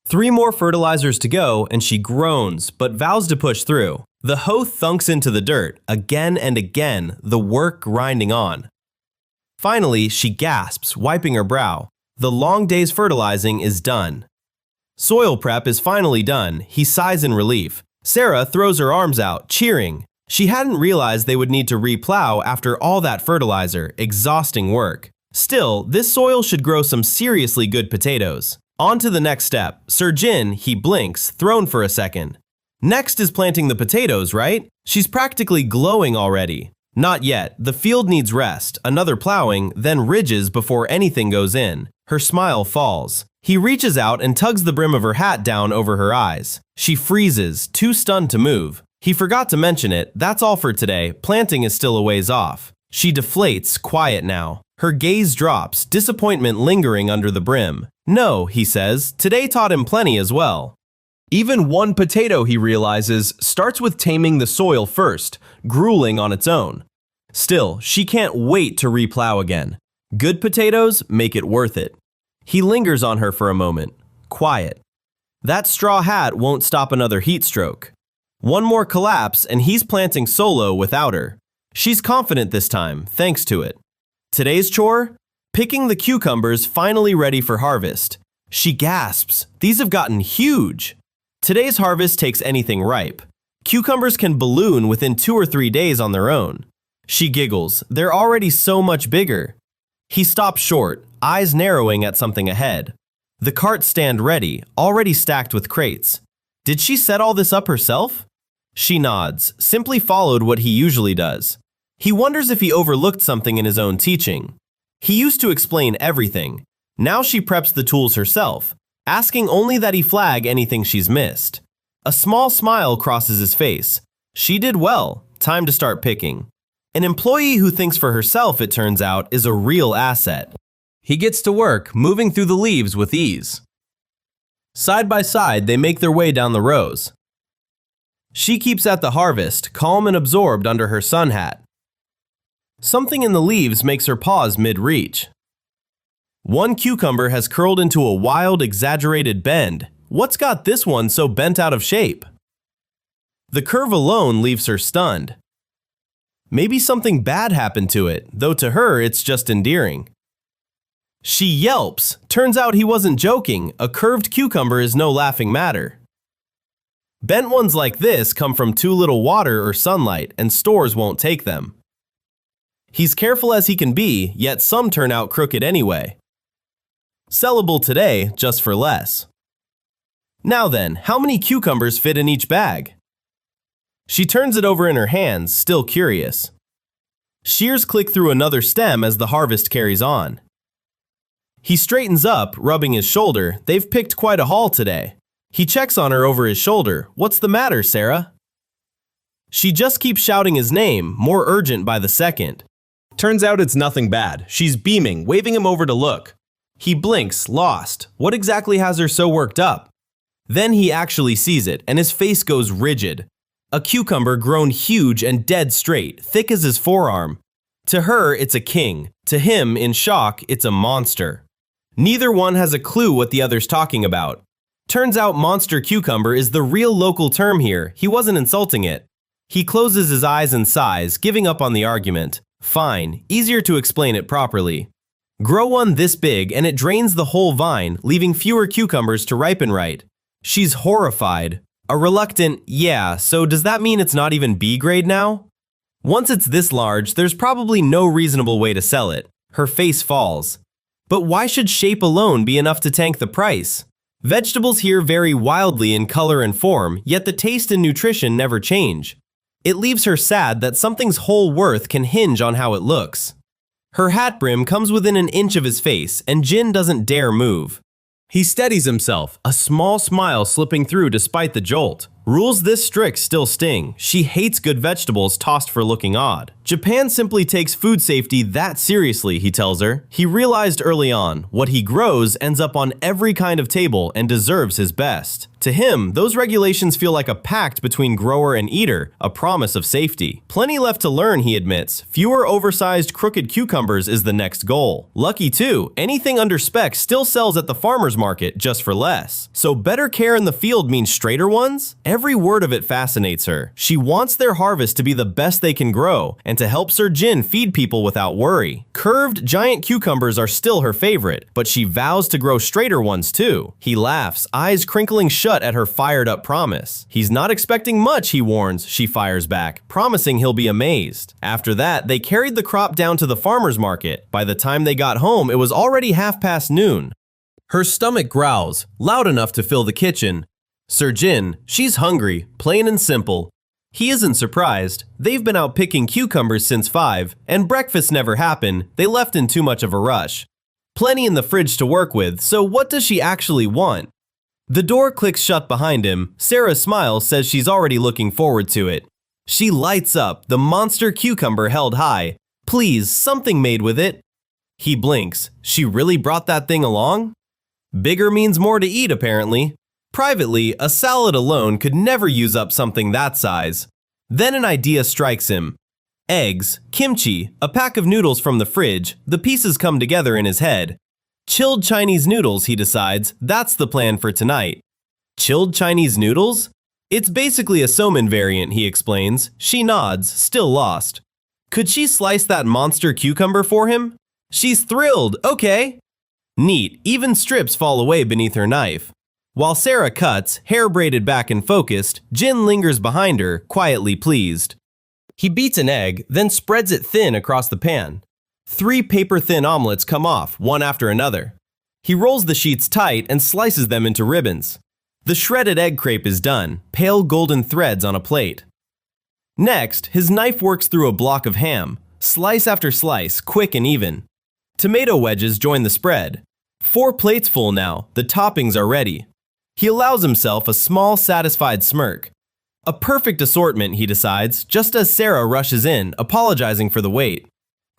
3 more fertilizers to go, and she groans, but vows to push through. The hoe thunks into the dirt, again and again, the work grinding on. Finally, she gasps, wiping her brow. The long day's fertilizing is done. Soil prep is finally done. He sighs in relief. Sera throws her arms out, cheering. She hadn't realized they would need to replow after all that fertilizer, exhausting work. Still, this soil should grow some seriously good potatoes. On to the next step. Sir Jin, he blinks, thrown for a second. Next is planting the potatoes, right? She's practically glowing already. Not yet. The field needs rest, another plowing, then ridges before anything goes in. Her smile falls. He reaches out and tugs the brim of her hat down over her eyes. She freezes, too stunned to move. He forgot to mention it. That's all for today. Planting is still a ways off. She deflates, quiet now. Her gaze drops, disappointment lingering under the brim. No, he says, today taught him plenty as well. Even one potato, he realizes, starts with taming the soil first, grueling on its own. Still, she can't wait to replow again. Good potatoes make it worth it. He lingers on her for a moment, quiet. That straw hat won't stop another heat stroke. One more collapse and he's planting solo without her. She's confident this time, thanks to it. Today's chore? Picking the cucumbers finally ready for harvest. She gasps, these have gotten huge. Today's harvest takes anything ripe. Cucumbers can balloon within 2 or 3 days on their own. She giggles, they're already so much bigger. He stops short, eyes narrowing at something ahead. The carts stand ready, already stacked with crates. Did she set all this up herself? She nods, simply followed what he usually does. He wonders if he overlooked something in his own teaching. He used to explain everything. Now she preps the tools herself, asking only that he flag anything she's missed. A small smile crosses his face. She did well. Time to start picking. An employee who thinks for herself, it turns out, is a real asset. He gets to work, moving through the leaves with ease. Side by side, they make their way down the rows. She keeps at the harvest, calm and absorbed under her sun hat. Something in the leaves makes her pause mid-reach. One cucumber has curled into a wild, exaggerated bend. What's got this one so bent out of shape? The curve alone leaves her stunned. Maybe something bad happened to it, though to her it's just endearing. She yelps. Turns out he wasn't joking. A curved cucumber is no laughing matter. Bent ones like this come from too little water or sunlight, and stores won't take them. He's careful as he can be, yet some turn out crooked anyway. Sellable today, just for less. Now then, how many cucumbers fit in each bag? She turns it over in her hands, still curious. Shears click through another stem as the harvest carries on. He straightens up, rubbing his shoulder. They've picked quite a haul today. He checks on her over his shoulder. What's the matter, Sera? She just keeps shouting his name, more urgent by the second. Turns out it's nothing bad. She's beaming, waving him over to look. He blinks, lost. What exactly has her so worked up? Then he actually sees it, and his face goes rigid. A cucumber grown huge and dead straight, thick as his forearm. To her, it's a king. To him, in shock, it's a monster. Neither one has a clue what the other's talking about. Turns out monster cucumber is the real local term here. He wasn't insulting it. He closes his eyes and sighs, giving up on the argument. Fine, easier to explain it properly. Grow one this big and it drains the whole vine, leaving fewer cucumbers to ripen right. She's horrified. A reluctant, yeah, so does that mean it's not even B grade now? Once it's this large, there's probably no reasonable way to sell it. Her face falls. But why should shape alone be enough to tank the price? Vegetables here vary wildly in color and form, yet the taste and nutrition never change. It leaves her sad that something's whole worth can hinge on how it looks. Her hat brim comes within an inch of his face, and Jin doesn't dare move. He steadies himself, a small smile slipping through despite the jolt. Rules this strict still sting. She hates good vegetables tossed for looking odd. Japan simply takes food safety that seriously, he tells her. He realized early on, what he grows ends up on every kind of table and deserves his best. To him, those regulations feel like a pact between grower and eater, a promise of safety. Plenty left to learn, he admits. Fewer oversized crooked cucumbers is the next goal. Lucky too, anything under spec still sells at the farmer's market just for less. So better care in the field means straighter ones? Every word of it fascinates her. She wants their harvest to be the best they can grow, and to help Sir Jin feed people without worry. Curved, giant cucumbers are still her favorite, but she vows to grow straighter ones too. He laughs, eyes crinkling shut at her fired-up promise. He's not expecting much, he warns, she fires back, promising he'll be amazed. After that, they carried the crop down to the farmer's market. By the time they got home, it was already noon. Her stomach growls, loud enough to fill the kitchen. Sir Jin, she's hungry, plain and simple. He isn't surprised. They've been out picking cucumbers since 5, and breakfast never happened. They left in too much of a rush. Plenty in the fridge to work with, so what does she actually want? The door clicks shut behind him. Sera smiles, says she's already looking forward to it. She lights up, the monster cucumber held high. Please, something made with it. He blinks. She really brought that thing along? Bigger means more to eat, apparently. Privately, a salad alone could never use up something that size. Then an idea strikes him. Eggs, kimchi, a pack of noodles from the fridge, the pieces come together in his head. Chilled Chinese noodles, he decides, that's the plan for tonight. Chilled Chinese noodles? It's basically a somen variant, he explains. She nods, still lost. Could she slice that monster cucumber for him? She's thrilled, okay. Neat, even strips fall away beneath her knife. While Sera cuts, hair braided back and focused, Jin lingers behind her, quietly pleased. He beats an egg, then spreads it thin across the pan. 3 paper-thin omelets come off, one after another. He rolls the sheets tight and slices them into ribbons. The shredded egg crepe is done, pale golden threads on a plate. Next, his knife works through a block of ham, slice after slice, quick and even. Tomato wedges join the spread. 4 plates full now, the toppings are ready. He allows himself a small, satisfied smirk. A perfect assortment, he decides, just as Sera rushes in, apologizing for the wait.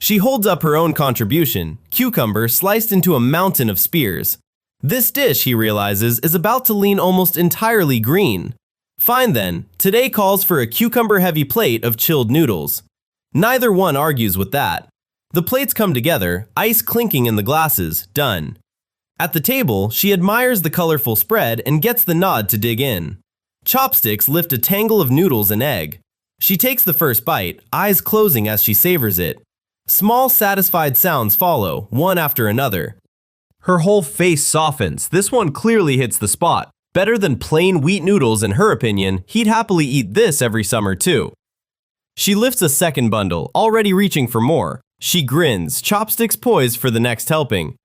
She holds up her own contribution, cucumber sliced into a mountain of spears. This dish, he realizes, is about to lean almost entirely green. Fine then, today calls for a cucumber-heavy plate of chilled noodles. Neither one argues with that. The plates come together, ice clinking in the glasses, done. At the table, she admires the colorful spread and gets the nod to dig in. Chopsticks lift a tangle of noodles and egg. She takes the first bite, eyes closing as she savors it. Small, satisfied sounds follow, one after another. Her whole face softens. This one clearly hits the spot. Better than plain wheat noodles, in her opinion. He'd happily eat this every summer too. She lifts a second bundle, already reaching for more. She grins, chopsticks poised for the next helping.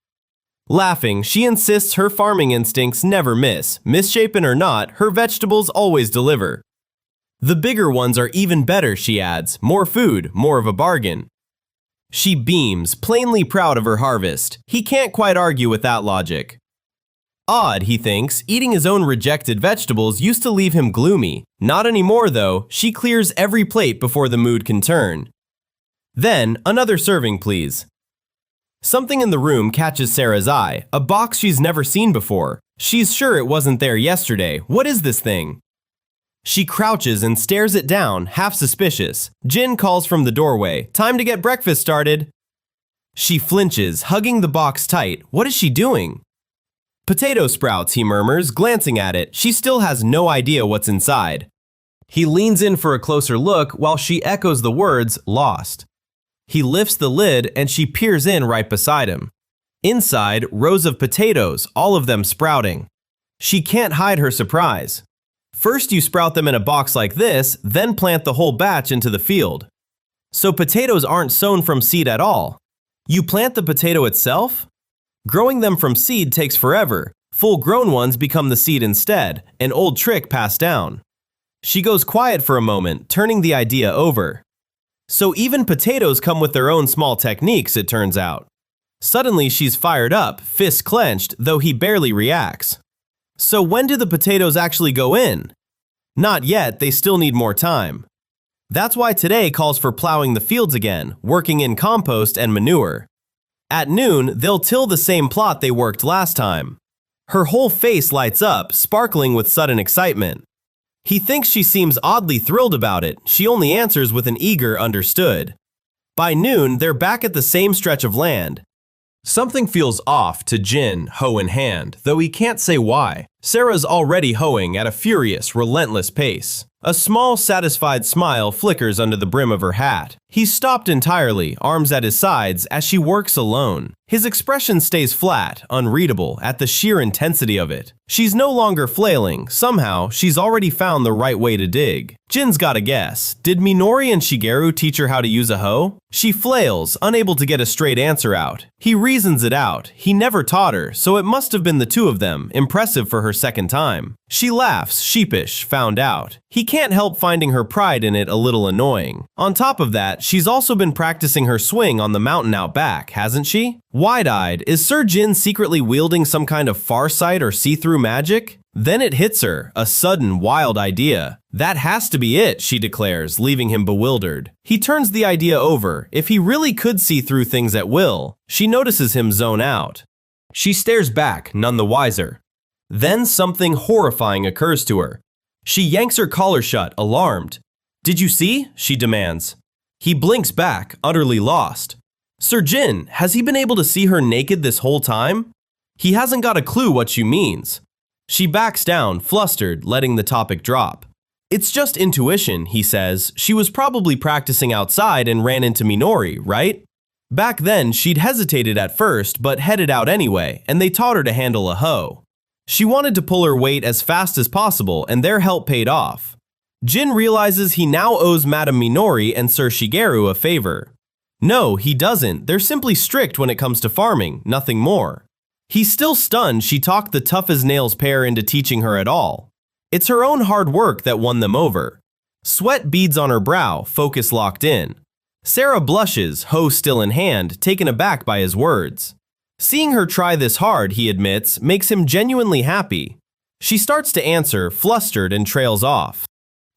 Laughing, she insists her farming instincts never miss. Misshapen or not, her vegetables always deliver. The bigger ones are even better, she adds. More food, more of a bargain. She beams, plainly proud of her harvest. He can't quite argue with that logic. Odd, he thinks, eating his own rejected vegetables used to leave him gloomy. Not anymore, though. She clears every plate before the mood can turn. Then, another serving, please. Something in the room catches Sera's eye, a box she's never seen before. She's sure it wasn't there yesterday. What is this thing? She crouches and stares it down, half suspicious. Jin calls from the doorway, time to get breakfast started. She flinches, hugging the box tight. What is she doing? Potato sprouts, he murmurs, glancing at it. She still has no idea what's inside. He leans in for a closer look while she echoes the words, lost. He lifts the lid and she peers in right beside him. Inside, rows of potatoes, all of them sprouting. She can't hide her surprise. First you sprout them in a box like this, then plant the whole batch into the field. So potatoes aren't sown from seed at all. You plant the potato itself? Growing them from seed takes forever. Full-grown ones become the seed instead, an old trick passed down. She goes quiet for a moment, turning the idea over. So even potatoes come with their own small techniques, it turns out. Suddenly she's fired up, fists clenched, though he barely reacts. So when do the potatoes actually go in? Not yet, they still need more time. That's why today calls for plowing the fields again, working in compost and manure. At noon, they'll till the same plot they worked last time. Her whole face lights up, sparkling with sudden excitement. He thinks she seems oddly thrilled about it. She only answers with an eager understood. By noon, they're back at the same stretch of land. Something feels off to Jin, hoe in hand, though he can't say why. Sera's already hoeing at a furious, relentless pace. A small, satisfied smile flickers under the brim of her hat. He's stopped entirely, arms at his sides, as she works alone. His expression stays flat, unreadable, at the sheer intensity of it. She's no longer flailing. Somehow, she's already found the right way to dig. Jin's got a guess. Did Minori and Shigeru teach her how to use a hoe? She flails, unable to get a straight answer out. He reasons it out. He never taught her, so it must have been the two of them, impressive for her second time. She laughs, sheepish, found out. He can't help finding her pride in it a little annoying. On top of that, she's also been practicing her swing on the mountain out back, hasn't she? Wide-eyed, is Sir Jin secretly wielding some kind of farsight or see-through magic? Then it hits her, a sudden, wild idea. That has to be it, she declares, leaving him bewildered. He turns the idea over. If he really could see through things at will, she notices him zone out. She stares back, none the wiser. Then something horrifying occurs to her. She yanks her collar shut, alarmed. "Did you see?" she demands. He blinks back, utterly lost. Sir Jin, has he been able to see her naked this whole time? He hasn't got a clue what she means. She backs down, flustered, letting the topic drop. "It's just intuition," he says. "She was probably practicing outside and ran into Minori, right?" Back then, she'd hesitated at first, but headed out anyway, and they taught her to handle a hoe. She wanted to pull her weight as fast as possible, and their help paid off. Jin realizes he now owes Madame Minori and Sir Shigeru a favor. No, he doesn't. They're simply strict when it comes to farming, nothing more. He's still stunned she talked the tough-as-nails pair into teaching her at all. It's her own hard work that won them over. Sweat beads on her brow, focus locked in. Sera blushes, hoe still in hand, taken aback by his words. Seeing her try this hard, he admits, makes him genuinely happy. She starts to answer, flustered, and trails off.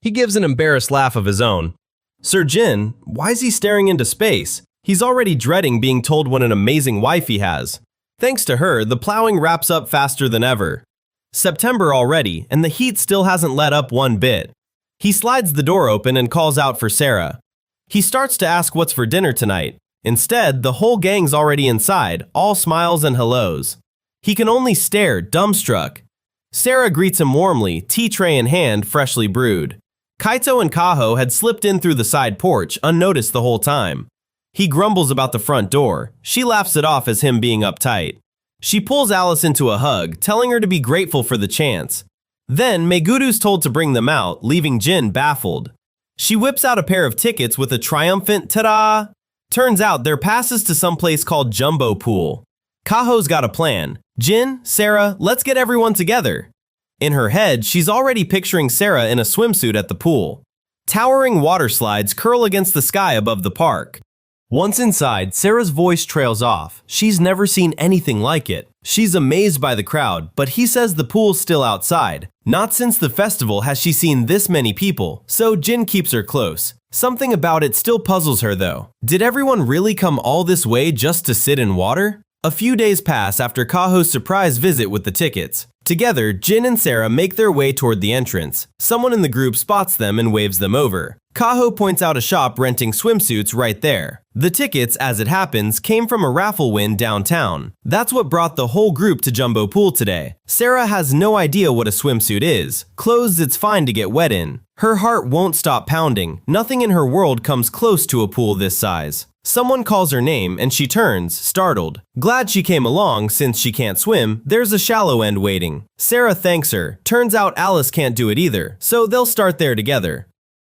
He gives an embarrassed laugh of his own. Sir Jin, why's he staring into space? He's already dreading being told what an amazing wife he has. Thanks to her, the plowing wraps up faster than ever. September already, and the heat still hasn't let up one bit. He slides the door open and calls out for Sera. He starts to ask what's for dinner tonight. Instead, the whole gang's already inside, all smiles and hellos. He can only stare, dumbstruck. Sera greets him warmly, tea tray in hand, freshly brewed. Kaito and Kaho had slipped in through the side porch, unnoticed the whole time. He grumbles about the front door. She laughs it off as him being uptight. She pulls Alice into a hug, telling her to be grateful for the chance. Then, Meguru's told to bring them out, leaving Jin baffled. She whips out a pair of tickets with a triumphant ta-da! Turns out their passes to some place called Jumbo Pool. Kaho's got a plan. Jin, Sera, let's get everyone together. In her head, she's already picturing Sera in a swimsuit at the pool. Towering water slides curl against the sky above the park. Once inside, Sera's voice trails off. She's never seen anything like it. She's amazed by the crowd, but he says the pool's still outside. Not since the festival has she seen this many people, so Jin keeps her close. Something about it still puzzles her though. Did everyone really come all this way just to sit in water? A few days pass after Kaho's surprise visit with the tickets. Together, Jin and Sera make their way toward the entrance. Someone in the group spots them and waves them over. Kaho points out a shop renting swimsuits right there. The tickets, as it happens, came from a raffle win downtown. That's what brought the whole group to Jumbo Pool today. Sera has no idea what a swimsuit is. Clothes it's fine to get wet in. Her heart won't stop pounding. Nothing in her world comes close to a pool this size. Someone calls her name and she turns, startled. Glad she came along, since she can't swim, there's a shallow end waiting. Sera thanks her. Turns out Alice can't do it either, so they'll start there together.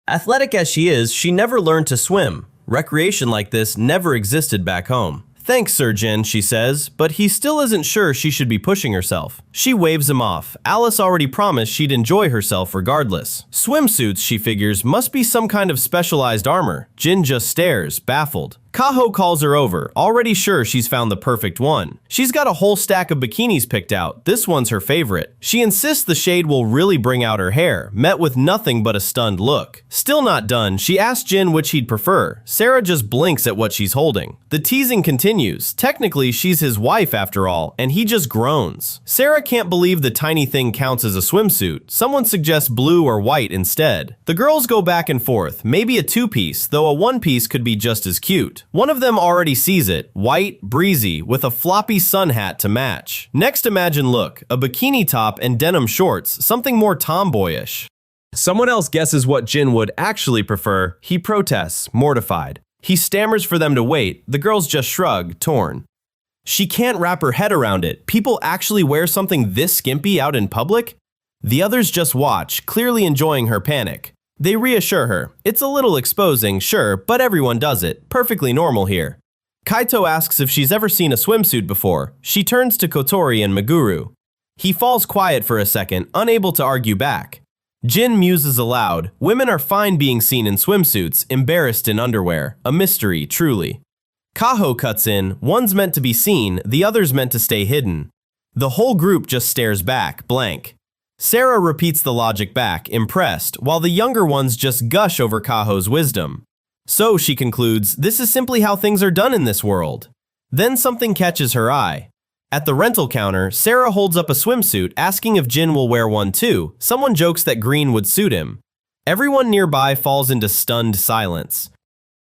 Athletic as she is, she never learned to swim. Recreation like this never existed back home. Thanks, Sir Jin, she says, but he still isn't sure she should be pushing herself. She waves him off. Alice already promised she'd enjoy herself regardless. Swimsuits, she figures, must be some kind of specialized armor. Jin just stares, baffled. Kaho calls her over, already sure she's found the perfect one. She's got a whole stack of bikinis picked out. This one's her favorite. She insists the shade will really bring out her hair, met with nothing but a stunned look. Still not done, she asks Jin which he'd prefer. Sera just blinks at what she's holding. The teasing continues. Technically, she's his wife after all, and he just groans. Sera can't believe the tiny thing counts as a swimsuit. Someone suggests blue or white instead. The girls go back and forth, maybe a two-piece, though a one-piece could be just as cute. One of them already sees it, white, breezy, with a floppy sun hat to match. Next, imagine look, a bikini top and denim shorts, something more tomboyish. Someone else guesses what Jin would actually prefer. He protests, mortified. He stammers for them to wait. The girls just shrug, torn. She can't wrap her head around it. People actually wear something this skimpy out in public? The others just watch, clearly enjoying her panic. They reassure her. It's a little exposing, sure, but everyone does it. Perfectly normal here. Kaito asks if she's ever seen a swimsuit before. She turns to Kotori and Meguru. He falls quiet for a second, unable to argue back. Jin muses aloud. Women are fine being seen in swimsuits, embarrassed in underwear. A mystery, truly. Kaho cuts in. One's meant to be seen, the other's meant to stay hidden. The whole group just stares back, blank. Sera repeats the logic back, impressed, while the younger ones just gush over Kaho's wisdom. So, she concludes, this is simply how things are done in this world. Then something catches her eye. At the rental counter, Sera holds up a swimsuit, asking if Jin will wear one too. Someone jokes that green would suit him. Everyone nearby falls into stunned silence.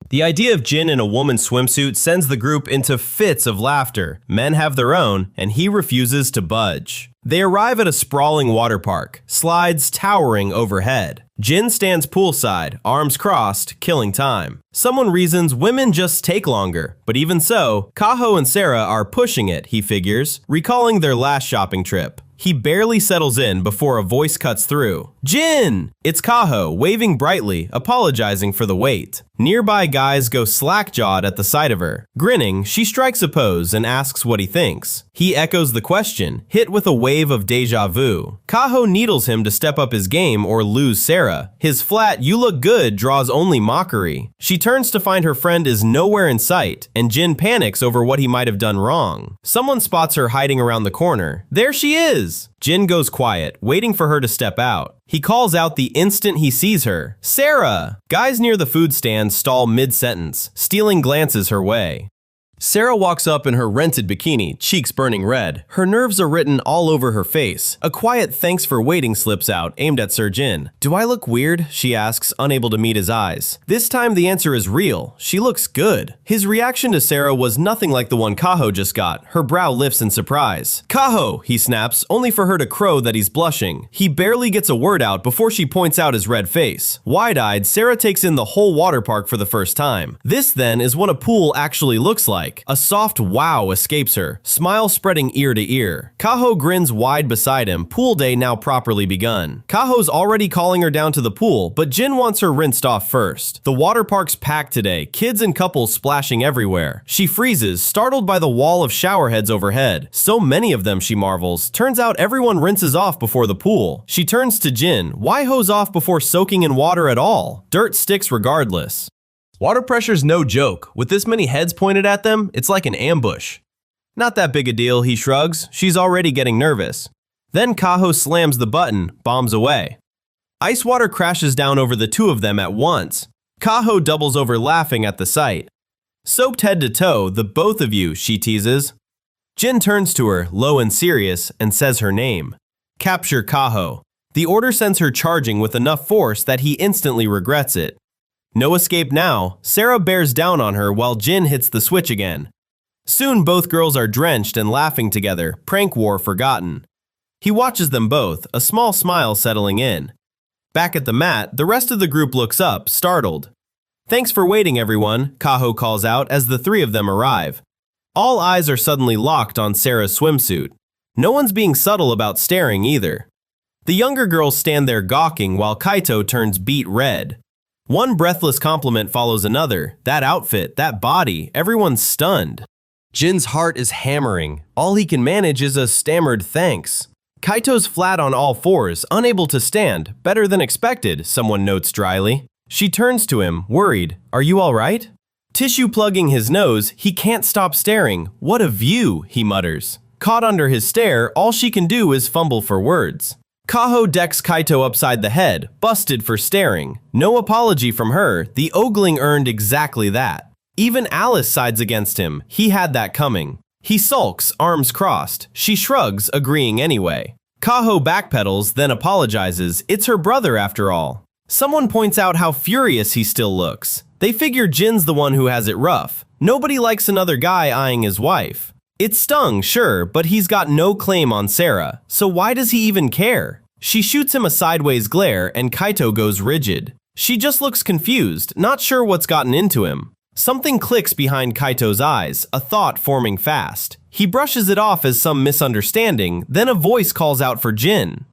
The idea of Jin in a woman's swimsuit sends the group into fits of laughter. Men have their own, and he refuses to budge. They arrive at a sprawling water park, slides towering overhead. Jin stands poolside, arms crossed, killing time. Someone reasons women just take longer, but even so, Kaho and Sera are pushing it, he figures, recalling their last shopping trip. He barely settles in before a voice cuts through. Jin! It's Kaho, waving brightly, apologizing for the wait. Nearby guys go slack-jawed at the sight of her. Grinning, she strikes a pose and asks what he thinks. He echoes the question, hit with a wave of deja vu. Kaho needles him to step up his game or lose Sera. His flat, you look good, draws only mockery. She turns to find her friend is nowhere in sight, and Jin panics over what he might have done wrong. Someone spots her hiding around the corner. There she is! Jin goes quiet, waiting for her to step out. He calls out the instant he sees her. Sera! Guys near the food stand stall mid-sentence, stealing glances her way. Sera walks up in her rented bikini, cheeks burning red. Her nerves are written all over her face. A quiet thanks for waiting slips out, aimed at Sir Jin. Do I look weird? She asks, unable to meet his eyes. This time the answer is real. She looks good. His reaction to Sera was nothing like the one Kaho just got. Her brow lifts in surprise. Kaho, he snaps, only for her to crow that he's blushing. He barely gets a word out before she points out his red face. Wide-eyed, Sera takes in the whole water park for the first time. This, then, is what a pool actually looks like. A soft wow escapes her, smile spreading ear to ear. Kaho grins wide beside him, pool day now properly begun. Kaho's already calling her down to the pool, but Jin wants her rinsed off first. The water park's packed today, kids and couples splashing everywhere. She freezes, startled by the wall of shower heads overhead. So many of them, she marvels. Turns out everyone rinses off before the pool. She turns to Jin. Why hose off before soaking in water at all? Dirt sticks regardless. Water pressure's no joke. With this many heads pointed at them, it's like an ambush. Not that big a deal, he shrugs. She's already getting nervous. Then Kaho slams the button, bombs away. Ice water crashes down over the two of them at once. Kaho doubles over laughing at the sight. Soaked head to toe, the both of you, she teases. Jin turns to her, low and serious, and says her name. Capture Kaho. The order sends her charging with enough force that he instantly regrets it. No escape now. Sera bears down on her while Jin hits the switch again. Soon both girls are drenched and laughing together, prank war forgotten. He watches them both, a small smile settling in. Back at the mat, the rest of the group looks up, startled. Thanks for waiting, everyone, Kaho calls out as the three of them arrive. All eyes are suddenly locked on Sera's swimsuit. No one's being subtle about staring either. The younger girls stand there gawking while Kaito turns beet red. One breathless compliment follows another. That outfit, that body, everyone's stunned. Jin's heart is hammering. All he can manage is a stammered thanks. Kaito's flat on all fours, unable to stand. Better than expected, someone notes dryly. She turns to him, worried. Are you all right? Tissue plugging his nose, he can't stop staring. What a view, he mutters. Caught under his stare, all she can do is fumble for words. Kaho decks Kaito upside the head, busted for staring. No apology from her, the ogling earned exactly that. Even Alice sides against him, he had that coming. He sulks, arms crossed. She shrugs, agreeing anyway. Kaho backpedals, then apologizes. It's her brother after all. Someone points out how furious he still looks. They figure Jin's the one who has it rough. Nobody likes another guy eyeing his wife. It stung, sure, but he's got no claim on Sera, so why does he even care? She shoots him a sideways glare and Kaito goes rigid. She just looks confused, not sure what's gotten into him. Something clicks behind Kaito's eyes, a thought forming fast. He brushes it off as some misunderstanding, then a voice calls out for Jin.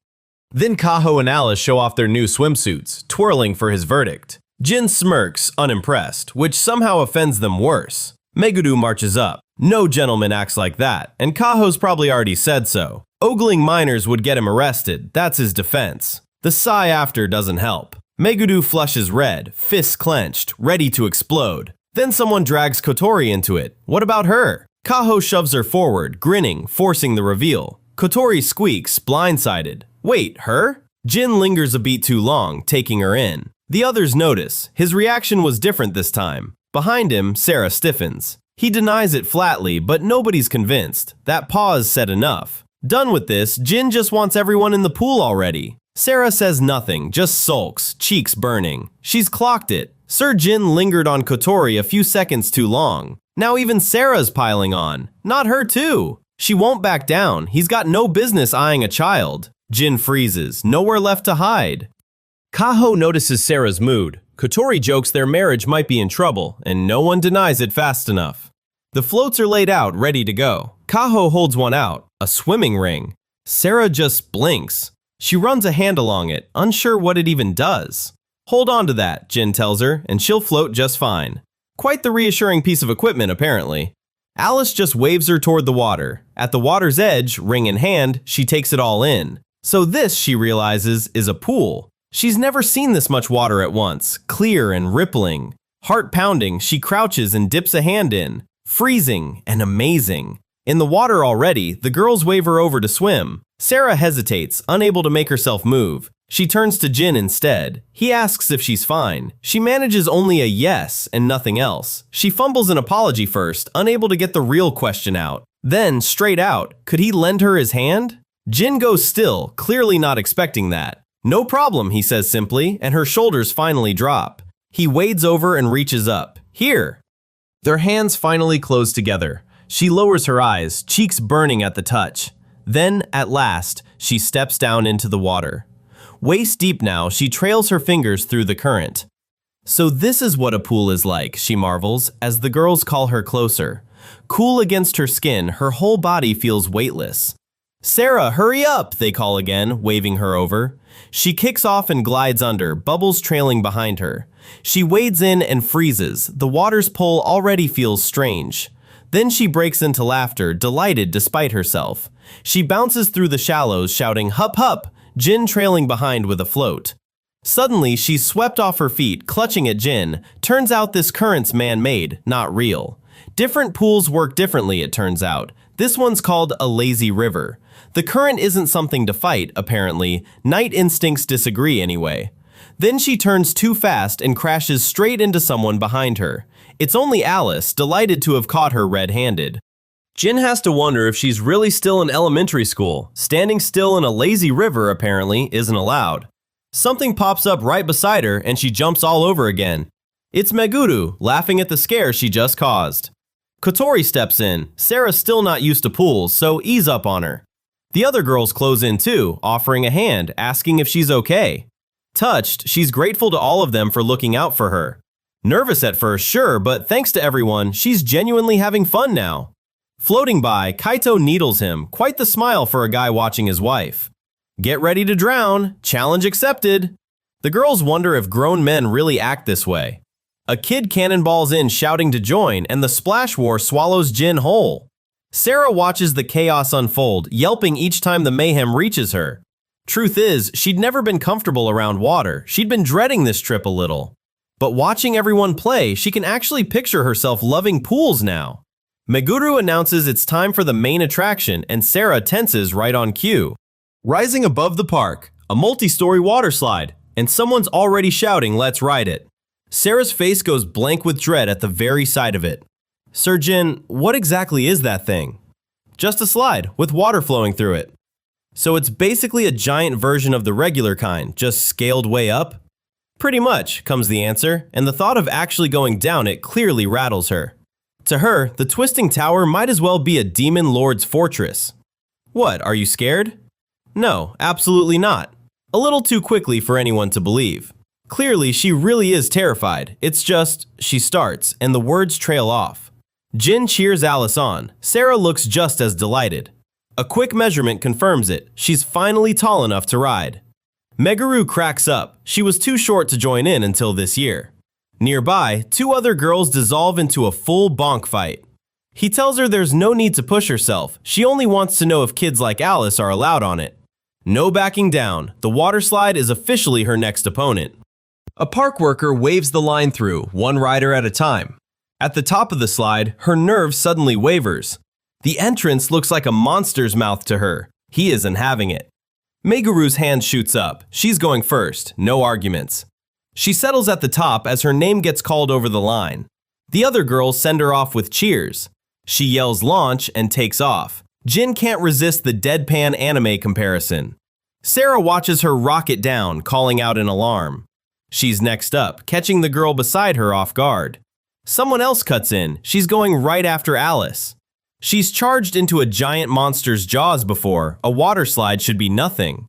Then Kaho and Alice show off their new swimsuits, twirling for his verdict. Jin smirks, unimpressed, which somehow offends them worse. Meguru marches up. No gentleman acts like that, and Kaho's probably already said so. Ogling minors would get him arrested, that's his defense. The sigh after doesn't help. Meguru flushes red, fists clenched, ready to explode. Then someone drags Kotori into it. What about her? Kaho shoves her forward, grinning, forcing the reveal. Kotori squeaks, blindsided. Wait, her? Jin lingers a beat too long, taking her in. The others notice. His reaction was different this time. Behind him, Sera stiffens. He denies it flatly, but nobody's convinced. That pause said enough. Done with this, Jin just wants everyone in the pool already. Sera says nothing, just sulks, cheeks burning. She's clocked it. Sir Jin lingered on Kotori a few seconds too long. Now even Sera's piling on. Not her too. She won't back down. He's got no business eyeing a child. Jin freezes, nowhere left to hide. Kaho notices Sera's mood. Kotori jokes their marriage might be in trouble, and no one denies it fast enough. The floats are laid out, ready to go. Kaho holds one out, a swimming ring. Sera just blinks. She runs a hand along it, unsure what it even does. Hold on to that, Jin tells her, and she'll float just fine. Quite the reassuring piece of equipment, apparently. Alice just waves her toward the water. At the water's edge, ring in hand, she takes it all in. So this, she realizes, is a pool. She's never seen this much water at once, clear and rippling. Heart pounding, she crouches and dips a hand in. Freezing and amazing. In the water already, the girls wave her over to swim. Sera hesitates, unable to make herself move. She turns to Jin instead. He asks if she's fine. She manages only a yes and nothing else. She fumbles an apology first, unable to get the real question out. Then, straight out, could he lend her his hand? Jin goes still, clearly not expecting that. No problem, he says simply, and her shoulders finally drop. He wades over and reaches up. Here. Their hands finally close together. She lowers her eyes, cheeks burning at the touch. Then, at last, she steps down into the water. Waist deep now, she trails her fingers through the current. So this is what a pool is like, she marvels, as the girls call her closer. Cool against her skin, her whole body feels weightless. Sera, hurry up, they call again, waving her over. She kicks off and glides under, bubbles trailing behind her. She wades in and freezes. The water's pull already feels strange. Then she breaks into laughter, delighted despite herself. She bounces through the shallows, shouting, "Hup, hup!" Jin trailing behind with a float. Suddenly, she's swept off her feet, clutching at Jin. Turns out this current's man-made, not real. Different pools work differently, it turns out. This one's called a lazy river. The current isn't something to fight, apparently. Night instincts disagree anyway. Then she turns too fast and crashes straight into someone behind her. It's only Alice, delighted to have caught her red-handed. Jin has to wonder if she's really still in elementary school. Standing still in a lazy river, apparently, isn't allowed. Something pops up right beside her and she jumps all over again. It's Meguru, laughing at the scare she just caused. Kotori steps in. Sera's still not used to pools, so ease up on her. The other girls close in too, offering a hand, asking if she's okay. Touched, she's grateful to all of them for looking out for her. Nervous at first, sure, but thanks to everyone, she's genuinely having fun now. Floating by, Kaito needles him, quite the smile for a guy watching his wife. Get ready to drown, challenge accepted. The girls wonder if grown men really act this way. A kid cannonballs in shouting to join, and the splash war swallows Jin whole. Sera watches the chaos unfold, yelping each time the mayhem reaches her. Truth is, she'd never been comfortable around water. She'd been dreading this trip a little. But watching everyone play, she can actually picture herself loving pools now. Meguru announces it's time for the main attraction, and Sera tenses right on cue. Rising above the park, a multi-story water slide, and someone's already shouting, "Let's ride it." Sera's face goes blank with dread at the very sight of it. Sir Jin, what exactly is that thing? Just a slide, with water flowing through it. So it's basically a giant version of the regular kind, just scaled way up? Pretty much, comes the answer, and the thought of actually going down it clearly rattles her. To her, the twisting tower might as well be a demon lord's fortress. What, are you scared? No, absolutely not. A little too quickly for anyone to believe. Clearly, she really is terrified. It's just, she starts, and the words trail off. Jin cheers Alice on. Sera looks just as delighted. A quick measurement confirms it. She's finally tall enough to ride. Meguru cracks up. She was too short to join in until this year. Nearby, two other girls dissolve into a full bonk fight. He tells her there's no need to push herself. She only wants to know if kids like Alice are allowed on it. No backing down. The water slide is officially her next opponent. A park worker waves the line through, one rider at a time. At the top of the slide, her nerve suddenly wavers. The entrance looks like a monster's mouth to her. He isn't having it. Meguru's hand shoots up. She's going first, no arguments. She settles at the top as her name gets called over the line. The other girls send her off with cheers. She yells launch and takes off. Jin can't resist the deadpan anime comparison. Sera watches her rocket down, calling out an alarm. She's next up, catching the girl beside her off guard. Someone else cuts in. She's going right after Alice. She's charged into a giant monster's jaws before. A water slide should be nothing.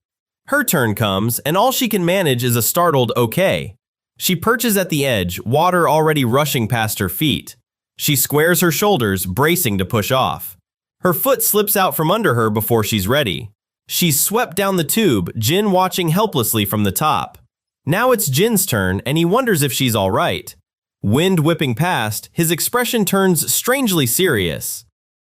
Her turn comes, and all she can manage is a startled okay. She perches at the edge, water already rushing past her feet. She squares her shoulders, bracing to push off. Her foot slips out from under her before she's ready. She's swept down the tube, Jin watching helplessly from the top. Now it's Jin's turn, and he wonders if she's all right. Wind whipping past, his expression turns strangely serious.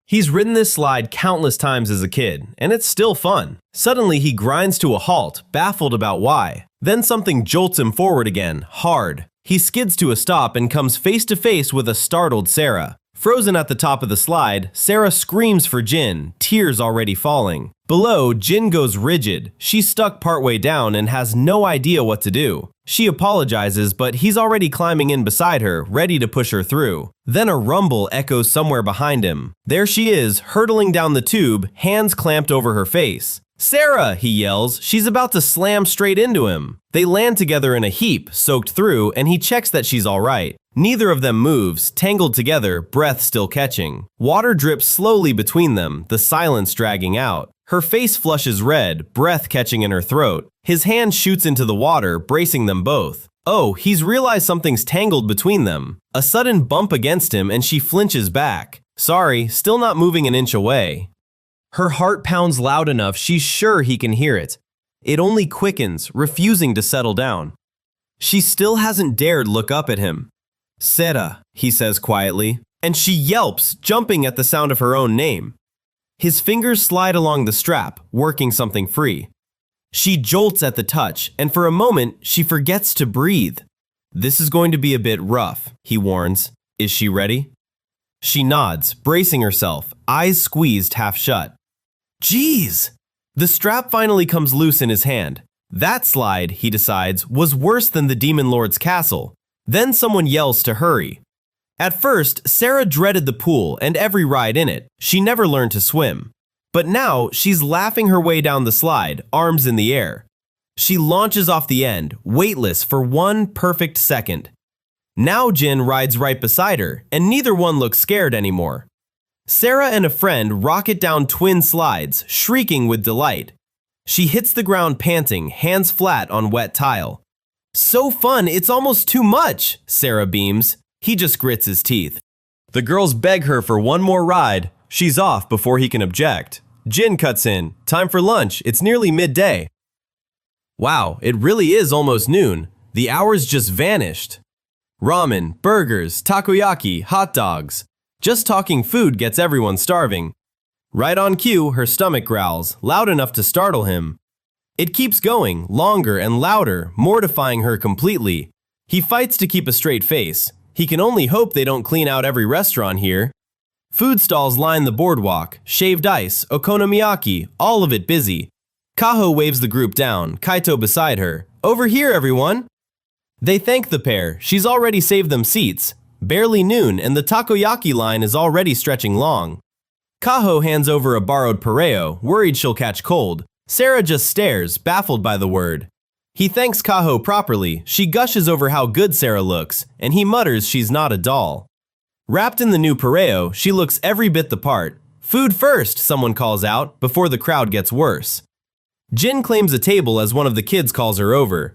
He's ridden this slide countless times as a kid, and it's still fun. Suddenly he grinds to a halt, baffled about why. Then something jolts him forward again, hard. He skids to a stop and comes face to face with a startled Sera. Frozen at the top of the slide, Sera screams for Jin, tears already falling. Below, Jin goes rigid. She's stuck partway down and has no idea what to do. She apologizes, but he's already climbing in beside her, ready to push her through. Then a rumble echoes somewhere behind him. There she is, hurtling down the tube, hands clamped over her face. "Sera!" he yells. She's about to slam straight into him. They land together in a heap, soaked through, and he checks that she's all right. Neither of them moves, tangled together, breath still catching. Water drips slowly between them, the silence dragging out. Her face flushes red, breath catching in her throat. His hand shoots into the water, bracing them both. Oh, he's realized something's tangled between them. A sudden bump against him and she flinches back. Sorry, still not moving an inch away. Her heart pounds loud enough she's sure he can hear it. It only quickens, refusing to settle down. She still hasn't dared look up at him. "Sera," he says quietly, and she yelps, jumping at the sound of her own name. His fingers slide along the strap, working something free. She jolts at the touch, and for a moment, she forgets to breathe. "This is going to be a bit rough," he warns. "Is she ready?" She nods, bracing herself, eyes squeezed half shut. Jeez! The strap finally comes loose in his hand. That slide, he decides, was worse than the Demon Lord's castle. Then someone yells to hurry. At first, Sera dreaded the pool and every ride in it. She never learned to swim. But now, she's laughing her way down the slide, arms in the air. She launches off the end, weightless for one perfect second. Now Jin rides right beside her, and neither one looks scared anymore. Sera and a friend rocket down twin slides, shrieking with delight. She hits the ground panting, hands flat on wet tile. "So fun, it's almost too much," Sera beams. He just grits his teeth. The girls beg her for one more ride. She's off before he can object. Jin cuts in. "Time for lunch, it's nearly midday." Wow, it really is almost noon. The hours just vanished. Ramen, burgers, takoyaki, hot dogs. Just talking food gets everyone starving. Right on cue, her stomach growls, loud enough to startle him. It keeps going, longer and louder, mortifying her completely. He fights to keep a straight face. He can only hope they don't clean out every restaurant here. Food stalls line the boardwalk, shaved ice, okonomiyaki, all of it busy. Kaho waves the group down, Kaito beside her. Over here, everyone! They thank the pair. She's already saved them seats. Barely noon, and the takoyaki line is already stretching long. Kaho hands over a borrowed pareo, worried she'll catch cold. Sera just stares, baffled by the word. He thanks Kaho properly. She gushes over how good Sera looks, and he mutters she's not a doll. Wrapped in the new pareo, she looks every bit the part. Food first, someone calls out, before the crowd gets worse. Jin claims a table as one of the kids calls her over.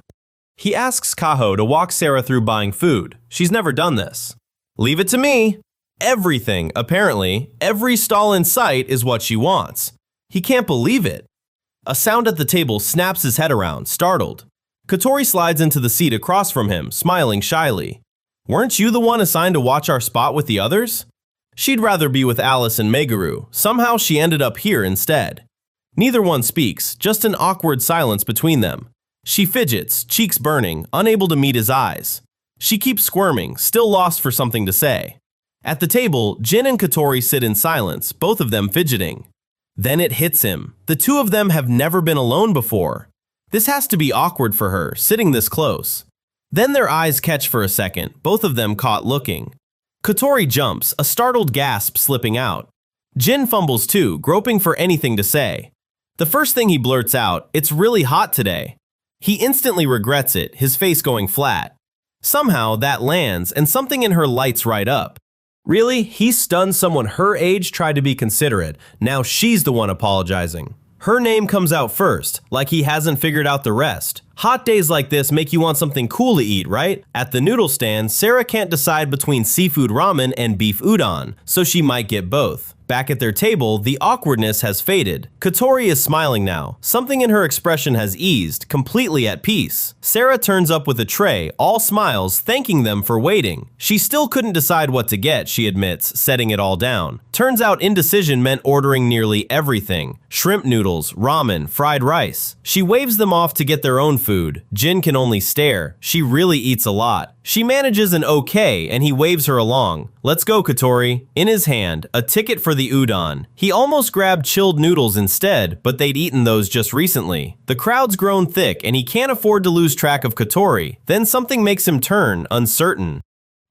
He asks Kaho to walk Sera through buying food. She's never done this. Leave it to me. Everything, apparently, every stall in sight is what she wants. He can't believe it. A sound at the table snaps his head around, startled. Katori slides into the seat across from him, smiling shyly. Weren't you the one assigned to watch our spot with the others? She'd rather be with Alice and Meguru. Somehow she ended up here instead. Neither one speaks, just an awkward silence between them. She fidgets, cheeks burning, unable to meet his eyes. She keeps squirming, still lost for something to say. At the table, Jin and Katori sit in silence, both of them fidgeting. Then it hits him. The two of them have never been alone before. This has to be awkward for her, sitting this close. Then their eyes catch for a second, both of them caught looking. Katori jumps, a startled gasp slipping out. Jin fumbles too, groping for anything to say. The first thing he blurts out, "It's really hot today." He instantly regrets it, his face going flat. Somehow that lands, and something in her lights right up. Really? He stunned someone her age tried to be considerate. Now she's the one apologizing. Her name comes out first, like he hasn't figured out the rest. Hot days like this make you want something cool to eat, right? At the noodle stand, Sera can't decide between seafood ramen and beef udon, so she might get both. Back at their table, the awkwardness has faded. Katori is smiling now. Something in her expression has eased, completely at peace. Sera turns up with a tray, all smiles, thanking them for waiting. She still couldn't decide what to get, she admits, setting it all down. Turns out indecision meant ordering nearly everything. Shrimp noodles, ramen, fried rice. She waves them off to get their own food. Jin can only stare. She really eats a lot. She manages an okay, and he waves her along. Let's go, Katori. In his hand, a ticket for the udon. He almost grabbed chilled noodles instead, but they'd eaten those just recently. The crowd's grown thick, and he can't afford to lose track of Katori. Then something makes him turn, uncertain.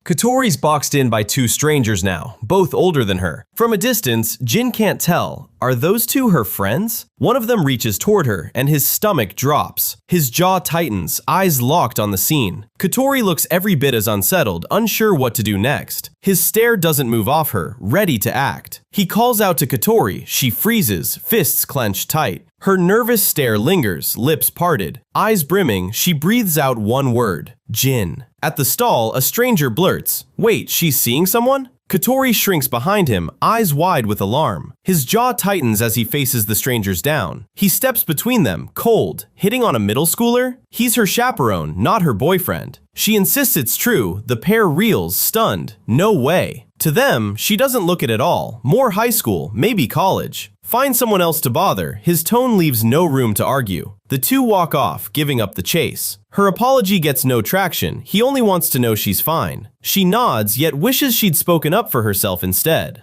Katori's boxed in by two strangers now, both older than her. From a distance, Jin can't tell. Are those two her friends? One of them reaches toward her, and his stomach drops. His jaw tightens, eyes locked on the scene. Katori looks every bit as unsettled, unsure what to do next. His stare doesn't move off her, ready to act. He calls out to Katori. She freezes, fists clenched tight. Her nervous stare lingers, lips parted. Eyes brimming, she breathes out one word. Jin. At the stall, a stranger blurts, "Wait, she's seeing someone?" Katori shrinks behind him, eyes wide with alarm. His jaw tightens as he faces the strangers down. He steps between them, cold, hitting on a middle schooler? He's her chaperone, not her boyfriend. She insists it's true. The pair reels, stunned. No way. To them, she doesn't look it at all. More high school, maybe college. Find someone else to bother. His tone leaves no room to argue. The two walk off, giving up the chase. Her apology gets no traction. He only wants to know she's fine. She nods, yet wishes she'd spoken up for herself instead.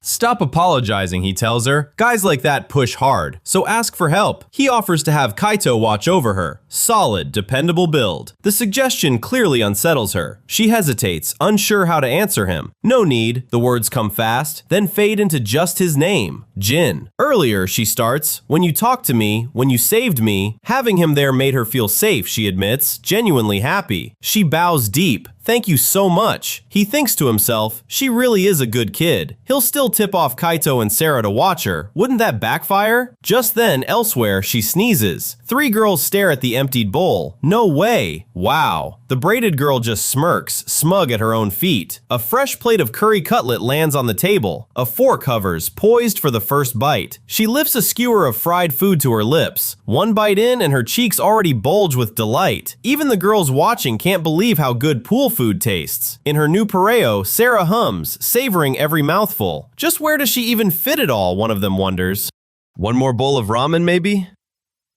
Stop apologizing, he tells her. Guys like that push hard, so ask for help. He offers to have Kaito watch over her. Solid, dependable build. The suggestion clearly unsettles her. She hesitates, unsure how to answer him. No need. The words come fast, then fade into just his name, Jin. Earlier, she starts, when you talked to me, when you saved me, having him there made her feel safe, she admits, genuinely happy. She bows deep. Thank you so much. He thinks to himself, she really is a good kid. He'll still tip off Kaito and Sera to watch her. Wouldn't that backfire? Just then, elsewhere, she sneezes. Three girls stare at the emptied bowl. No way. Wow. The braided girl just smirks, smug at her own feet. A fresh plate of curry cutlet lands on the table. A fork hovers, poised for the first bite. She lifts a skewer of fried food to her lips. One bite in and her cheeks already bulge with delight. Even the girls watching can't believe how good pool food tastes. In her new pareo, Sera hums, savoring every mouthful. Just where does she even fit it all, one of them wonders. One more bowl of ramen, maybe?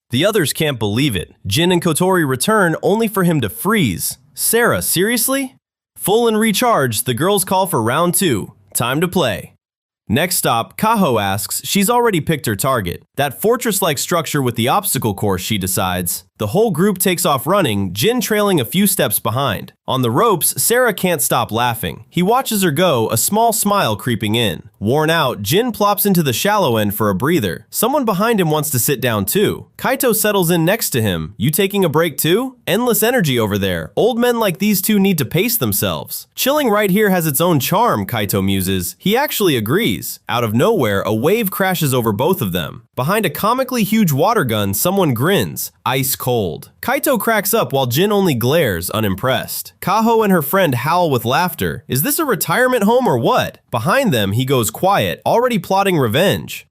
The others can't believe it. Jin and Kotori return only for him to freeze. Sera, seriously? Full and recharged, the girls call for round 2. Time to play. Next stop, Kaho asks she's already picked her target. That fortress-like structure with the obstacle course, she decides. The whole group takes off running, Jin trailing a few steps behind. On the ropes, Sera can't stop laughing. He watches her go, a small smile creeping in. Worn out, Jin plops into the shallow end for a breather. Someone behind him wants to sit down too. Kaito settles in next to him. You taking a break too? Endless energy over there. Old men like these two need to pace themselves. Chilling right here has its own charm, Kaito muses. He actually agrees. Out of nowhere, a wave crashes over both of them. Behind a comically huge water gun, someone grins. Ice cold. Kaito cracks up while Jin only glares, unimpressed. Kaho and her friend howl with laughter. Is this a retirement home or what? Behind them, he goes quiet, already plotting revenge.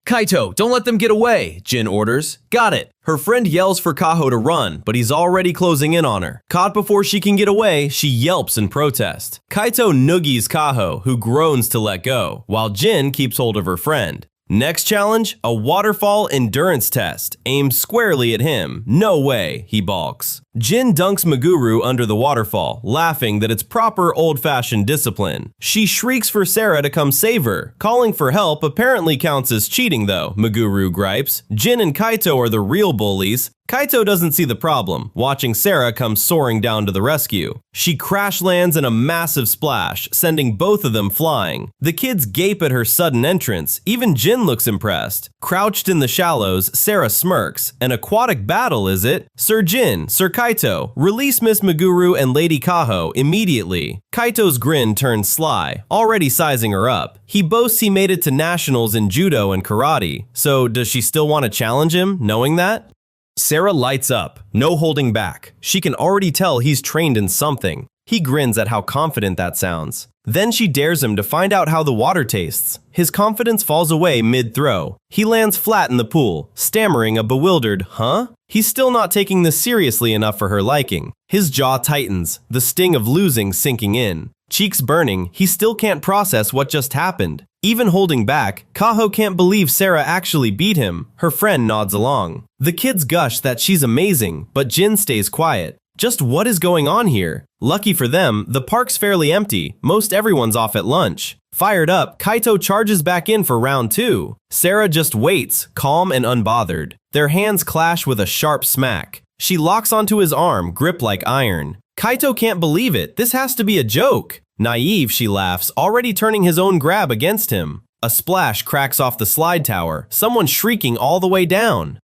Kaito, don't let them get away, Jin orders. Got it. Her friend yells for Kaho to run, but he's already closing in on her. Caught before she can get away, she yelps in protest. Kaito noogies Kaho, who groans to let go, while Jin keeps hold of her friend. Next challenge, a waterfall endurance test, aimed squarely at him. No way, he balks. Jin dunks Meguru under the waterfall, laughing that it's proper old-fashioned discipline. She shrieks for Sera to come save her. Calling for help apparently counts as cheating though, Meguru gripes. Jin and Kaito are the real bullies. Kaito doesn't see the problem, watching Sera come soaring down to the rescue. She crash lands in a massive splash, sending both of them flying. The kids gape at her sudden entrance. Even Jin looks impressed. Crouched in the shallows, Sera smirks. An aquatic battle, is it? Sir Jin, Sir Kaito, release Miss Meguru and Lady Kaho immediately. Kaito's grin turns sly, already sizing her up. He boasts he made it to nationals in judo and karate. So does she still want to challenge him, knowing that? Sera lights up, no holding back. She can already tell he's trained in something. He grins at how confident that sounds. Then she dares him to find out how the water tastes. His confidence falls away mid-throw. He lands flat in the pool, stammering a bewildered, huh? He's still not taking this seriously enough for her liking. His jaw tightens, the sting of losing sinking in. Cheeks burning, he still can't process what just happened. Even holding back, Kaho can't believe Sera actually beat him. Her friend nods along. The kids gush that she's amazing, but Jin stays quiet. Just what is going on here? Lucky for them, the park's fairly empty. Most everyone's off at lunch. Fired up, Kaito charges back in for round 2. Sera just waits, calm and unbothered. Their hands clash with a sharp smack. She locks onto his arm, grip like iron. Kaito can't believe it. This has to be a joke. Naive, she laughs, already turning his own grab against him. A splash cracks off the slide tower, someone shrieking all the way down.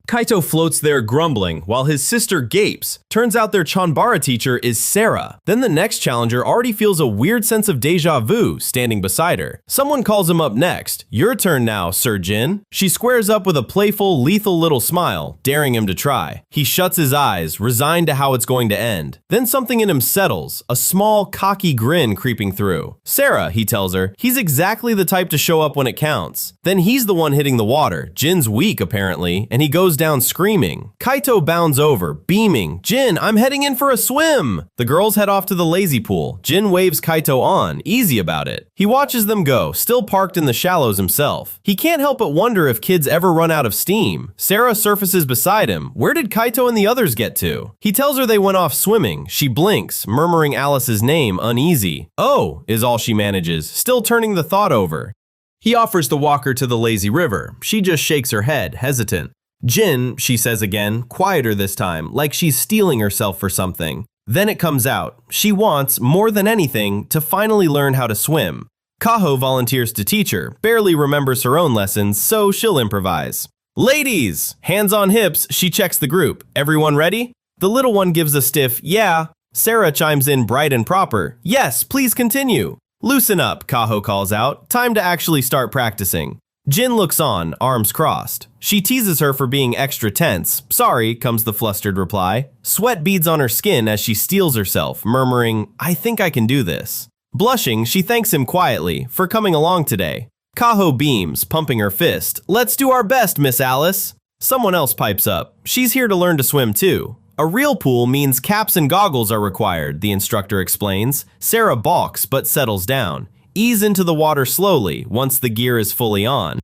Kaito floats there grumbling, while his sister gapes. Turns out their Chanbara teacher is Sera. Then the next challenger already feels a weird sense of deja vu standing beside her. Someone calls him up next. Your turn now, Sir Jin. She squares up with a playful, lethal little smile, daring him to try. He shuts his eyes, resigned to how it's going to end. Then something in him settles, a small, cocky grin creeping through. Sera, he tells her, he's exactly the type to show up when it counts. Then he's the one hitting the water. Jin's weak, apparently, and he goes down screaming. Kaito bounds over, beaming. Jin, I'm heading in for a swim! The girls head off to the lazy pool. Jin waves Kaito on, easy about it. He watches them go, still parked in the shallows himself. He can't help but wonder if kids ever run out of steam. Sera surfaces beside him. Where did Kaito and the others get to? He tells her they went off swimming. She blinks, murmuring Alice's name, uneasy. Oh, is all she manages, still turning the thought over. He offers the walker to the lazy river. She just shakes her head, hesitant. Jin, she says again, quieter this time, like she's steeling herself for something. Then it comes out. She wants, more than anything, to finally learn how to swim. Kaho volunteers to teach her, barely remembers her own lessons, so she'll improvise. Ladies! Hands on hips, she checks the group. Everyone ready? The little one gives a stiff, yeah. Sera chimes in bright and proper. Yes, please continue. Loosen up, Kaho calls out. Time to actually start practicing. Jin looks on, arms crossed. She teases her for being extra tense. Sorry, comes the flustered reply. Sweat beads on her skin as she steels herself, murmuring, I think I can do this. Blushing, she thanks him quietly for coming along today. Kaho beams, pumping her fist. Let's do our best, Miss Alice. Someone else pipes up. She's here to learn to swim too. A real pool means caps and goggles are required, the instructor explains. Sera balks but settles down. Ease into the water slowly once the gear is fully on.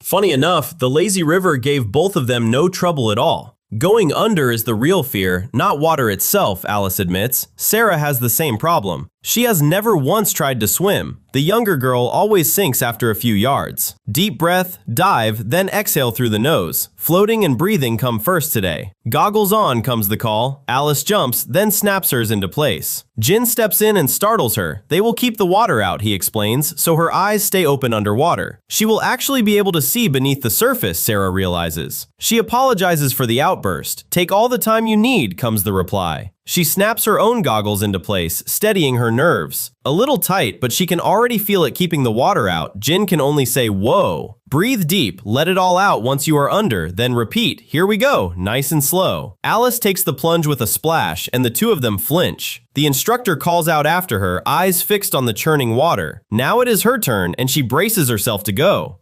Funny enough, the lazy river gave both of them no trouble at all. Going under is the real fear, not water itself, Alice admits. Sera has the same problem. She has never once tried to swim. The younger girl always sinks after a few yards. Deep breath, dive, then exhale through the nose. Floating and breathing come first today. Goggles on comes the call. Alice jumps, then snaps hers into place. Jin steps in and startles her. They will keep the water out, he explains, so her eyes stay open underwater. She will actually be able to see beneath the surface, Sera realizes. She apologizes for the outburst. Take all the time you need, comes the reply. She snaps her own goggles into place, steadying her nerves. A little tight, but she can already feel it keeping the water out. Jin can only say, whoa. Breathe deep, let it all out once you are under, then repeat. Here we go, nice and slow. Alice takes the plunge with a splash, and the two of them flinch. The instructor calls out after her, eyes fixed on the churning water. Now it is her turn, and she braces herself to go.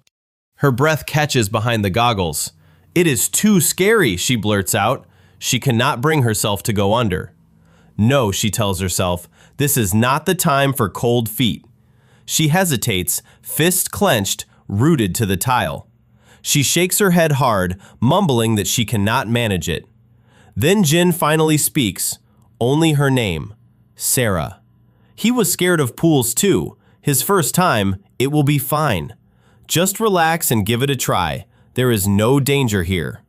Her breath catches behind the goggles. It is too scary, she blurts out. She cannot bring herself to go under. No, she tells herself, this is not the time for cold feet. She hesitates, fist clenched, rooted to the tile. She shakes her head hard, mumbling that she cannot manage it. Then Jin finally speaks, only her name, Sera. He was scared of pools too. His first time, it will be fine. Just relax and give it a try. There is no danger here.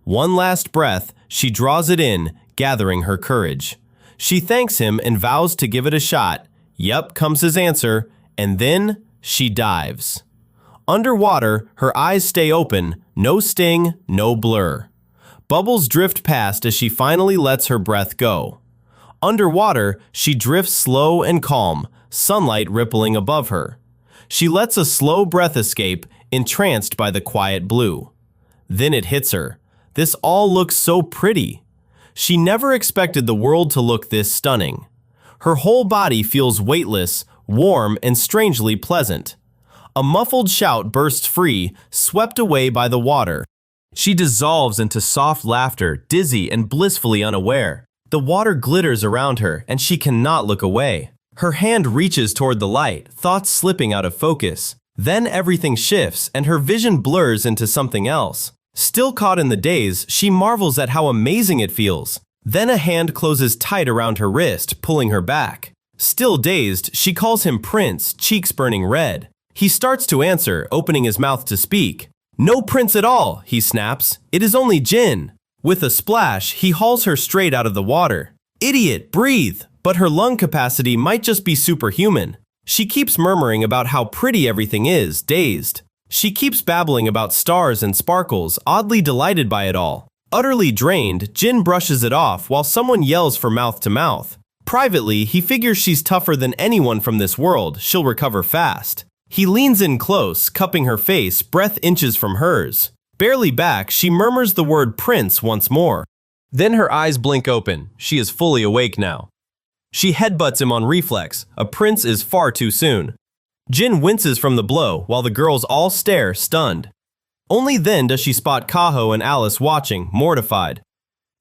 One last breath, she draws it in, gathering her courage. She thanks him and vows to give it a shot. Yup, comes his answer, and then she dives. Underwater, her eyes stay open, no sting, no blur. Bubbles drift past as she finally lets her breath go. Underwater, she drifts slow and calm, sunlight rippling above her. She lets a slow breath escape, entranced by the quiet blue. Then it hits her. This all looks so pretty. She never expected the world to look this stunning. Her whole body feels weightless, warm, and strangely pleasant. A muffled shout bursts free, swept away by the water. She dissolves into soft laughter, dizzy and blissfully unaware. The water glitters around her, and she cannot look away. Her hand reaches toward the light, thoughts slipping out of focus. Then everything shifts, and her vision blurs into something else. Still caught in the daze, she marvels at how amazing it feels. Then a hand closes tight around her wrist, pulling her back. Still dazed, she calls him Prince, cheeks burning red. He starts to answer, opening his mouth to speak. No prince at all, he snaps. It is only Jin. With a splash, he hauls her straight out of the water. Idiot, breathe! But her lung capacity might just be superhuman. She keeps murmuring about how pretty everything is, dazed. She keeps babbling about stars and sparkles, oddly delighted by it all. Utterly drained, Jin brushes it off while someone yells for mouth to mouth. Privately, he figures she's tougher than anyone from this world, she'll recover fast. He leans in close, cupping her face, breath inches from hers. Barely back, she murmurs the word prince once more. Then her eyes blink open. She is fully awake now. She headbutts him on reflex. A prince is far too soon. Jin winces from the blow, while the girls all stare, stunned. Only then does she spot Kaho and Alice watching, mortified.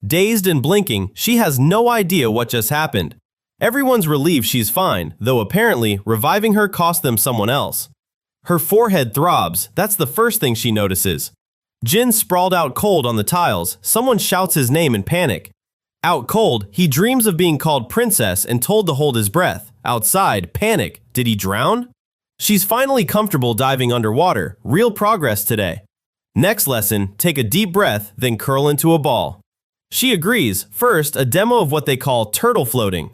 Dazed and blinking, she has no idea what just happened. Everyone's relieved she's fine, though apparently reviving her cost them someone else. Her forehead throbs, that's the first thing she notices. Jin sprawled out cold on the tiles, someone shouts his name in panic. Out cold, he dreams of being called princess and told to hold his breath. Outside, panic. Did he drown? She's finally comfortable diving underwater. Real progress today. Next lesson, take a deep breath, then curl into a ball. She agrees. First, a demo of what they call turtle floating.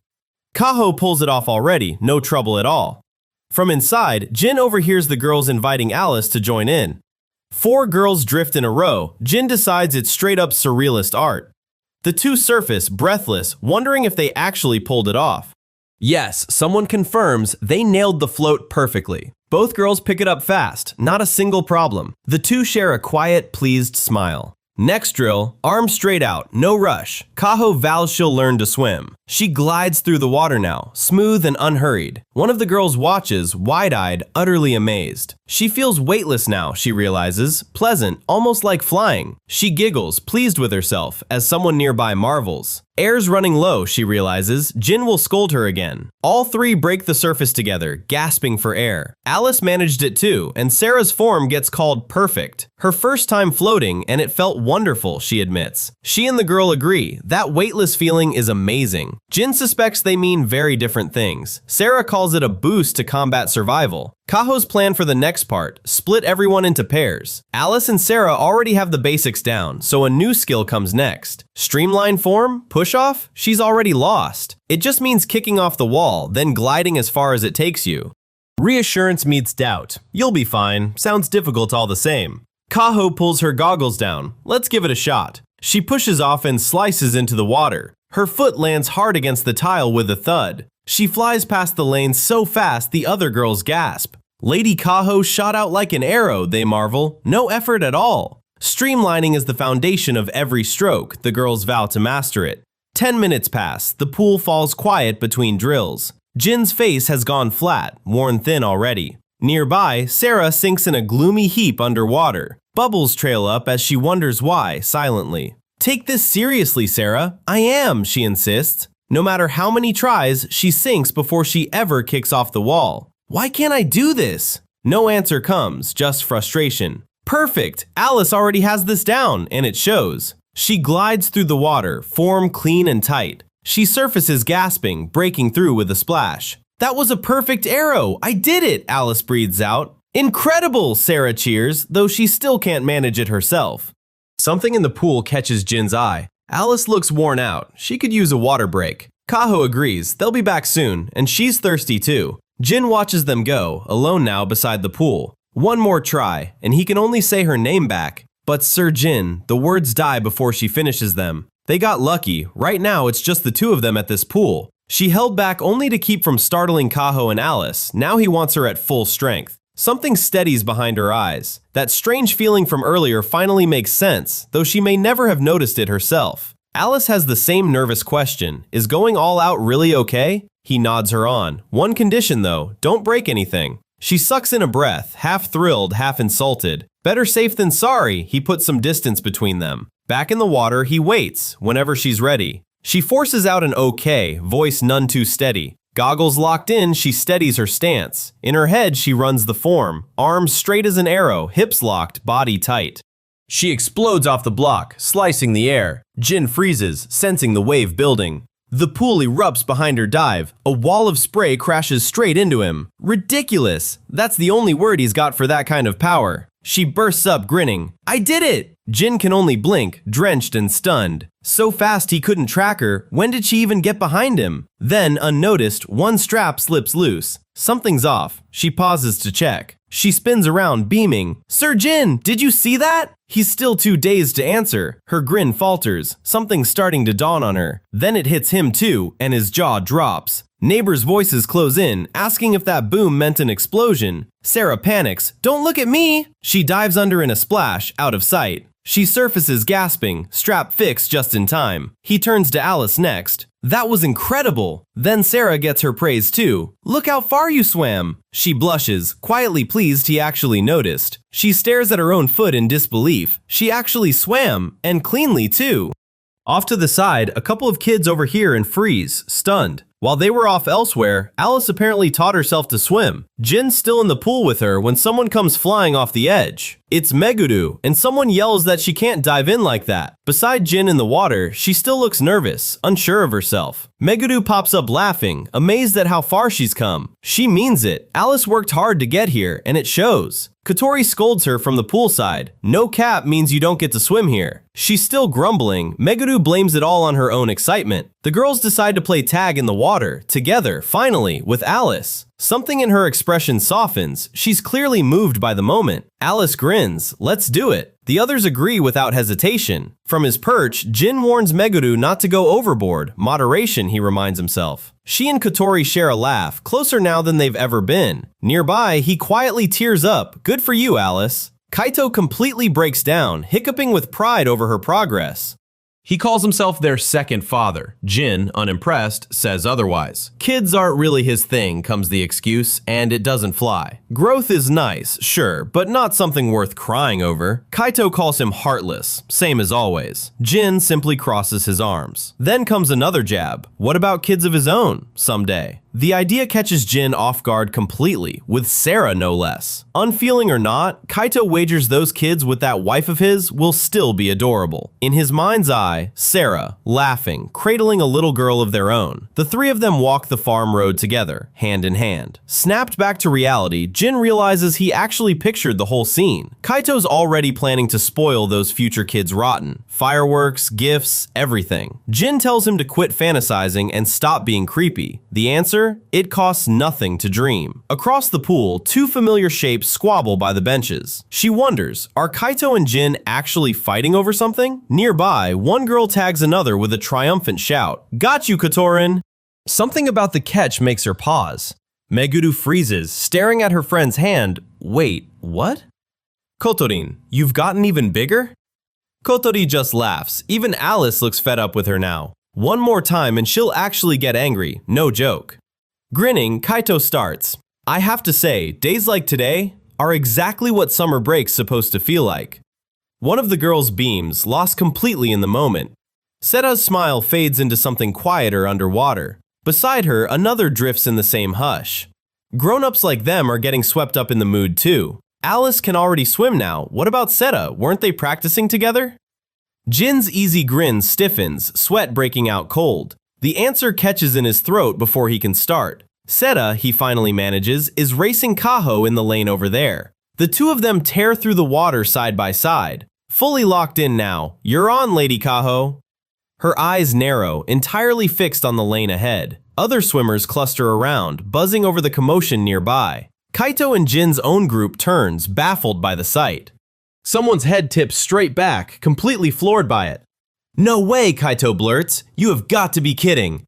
Kaho pulls it off already, no trouble at all. From inside, Jin overhears the girls inviting Alice to join in. 4 girls drift in a row. Jin decides it's straight up surrealist art. The two surface, breathless, wondering if they actually pulled it off. Yes, someone confirms they nailed the float perfectly. Both girls pick it up fast, not a single problem. The two share a quiet, pleased smile. Next drill, arms straight out, no rush. Kaho vows she'll learn to swim. She glides through the water now, smooth and unhurried. One of the girls watches, wide-eyed, utterly amazed. She feels weightless now, she realizes, pleasant, almost like flying. She giggles, pleased with herself, as someone nearby marvels. Air's running low, she realizes. Jin will scold her again. All three break the surface together, gasping for air. Alice managed it too, and Sera's form gets called perfect. Her first time floating, and it felt wonderful, she admits. She and the girl agree. That weightless feeling is amazing. Jin suspects they mean very different things. Sera calls it a boost to combat survival. Kaho's plan for the next part, split everyone into pairs. Alice and Sera already have the basics down, so a new skill comes next. Streamline form? Push off? She's already lost. It just means kicking off the wall, then gliding as far as it takes you. Reassurance meets doubt. You'll be fine. Sounds difficult all the same. Kaho pulls her goggles down. Let's give it a shot. She pushes off and slices into the water. Her foot lands hard against the tile with a thud. She flies past the lane so fast the other girls gasp. Lady Kaho shot out like an arrow, they marvel. No effort at all. Streamlining is the foundation of every stroke. The girls vow to master it. 10 minutes pass. The pool falls quiet between drills. Jin's face has gone flat, worn thin already. Nearby, Sera sinks in a gloomy heap underwater. Bubbles trail up as she wonders why, silently. Take this seriously, Sera. I am, she insists. No matter how many tries, she sinks before she ever kicks off the wall. Why can't I do this? No answer comes, just frustration. Perfect! Alice already has this down, and it shows. She glides through the water, form clean and tight. She surfaces gasping, breaking through with a splash. That was a perfect arrow! I did it! Alice breathes out. Incredible! Sera cheers, though she still can't manage it herself. Something in the pool catches Jin's eye. Alice looks worn out. She could use a water break. Kaho agrees. They'll be back soon, and she's thirsty too. Jin watches them go, alone now beside the pool. One more try, and he can only say her name back. But Sir Jin, the words die before she finishes them. They got lucky. Right now, it's just the two of them at this pool. She held back only to keep from startling Kaho and Alice. Now he wants her at full strength. Something steadies behind her eyes. That strange feeling from earlier finally makes sense, though she may never have noticed it herself. Alice has the same nervous question. Is going all out really okay? He nods her on. One condition though, don't break anything. She sucks in a breath, half thrilled, half insulted. Better safe than sorry, he puts some distance between them. Back in the water, he waits, whenever she's ready. She forces out an okay, voice none too steady. Goggles locked in, she steadies her stance. In her head, she runs the form. Arms straight as an arrow, hips locked, body tight. She explodes off the block, slicing the air. Jin freezes, sensing the wave building. The pool erupts behind her dive. A wall of spray crashes straight into him. Ridiculous! That's the only word he's got for that kind of power. She bursts up, grinning. I did it! Jin can only blink, drenched and stunned. So fast he couldn't track her. When did she even get behind him? Then, unnoticed, one strap slips loose. Something's off. She pauses to check. She spins around, beaming. Sir Jin, did you see that? He's still too dazed to answer. Her grin falters. Something's starting to dawn on her. Then it hits him too, and his jaw drops. Neighbors' voices close in, asking if that boom meant an explosion. Sera panics. Don't look at me! She dives under in a splash, out of sight. She surfaces gasping, strap fixed just in time. He turns to Alice next. That was incredible! Then Sera gets her praise too. Look how far you swam! She blushes, quietly pleased he actually noticed. She stares at her own foot in disbelief. She actually swam, and cleanly too. Off to the side, a couple of kids overhear and freeze, stunned. While they were off elsewhere, Alice apparently taught herself to swim. Jin's still in the pool with her when someone comes flying off the edge. It's Meguru, and someone yells that she can't dive in like that. Beside Jin in the water, she still looks nervous, unsure of herself. Meguru pops up laughing, amazed at how far she's come. She means it. Alice worked hard to get here, and it shows. Kotori scolds her from the poolside. No cap means you don't get to swim here. She's still grumbling. Meguru blames it all on her own excitement. The girls decide to play tag in the water, together, finally, with Alice. Something in her expression softens. She's clearly moved by the moment. Alice grins. Let's do it. The others agree without hesitation. From his perch, Jin warns Meguru not to go overboard. Moderation, he reminds himself. She and Kotori share a laugh, closer now than they've ever been. Nearby, he quietly tears up. Good for you, Alice. Kaito completely breaks down, hiccuping with pride over her progress. He calls himself their second father. Jin, unimpressed, says otherwise. Kids aren't really his thing, comes the excuse, and it doesn't fly. Growth is nice, sure, but not something worth crying over. Kaito calls him heartless, same as always. Jin simply crosses his arms. Then comes another jab. What about kids of his own, someday? The idea catches Jin off guard completely, with Sera no less. Unfeeling or not, Kaito wagers those kids with that wife of his will still be adorable. In his mind's eye, Sera, laughing, cradling a little girl of their own. The three of them walk the farm road together, hand in hand. Snapped back to reality, Jin realizes he actually pictured the whole scene. Kaito's already planning to spoil those future kids rotten. Fireworks, gifts, everything. Jin tells him to quit fantasizing and stop being creepy. The answer? It costs nothing to dream. Across the pool, two familiar shapes squabble by the benches. She wonders, are Kaito and Jin actually fighting over something? Nearby, one girl tags another with a triumphant shout. Got you, Kotorin! Something about the catch makes her pause. Meguru freezes, staring at her friend's hand. Wait, what? Kotorin, you've gotten even bigger? Kotori just laughs. Even Alice looks fed up with her now. One more time and she'll actually get angry, no joke. Grinning, Kaito starts. I have to say, days like today are exactly what summer break's supposed to feel like. One of the girls beams, lost completely in the moment. Sera's smile fades into something quieter underwater. Beside her, another drifts in the same hush. Grown-ups like them are getting swept up in the mood too. Alice can already swim now. What about Sera? Weren't they practicing together? Jin's easy grin stiffens, sweat breaking out cold. The answer catches in his throat before he can start. Sera, he finally manages, is racing Kaho in the lane over there. The two of them tear through the water side by side. Fully locked in now. You're on, Lady Kaho. Her eyes narrow, entirely fixed on the lane ahead. Other swimmers cluster around, buzzing over the commotion nearby. Kaito and Jin's own group turns, baffled by the sight. Someone's head tips straight back, completely floored by it. No way, Kaito blurts. You have got to be kidding.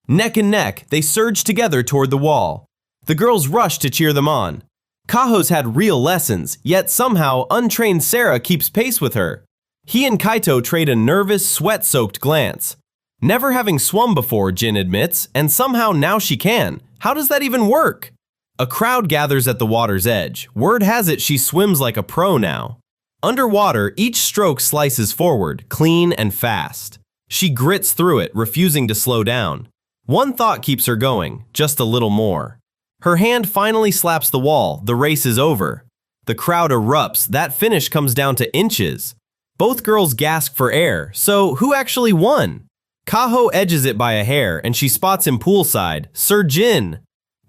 Neck and neck, they surge together toward the wall. The girls rush to cheer them on. Kaho's had real lessons, yet somehow untrained Sera keeps pace with her. He and Kaito trade a nervous, sweat-soaked glance. Never having swum before, Jin admits, and somehow now she can. How does that even work? A crowd gathers at the water's edge. Word has it she swims like a pro now. Underwater, each stroke slices forward, clean and fast. She grits through it, refusing to slow down. One thought keeps her going, just a little more. Her hand finally slaps the wall, the race is over. The crowd erupts, that finish comes down to inches. Both girls gasp for air, so who actually won? Kaho edges it by a hair, and she spots him poolside, Sir Jin.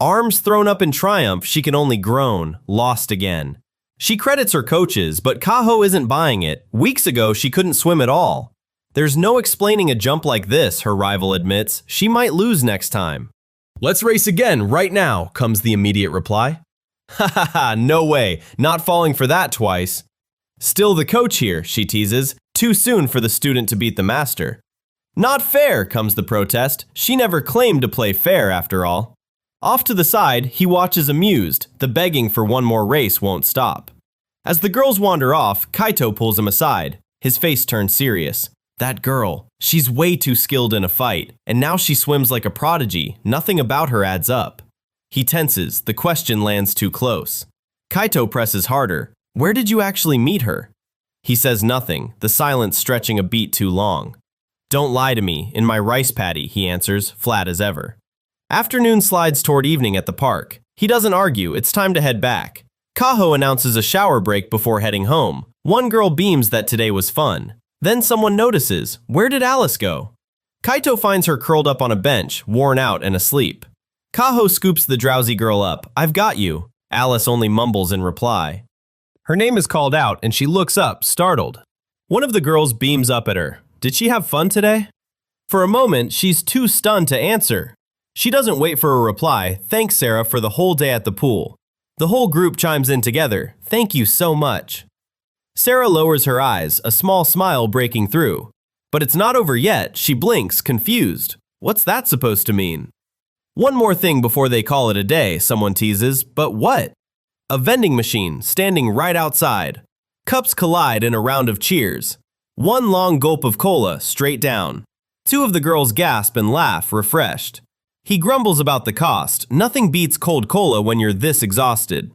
Arms thrown up in triumph, she can only groan, lost again. She credits her coaches, but Kaho isn't buying it. Weeks ago, she couldn't swim at all. There's no explaining a jump like this, her rival admits. She might lose next time. Let's race again, right now, comes the immediate reply. Ha ha ha, no way, not falling for that twice. Still the coach here, she teases. Too soon for the student to beat the master. Not fair, comes the protest. She never claimed to play fair, after all. Off to the side, he watches amused. The begging for one more race won't stop. As the girls wander off, Kaito pulls him aside. His face turns serious. That girl, she's way too skilled in a fight, and now she swims like a prodigy. Nothing about her adds up. He tenses. The question lands too close. Kaito presses harder. Where did you actually meet her? He says nothing, the silence stretching a beat too long. Don't lie to me. In my rice paddy, he answers, flat as ever. Afternoon slides toward evening at the park. He doesn't argue, it's time to head back. Kaho announces a shower break before heading home. One girl beams that today was fun. Then someone notices, where did Alice go? Kaito finds her curled up on a bench, worn out and asleep. Kaho scoops the drowsy girl up. I've got you. Alice only mumbles in reply. Her name is called out and she looks up, startled. One of the girls beams up at her. Did she have fun today? For a moment, she's too stunned to answer. She doesn't wait for a reply. Thanks, Sera, for the whole day at the pool. The whole group chimes in together. Thank you so much. Sera lowers her eyes, a small smile breaking through. But it's not over yet. She blinks, confused. What's that supposed to mean? One more thing before they call it a day, someone teases. But what? A vending machine, standing right outside. Cups collide in a round of cheers. One long gulp of cola, straight down. Two of the girls gasp and laugh, refreshed. He grumbles about the cost. Nothing beats cold cola when you're this exhausted.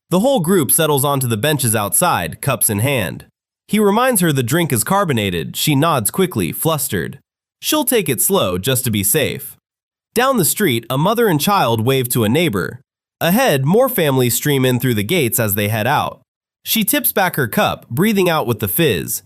The whole group settles onto the benches outside, cups in hand. He reminds her the drink is carbonated. She nods quickly, flustered. She'll take it slow, just to be safe. Down the street, a mother and child wave to a neighbor. Ahead, more families stream in through the gates as they head out. She tips back her cup, breathing out with the fizz.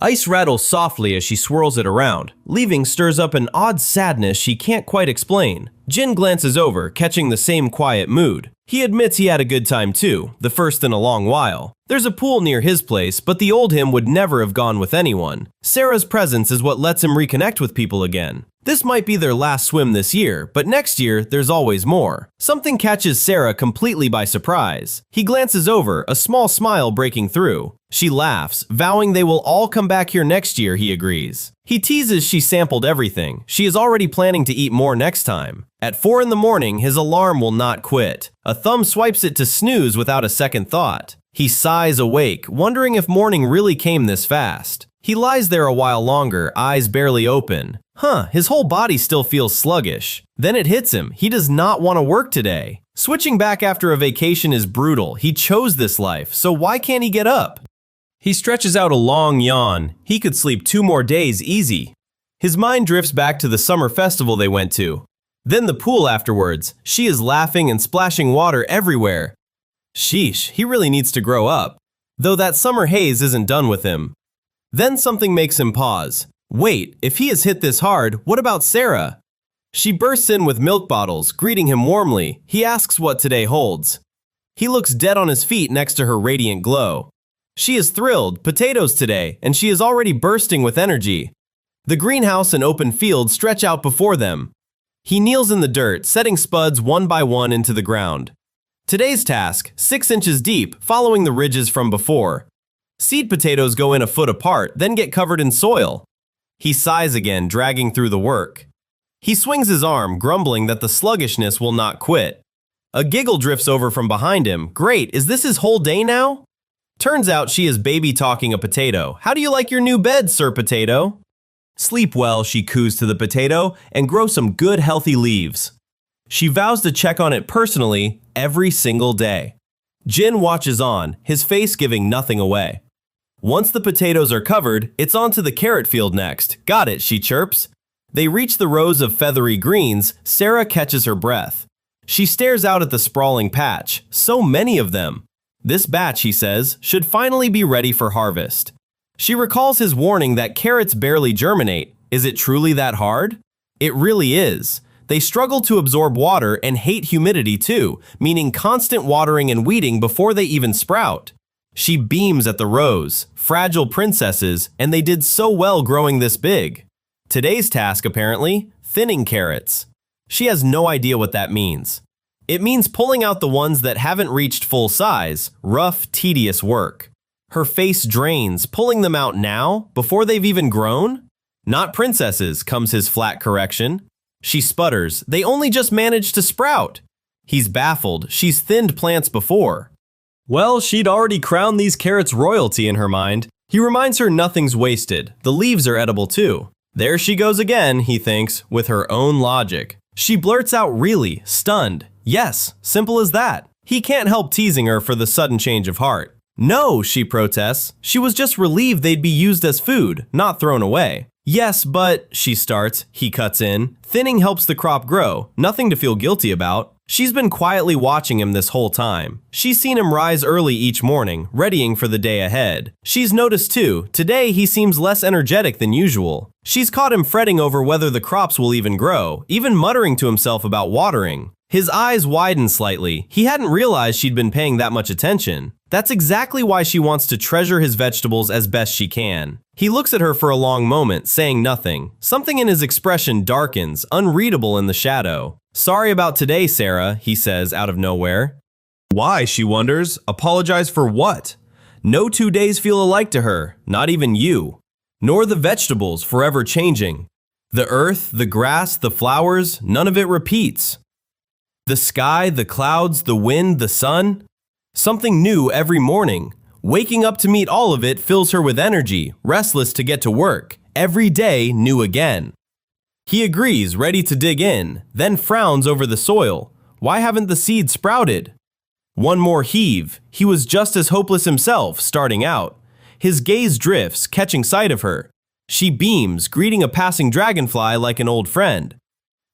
Ice rattles softly as she swirls it around. Leaving stirs up an odd sadness she can't quite explain. Jin glances over, catching the same quiet mood. He admits he had a good time too, the first in a long while. There's a pool near his place, but the old him would never have gone with anyone. Sera's presence is what lets him reconnect with people again. This might be their last swim this year, but next year there's always more. Something catches Sera completely by surprise. He glances over, a small smile breaking through. She laughs, vowing they will all come back here next year, he agrees. He teases she sampled everything. She is already planning to eat more next time. At 4 in the morning, his alarm will not quit. A thumb swipes it to snooze without a second thought. He sighs awake, wondering if morning really came this fast. He lies there a while longer, eyes barely open. His whole body still feels sluggish. Then it hits him. He does not want to work today. Switching back after a vacation is brutal. He chose this life, so why can't he get up? He stretches out a long yawn. He could sleep 2 more days easy. His mind drifts back to the summer festival they went to. Then the pool afterwards. She is laughing and splashing water everywhere. Sheesh, he really needs to grow up. Though that summer haze isn't done with him. Then something makes him pause. Wait, if he has hit this hard, what about Sera? She bursts in with milk bottles, greeting him warmly. He asks what today holds. He looks dead on his feet next to her radiant glow. She is thrilled, potatoes today, and she is already bursting with energy. The greenhouse and open field stretch out before them. He kneels in the dirt, setting spuds one by one into the ground. Today's task, 6 inches deep, following the ridges from before. Seed potatoes go in a foot apart, then get covered in soil. He sighs again, dragging through the work. He swings his arm, grumbling that the sluggishness will not quit. A giggle drifts over from behind him. Great, is this his whole day now? Turns out she is baby-talking a potato. How do you like your new bed, Sir Potato? Sleep well, she coos to the potato, and grow some good healthy leaves. She vows to check on it personally every single day. Jin watches on, his face giving nothing away. Once the potatoes are covered, it's on to the carrot field next. Got it, she chirps. They reach the rows of feathery greens. Sera catches her breath. She stares out at the sprawling patch. So many of them. This batch, he says, should finally be ready for harvest. She recalls his warning that carrots barely germinate. Is it truly that hard? It really is. They struggle to absorb water and hate humidity too, meaning constant watering and weeding before they even sprout. She beams at the rows, fragile princesses, and they did so well growing this big. Today's task, apparently, thinning carrots. She has no idea what that means. It means pulling out the ones that haven't reached full size, rough, tedious work. Her face drains, pulling them out now, before they've even grown? Not princesses, comes his flat correction. She sputters, they only just managed to sprout. He's baffled, she's thinned plants before. Well, she'd already crowned these carrots royalty in her mind. He reminds her nothing's wasted, the leaves are edible too. There she goes again, he thinks, with her own logic. She blurts out really, stunned. Yes, simple as that. He can't help teasing her for the sudden change of heart. No, she protests. She was just relieved they'd be used as food, not thrown away. Yes, but, she starts. He cuts in. Thinning helps the crop grow, nothing to feel guilty about. She's been quietly watching him this whole time. She's seen him rise early each morning, readying for the day ahead. She's noticed too, today he seems less energetic than usual. She's caught him fretting over whether the crops will even grow, even muttering to himself about watering. His eyes widen slightly. He hadn't realized she'd been paying that much attention. That's exactly why she wants to treasure his vegetables as best she can. He looks at her for a long moment, saying nothing. Something in his expression darkens, unreadable in the shadow. Sorry about today, Sera, he says out of nowhere. Why, she wonders. Apologize for what? No 2 days feel alike to her, not even you. Nor the vegetables, forever changing. The earth, the grass, the flowers, none of it repeats. The sky, the clouds, the wind, the sun. Something new every morning. Waking up to meet all of it fills her with energy, restless to get to work. Every day new again. He agrees, ready to dig in, then frowns over the soil. Why haven't the seeds sprouted? One more heave. He was just as hopeless himself, starting out. His gaze drifts, catching sight of her. She beams, greeting a passing dragonfly like an old friend.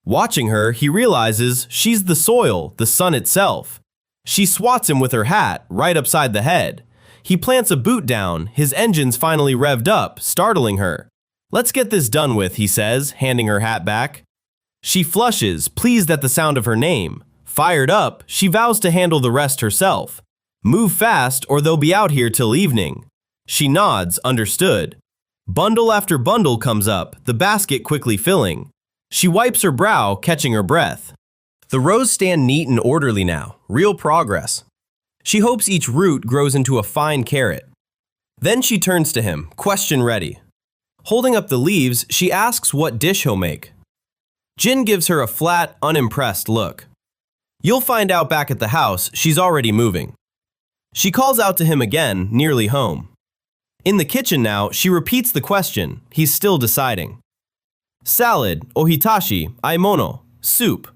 Watching her, he realizes she's the soil, the sun itself. She swats him with her hat, right upside the head. He plants a boot down, his engines finally revved up, startling her. "Let's get this done with," he says, handing her hat back. She flushes, pleased at the sound of her name. Fired up, she vows to handle the rest herself. Move fast or they'll be out here till evening. She nods, understood. Bundle after bundle comes up, the basket quickly filling. She wipes her brow, catching her breath. The rows stand neat and orderly now, real progress. She hopes each root grows into a fine carrot. Then she turns to him, question ready. Holding up the leaves, she asks what dish he'll make. Jin gives her a flat, unimpressed look. You'll find out back at the house, she's already moving. She calls out to him again, nearly home. In the kitchen now, she repeats the question. He's still deciding. Salad, ohitashi, aimono, soup.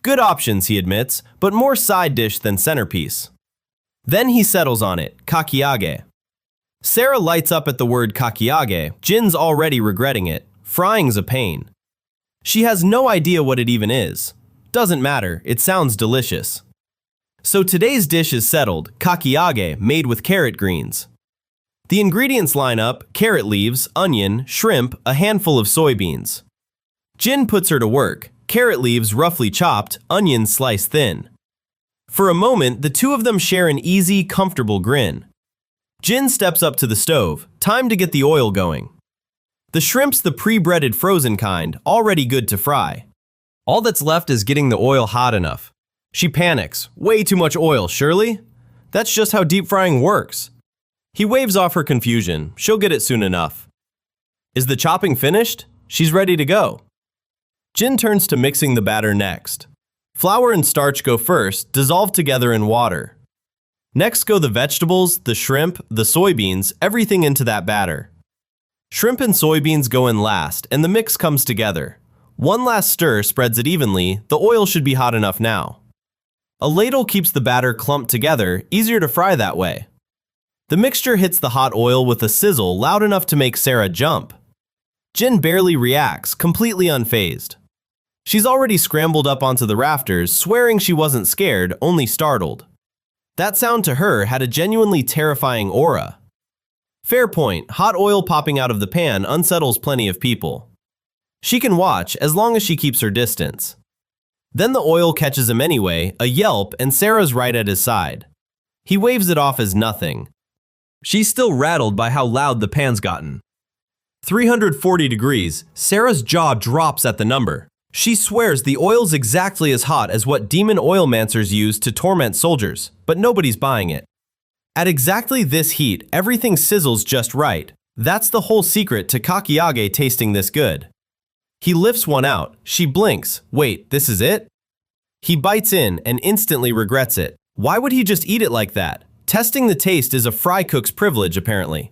Good options, he admits, but more side dish than centerpiece. Then he settles on it, kakiage. Sera lights up at the word kakiage. Jin's already regretting it. Frying's a pain. She has no idea what it even is. Doesn't matter, it sounds delicious. So today's dish is settled, kakiage, made with carrot greens. The ingredients line up: carrot leaves, onion, shrimp, a handful of soybeans. Jin puts her to work. Carrot leaves roughly chopped, onions sliced thin. For a moment, the two of them share an easy, comfortable grin. Jin steps up to the stove. Time to get the oil going. The shrimp's the pre-breaded frozen kind, already good to fry. All that's left is getting the oil hot enough. She panics. Way too much oil, surely? That's just how deep frying works. He waves off her confusion. She'll get it soon enough. Is the chopping finished? She's ready to go. Jin turns to mixing the batter next. Flour and starch go first, dissolved together in water. Next go the vegetables, the shrimp, the soybeans, everything into that batter. Shrimp and soybeans go in last, and the mix comes together. One last stir spreads it evenly. The oil should be hot enough now. A ladle keeps the batter clumped together, easier to fry that way. The mixture hits the hot oil with a sizzle loud enough to make Sera jump. Jin barely reacts, completely unfazed. She's already scrambled up onto the rafters, swearing she wasn't scared, only startled. That sound to her had a genuinely terrifying aura. Fair point, hot oil popping out of the pan unsettles plenty of people. She can watch as long as she keeps her distance. Then the oil catches him anyway, a yelp, and Sera's right at his side. He waves it off as nothing. She's still rattled by how loud the pan's gotten. 340 degrees, Sera's jaw drops at the number. She swears the oil's exactly as hot as what demon oilmancers use to torment soldiers, but nobody's buying it. At exactly this heat, everything sizzles just right. That's the whole secret to kakiage tasting this good. He lifts one out. She blinks. Wait, this is it? He bites in and instantly regrets it. Why would he just eat it like that? Testing the taste is a fry cook's privilege, apparently.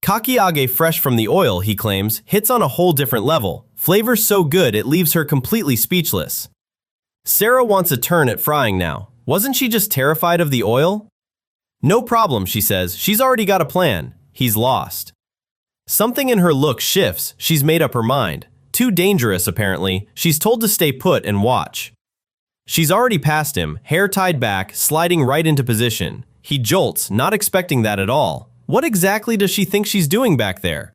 Kakiage fresh from the oil, he claims, hits on a whole different level. Flavor so good it leaves her completely speechless. Sera wants a turn at frying now. Wasn't she just terrified of the oil? No problem, she says. She's already got a plan. He's lost. Something in her look shifts. She's made up her mind. Too dangerous, apparently. She's told to stay put and watch. She's already past him, hair tied back, sliding right into position. He jolts, not expecting that at all. What exactly does she think she's doing back there?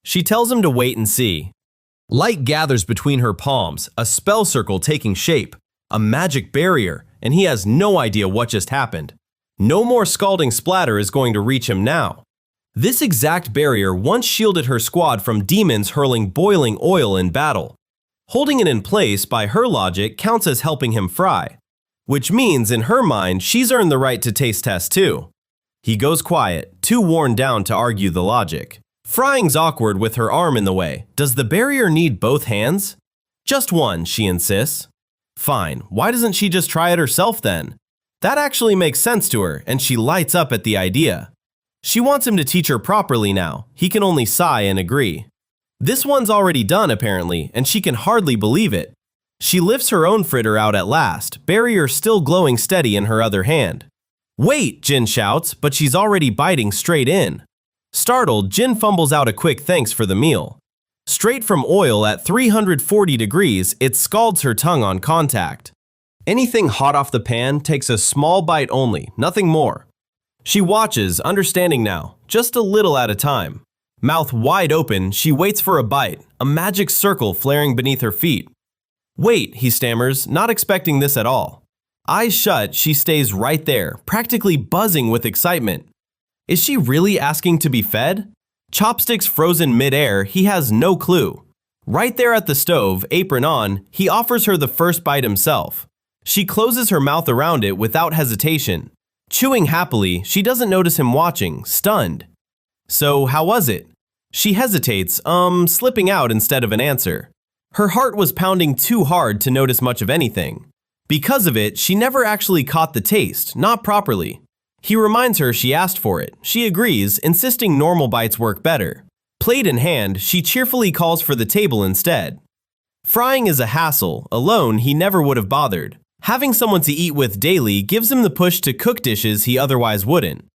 She tells him to wait and see. Light gathers between her palms, a spell circle taking shape, a magic barrier, and he has no idea what just happened. No more scalding splatter is going to reach him now. This exact barrier once shielded her squad from demons hurling boiling oil in battle. Holding it in place, by her logic, counts as helping him fry. Which means, in her mind, she's earned the right to taste test too. He goes quiet, too worn down to argue the logic. Frying's awkward with her arm in the way. Does the barrier need both hands? Just one, she insists. Fine, why doesn't she just try it herself then? That actually makes sense to her, and she lights up at the idea. She wants him to teach her properly now. He can only sigh and agree. This one's already done apparently, and she can hardly believe it. She lifts her own fritter out at last, barrier still glowing steady in her other hand. "Wait," Jin shouts, but she's already biting straight in. Startled, Jin fumbles out a quick thanks for the meal. Straight from oil at 340 degrees, it scalds her tongue on contact. Anything hot off the pan takes a small bite only, nothing more. She watches, understanding now, just a little at a time. Mouth wide open, she waits for a bite, a magic circle flaring beneath her feet. "Wait," he stammers, not expecting this at all. Eyes shut, she stays right there, practically buzzing with excitement. Is she really asking to be fed? Chopsticks frozen mid-air, he has no clue. Right there at the stove, apron on, he offers her the first bite himself. She closes her mouth around it without hesitation. Chewing happily, she doesn't notice him watching, stunned. "So, how was it?" She hesitates, slipping out instead of an answer. Her heart was pounding too hard to notice much of anything. Because of it, she never actually caught the taste, not properly. He reminds her she asked for it. She agrees, insisting normal bites work better. Plate in hand, she cheerfully calls for the table instead. Frying is a hassle. Alone, he never would have bothered. Having someone to eat with daily gives him the push to cook dishes he otherwise wouldn't.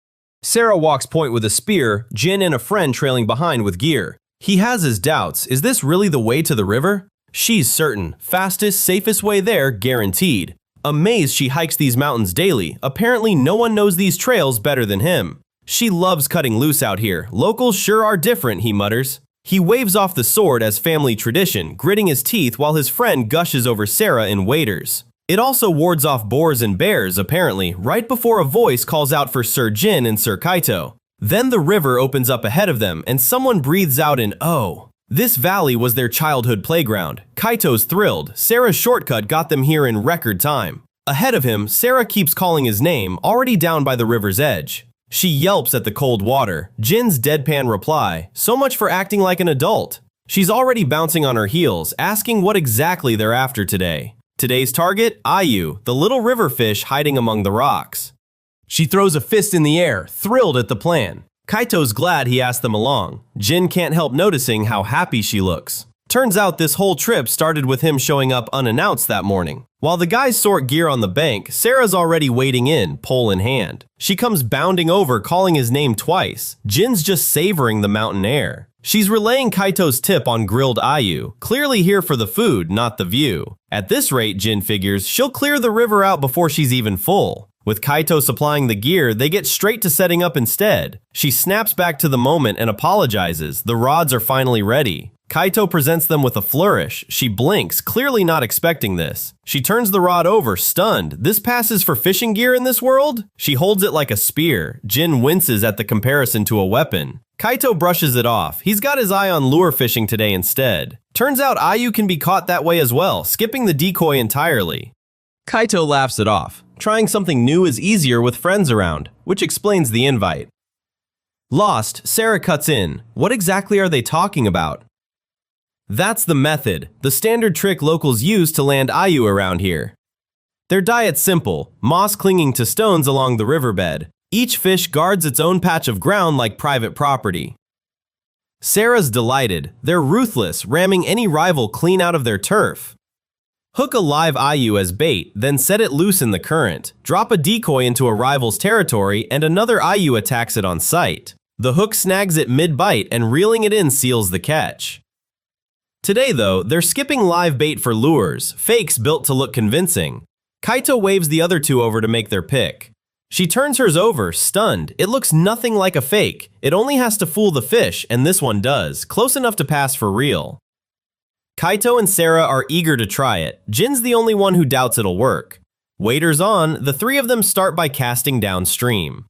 Sera walks point with a spear, Jin and a friend trailing behind with gear. He has his doubts. Is this really the way to the river? She's certain. Fastest, safest way there, guaranteed. Amazed she hikes these mountains daily. Apparently no one knows these trails better than him. She loves cutting loose out here. Locals sure are different, he mutters. He waves off the sword as family tradition, gritting his teeth while his friend gushes over Sera in waders. It also wards off boars and bears, apparently, right before a voice calls out for Sir Jin and Sir Kaito. Then the river opens up ahead of them, and someone breathes out an "oh." This valley was their childhood playground. Kaito's thrilled. Sera's shortcut got them here in record time. Ahead of him, Sera keeps calling his name, already down by the river's edge. She yelps at the cold water. Jin's deadpan reply, "So much for acting like an adult." She's already bouncing on her heels, asking what exactly they're after today. Today's target, Ayu, the little river fish hiding among the rocks. She throws a fist in the air, thrilled at the plan. Kaito's glad he asked them along. Jin can't help noticing how happy she looks. Turns out this whole trip started with him showing up unannounced that morning. While the guys sort gear on the bank, Sera's already wading in, pole in hand. She comes bounding over, calling his name twice. Jin's just savoring the mountain air. She's relaying Kaito's tip on grilled Ayu, clearly here for the food, not the view. At this rate, Jin figures, she'll clear the river out before she's even full. With Kaito supplying the gear, they get straight to setting up instead. She snaps back to the moment and apologizes. The rods are finally ready. Kaito presents them with a flourish. She blinks, clearly not expecting this. She turns the rod over, stunned. This passes for fishing gear in this world? She holds it like a spear. Jin winces at the comparison to a weapon. Kaito brushes it off. He's got his eye on lure fishing today instead. Turns out Ayu can be caught that way as well, skipping the decoy entirely. Kaito laughs it off. Trying something new is easier with friends around, which explains the invite. Lost, Sera cuts in. What exactly are they talking about? That's the method, the standard trick locals use to land Ayu around here. Their diet's simple, moss clinging to stones along the riverbed. Each fish guards its own patch of ground like private property. Sera's delighted. They're ruthless, ramming any rival clean out of their turf. Hook a live Ayu as bait, then set it loose in the current. Drop a decoy into a rival's territory and another Ayu attacks it on sight. The hook snags it mid-bite and reeling it in seals the catch. Today though, they're skipping live bait for lures, fakes built to look convincing. Kaito waves the other two over to make their pick. She turns hers over, stunned. It looks nothing like a fake. It only has to fool the fish, and this one does, close enough to pass for real. Kaito and Sera are eager to try it. Jin's the only one who doubts it'll work. Waders on, the three of them start by casting downstream.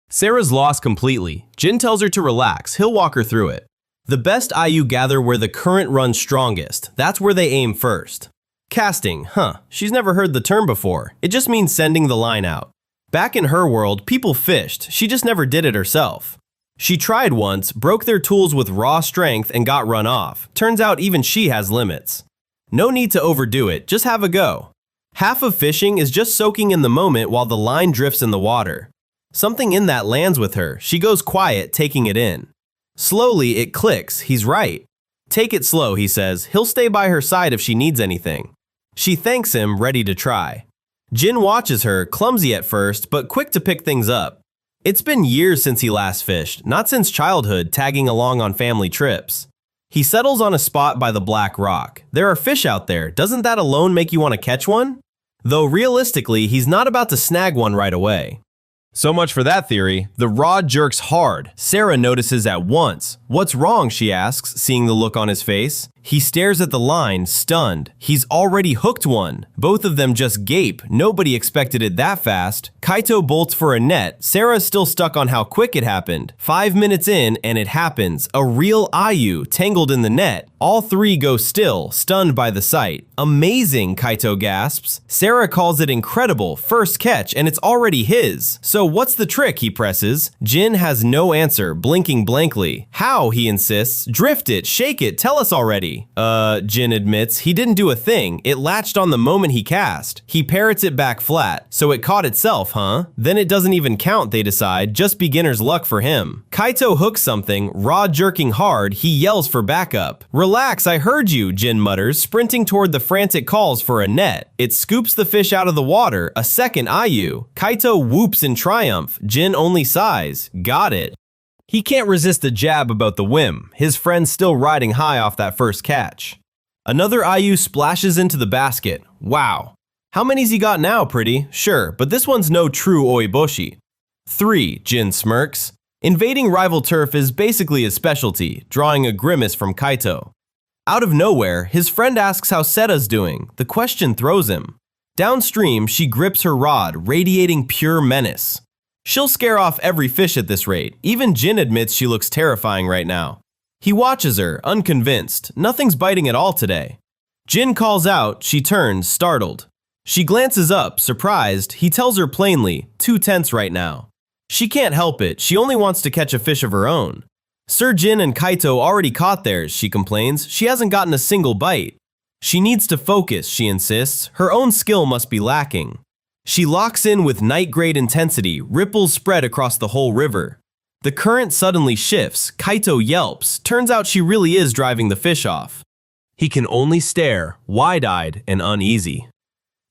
Sera's lost completely. Jin tells her to relax, he'll walk her through it. The best Ayu gather where the current runs strongest. That's where they aim first. Casting, she's never heard the term before. It just means sending the line out. Back in her world, people fished. She just never did it herself. She tried once, broke their tools with raw strength and got run off. Turns out even she has limits. No need to overdo it, just have a go. Half of fishing is just soaking in the moment while the line drifts in the water. Something in that lands with her. She goes quiet, taking it in. Slowly, it clicks. He's right. Take it slow, he says. He'll stay by her side if she needs anything. She thanks him, ready to try. Jin watches her, clumsy at first, but quick to pick things up. It's been years since he last fished, not since childhood, tagging along on family trips. He settles on a spot by the black rock. There are fish out there. Doesn't that alone make you want to catch one? Though realistically, he's not about to snag one right away. So much for that theory. The rod jerks hard. Sera notices at once. What's wrong, she asks, seeing the look on his face. He stares at the line, stunned. He's already hooked one. Both of them just gape. Nobody expected it that fast. Kaito bolts for a net. Sera's still stuck on how quick it happened. 5 minutes in, and it happens. A real Ayu tangled in the net. All three go still, stunned by the sight. Amazing, Kaito gasps. Sera calls it incredible. First catch, and it's already his. So what's the trick, he presses. Jin has no answer, blinking blankly. How, he insists. Drift it, shake it, tell us already. Jin admits, he didn't do a thing. It latched on the moment he cast. He parrots it back flat, so it caught itself, huh? Then it doesn't even count, they decide, just beginner's luck for him. Kaito hooks something, rod jerking hard, he yells for backup. Relax, I heard you, Jin mutters, sprinting toward the frantic calls for a net. It scoops the fish out of the water, a second Ayu. Kaito whoops in triumph, Jin only sighs. Got it. He can't resist a jab about the whim, his friend's still riding high off that first catch. Another Ayu splashes into the basket. Wow. How many's he got now, pretty? Sure, but this one's no true oiboshi. 3, Jin smirks. Invading rival turf is basically his specialty, drawing a grimace from Kaito. Out of nowhere, his friend asks how Sera's doing. The question throws him. Downstream, she grips her rod, radiating pure menace. She'll scare off every fish at this rate. Even Jin admits she looks terrifying right now. He watches her, unconvinced. Nothing's biting at all today. Jin calls out. She turns, startled. She glances up, surprised. He tells her plainly, too tense right now. She can't help it. She only wants to catch a fish of her own. Sir Jin and Kaito already caught theirs, she complains. She hasn't gotten a single bite. She needs to focus, she insists. Her own skill must be lacking. She locks in with night-grade intensity, ripples spread across the whole river. The current suddenly shifts, Kaito yelps, turns out she really is driving the fish off. He can only stare, wide-eyed and uneasy.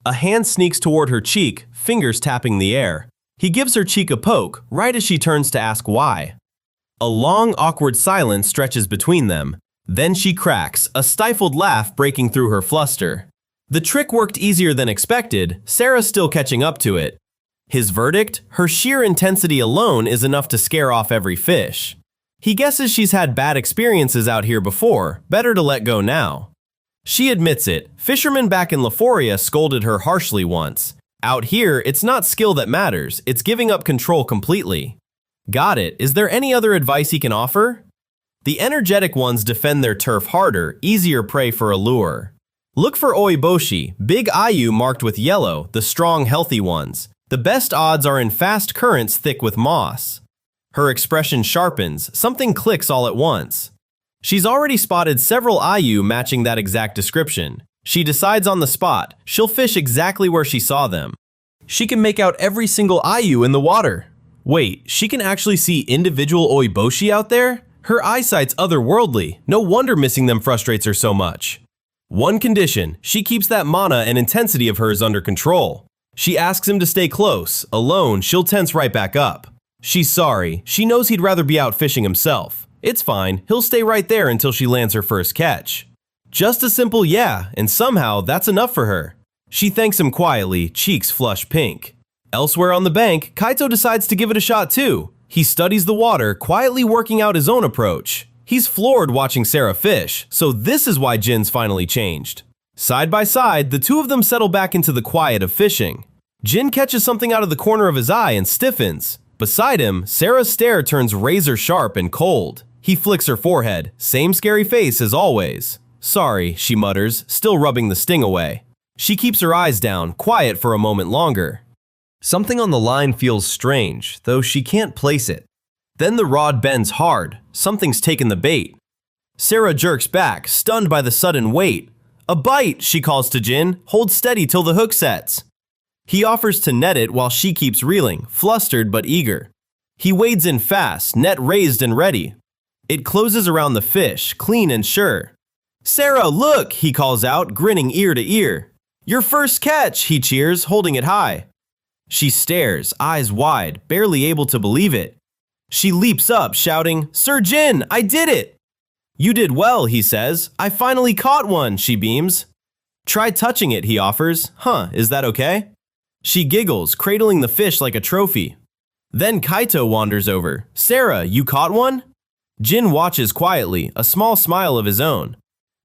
A hand sneaks toward her cheek, fingers tapping the air. He gives her cheek a poke, right as she turns to ask why. A long, awkward silence stretches between them. Then she cracks, a stifled laugh breaking through her fluster. The trick worked easier than expected, Sera's still catching up to it. His verdict? Her sheer intensity alone is enough to scare off every fish. He guesses she's had bad experiences out here before, better to let go now. She admits it. Fishermen back in Leforia scolded her harshly once. Out here, it's not skill that matters, it's giving up control completely. Got it. Is there any other advice he can offer? The energetic ones defend their turf harder, easier prey for a lure. Look for oiboshi, big Ayu marked with yellow, the strong, healthy ones. The best odds are in fast currents thick with moss. Her expression sharpens, something clicks all at once. She's already spotted several Ayu matching that exact description. She decides on the spot, she'll fish exactly where she saw them. She can make out every single Ayu in the water. Wait, she can actually see individual oiboshi out there? Her eyesight's otherworldly, no wonder missing them frustrates her so much. One condition, she keeps that mana and intensity of hers under control. She asks him to stay close. Alone, she'll tense right back up. She's sorry. She knows he'd rather be out fishing himself. It's fine. He'll stay right there until she lands her first catch. Just a simple yeah, and somehow that's enough for her. She thanks him quietly, cheeks flush pink. Elsewhere on the bank, Kaito decides to give it a shot too. He studies the water, quietly working out his own approach. He's floored watching Sera fish, so this is why Jin's finally changed. Side by side, the two of them settle back into the quiet of fishing. Jin catches something out of the corner of his eye and stiffens. Beside him, Sera's stare turns razor sharp and cold. He flicks her forehead, same scary face as always. Sorry, she mutters, still rubbing the sting away. She keeps her eyes down, quiet for a moment longer. Something on the line feels strange, though she can't place it. Then the rod bends hard. Something's taken the bait. Sera jerks back, stunned by the sudden weight. A bite, she calls to Jin. Hold steady till the hook sets. He offers to net it while she keeps reeling, flustered but eager. He wades in fast, net raised and ready. It closes around the fish, clean and sure. Sera, look, he calls out, grinning ear to ear. Your first catch, he cheers, holding it high. She stares, eyes wide, barely able to believe it. She leaps up, shouting, Sir Jin, I did it! You did well, he says. I finally caught one, she beams. Try touching it, he offers. Huh, is that okay? She giggles, cradling the fish like a trophy. Then Kaito wanders over. Sera, you caught one? Jin watches quietly, a small smile of his own.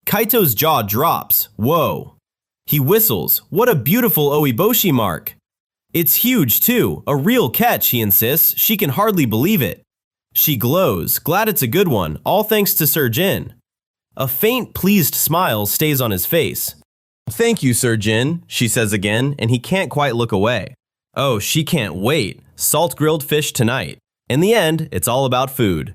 Kaito's jaw drops. Whoa. He whistles. What a beautiful oiboshi mark. It's huge too, a real catch, he insists. She can hardly believe it. She glows, glad it's a good one, all thanks to Sir Jin. A faint, pleased smile stays on his face. Thank you, Sir Jin, she says again, and he can't quite look away. Oh, she can't wait. Salt grilled fish tonight. In the end, it's all about food.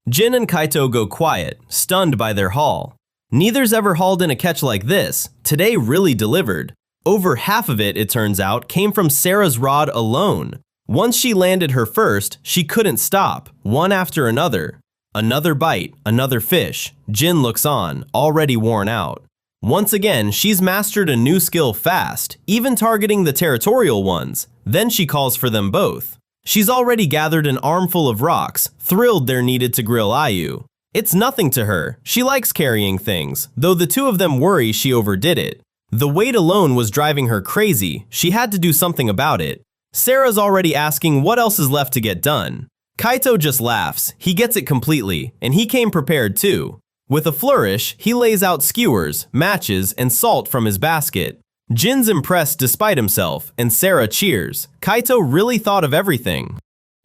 Jin and Kaito go quiet, stunned by their haul. Neither's ever hauled in a catch like this. Today really delivered. Over half of it, it turns out, came from Sera's rod alone. Once she landed her first, she couldn't stop, one after another. Another bite, another fish. Jin looks on, already worn out. Once again, she's mastered a new skill fast, even targeting the territorial ones. Then she calls for them both. She's already gathered an armful of rocks, thrilled they're needed to grill Ayu. It's nothing to her. She likes carrying things, though the two of them worry she overdid it. The weight alone was driving her crazy. She had to do something about it. Sera's already asking what else is left to get done. Kaito just laughs. He gets it completely, and he came prepared too. With a flourish, he lays out skewers, matches, and salt from his basket. Jin's impressed despite himself, and Sera cheers. Kaito really thought of everything.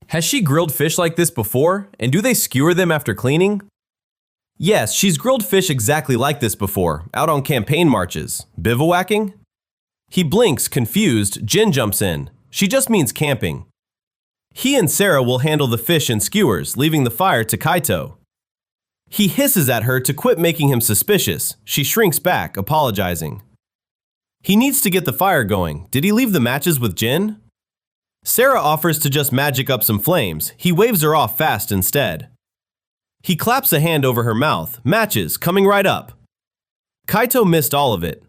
Has she grilled fish like this before? And do they skewer them after cleaning? Yes, she's grilled fish exactly like this before, out on campaign marches. Bivouacking? He blinks, confused. Jin jumps in. She just means camping. He and Sera will handle the fish and skewers, leaving the fire to Kaito. He hisses at her to quit making him suspicious. She shrinks back, apologizing. He needs to get the fire going. Did he leave the matches with Jin? Sera offers to just magic up some flames. He waves her off fast instead. He claps a hand over her mouth. Matches, coming right up. Kaito missed all of it.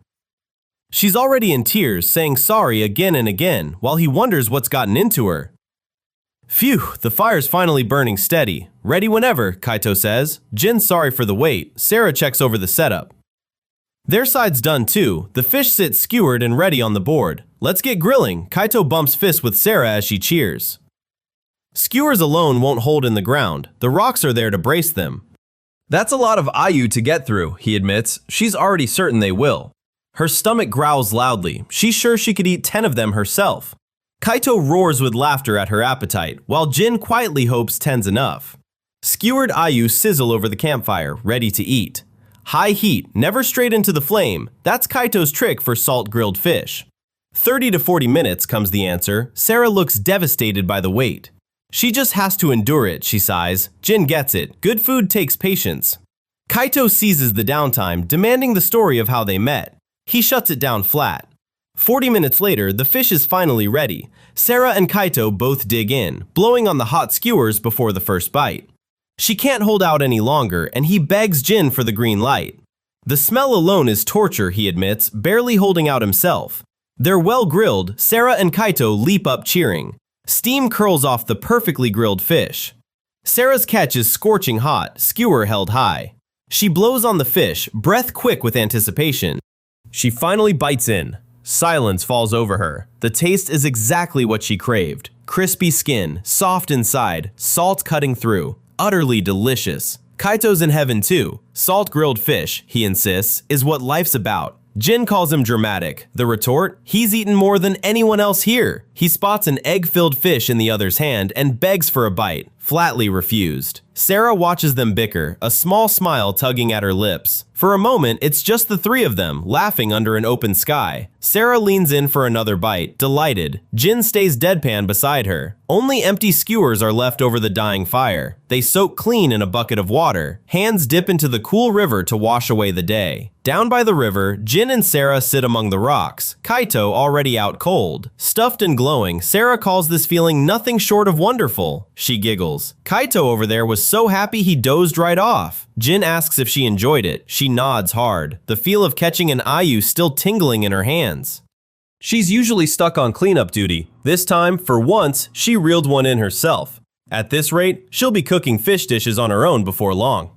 She's already in tears, saying sorry again and again, while he wonders what's gotten into her. Phew, the fire's finally burning steady. Ready whenever, Kaito says. Jin's sorry for the wait. Sera checks over the setup. Their side's done too. The fish sits skewered and ready on the board. Let's get grilling. Kaito bumps fists with Sera as she cheers. Skewers alone won't hold in the ground. The rocks are there to brace them. That's a lot of Ayu to get through, he admits. She's already certain they will. Her stomach growls loudly. She's sure she could eat 10 of them herself. Kaito roars with laughter at her appetite, while Jin quietly hopes 10's enough. Skewered Ayu sizzle over the campfire, ready to eat. High heat, never straight into the flame. That's Kaito's trick for salt grilled fish. 30 to 40 minutes comes the answer. Sera looks devastated by the wait. She just has to endure it, she sighs. Jin gets it. Good food takes patience. Kaito seizes the downtime, demanding the story of how they met. He shuts it down flat. 40 minutes later, the fish is finally ready. Sera and Kaito both dig in, blowing on the hot skewers before the first bite. She can't hold out any longer, and he begs Jin for the green light. The smell alone is torture, he admits, barely holding out himself. They're well grilled. Sera and Kaito leap up cheering. Steam curls off the perfectly grilled fish. Sera's catch is scorching hot, skewer held high. She blows on the fish, breath quick with anticipation. She finally bites in. Silence falls over her. The taste is exactly what she craved. Crispy skin, soft inside, salt cutting through. Utterly delicious. Kaito's in heaven too. Salt grilled fish, he insists, is what life's about. Jin calls him dramatic. The retort? He's eaten more than anyone else here. He spots an egg-filled fish in the other's hand and begs for a bite. flatly refused. Sera watches them bicker, a small smile tugging at her lips. For a moment, it's just the three of them, laughing under an open sky. Sera leans in for another bite, delighted. Jin stays deadpan beside her. Only empty skewers are left over the dying fire. They soak clean in a bucket of water. Hands dip into the cool river to wash away the day. Down by the river, Jin and Sera sit among the rocks, Kaito already out cold. Stuffed and glowing, Sera calls this feeling nothing short of wonderful. She giggles. Kaito over there was so happy he dozed right off. Jin asks if she enjoyed it. She nods hard, the feel of catching an ayu still tingling in her hands. She's usually stuck on cleanup duty. This time, for once, she reeled one in herself. At this rate, she'll be cooking fish dishes on her own before long.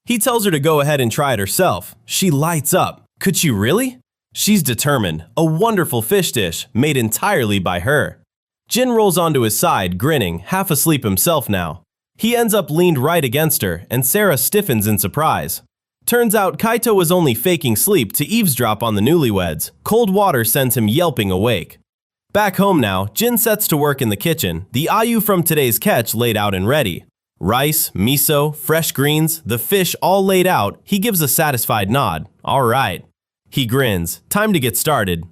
He tells her to go ahead and try it herself. She lights up. Could she really? She's determined. A wonderful fish dish, made entirely by her. Jin rolls onto his side, grinning, half asleep himself now. He ends up leaned right against her, and Sera stiffens in surprise. Turns out Kaito was only faking sleep to eavesdrop on the newlyweds. Cold water sends him yelping awake. Back home now, Jin sets to work in the kitchen, the ayu from today's catch laid out and ready. Rice, miso, fresh greens, the fish all laid out. He gives a satisfied nod. All right. He grins. Time to get started.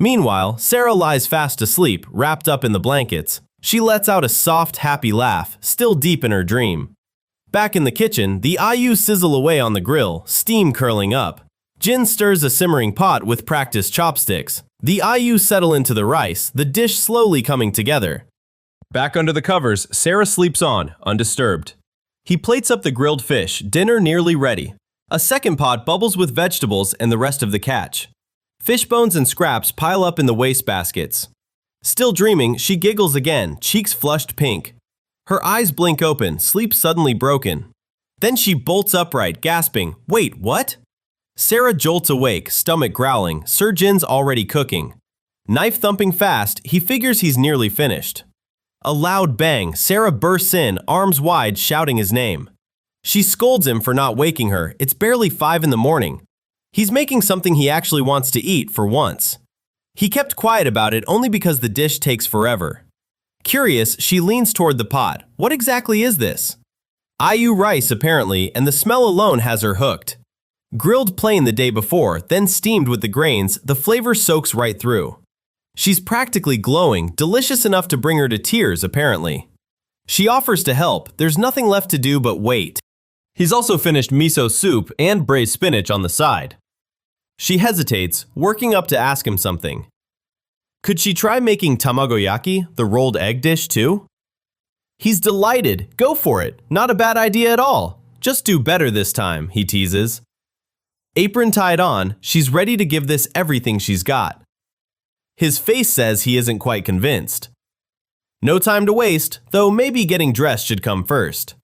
Meanwhile, Sera lies fast asleep, wrapped up in the blankets. She lets out a soft, happy laugh, still deep in her dream. Back in the kitchen, the ayu sizzle away on the grill, steam curling up. Jin stirs a simmering pot with practiced chopsticks. The ayu settle into the rice, the dish slowly coming together. Back under the covers, Sera sleeps on, undisturbed. He plates up the grilled fish, dinner nearly ready. A second pot bubbles with vegetables and the rest of the catch. Fish bones and scraps pile up in the waste baskets. Still dreaming, she giggles again, cheeks flushed pink. Her eyes blink open, sleep suddenly broken. Then she bolts upright, gasping, "Wait, what?" Sera jolts awake, stomach growling. Sir Jin's already cooking. Knife thumping fast, he figures he's nearly finished. A loud bang, Sera bursts in, arms wide, shouting his name. She scolds him for not waking her. It's barely 5 in the morning. He's making something he actually wants to eat for once. He kept quiet about it only because the dish takes forever. Curious, she leans toward the pot. What exactly is this? Ayu rice apparently, and the smell alone has her hooked. Grilled plain the day before, then steamed with the grains, the flavor soaks right through. She's practically glowing, delicious enough to bring her to tears apparently. She offers to help, there's nothing left to do but wait. He's also finished miso soup and braised spinach on the side. She hesitates, working up to ask him something. Could she try making tamagoyaki, the rolled egg dish, too? He's delighted. Go for it. Not a bad idea at all. Just do better this time, he teases. Apron tied on, she's ready to give this everything she's got. His face says he isn't quite convinced. No time to waste, though maybe getting dressed should come first.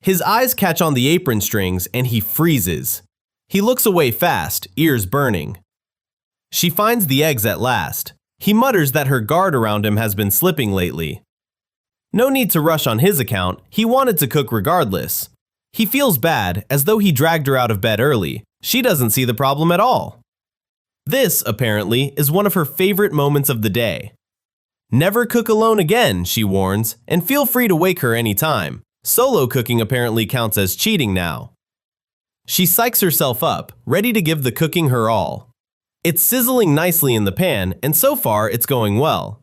His eyes catch on the apron strings and he freezes. He looks away fast, ears burning. She finds the eggs at last. He mutters that her guard around him has been slipping lately. No need to rush on his account, he wanted to cook regardless. He feels bad, as though he dragged her out of bed early. She doesn't see the problem at all. This, apparently, is one of her favorite moments of the day. Never cook alone again, she warns, and feel free to wake her anytime. Solo cooking apparently counts as cheating now. She psychs herself up, ready to give the cooking her all. It's sizzling nicely in the pan, and so far it's going well.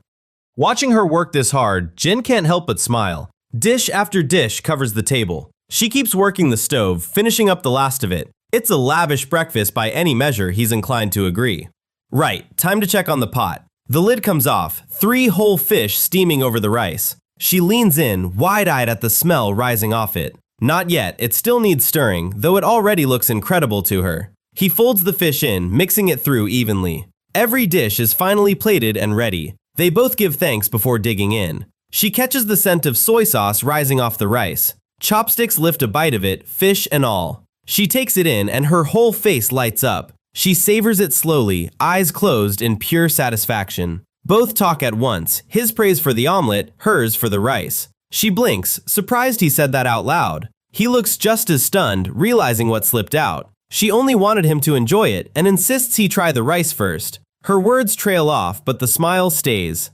Watching her work this hard, Jin can't help but smile. Dish after dish covers the table. She keeps working the stove, finishing up the last of it. It's a lavish breakfast by any measure, he's inclined to agree. Right, time to check on the pot. The lid comes off, 3 whole fish steaming over the rice. She leans in, wide-eyed at the smell rising off it. Not yet, it still needs stirring, though it already looks incredible to her. He folds the fish in, mixing it through evenly. Every dish is finally plated and ready. They both give thanks before digging in. She catches the scent of soy sauce rising off the rice. Chopsticks lift a bite of it, fish and all. She takes it in and her whole face lights up. She savors it slowly, eyes closed in pure satisfaction. Both talk at once, his praise for the omelet, hers for the rice. She blinks, surprised he said that out loud. He looks just as stunned, realizing what slipped out. She only wanted him to enjoy it and insists he try the rice first. Her words trail off, but the smile stays.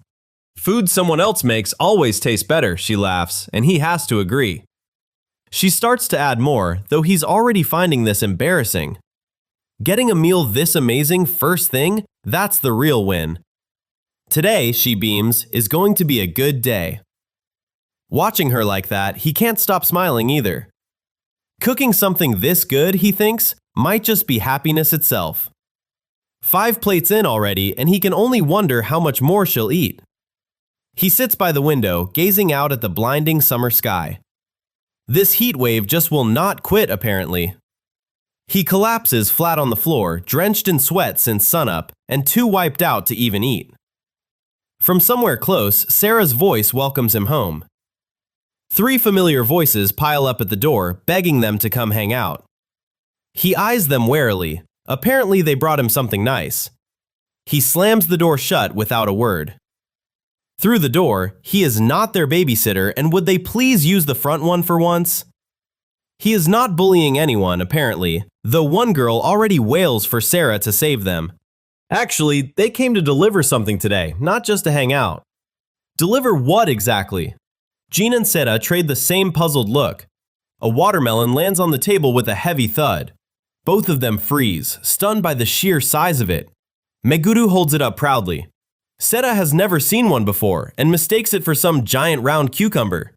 Food someone else makes always tastes better, she laughs, and he has to agree. She starts to add more, though he's already finding this embarrassing. Getting a meal this amazing first thing, that's the real win. Today, she beams, is going to be a good day. Watching her like that, he can't stop smiling either. Cooking something this good, he thinks, might just be happiness itself. 5 plates in already, and he can only wonder how much more she'll eat. He sits by the window, gazing out at the blinding summer sky. This heat wave just will not quit, apparently. He collapses flat on the floor, drenched in sweat since sunup, and too wiped out to even eat. From somewhere close, Sera's voice welcomes him home. 3 familiar voices pile up at the door, begging them to come hang out. He eyes them warily. Apparently they brought him something nice. He slams the door shut without a word. Through the door, he is not their babysitter, and would they please use the front one for once? He is not bullying anyone, apparently, though one girl already wails for Sera to save them. Actually, they came to deliver something today, not just to hang out. Deliver what exactly? Jin and Sera trade the same puzzled look. A watermelon lands on the table with a heavy thud. Both of them freeze, stunned by the sheer size of it. Meguru holds it up proudly. Sera has never seen one before and mistakes it for some giant round cucumber.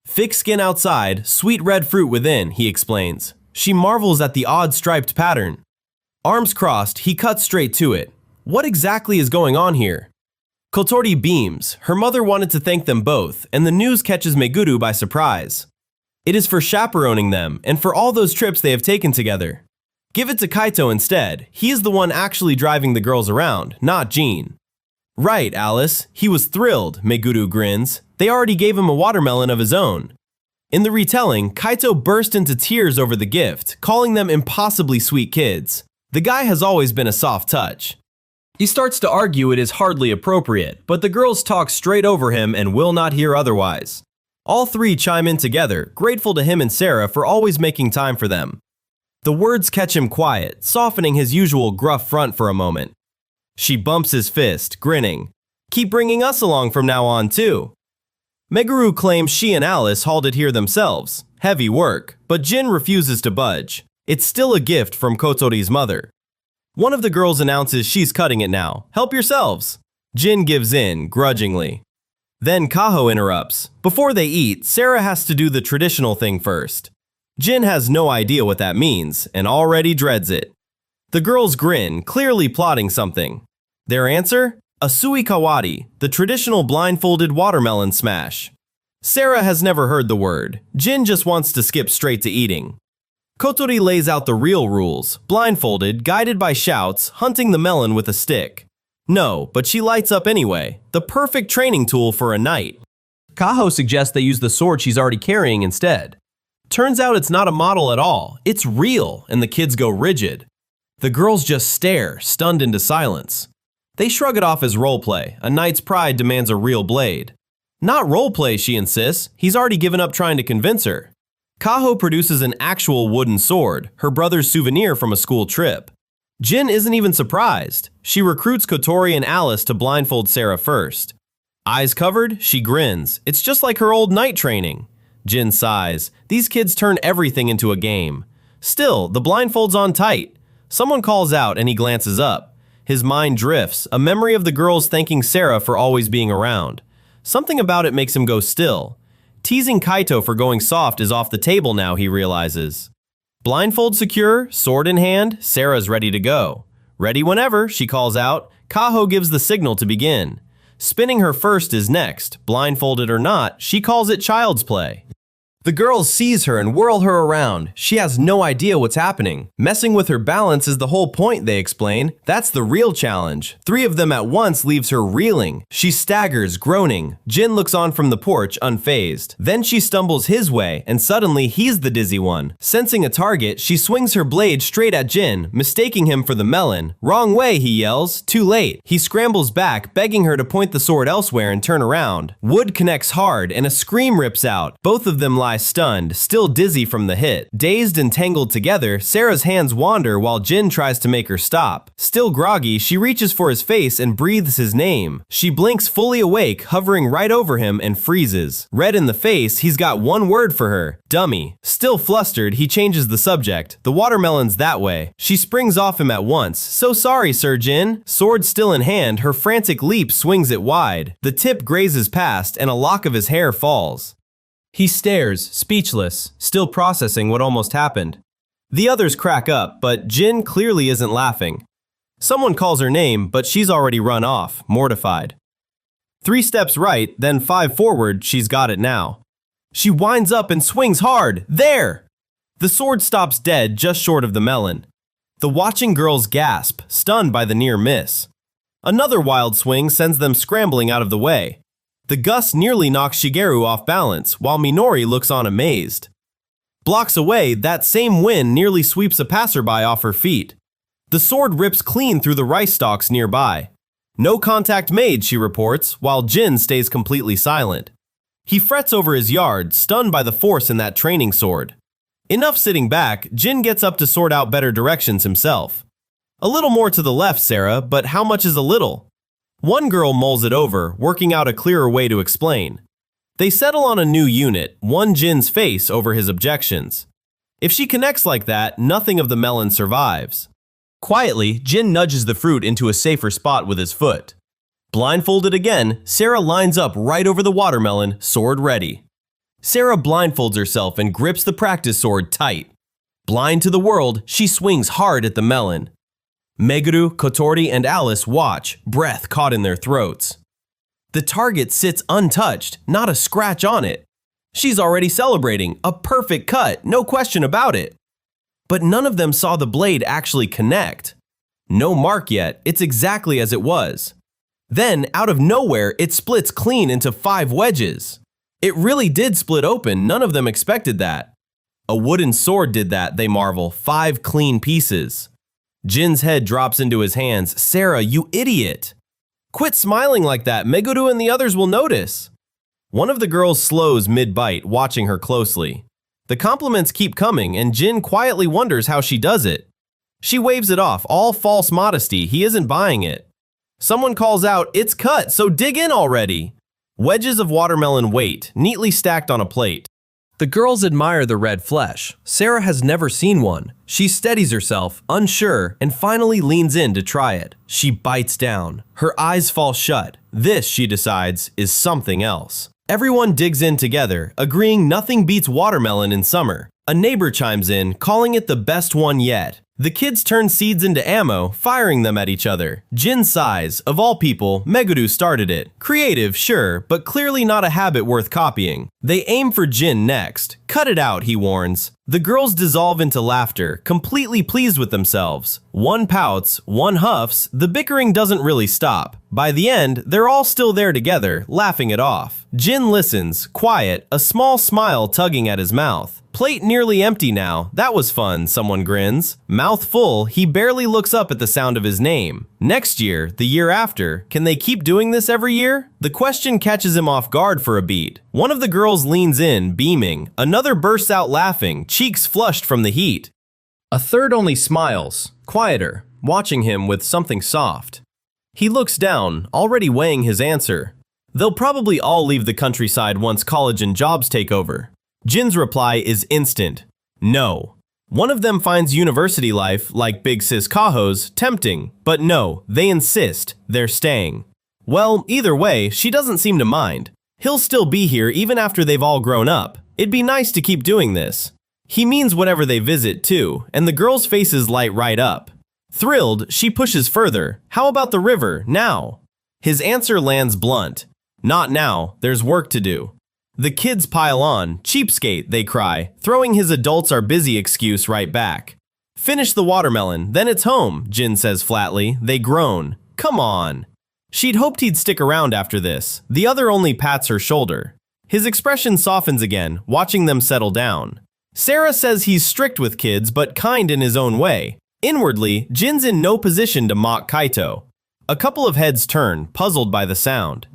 Thick skin outside, sweet red fruit within, he explains. She marvels at the odd striped pattern. Arms crossed, he cuts straight to it. What exactly is going on here? Kotori beams. Her mother wanted to thank them both, and the news catches Meguru by surprise. It is for chaperoning them and for all those trips they have taken together. Give it to Kaito instead. He is the one actually driving the girls around, not Jin. Right, Alice. He was thrilled, Meguru grins. They already gave him a watermelon of his own. In the retelling, Kaito burst into tears over the gift, calling them impossibly sweet kids. The guy has always been a soft touch. He starts to argue it is hardly appropriate, but the girls talk straight over him and will not hear otherwise. All 3 chime in together, grateful to him and Sera for always making time for them. The words catch him quiet, softening his usual gruff front for a moment. She bumps his fist, grinning. Keep bringing us along from now on, too. Meguru claims she and Alice hauled it here themselves. Heavy work, but Jin refuses to budge. It's still a gift from Kotori's mother. One of the girls announces she's cutting it now. Help yourselves. Jin gives in, grudgingly. Then Kaho interrupts. Before they eat, Sera has to do the traditional thing first. Jin has no idea what that means, and already dreads it. The girls grin, clearly plotting something. Their answer? A sui kawari, the traditional blindfolded watermelon smash. Sera has never heard the word. Jin just wants to skip straight to eating. Kotori lays out the real rules, blindfolded, guided by shouts, hunting the melon with a stick. No, but she lights up anyway, the perfect training tool for a knight. Kaho suggests they use the sword she's already carrying instead. Turns out it's not a model at all, it's real, and the kids go rigid. The girls just stare, stunned into silence. They shrug it off as roleplay. A knight's pride demands a real blade. Not roleplay, she insists. He's already given up trying to convince her. Kaho produces an actual wooden sword, her brother's souvenir from a school trip. Jin isn't even surprised. She recruits Kotori and Alice to blindfold Sera first. Eyes covered, she grins. It's just like her old knight training. Jin sighs. These kids turn everything into a game. Still, the blindfold's on tight. Someone calls out and he glances up. His mind drifts, a memory of the girls thanking Sera for always being around. Something about it makes him go still. Teasing Kaito for going soft is off the table now, he realizes. Blindfold secure, sword in hand, Sera's ready to go. Ready whenever, she calls out. Kaho gives the signal to begin. Spinning her first is next. Blindfolded or not, she calls it child's play. The girls seize her and whirl her around. She has no idea what's happening. Messing with her balance is the whole point, they explain. That's the real challenge. 3 of them at once leaves her reeling. She staggers, groaning. Jin looks on from the porch, unfazed. Then she stumbles his way, and suddenly he's the dizzy one. Sensing a target, she swings her blade straight at Jin, mistaking him for the melon. Wrong way, he yells. Too late. He scrambles back, begging her to point the sword elsewhere and turn around. Wood connects hard, and a scream rips out. Both of them lie lie stunned, still dizzy from the hit. Dazed and tangled together, Sera's hands wander while Jin tries to make her stop. Still groggy, she reaches for his face and breathes his name. She blinks fully awake, hovering right over him, and freezes. Red in the face, he's got one word for her: dummy. Still flustered, he changes the subject. The watermelon's that way. She springs off him at once. So sorry, Sir Jin. Sword still in hand, her frantic leap swings it wide. The tip grazes past, and a lock of his hair falls. He stares, speechless, still processing what almost happened. The others crack up, but Jin clearly isn't laughing. Someone calls her name, but she's already run off, mortified. 3 steps right, then 5 forward, she's got it now. She winds up and swings hard. There! The sword stops dead just short of the melon. The watching girls gasp, stunned by the near miss. Another wild swing sends them scrambling out of the way. The gust nearly knocks Shigeru off balance, while Minori looks on amazed. Blocks away, that same wind nearly sweeps a passerby off her feet. The sword rips clean through the rice stalks nearby. No contact made, she reports, while Jin stays completely silent. He frets over his yard, stunned by the force in that training sword. Enough sitting back, Jin gets up to sort out better directions himself. A little more to the left, Sera, but how much is a little? One girl mulls it over, working out a clearer way to explain. They settle on a new unit, one Jin's face over his objections. If she connects like that, nothing of the melon survives. Quietly, Jin nudges the fruit into a safer spot with his foot. Blindfolded again, Sera lines up right over the watermelon, sword ready. Sera blindfolds herself and grips the practice sword tight. Blind to the world, she swings hard at the melon. Meguru, Kotori, and Alice watch, breath caught in their throats. The target sits untouched, not a scratch on it. She's already celebrating, a perfect cut, no question about it. But none of them saw the blade actually connect. No mark yet, it's exactly as it was. Then, out of nowhere, it splits clean into 5 wedges. It really did split open, none of them expected that. A wooden sword did that, they marvel, 5 clean pieces. Jin's head drops into his hands. Sera, you idiot! Quit smiling like that, Meguru and the others will notice. One of the girls slows mid-bite, watching her closely. The compliments keep coming, and Jin quietly wonders how she does it. She waves it off, all false modesty, he isn't buying it. Someone calls out, it's cut, so dig in already! Wedges of watermelon wait, neatly stacked on a plate. The girls admire the red flesh. Sera has never seen one. She steadies herself, unsure, and finally leans in to try it. She bites down. Her eyes fall shut. This, she decides, is something else. Everyone digs in together, agreeing nothing beats watermelon in summer. A neighbor chimes in, calling it the best one yet. The kids turn seeds into ammo, firing them at each other. Jin sighs. Of all people, Meguru started it. Creative, sure, but clearly not a habit worth copying. They aim for Jin next. Cut it out, he warns. The girls dissolve into laughter, completely pleased with themselves. One pouts, one huffs, the bickering doesn't really stop. By the end, they're all still there together, laughing it off. Jin listens, quiet, a small smile tugging at his mouth. Plate nearly empty now. That was fun, someone grins. Mouth full, he barely looks up at the sound of his name. Next year, the year after, can they keep doing this every year? The question catches him off guard for a beat. One of the girls leans in, beaming. Another bursts out laughing, cheeks flushed from the heat. A third only smiles, quieter, watching him with something soft. He looks down, already weighing his answer. They'll probably all leave the countryside once college and jobs take over. Jin's reply is instant. No. One of them finds university life, like Big Sis Kaho's, tempting, but no, they insist, they're staying. Well, either way, she doesn't seem to mind. He'll still be here even after they've all grown up. It'd be nice to keep doing this. He means whatever they visit, too, and the girls' faces light right up. Thrilled, she pushes further. How about the river, now? His answer lands blunt. Not now, there's work to do. The kids pile on. Cheapskate, they cry, throwing his adults are busy excuse right back. Finish the watermelon, then it's home, Jin says flatly. They groan. Come on. She'd hoped he'd stick around after this. The other only pats her shoulder. His expression softens again, watching them settle down. Sera says he's strict with kids, but kind in his own way. Inwardly, Jin's in no position to mock Kaito. A couple of heads turn, puzzled by the sound.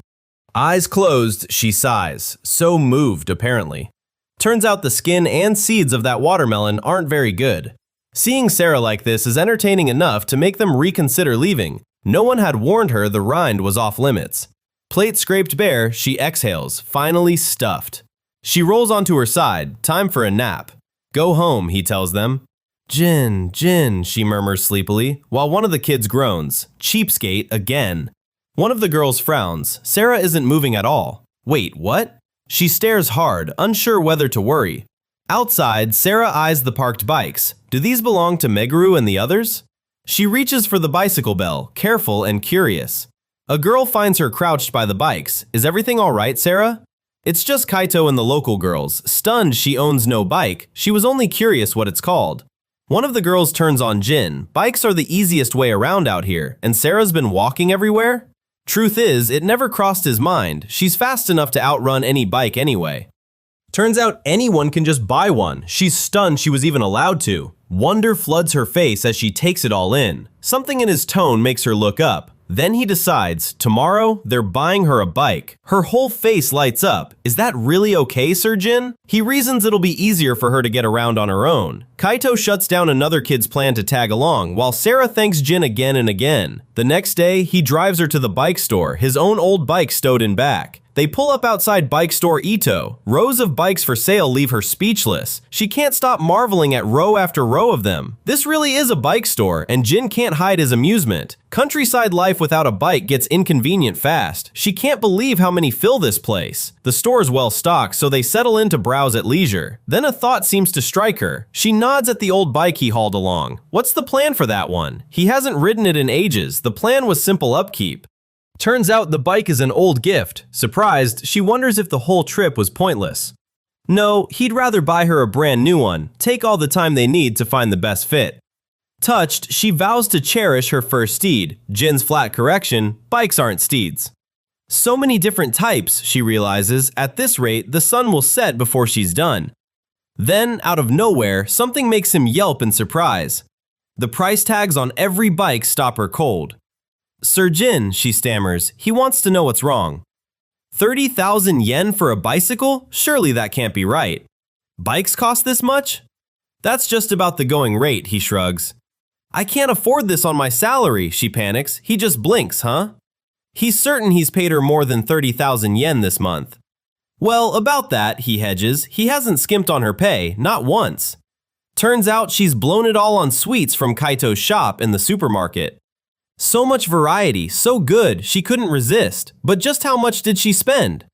Eyes closed, she sighs, so moved apparently. Turns out the skin and seeds of that watermelon aren't very good. Seeing Sera like this is entertaining enough to make them reconsider leaving. No one had warned her the rind was off limits. Plate scraped bare, she exhales, finally stuffed. She rolls onto her side, time for a nap. Go home, he tells them. Jin, Jin, she murmurs sleepily, while one of the kids groans. Cheapskate again. One of the girls frowns. Sera isn't moving at all. Wait, what? She stares hard, unsure whether to worry. Outside, Sera eyes the parked bikes. Do these belong to Meguru and the others? She reaches for the bicycle bell, careful and curious. A girl finds her crouched by the bikes. Is everything all right, Sera? It's just Kaito and the local girls. Stunned she owns no bike, she was only curious what it's called. One of the girls turns on Jin. Bikes are the easiest way around out here, and Sera's been walking everywhere? Truth is, it never crossed his mind. She's fast enough to outrun any bike anyway. Turns out anyone can just buy one. She's stunned she was even allowed to. Wonder floods her face as she takes it all in. Something in his tone makes her look up. Then he decides, tomorrow, they're buying her a bike. Her whole face lights up. Is that really okay, Sir Jin? He reasons it'll be easier for her to get around on her own. Kaito shuts down another kid's plan to tag along, while Sera thanks Jin again and again. The next day, he drives her to the bike store, his own old bike stowed in back. They pull up outside bike store Ito. Rows of bikes for sale leave her speechless. She can't stop marveling at row after row of them. This really is a bike store, and Jin can't hide his amusement. Countryside life without a bike gets inconvenient fast. She can't believe how many fill this place. The store's well stocked, so they settle in to browse at leisure. Then a thought seems to strike her. She nods at the old bike he hauled along. What's the plan for that one? He hasn't ridden it in ages. The plan was simple upkeep. Turns out the bike is an old gift. Surprised, she wonders if the whole trip was pointless. No, he'd rather buy her a brand new one, take all the time they need to find the best fit. Touched, she vows to cherish her first steed. Jin's flat correction, bikes aren't steeds. So many different types, she realizes. At this rate, the sun will set before she's done. Then, out of nowhere, something makes him yelp in surprise. The price tags on every bike stop her cold. Sir Jin, she stammers, he wants to know what's wrong. 30,000 yen for a bicycle? Surely that can't be right. Bikes cost this much? That's just about the going rate, he shrugs. I can't afford this on my salary, she panics. He just blinks, huh? He's certain he's paid her more than 30,000 yen this month. Well, about that, he hedges, he hasn't skimped on her pay, not once. Turns out she's blown it all on sweets from Kaito's shop in the supermarket. So much variety, so good, she couldn't resist. But just how much did she spend?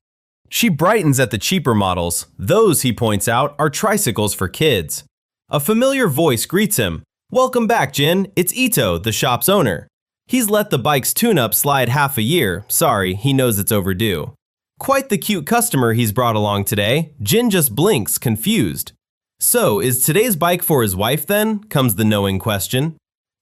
She brightens at the cheaper models. Those, he points out, are tricycles for kids. A familiar voice greets him. Welcome back, Jin. It's Ito, the shop's owner. He's let the bike's tune-up slide half a year. Sorry, he knows it's overdue. Quite the cute customer he's brought along today. Jin just blinks, confused. So, is today's bike for his wife then? Comes the knowing question.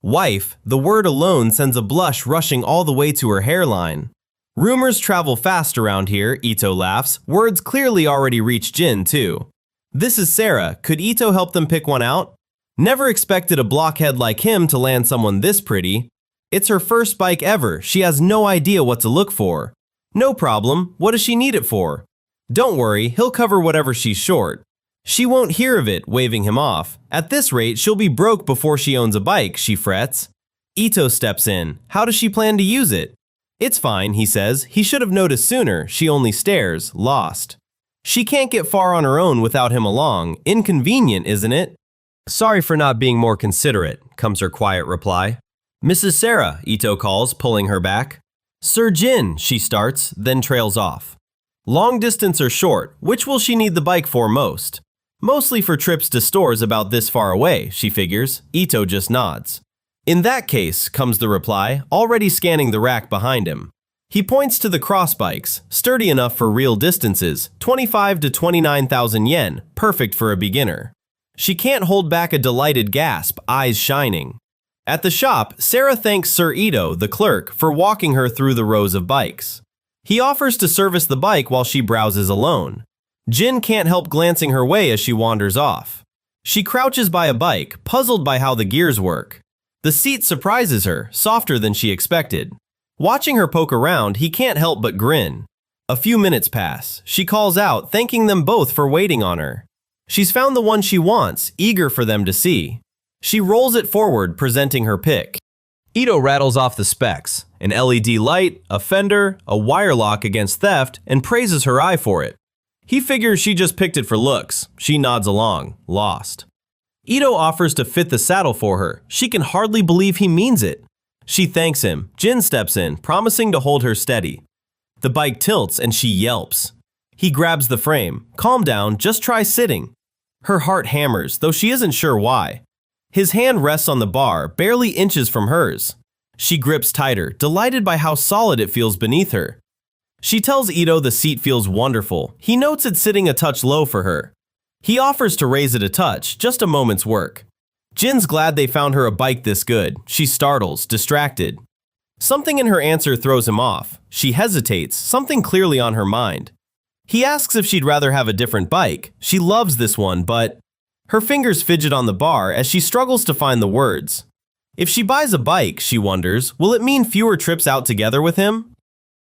Wife, the word alone sends a blush rushing all the way to her hairline. Rumors travel fast around here, Ito laughs. Words clearly already reach Jin, too. This is Sera. Could Ito help them pick one out? Never expected a blockhead like him to land someone this pretty. It's her first bike ever. She has no idea what to look for. No problem. What does she need it for? Don't worry, he'll cover whatever she's short. She won't hear of it, waving him off. At this rate, she'll be broke before she owns a bike, she frets. Ito steps in. How does she plan to use it? It's fine, he says. He should have noticed sooner. She only stares, lost. She can't get far on her own without him along. Inconvenient, isn't it? Sorry for not being more considerate, comes her quiet reply. Mrs. Sera, Ito calls, pulling her back. Sir Jin, she starts, then trails off. Long distance or short, which will she need the bike for most? Mostly for trips to stores about this far away, she figures. Ito just nods. In that case, comes the reply, already scanning the rack behind him. He points to the cross bikes, sturdy enough for real distances, 25 to 29,000 yen, perfect for a beginner. She can't hold back a delighted gasp, eyes shining. At the shop, Sera thanks Sir Ito, the clerk, for walking her through the rows of bikes. He offers to service the bike while she browses alone. Jin can't help glancing her way as she wanders off. She crouches by a bike, puzzled by how the gears work. The seat surprises her, softer than she expected. Watching her poke around, he can't help but grin. A few minutes pass. She calls out, thanking them both for waiting on her. She's found the one she wants, eager for them to see. She rolls it forward, presenting her pick. Ito rattles off the specs, an LED light, a fender, a wire lock against theft, and praises her eye for it. He figures she just picked it for looks. She nods along, lost. Ito offers to fit the saddle for her. She can hardly believe he means it. She thanks him. Jin steps in, promising to hold her steady. The bike tilts and she yelps. He grabs the frame. Calm down, just try sitting. Her heart hammers, though she isn't sure why. His hand rests on the bar, barely inches from hers. She grips tighter, delighted by how solid it feels beneath her. She tells Ito the seat feels wonderful. He notes it's sitting a touch low for her. He offers to raise it a touch, just a moment's work. Jin's glad they found her a bike this good. She startles, distracted. Something in her answer throws him off. She hesitates, something clearly on her mind. He asks if she'd rather have a different bike. She loves this one, but... Her fingers fidget on the bar as she struggles to find the words. If she buys a bike, she wonders, will it mean fewer trips out together with him?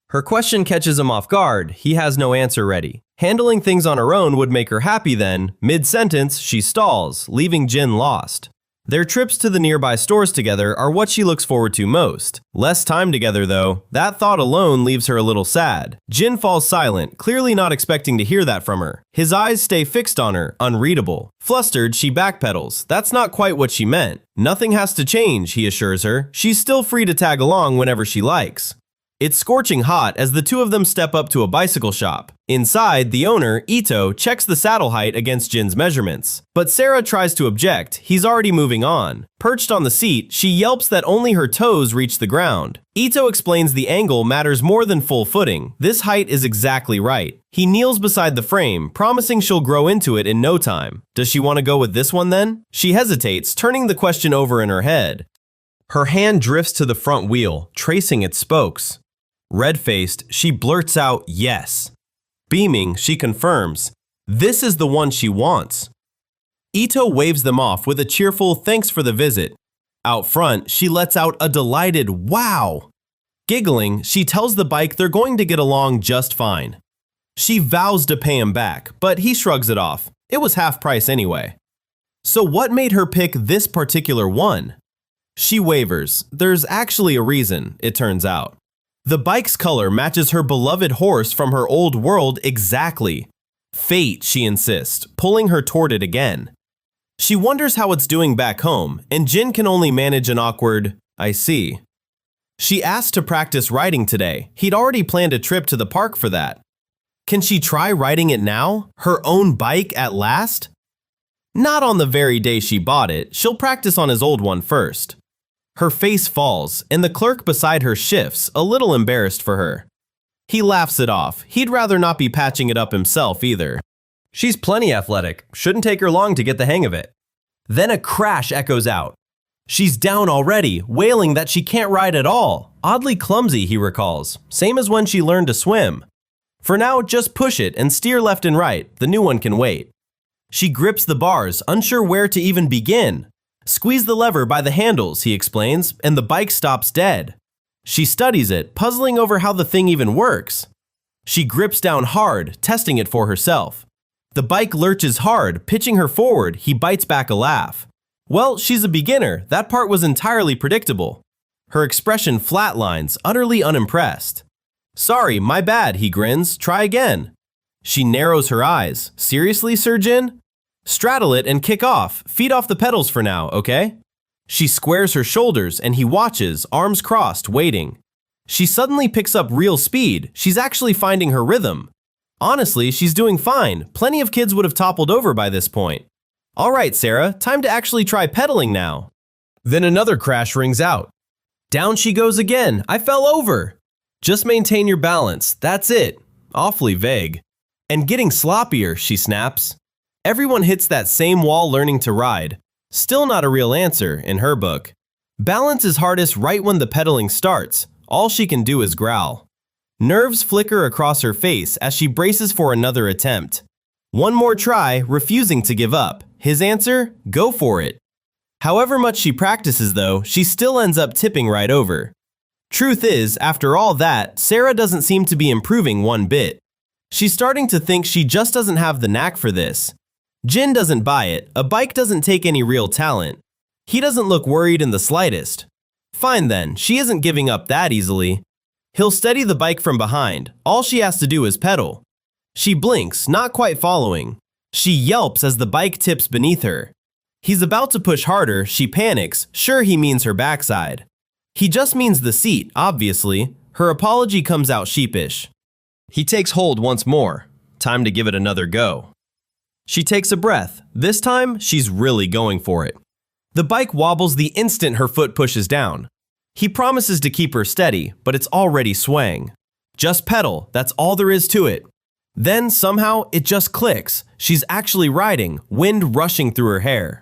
Her question catches him off guard. He has no answer ready. Handling things on her own would make her happy then. Mid-sentence, she stalls, leaving Jin lost. Their trips to the nearby stores together are what she looks forward to most. Less time together though, that thought alone leaves her a little sad. Jin falls silent, clearly not expecting to hear that from her. His eyes stay fixed on her, unreadable. Flustered, she backpedals. That's not quite what she meant. Nothing has to change, he assures her. She's still free to tag along whenever she likes. It's scorching hot as the two of them step up to a bicycle shop. Inside, the owner, Ito, checks the saddle height against Jin's measurements. But Sera tries to object. He's already moving on. Perched on the seat, she yelps that only her toes reach the ground. Ito explains the angle matters more than full footing. This height is exactly right. He kneels beside the frame, promising she'll grow into it in no time. Does she want to go with this one then? She hesitates, turning the question over in her head. Her hand drifts to the front wheel, tracing its spokes. Red-faced, she blurts out, yes. Beaming, she confirms, this is the one she wants. Ito waves them off with a cheerful thanks for the visit. Out front, she lets out a delighted wow. Giggling, she tells the bike they're going to get along just fine. She vows to pay him back, but he shrugs it off. It was half price anyway. So what made her pick this particular one? She wavers. There's actually a reason, it turns out. The bike's color matches her beloved horse from her old world exactly. Fate, she insists, pulling her toward it again. She wonders how it's doing back home, and Jin can only manage an awkward, I see. She asks to practice riding today. He'd already planned a trip to the park for that. Can she try riding it now? Her own bike at last? Not on the very day she bought it. She'll practice on his old one first. Her face falls, and the clerk beside her shifts, a little embarrassed for her. He laughs it off. He'd rather not be patching it up himself either. She's plenty athletic. Shouldn't take her long to get the hang of it. Then a crash echoes out. She's down already, wailing that she can't ride at all. Oddly clumsy, he recalls. Same as when she learned to swim. For now, just push it and steer left and right. The new one can wait. She grips the bars, unsure where to even begin. Squeeze the lever by the handles, he explains, and the bike stops dead. She studies it, puzzling over how the thing even works. She grips down hard, testing it for herself. The bike lurches hard, pitching her forward. He bites back a laugh. Well, she's a beginner. That part was entirely predictable. Her expression flatlines, utterly unimpressed. Sorry, my bad, he grins. Try again. She narrows her eyes. Seriously, Sir Jin? Straddle it and kick off. Feet off the pedals for now, okay? She squares her shoulders and he watches, arms crossed, waiting. She suddenly picks up real speed. She's actually finding her rhythm. Honestly, she's doing fine. Plenty of kids would have toppled over by this point. All right, Sera, time to actually try pedaling now. Then another crash rings out. Down she goes again. I fell over. Just maintain your balance. That's it. Awfully vague. And getting sloppier, she snaps. Everyone hits that same wall learning to ride. Still not a real answer in her book. Balance is hardest right when the pedaling starts. All she can do is growl. Nerves flicker across her face as she braces for another attempt. One more try, refusing to give up. His answer? Go for it. However much she practices though, she still ends up tipping right over. Truth is, after all that, Sera doesn't seem to be improving one bit. She's starting to think she just doesn't have the knack for this. Jin doesn't buy it. A bike doesn't take any real talent. He doesn't look worried in the slightest. Fine then, she isn't giving up that easily. He'll steady the bike from behind. All she has to do is pedal. She blinks, not quite following. She yelps as the bike tips beneath her. He's about to push harder. She panics, sure he means her backside. He just means the seat, obviously. Her apology comes out sheepish. He takes hold once more. Time to give it another go. She takes a breath. This time, she's really going for it. The bike wobbles the instant her foot pushes down. He promises to keep her steady, but it's already swaying. Just pedal, that's all there is to it. Then, somehow, it just clicks. She's actually riding, wind rushing through her hair.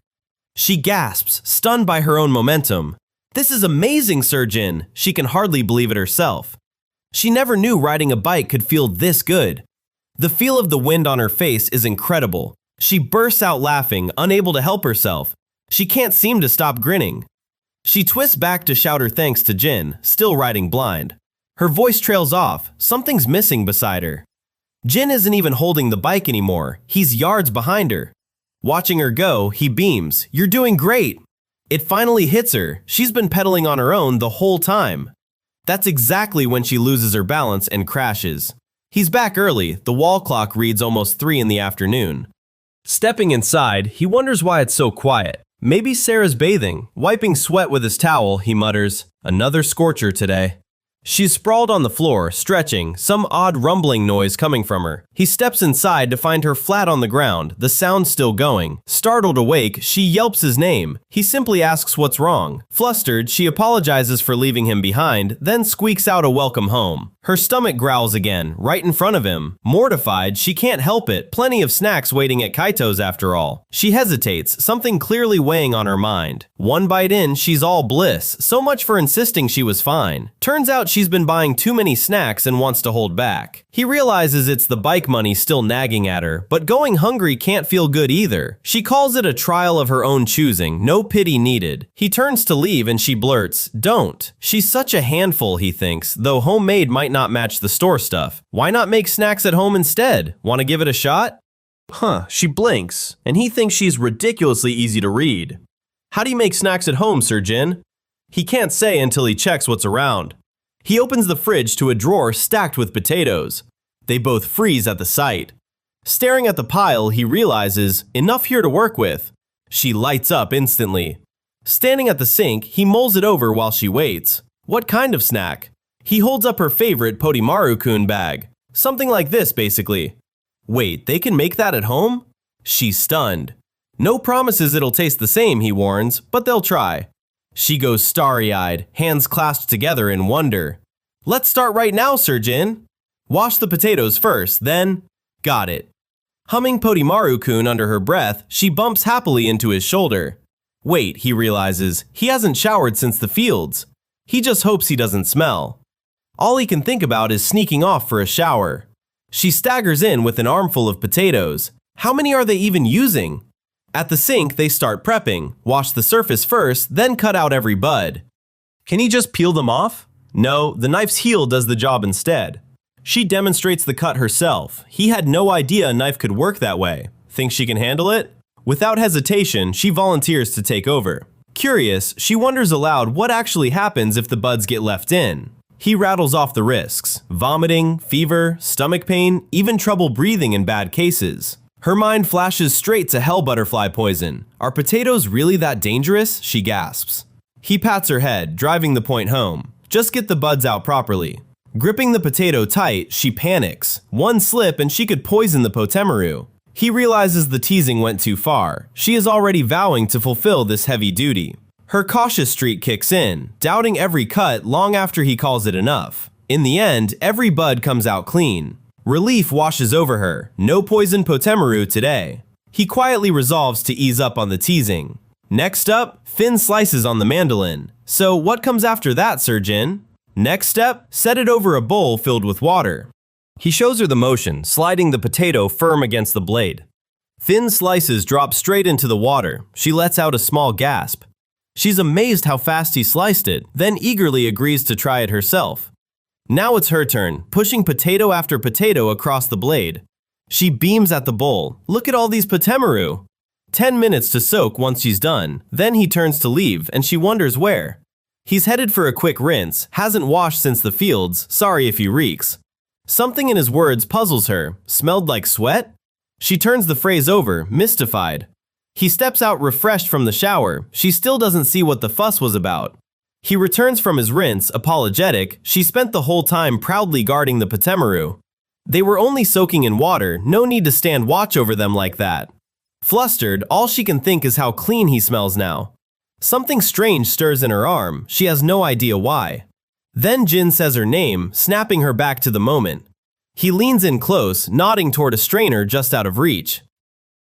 She gasps, stunned by her own momentum. This is amazing, Sir Jin. She can hardly believe it herself. She never knew riding a bike could feel this good. The feel of the wind on her face is incredible. She bursts out laughing, unable to help herself. She can't seem to stop grinning. She twists back to shout her thanks to Jin, still riding blind. Her voice trails off. Something's missing beside her. Jin isn't even holding the bike anymore. He's yards behind her. Watching her go, he beams. You're doing great. It finally hits her. She's been pedaling on her own the whole time. That's exactly when she loses her balance and crashes. He's back early. The wall clock reads almost 3 in the afternoon. Stepping inside, he wonders why it's so quiet. Maybe Sera's bathing. Wiping sweat with his towel, he mutters, another scorcher today. She's sprawled on the floor, stretching, some odd rumbling noise coming from her. He steps inside to find her flat on the ground, the sound still going. Startled awake, she yelps his name. He simply asks what's wrong. Flustered, she apologizes for leaving him behind, then squeaks out a welcome home. Her stomach growls again, right in front of him. Mortified, she can't help it. Plenty of snacks waiting at Kaito's after all. She hesitates, something clearly weighing on her mind. One bite in, she's all bliss. So much for insisting she was fine. Turns out she's been buying too many snacks and wants to hold back. He realizes it's the bike money still nagging at her, but going hungry can't feel good either. She calls it a trial of her own choosing, no pity needed. He turns to leave and she blurts, "Don't." She's such a handful, he thinks, though homemade might not match the store stuff. Why not make snacks at home instead? Want to give it a shot? She blinks, and he thinks she's ridiculously easy to read. How do you make snacks at home, Sir Jin? He can't say until he checks what's around. He opens the fridge to a drawer stacked with potatoes. They both freeze at the sight. Staring at the pile, he realizes, enough here to work with. She lights up instantly. Standing at the sink, he mulls it over while she waits. What kind of snack? He holds up her favorite Podimaru-kun bag. Something like this, basically. Wait, they can make that at home? She's stunned. No promises it'll taste the same, he warns, but they'll try. She goes starry-eyed, hands clasped together in wonder. Let's start right now, Sir Jin. Wash the potatoes first, then… Got it. Humming Podimaru-kun under her breath, she bumps happily into his shoulder. Wait, he realizes, he hasn't showered since the fields. He just hopes he doesn't smell. All he can think about is sneaking off for a shower. She staggers in with an armful of potatoes. How many are they even using? At the sink, they start prepping. Wash the surface first, then cut out every bud. Can he just peel them off? No, the knife's heel does the job instead. She demonstrates the cut herself. He had no idea a knife could work that way. Thinks she can handle it? Without hesitation, she volunteers to take over. Curious, she wonders aloud what actually happens if the buds get left in. He rattles off the risks: vomiting, fever, stomach pain, even trouble breathing in bad cases. Her mind flashes straight to hell butterfly poison. Are potatoes really that dangerous? She gasps. He pats her head, driving the point home. Just get the buds out properly. Gripping the potato tight, she panics. One slip and she could poison the potemaru. He realizes the teasing went too far. She is already vowing to fulfill this heavy duty. Her cautious streak kicks in, doubting every cut long after he calls it enough. In the end, every bud comes out clean. Relief washes over her. No poison potemaru today. He quietly resolves to ease up on the teasing. Next up, thin slices on the mandolin. So what comes after that, Sir Jin? Next step, set it over a bowl filled with water. He shows her the motion, sliding the potato firm against the blade. Thin slices drop straight into the water. She lets out a small gasp. She's amazed how fast he sliced it, then eagerly agrees to try it herself. Now it's her turn, pushing potato after potato across the blade. She beams at the bowl. Look at all these patemaru. 10 minutes to soak once she's done. Then he turns to leave and she wonders where. He's headed for a quick rinse, hasn't washed since the fields, sorry if he reeks. Something in his words puzzles her. Smelled like sweat? She turns the phrase over, mystified. He steps out refreshed from the shower. She still doesn't see what the fuss was about. He returns from his rinse, apologetic. She spent the whole time proudly guarding the patemaru. They were only soaking in water, no need to stand watch over them like that. Flustered, all she can think is how clean he smells now. Something strange stirs in her arm. She has no idea why. Then Jin says her name, snapping her back to the moment. He leans in close, nodding toward a strainer just out of reach.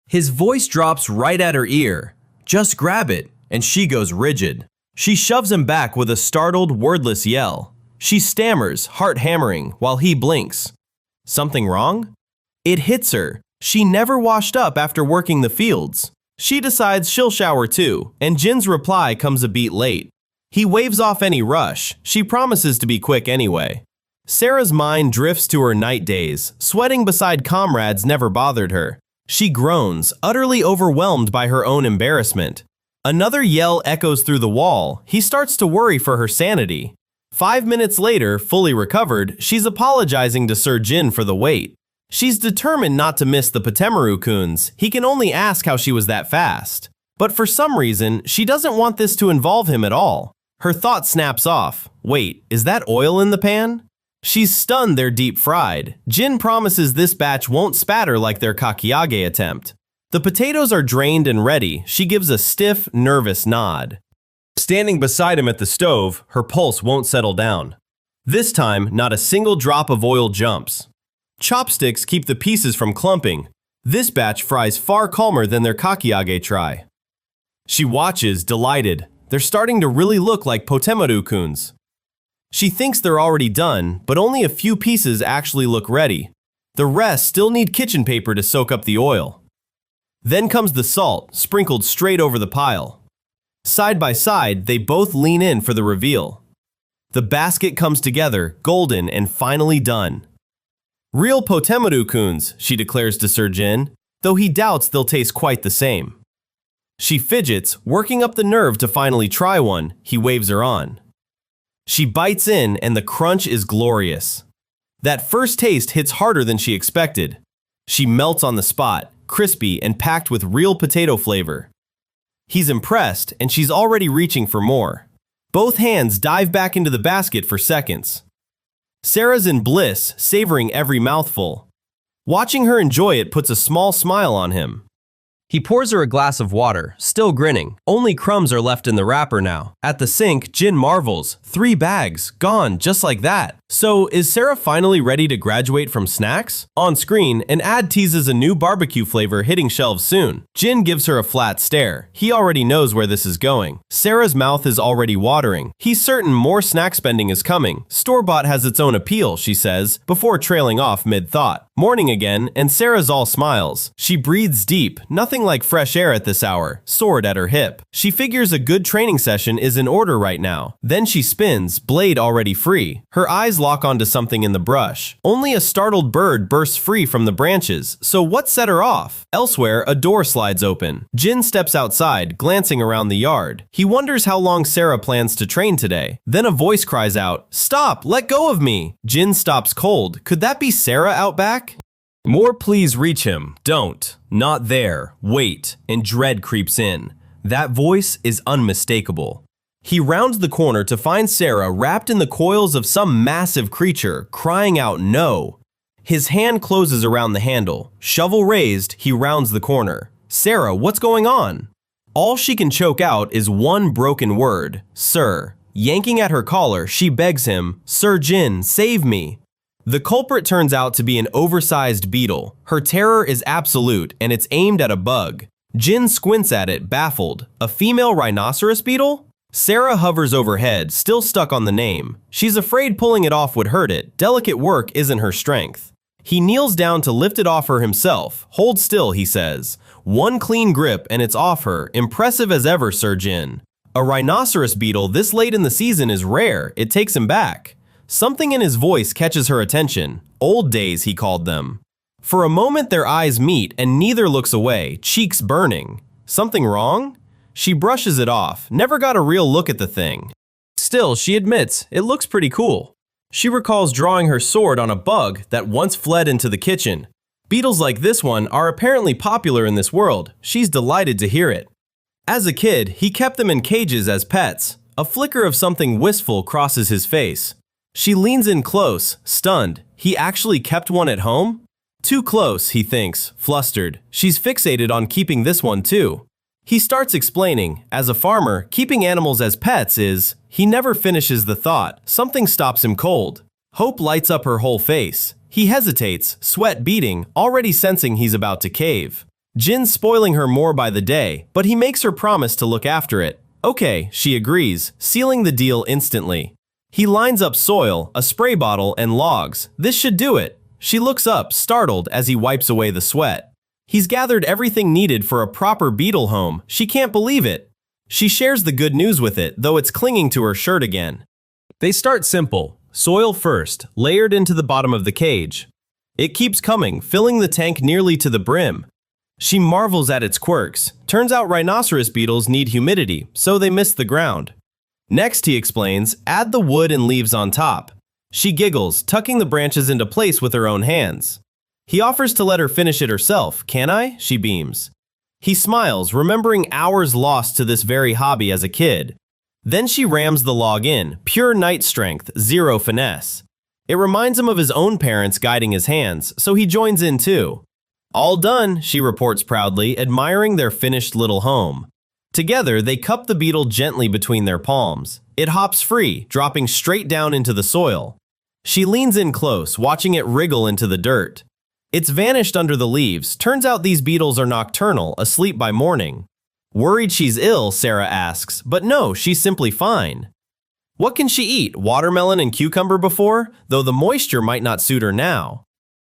His voice drops right at her ear. Just grab it, and she goes rigid. She shoves him back with a startled, wordless yell. She stammers, heart hammering, while he blinks. Something wrong? It hits her. She never washed up after working the fields. She decides she'll shower too, and Jin's reply comes a beat late. He waves off any rush. She promises to be quick anyway. Sera's mind drifts to her night days. Sweating beside comrades never bothered her. She groans, utterly overwhelmed by her own embarrassment. Another yell echoes through the wall. He starts to worry for her sanity. 5 minutes later, fully recovered, she's apologizing to Sir Jin for the wait. She's determined not to miss the Patemaru-kuns. He can only ask how she was that fast. But for some reason, she doesn't want this to involve him at all. Her thought snaps off. Wait, is that oil in the pan? She's stunned they're deep fried. Jin promises this batch won't spatter like their kakiage attempt. The potatoes are drained and ready. She gives a stiff, nervous nod. Standing beside him at the stove, her pulse won't settle down. This time, not a single drop of oil jumps. Chopsticks keep the pieces from clumping. This batch fries far calmer than their kakiage try. She watches, delighted. They're starting to really look like Potemaru-kuns. She thinks they're already done, but only a few pieces actually look ready. The rest still need kitchen paper to soak up the oil. Then comes the salt, sprinkled straight over the pile. Side by side, they both lean in for the reveal. The basket comes together, golden and finally done. Real Potemaru-kuns, she declares to Sir Jin, though he doubts they'll taste quite the same. She fidgets, working up the nerve to finally try one. He waves her on. She bites in and the crunch is glorious. That first taste hits harder than she expected. She melts on the spot, crispy and packed with real potato flavor. He's impressed and she's already reaching for more. Both hands dive back into the basket for seconds. Sera's in bliss, savoring every mouthful. Watching her enjoy it puts a small smile on him. He pours her a glass of water, still grinning. Only crumbs are left in the wrapper now. At the sink, Jin marvels. 3 bags, gone just like that. So, is Sera finally ready to graduate from snacks? On screen, an ad teases a new barbecue flavor hitting shelves soon. Jin gives her a flat stare. He already knows where this is going. Sera's mouth is already watering. He's certain more snack spending is coming. Store-bought has its own appeal, she says, before trailing off mid-thought. Morning again, and Sera's all smiles. She breathes deep, nothing like fresh air at this hour, sword at her hip. She figures a good training session is in order right now. Then she spins, blade already free. Her eyes lock onto something in the brush. Only a startled bird bursts free from the branches, so what set her off? Elsewhere, a door slides open. Jin steps outside, glancing around the yard. He wonders how long Sera plans to train today. Then a voice cries out, "Stop! Let go of me!" Jin stops cold. Could that be Sera out back? More pleas reach him. Don't. Not there. Wait. And dread creeps in. That voice is unmistakable. He rounds the corner to find Sera wrapped in the coils of some massive creature, crying out no. His hand closes around the handle. Shovel raised, he rounds the corner. Sera, what's going on? All she can choke out is one broken word, sir. Yanking at her collar, she begs him, "Sir Jin, save me." The culprit turns out to be an oversized beetle. Her terror is absolute, and it's aimed at a bug. Jin squints at it, baffled. A female rhinoceros beetle? Sera hovers overhead, still stuck on the name. She's afraid pulling it off would hurt it. Delicate work isn't her strength. He kneels down to lift it off her himself. Hold still, he says. One clean grip and it's off her. Impressive as ever, Sir Jin. A rhinoceros beetle this late in the season is rare. It takes him back. Something in his voice catches her attention. Old days, he called them. For a moment their eyes meet and neither looks away, cheeks burning. Something wrong? She brushes it off, never got a real look at the thing. Still, she admits, it looks pretty cool. She recalls drawing her sword on a bug that once fled into the kitchen. Beetles like this one are apparently popular in this world. She's delighted to hear it. As a kid, he kept them in cages as pets. A flicker of something wistful crosses his face. She leans in close, stunned. He actually kept one at home? Too close, he thinks, flustered. She's fixated on keeping this one too. He starts explaining, as a farmer, keeping animals as pets is… He never finishes the thought. Something stops him cold. Hope lights up her whole face. He hesitates, sweat beating, already sensing he's about to cave. Jin's spoiling her more by the day, but he makes her promise to look after it. Okay, she agrees, sealing the deal instantly. He lines up soil, a spray bottle, and logs. This should do it. She looks up, startled, as he wipes away the sweat. He's gathered everything needed for a proper beetle home. She can't believe it. She shares the good news with it, though it's clinging to her shirt again. They start simple. Soil first, layered into the bottom of the cage. It keeps coming, filling the tank nearly to the brim. She marvels at its quirks. Turns out rhinoceros beetles need humidity, so they miss the ground. Next, he explains, add the wood and leaves on top. She giggles, tucking the branches into place with her own hands. He offers to let her finish it herself. Can I? She beams. He smiles, remembering hours lost to this very hobby as a kid. Then she rams the log in, pure knight strength, zero finesse. It reminds him of his own parents guiding his hands, so he joins in too. All done, she reports proudly, admiring their finished little home. Together, they cup the beetle gently between their palms. It hops free, dropping straight down into the soil. She leans in close, watching it wriggle into the dirt. It's vanished under the leaves. Turns out these beetles are nocturnal, asleep by morning. Worried she's ill, Sera asks, but no, she's simply fine. What can she eat? Watermelon and cucumber before? Though the moisture might not suit her now.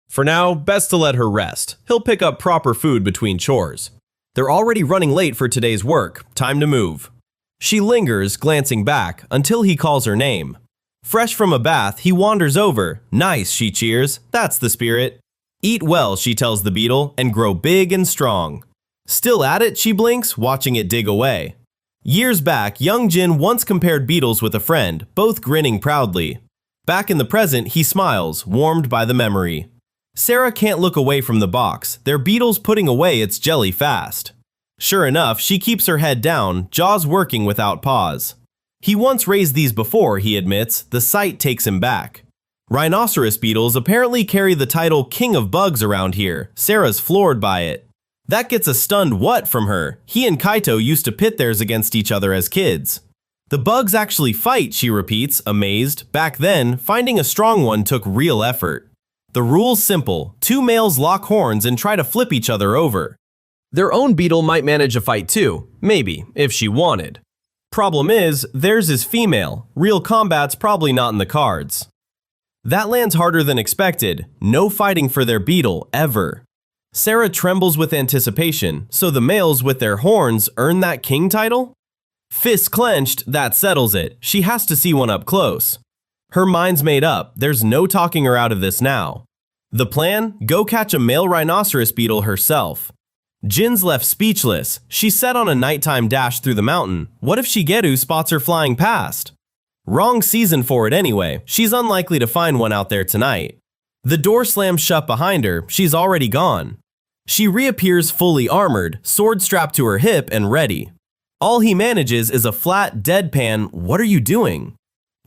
For now, best to let her rest. He'll pick up proper food between chores. They're already running late for today's work. Time to move. She lingers, glancing back, until he calls her name. Fresh from a bath, he wanders over. Nice, she cheers. That's the spirit. Eat well, she tells the beetle, and grow big and strong. Still at it, she blinks, watching it dig away. Years back, young Jin once compared beetles with a friend, both grinning proudly. Back in the present, he smiles, warmed by the memory. Sera can't look away from the box. Their beetle's putting away its jelly fast. Sure enough, she keeps her head down, jaws working without pause. He once raised these before, he admits. The sight takes him back. Rhinoceros beetles apparently carry the title King of Bugs around here. Sera's floored by it. That gets a stunned what from her. He and Kaito used to pit theirs against each other as kids. The bugs actually fight, she repeats, amazed. Back then, finding a strong one took real effort. The rule's simple. 2 males lock horns and try to flip each other over. Their own beetle might manage a fight too. Maybe, if she wanted. Problem is, theirs is female. Real combat's probably not in the cards. That lands harder than expected. No fighting for their beetle, ever. Sera trembles with anticipation, so the males with their horns earn that king title? Fists clenched, that settles it. She has to see one up close. Her mind's made up. There's no talking her out of this now. The plan? Go catch a male rhinoceros beetle herself. Jin's left speechless. She's set on a nighttime dash through the mountain. What if Shigeru spots her flying past? Wrong season for it anyway. She's unlikely to find one out there tonight. The door slams shut behind her. She's already gone. She reappears fully armored, sword strapped to her hip and ready. All he manages is a flat, deadpan, "What are you doing?"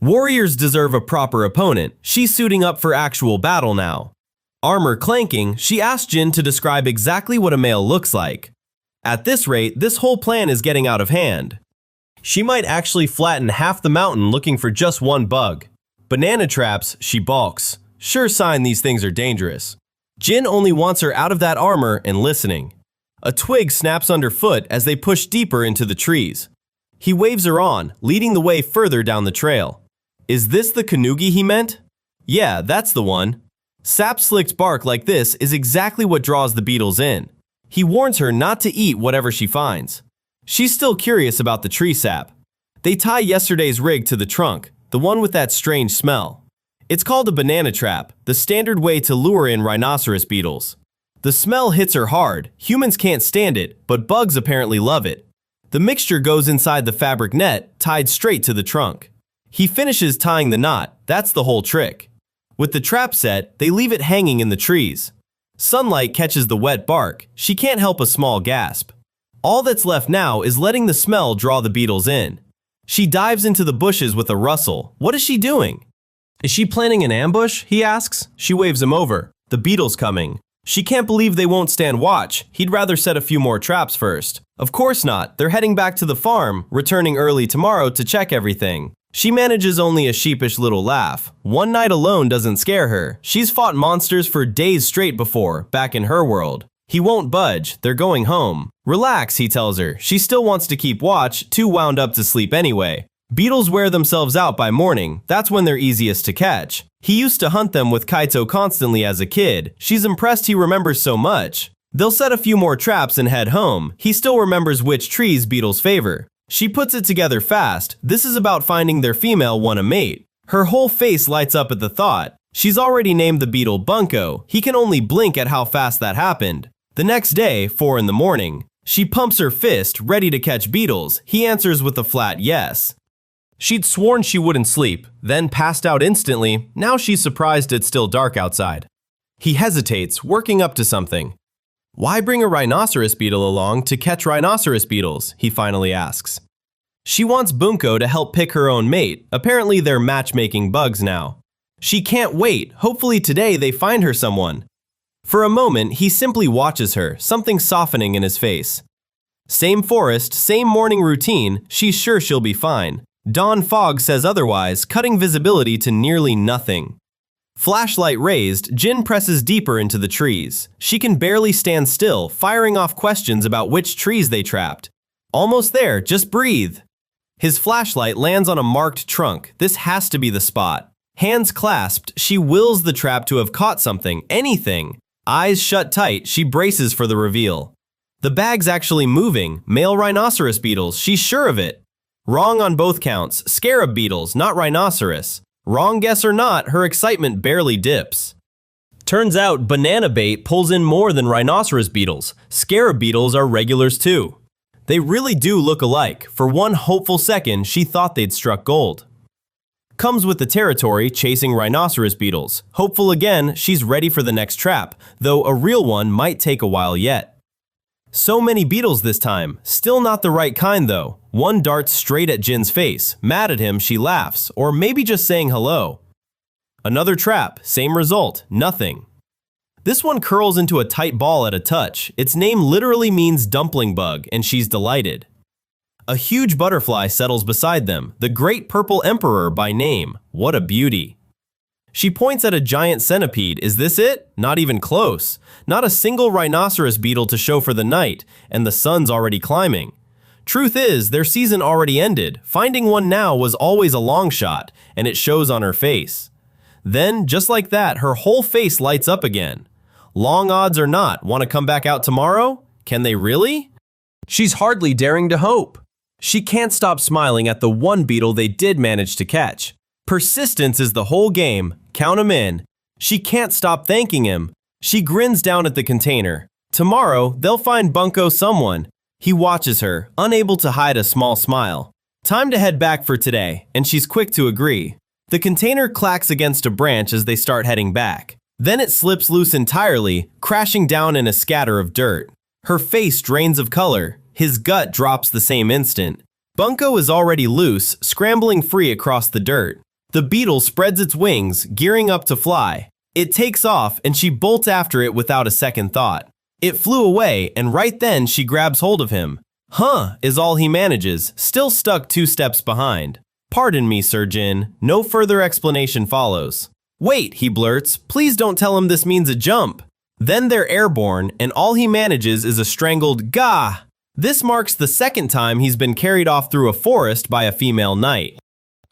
Warriors deserve a proper opponent. She's suiting up for actual battle now. Armor clanking, she asks Jin to describe exactly what a male looks like. At this rate, this whole plan is getting out of hand. She might actually flatten half the mountain looking for just one bug. Banana traps, she balks. Sure sign these things are dangerous. Jin only wants her out of that armor and listening. A twig snaps underfoot as they push deeper into the trees. He waves her on, leading the way further down the trail. Is this the kanugi he meant? Yeah, that's the one. Sap-slicked bark like this is exactly what draws the beetles in. He warns her not to eat whatever she finds. She's still curious about the tree sap. They tie yesterday's rig to the trunk, the one with that strange smell. It's called a banana trap, the standard way to lure in rhinoceros beetles. The smell hits her hard, humans can't stand it, but bugs apparently love it. The mixture goes inside the fabric net, tied straight to the trunk. He finishes tying the knot, that's the whole trick. With the trap set, they leave it hanging in the trees. Sunlight catches the wet bark, she can't help a small gasp. All that's left now is letting the smell draw the beetles in. She dives into the bushes with a rustle. What is she doing? Is she planning an ambush? He asks. She waves him over. The beetles coming. She can't believe they won't stand watch. He'd rather set a few more traps first. Of course not. They're heading back to the farm, returning early tomorrow to check everything. She manages only a sheepish little laugh. One night alone doesn't scare her. She's fought monsters for days straight before, back in her world. He won't budge. They're going home. Relax, he tells her. She still wants to keep watch, too wound up to sleep anyway. Beetles wear themselves out by morning. That's when they're easiest to catch. He used to hunt them with Kaito constantly as a kid. She's impressed he remembers so much. They'll set a few more traps and head home. He still remembers which trees beetles favor. She puts it together fast. This is about finding their female one a mate. Her whole face lights up at the thought. She's already named the beetle Bunko. He can only blink at how fast that happened. The next day, 4 in the morning, she pumps her fist, ready to catch beetles. He answers with a flat yes. She'd sworn she wouldn't sleep, then passed out instantly. Now she's surprised it's still dark outside. He hesitates, working up to something. Why bring a rhinoceros beetle along to catch rhinoceros beetles? He finally asks. She wants Bunko to help pick her own mate. Apparently they're matchmaking bugs now. She can't wait. Hopefully today they find her someone. For a moment, he simply watches her, something softening in his face. Same forest, same morning routine. She's sure she'll be fine. Dawn fog says otherwise, cutting visibility to nearly nothing. Flashlight raised, Jin presses deeper into the trees. She can barely stand still, firing off questions about which trees they trapped. Almost there, just breathe. His flashlight lands on a marked trunk. This has to be the spot. Hands clasped, she wills the trap to have caught something, anything. Eyes shut tight, she braces for the reveal. The bag's actually moving. Male rhinoceros beetles, she's sure of it. Wrong on both counts. Scarab beetles, not rhinoceros. Wrong guess or not, her excitement barely dips. Turns out banana bait pulls in more than rhinoceros beetles. Scarab beetles are regulars too. They really do look alike. For one hopeful second, she thought they'd struck gold. Comes with the territory, chasing rhinoceros beetles. Hopeful again, she's ready for the next trap, though a real one might take a while yet. So many beetles this time. Still not the right kind though. One darts straight at Jin's face. Mad at him, she laughs, or maybe just saying hello. Another trap, same result, nothing. This one curls into a tight ball at a touch. Its name literally means dumpling bug, and she's delighted. A huge butterfly settles beside them, the Great Purple Emperor by name. What a beauty. She points at a giant centipede. Is this it? Not even close. Not a single rhinoceros beetle to show for the night, and the sun's already climbing. Truth is, their season already ended. Finding one now was always a long shot, and it shows on her face. Then, just like that, her whole face lights up again. Long odds or not, want to come back out tomorrow? Can they really? She's hardly daring to hope. She can't stop smiling at the one beetle they did manage to catch. Persistence is the whole game. Count 'em in. She can't stop thanking him. She grins down at the container. Tomorrow, they'll find Bunko someone. He watches her, unable to hide a small smile. Time to head back for today, and she's quick to agree. The container clacks against a branch as they start heading back. Then it slips loose entirely, crashing down in a scatter of dirt. Her face drains of color. His gut drops the same instant. Bunko is already loose, scrambling free across the dirt. The beetle spreads its wings, gearing up to fly. It takes off, and she bolts after it without a second thought. It flew away, and right then she grabs hold of him. Huh, is all he manages, still stuck 2 steps behind. Pardon me, Sir Jin. No further explanation follows. Wait, he blurts. Please don't tell him this means a jump. Then they're airborne, and all he manages is a strangled gah. This marks the second time he's been carried off through a forest by a female knight.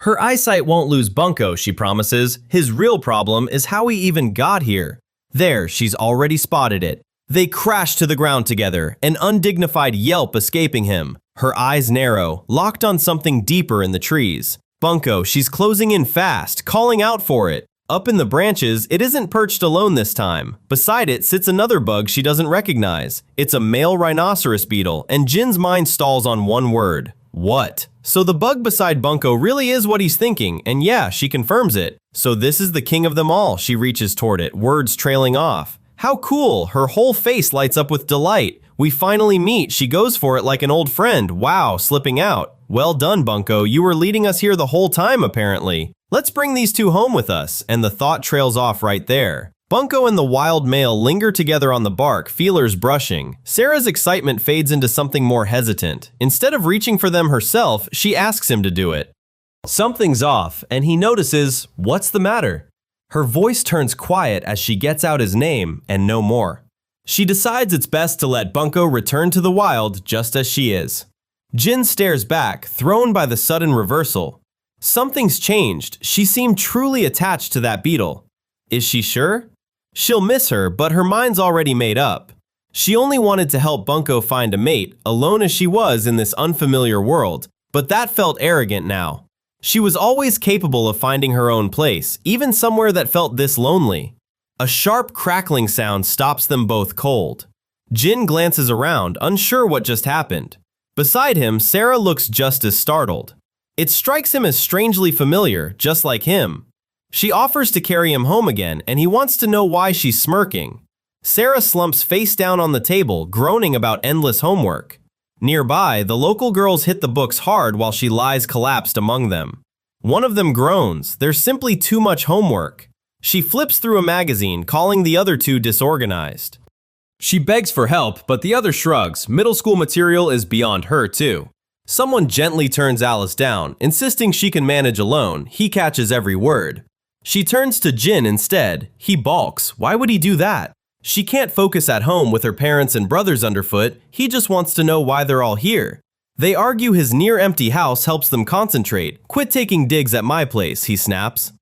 Her eyesight won't lose Bunko, she promises. His real problem is how he even got here. There, she's already spotted it. They crash to the ground together, an undignified yelp escaping him. Her eyes narrow, locked on something deeper in the trees. Bunko, she's closing in fast, calling out for it. Up in the branches, it isn't perched alone this time. Beside it sits another bug she doesn't recognize. It's a male rhinoceros beetle, and Jin's mind stalls on one word. What? So the bug beside Bunko really is what he's thinking, and yeah, she confirms it. So this is the king of them all. She reaches toward it, words trailing off. How cool! Her whole face lights up with delight. We finally meet. She goes for it like an old friend. Wow, slipping out. Well done, Bunko. You were leading us here the whole time, apparently. Let's bring these two home with us. And the thought trails off right there. Bunko and the wild male linger together on the bark, feelers brushing. Sera's excitement fades into something more hesitant. Instead of reaching for them herself, she asks him to do it. Something's off, and he notices, what's the matter? Her voice turns quiet as she gets out his name, and no more. She decides it's best to let Bunko return to the wild just as she is. Jin stares back, thrown by the sudden reversal. Something's changed. She seemed truly attached to that beetle. Is she sure? She'll miss her, but her mind's already made up. She only wanted to help Bunko find a mate, alone as she was in this unfamiliar world, but that felt arrogant now. She was always capable of finding her own place, even somewhere that felt this lonely. A sharp crackling sound stops them both cold. Jin glances around, unsure what just happened. Beside him, Sera looks just as startled. It strikes him as strangely familiar, just like him. She offers to carry him home again, and he wants to know why she's smirking. Sera slumps face down on the table, groaning about endless homework. Nearby, the local girls hit the books hard while she lies collapsed among them. One of them groans. There's simply too much homework. She flips through a magazine, calling the other two disorganized. She begs for help, but the other shrugs. Middle school material is beyond her, too. Someone gently turns Alice down, insisting she can manage alone. He catches every word. She turns to Jin instead. He balks. Why would he do that? She can't focus at home with her parents and brothers underfoot. He just wants to know why they're all here. They argue his near-empty house helps them concentrate. Quit taking digs at my place, he snaps.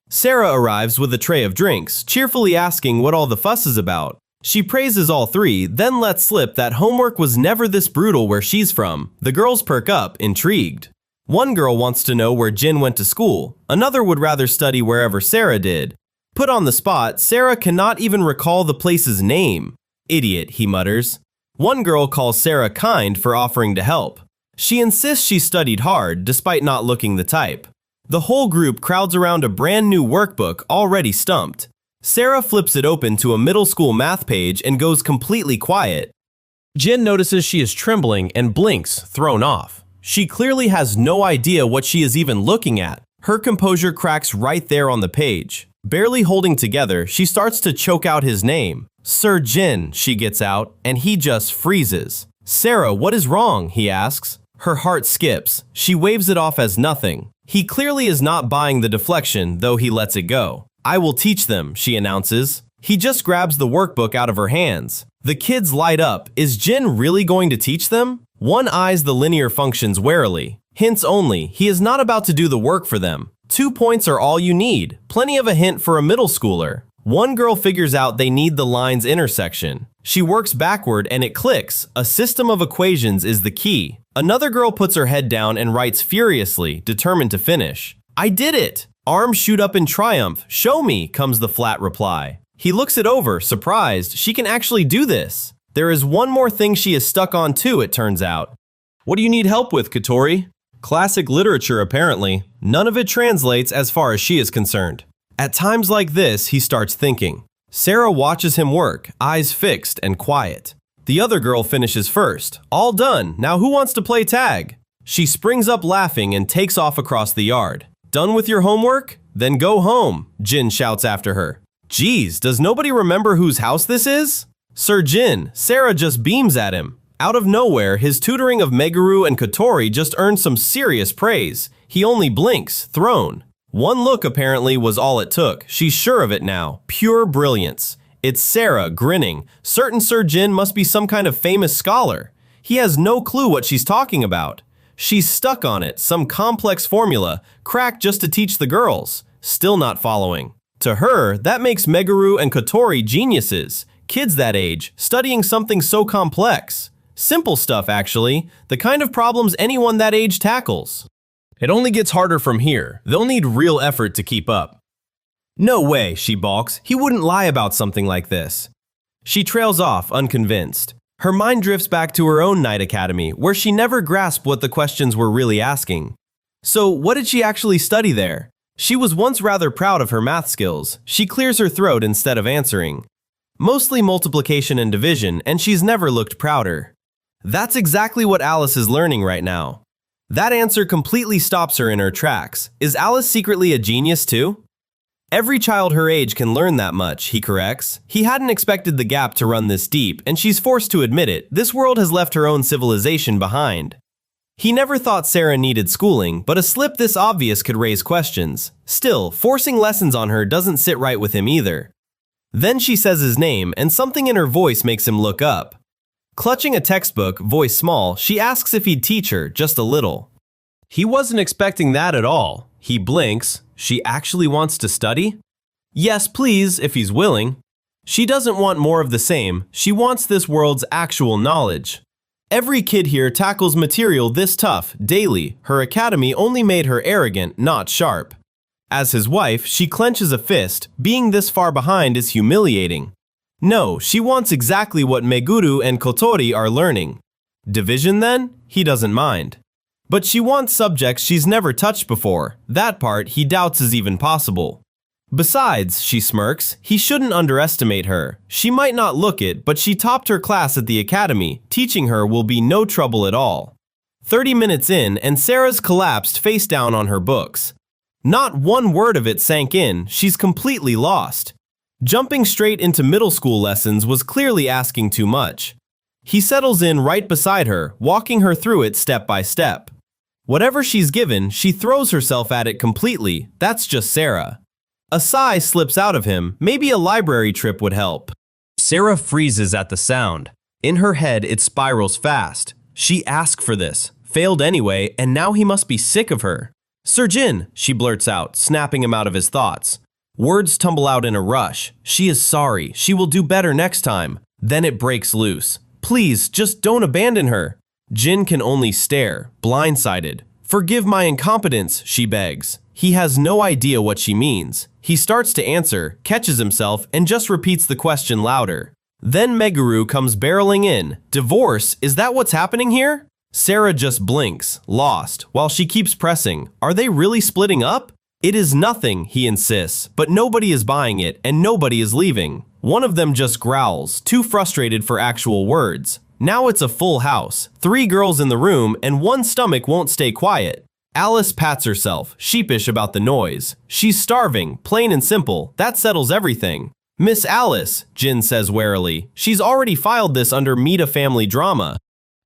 Sera arrives with a tray of drinks, cheerfully asking what all the fuss is about. She praises all three, then lets slip that homework was never this brutal where she's from. The girls perk up, intrigued. One girl wants to know where Jin went to school. Another would rather study wherever Sera did. Put on the spot, Sera cannot even recall the place's name. Idiot, he mutters. One girl calls Sera kind for offering to help. She insists she studied hard, despite not looking the type. The whole group crowds around a brand new workbook, already stumped. Sera flips it open to a middle school math page and goes completely quiet. Jin notices she is trembling and blinks, thrown off. She clearly has no idea what she is even looking at. Her composure cracks right there on the page. Barely holding together, she starts to choke out his name. Sir Jin, she gets out, and he just freezes. Sera, what is wrong? He asks. Her heart skips. She waves it off as nothing. He clearly is not buying the deflection, though he lets it go. I will teach them, she announces. He just grabs the workbook out of her hands. The kids light up. Is Jin really going to teach them? One eyes the linear functions warily. Hints only. He is not about to do the work for them. 2 points are all you need. Plenty of a hint for a middle schooler. One girl figures out they need the line's intersection. She works backward and it clicks. A system of equations is the key. Another girl puts her head down and writes furiously, determined to finish. I did it! Arms shoot up in triumph. Show me, comes the flat reply. He looks it over, surprised. She can actually do this. There is one more thing she is stuck on too, it turns out. What do you need help with, Katori? Classic literature, apparently. None of it translates as far as she is concerned. At times like this, he starts thinking. Sera watches him work, eyes fixed and quiet. The other girl finishes first. All done. Now who wants to play tag? She springs up laughing and takes off across the yard. Done with your homework? Then go home, Jin shouts after her. Geez, does nobody remember whose house this is? Sir Jin, Sera just beams at him. Out of nowhere, his tutoring of Meguru and Kotori just earned some serious praise. He only blinks, thrown. One look apparently was all it took. She's sure of it now. Pure brilliance. It's Sera, grinning. Certain Sir Jin must be some kind of famous scholar. He has no clue what she's talking about. She's stuck on it, some complex formula, cracked just to teach the girls. Still not following. To her, that makes Meguru and Kotori geniuses. Kids that age, studying something so complex. Simple stuff, actually. The kind of problems anyone that age tackles. It only gets harder from here. They'll need real effort to keep up. No way, she balks. He wouldn't lie about something like this. She trails off, unconvinced. Her mind drifts back to her own night academy, where she never grasped what the questions were really asking. So, what did she actually study there? She was once rather proud of her math skills. She clears her throat instead of answering. Mostly multiplication and division, and she's never looked prouder. That's exactly what Alice is learning right now. That answer completely stops her in her tracks. Is Alice secretly a genius too? Every child her age can learn that much, he corrects. He hadn't expected the gap to run this deep, and she's forced to admit it. This world has left her own civilization behind. He never thought Sera needed schooling, but a slip this obvious could raise questions. Still, forcing lessons on her doesn't sit right with him either. Then she says his name, and something in her voice makes him look up. Clutching a textbook, voice small, she asks if he'd teach her, just a little. He wasn't expecting that at all. He blinks. She actually wants to study? Yes, please, if he's willing. She doesn't want more of the same. She wants this world's actual knowledge. Every kid here tackles material this tough, daily. Her academy only made her arrogant, not sharp. As his wife, she clenches a fist. Being this far behind is humiliating. No, she wants exactly what Meguru and Kotori are learning. Division then? He doesn't mind. But she wants subjects she's never touched before. That part he doubts is even possible. Besides, she smirks, he shouldn't underestimate her. She might not look it, but she topped her class at the academy. Teaching her will be no trouble at all. 30 minutes in, and Sera's collapsed face down on her books. Not one word of it sank in. She's completely lost. Jumping straight into middle school lessons was clearly asking too much. He settles in right beside her, walking her through it step by step. Whatever she's given, she throws herself at it completely. That's just Sera. A sigh slips out of him. Maybe a library trip would help. Sera freezes at the sound. In her head, it spirals fast. She asked for this, failed anyway, and now he must be sick of her. Sir Jin, she blurts out, snapping him out of his thoughts. Words tumble out in a rush. She is sorry. She will do better next time. Then it breaks loose. Please, just don't abandon her. Jin can only stare, blindsided. Forgive my incompetence, she begs. He has no idea what she means. He starts to answer, catches himself, and just repeats the question louder. Then Meguru comes barreling in. Divorce? Is that what's happening here? Sera just blinks, lost, while she keeps pressing. Are they really splitting up? It is nothing, he insists, but nobody is buying it, and nobody is leaving. One of them just growls, too frustrated for actual words. Now it's a full house, 3 girls in the room, and one stomach won't stay quiet. Alice pats herself, sheepish about the noise. She's starving, plain and simple. That settles everything. Miss Alice, Jin says warily. She's already filed this under Mita family drama.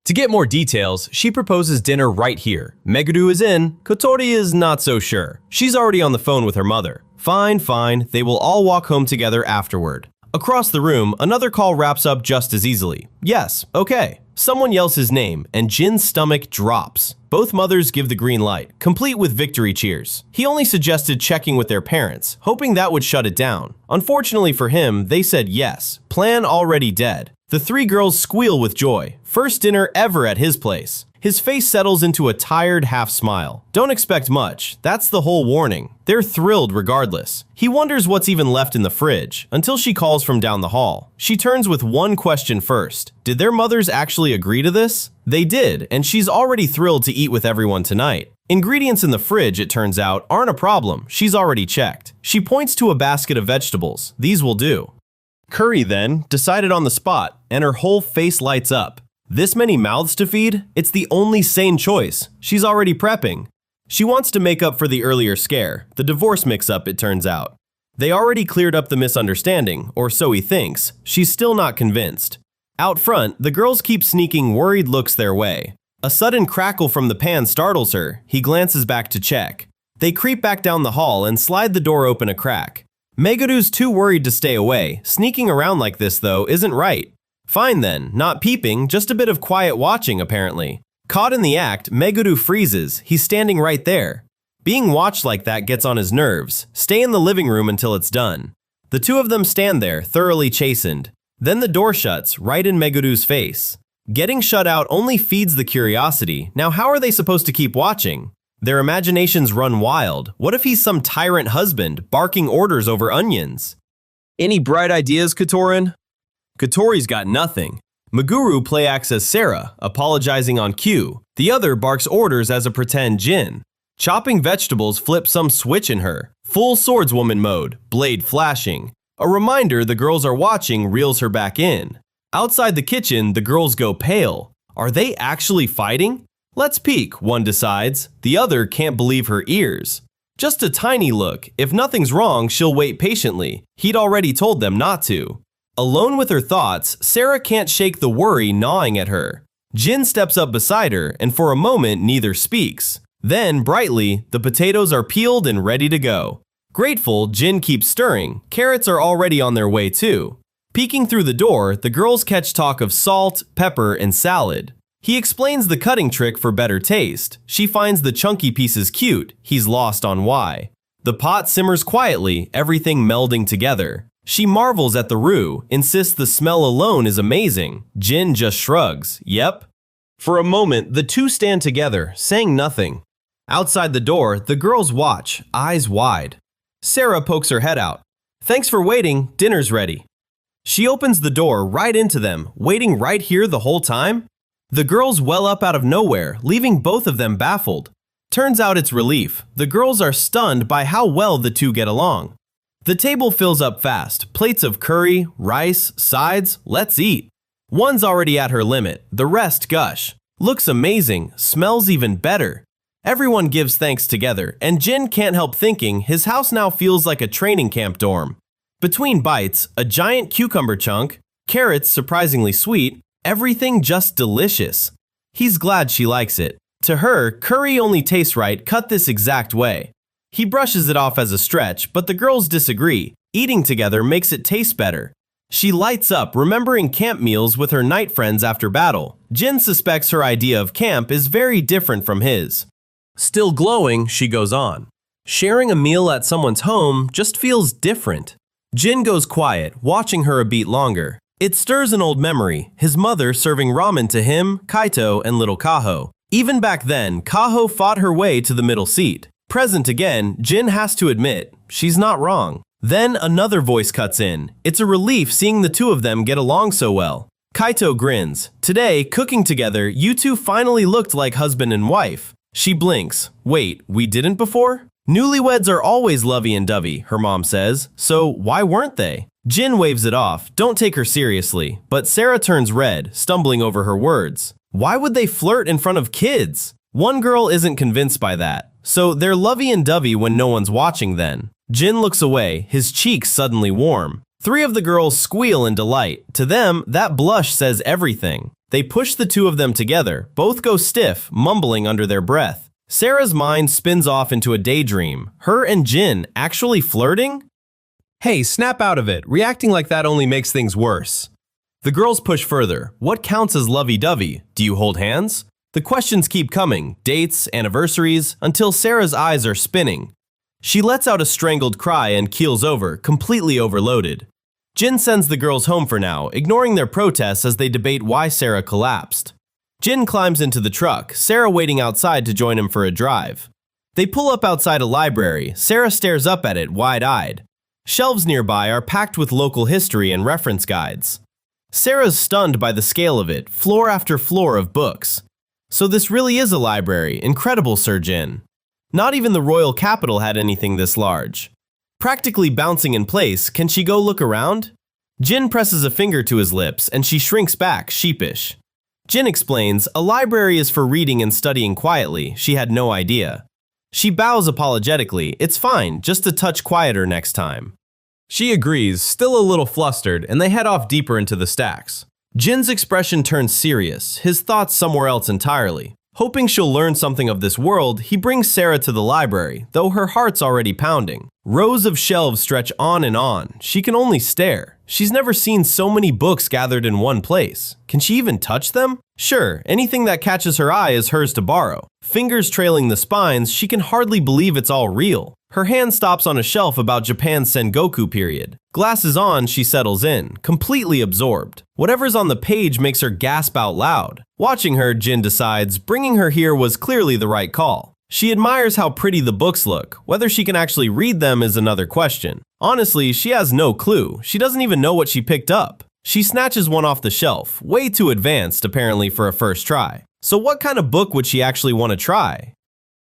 To get more details, she proposes dinner right here. Meguru is in. Kotori is not so sure. She's already on the phone with her mother. Fine. They will all walk home together afterward. Across the room, another call wraps up just as easily. Yes, okay. Someone yells his name, and Jin's stomach drops. Both mothers give the green light, complete with victory cheers. He only suggested checking with their parents, hoping that would shut it down. Unfortunately for him, they said yes. Plan already dead. The 3 girls squeal with joy. First dinner ever at his place. His face settles into a tired half smile. Don't expect much. That's the whole warning. They're thrilled regardless. He wonders what's even left in the fridge, until she calls from down the hall. She turns with one question first. Did their mothers actually agree to this? They did, and she's already thrilled to eat with everyone tonight. Ingredients in the fridge, it turns out, aren't a problem. She's already checked. She points to a basket of vegetables. These will do. Curry then, decided on the spot, and her whole face lights up. This many mouths to feed? It's the only sane choice. She's already prepping. She wants to make up for the earlier scare, the divorce mix-up it turns out. They already cleared up the misunderstanding, or so he thinks. She's still not convinced. Out front, the girls keep sneaking worried looks their way. A sudden crackle from the pan startles her. He glances back to check. They creep back down the hall and slide the door open a crack. Meguru's too worried to stay away. Sneaking around like this, though, isn't right. Fine then, not peeping, just a bit of quiet watching apparently. Caught in the act, Meguru freezes. He's standing right there. Being watched like that gets on his nerves. Stay in the living room until it's done. The two of them stand there, thoroughly chastened. Then the door shuts, right in Meguru's face. Getting shut out only feeds the curiosity. Now how are they supposed to keep watching? Their imaginations run wild. What if he's some tyrant husband, barking orders over onions? Any bright ideas, Kotorin? Kotori's got nothing. Meguru play acts as Sera, apologizing on cue. The other barks orders as a pretend Jin. Chopping vegetables flips some switch in her. Full swordswoman mode, blade flashing. A reminder the girls are watching reels her back in. Outside the kitchen, the girls go pale. Are they actually fighting? Let's peek, one decides. The other can't believe her ears. Just a tiny look. If nothing's wrong, she'll wait patiently. He'd already told them not to. Alone with her thoughts, Sera can't shake the worry gnawing at her. Jin steps up beside her, and for a moment neither speaks. Then, brightly, the potatoes are peeled and ready to go. Grateful, Jin keeps stirring. Carrots are already on their way too. Peeking through the door, the girls catch talk of salt, pepper, and salad. He explains the cutting trick for better taste. She finds the chunky pieces cute. He's lost on why. The pot simmers quietly, everything melding together. She marvels at the roux, insists the smell alone is amazing. Jin just shrugs. Yep. For a moment, the two stand together, saying nothing. Outside the door, the girls watch, eyes wide. Sera pokes her head out. Thanks for waiting, dinner's ready. She opens the door right into them, waiting right here the whole time? The girls well up out of nowhere, leaving both of them baffled. Turns out it's relief. The girls are stunned by how well the two get along. The table fills up fast, plates of curry, rice, sides, let's eat. One's already at her limit, the rest gush. Looks amazing, smells even better. Everyone gives thanks together, and Jin can't help thinking his house now feels like a training camp dorm. Between bites, a giant cucumber chunk, carrots surprisingly sweet, everything just delicious. He's glad she likes it. To her, curry only tastes right cut this exact way. He brushes it off as a stretch, but the girls disagree. Eating together makes it taste better. She lights up, remembering camp meals with her night friends after battle. Jin suspects her idea of camp is very different from his. Still glowing, she goes on. Sharing a meal at someone's home just feels different. Jin goes quiet, watching her a beat longer. It stirs an old memory, his mother serving ramen to him, Kaito, and little Kaho. Even back then, Kaho fought her way to the middle seat. Present again, Jin has to admit, she's not wrong. Then another voice cuts in. It's a relief seeing the two of them get along so well. Kaito grins. Today, cooking together, you two finally looked like husband and wife. She blinks. Wait, we didn't before? Newlyweds are always lovey and dovey, her mom says. So why weren't they? Jin waves it off. Don't take her seriously. But Sera turns red, stumbling over her words. Why would they flirt in front of kids? One girl isn't convinced by that. So they're lovey and dovey when no one's watching then. Jin looks away, his cheeks suddenly warm. Three of the girls squeal in delight. To them, that blush says everything. They push the two of them together. Both go stiff, mumbling under their breath. Sera's mind spins off into a daydream. Her and Jin actually flirting? Hey, snap out of it. Reacting like that only makes things worse. The girls push further. What counts as lovey-dovey? Do you hold hands? The questions keep coming, dates, anniversaries, until Sera's eyes are spinning. She lets out a strangled cry and keels over, completely overloaded. Jin sends the girls home for now, ignoring their protests as they debate why Sera collapsed. Jin climbs into the truck, Sera waiting outside to join him for a drive. They pull up outside a library. Sera stares up at it, wide-eyed. Shelves nearby are packed with local history and reference guides. Sera's stunned by the scale of it, floor after floor of books. So this really is a library. Incredible, Sir Jin. Not even the royal capital had anything this large. Practically bouncing in place, can she go look around? Jin presses a finger to his lips, and she shrinks back, sheepish. Jin explains, a library is for reading and studying quietly. She had no idea. She bows apologetically. It's fine, just a touch quieter next time. She agrees, still a little flustered, and they head off deeper into the stacks. Jin's expression turns serious, his thoughts somewhere else entirely. Hoping she'll learn something of this world, he brings Sera to the library, though her heart's already pounding. Rows of shelves stretch on and on. She can only stare. She's never seen so many books gathered in one place. Can she even touch them? Sure, anything that catches her eye is hers to borrow. Fingers trailing the spines, she can hardly believe it's all real. Her hand stops on a shelf about Japan's Sengoku period. Glasses on, she settles in, completely absorbed. Whatever's on the page makes her gasp out loud. Watching her, Jin decides bringing her here was clearly the right call. She admires how pretty the books look. Whether she can actually read them is another question. Honestly, she has no clue. She doesn't even know what she picked up. She snatches one off the shelf, way too advanced apparently for a first try. So what kind of book would she actually want to try?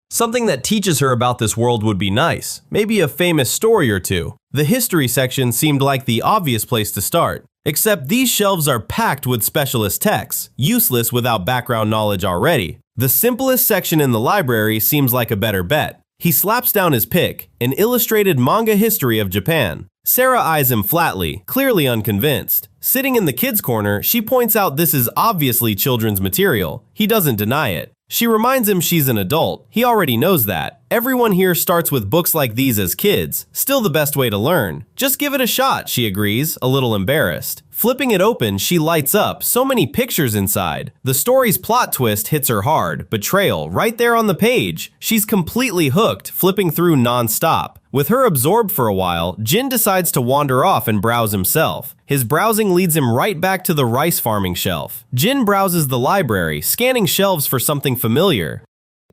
Something that teaches her about this world would be nice, maybe a famous story or two. The history section seemed like the obvious place to start. Except these shelves are packed with specialist texts, useless without background knowledge already. The simplest section in the library seems like a better bet. He slaps down his pick, an illustrated manga history of Japan. Sera eyes him flatly, clearly unconvinced. Sitting in the kids' corner, she points out this is obviously children's material. He doesn't deny it. She reminds him she's an adult. He already knows that. Everyone here starts with books like these as kids. Still the best way to learn. Just give it a shot, she agrees, a little embarrassed. Flipping it open, she lights up. So many pictures inside. The story's plot twist hits her hard. Betrayal, right there on the page. She's completely hooked, flipping through non-stop. With her absorbed for a while, Jin decides to wander off and browse himself. His browsing leads him right back to the rice farming shelf. Jin browses the library, scanning shelves for something familiar.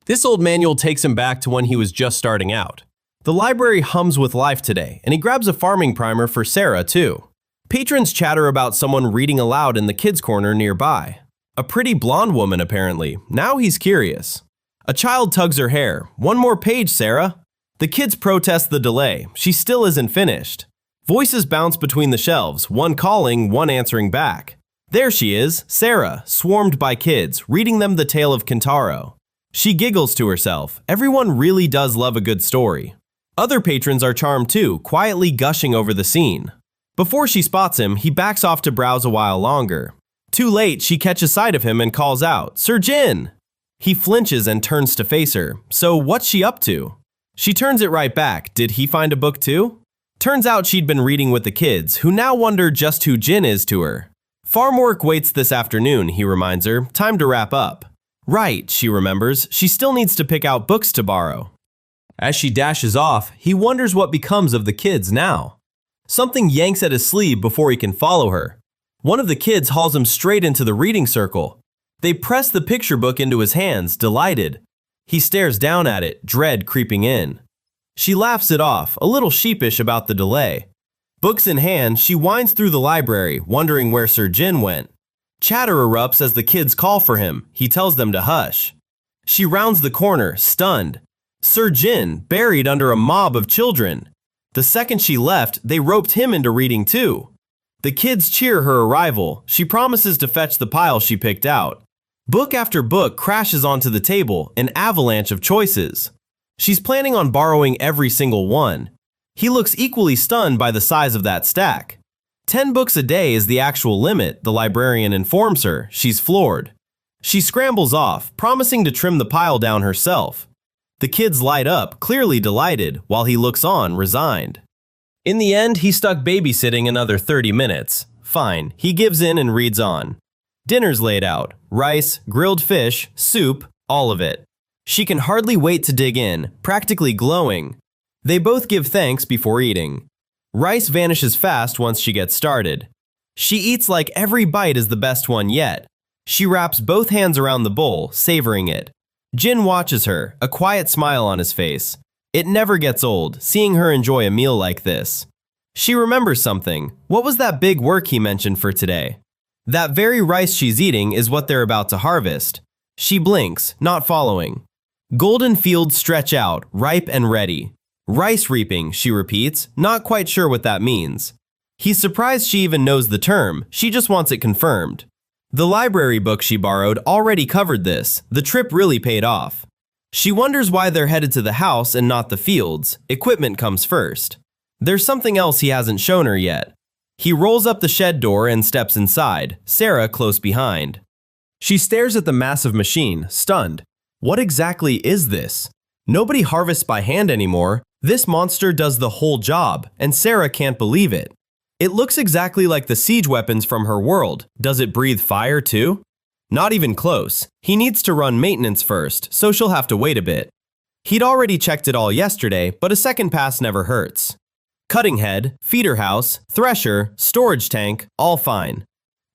This old manual takes him back to when he was just starting out. The library hums with life today, and he grabs a farming primer for Sera too. Patrons chatter about someone reading aloud in the kids' corner nearby. A pretty blonde woman apparently. Now he's curious. A child tugs her hair. One more page, Sera. The kids protest the delay. She still isn't finished. Voices bounce between the shelves, one calling, one answering back. There she is, Sera, swarmed by kids, reading them the tale of Kentaro. She giggles to herself. Everyone really does love a good story. Other patrons are charmed too, quietly gushing over the scene. Before she spots him, he backs off to browse a while longer. Too late, she catches sight of him and calls out, "Sir Jin!" He flinches and turns to face her. So what's she up to? She turns it right back. Did he find a book too? Turns out she'd been reading with the kids, who now wonder just who Jin is to her. Farm work waits this afternoon, he reminds her. Time to wrap up. Right, she remembers. She still needs to pick out books to borrow. As she dashes off, he wonders what becomes of the kids now. Something yanks at his sleeve before he can follow her. One of the kids hauls him straight into the reading circle. They press the picture book into his hands, delighted. He stares down at it, dread creeping in. She laughs it off, a little sheepish about the delay. Books in hand, she winds through the library, wondering where Sir Jin went. Chatter erupts as the kids call for him. He tells them to hush. She rounds the corner, stunned. Sir Jin, buried under a mob of children. The second she left, they roped him into reading too. The kids cheer her arrival. She promises to fetch the pile she picked out. Book after book crashes onto the table, an avalanche of choices. She's planning on borrowing every single one. He looks equally stunned by the size of that stack. 10 books a day is the actual limit, the librarian informs her. She's floored. She scrambles off, promising to trim the pile down herself. The kids light up, clearly delighted, while he looks on, resigned. In the end, he stuck babysitting another 30 minutes. Fine, he gives in and reads on. Dinner's laid out. Rice, grilled fish, soup, all of it. She can hardly wait to dig in, practically glowing. They both give thanks before eating. Rice vanishes fast once she gets started. She eats like every bite is the best one yet. She wraps both hands around the bowl, savoring it. Jin watches her, a quiet smile on his face. It never gets old, seeing her enjoy a meal like this. She remembers something. What was that big work he mentioned for today? That very rice she's eating is what they're about to harvest. She blinks, not following. Golden fields stretch out, ripe and ready. Rice reaping, she repeats, not quite sure what that means. He's surprised she even knows the term, she just wants it confirmed. The library book she borrowed already covered this. The trip really paid off. She wonders why they're headed to the house and not the fields. Equipment comes first. There's something else he hasn't shown her yet. He rolls up the shed door and steps inside, Sera close behind. She stares at the massive machine, stunned. What exactly is this? Nobody harvests by hand anymore. This monster does the whole job, and Sera can't believe it. It looks exactly like the siege weapons from her world. Does it breathe fire too? Not even close. He needs to run maintenance first, so she'll have to wait a bit. He'd already checked it all yesterday, but a second pass never hurts. Cutting head, feeder house, thresher, storage tank, all fine.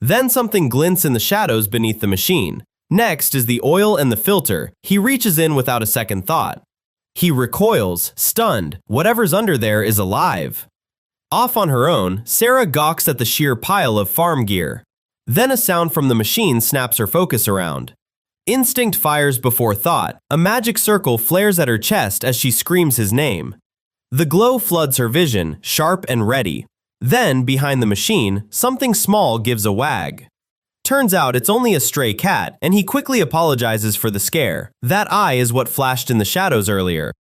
Then something glints in the shadows beneath the machine. Next is the oil and the filter. He reaches in without a second thought. He recoils, stunned. Whatever's under there is alive. Off on her own, Sera gawks at the sheer pile of farm gear. Then a sound from the machine snaps her focus around. Instinct fires before thought. A magic circle flares at her chest as she screams his name. The glow floods her vision, sharp and ready. Then, behind the machine, something small gives a wag. Turns out it's only a stray cat, and he quickly apologizes for the scare. That eye is what flashed in the shadows earlier.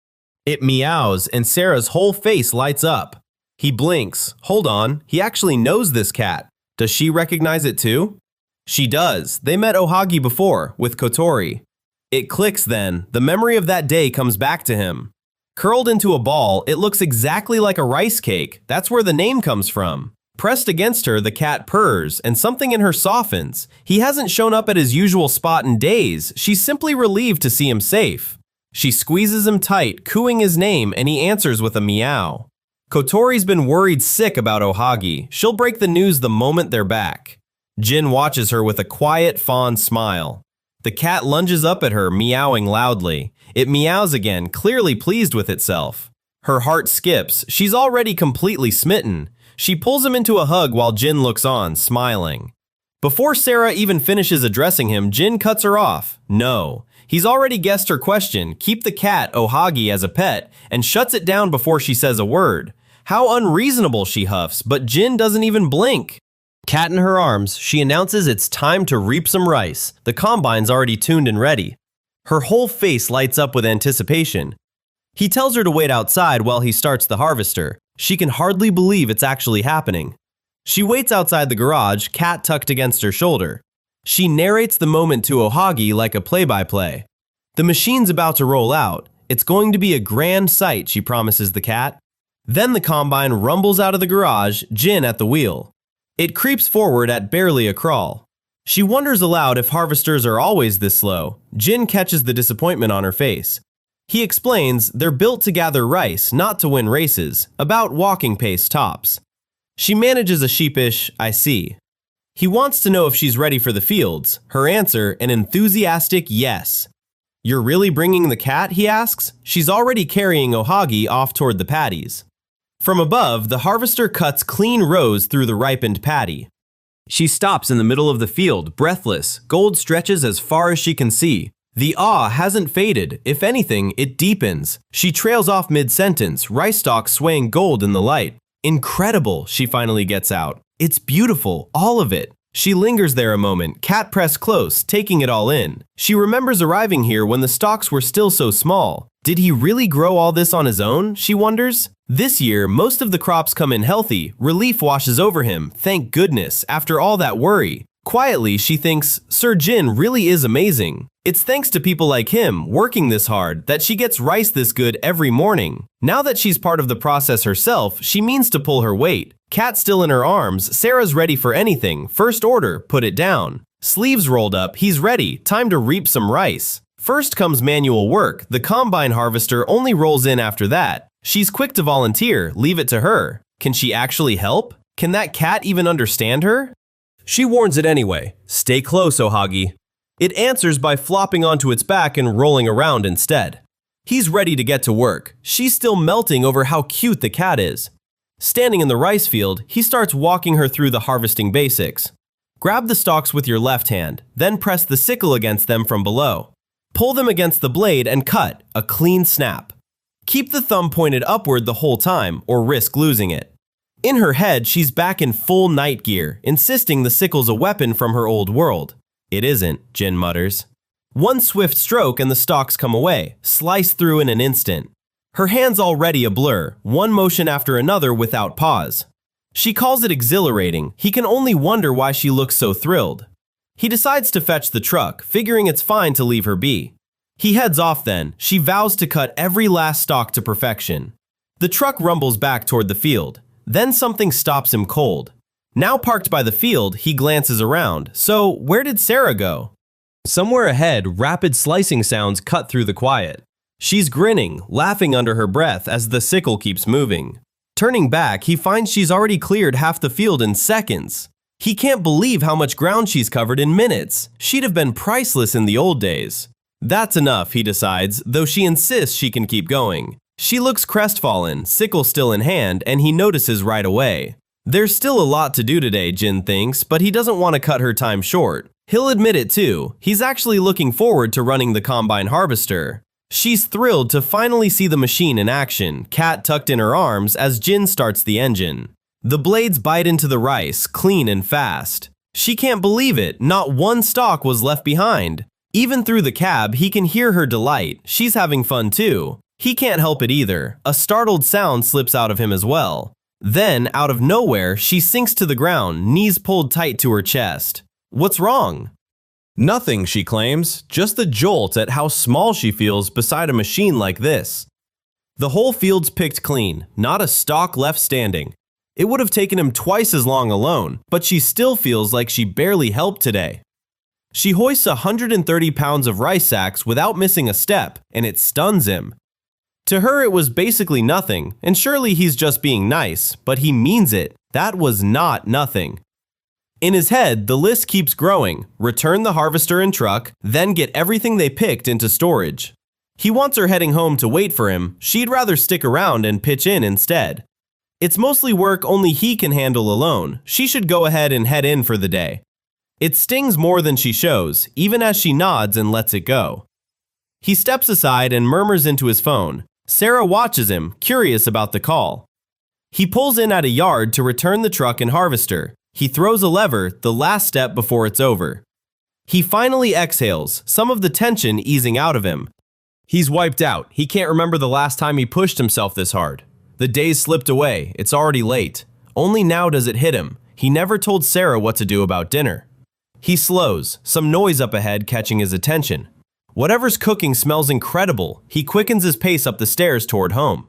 It meows, and Sera's whole face lights up. He blinks. Hold on, he actually knows this cat. Does she recognize it too? She does. They met Ohagi before, with Kotori. It clicks then. The memory of that day comes back to him. Curled into a ball, it looks exactly like a rice cake. That's where the name comes from. Pressed against her, the cat purrs, and something in her softens. He hasn't shown up at his usual spot in days. She's simply relieved to see him safe. She squeezes him tight, cooing his name, and he answers with a meow. Kotori's been worried sick about Ohagi. She'll break the news the moment they're back. Jin watches her with a quiet, fond smile. The cat lunges up at her, meowing loudly. It meows again, clearly pleased with itself. Her heart skips. She's already completely smitten. She pulls him into a hug while Jin looks on, smiling. Before Sera even finishes addressing him, Jin cuts her off. No. He's already guessed her question, keep the cat, Ohagi, as a pet, and shuts it down before she says a word. How unreasonable, she huffs, but Jin doesn't even blink. Cat in her arms, she announces it's time to reap some rice. The combine's already tuned and ready. Her whole face lights up with anticipation. He tells her to wait outside while he starts the harvester. She can hardly believe it's actually happening. She waits outside the garage, cat tucked against her shoulder. She narrates the moment to Ohagi like a play-by-play. The machine's about to roll out. It's going to be a grand sight, she promises the cat. Then the combine rumbles out of the garage, Jin at the wheel. It creeps forward at barely a crawl. She wonders aloud if harvesters are always this slow. Jin catches the disappointment on her face. He explains they're built to gather rice, not to win races, about walking pace tops. She manages a sheepish, I see. He wants to know if she's ready for the fields. Her answer, an enthusiastic yes. You're really bringing the cat, he asks. She's already carrying Ohagi off toward the paddies. From above, the harvester cuts clean rows through the ripened paddy. She stops in the middle of the field, breathless. Gold stretches as far as she can see. The awe hasn't faded. If anything, it deepens. She trails off mid-sentence, rice stalks swaying gold in the light. Incredible, she finally gets out. It's beautiful, all of it. She lingers there a moment, cat pressed close, taking it all in. She remembers arriving here when the stalks were still so small. Did he really grow all this on his own, she wonders? This year, most of the crops come in healthy. Relief washes over him, thank goodness, after all that worry. Quietly, she thinks, Sir Jin really is amazing. It's thanks to people like him, working this hard, that she gets rice this good every morning. Now that she's part of the process herself, she means to pull her weight. Cat still in her arms, Sera's ready for anything. First order, put it down. Sleeves rolled up, he's ready, time to reap some rice. First comes manual work, the combine harvester only rolls in after that. She's quick to volunteer, leave it to her. Can she actually help? Can that cat even understand her? She warns it anyway. Stay close, Ohagi. It answers by flopping onto its back and rolling around instead. He's ready to get to work. She's still melting over how cute the cat is. Standing in the rice field, he starts walking her through the harvesting basics. Grab the stalks with your left hand, then press the sickle against them from below. Pull them against the blade and cut, a clean snap. Keep the thumb pointed upward the whole time, or risk losing it. In her head, she's back in full night gear, insisting the sickle's a weapon from her old world. It isn't, Jin mutters. One swift stroke and the stalks come away, sliced through in an instant. Her hand's already a blur, one motion after another without pause. She calls it exhilarating. He can only wonder why she looks so thrilled. He decides to fetch the truck, figuring it's fine to leave her be. He heads off then. She vows to cut every last stalk to perfection. The truck rumbles back toward the field. Then something stops him cold. Now parked by the field, he glances around. So, where did Sera go? Somewhere ahead, rapid slicing sounds cut through the quiet. She's grinning, laughing under her breath as the sickle keeps moving. Turning back, he finds she's already cleared half the field in seconds. He can't believe how much ground she's covered in minutes. She'd have been priceless in the old days. That's enough, he decides, though she insists she can keep going. She looks crestfallen, sickle still in hand, and he notices right away. There's still a lot to do today, Jin thinks, but he doesn't want to cut her time short. He'll admit it too. He's actually looking forward to running the combine harvester. She's thrilled to finally see the machine in action, cat tucked in her arms as Jin starts the engine. The blades bite into the rice, clean and fast. She can't believe it, not one stalk was left behind. Even through the cab, he can hear her delight. She's having fun too. He can't help it either. A startled sound slips out of him as well. Then, out of nowhere, she sinks to the ground, knees pulled tight to her chest. What's wrong? Nothing, she claims, just the jolt at how small she feels beside a machine like this. The whole field's picked clean, not a stalk left standing. It would have taken him twice as long alone, but she still feels like she barely helped today. She hoists 130 pounds of rice sacks without missing a step, and it stuns him. To her, it was basically nothing, and surely he's just being nice, but he means it. That was not nothing. In his head, the list keeps growing. Return the harvester and truck, then get everything they picked into storage. He wants her heading home to wait for him. She'd rather stick around and pitch in instead. It's mostly work only he can handle alone. She should go ahead and head in for the day. It stings more than she shows, even as she nods and lets it go. He steps aside and murmurs into his phone. Sera watches him, curious about the call. He pulls in at a yard to return the truck and harvester. He throws a lever, the last step before it's over. He finally exhales, some of the tension easing out of him. He's wiped out. He can't remember the last time he pushed himself this hard. The days slipped away. It's already late. Only now does it hit him. He never told Sera what to do about dinner. He slows, some noise up ahead catching his attention. Whatever's cooking smells incredible. He quickens his pace up the stairs toward home.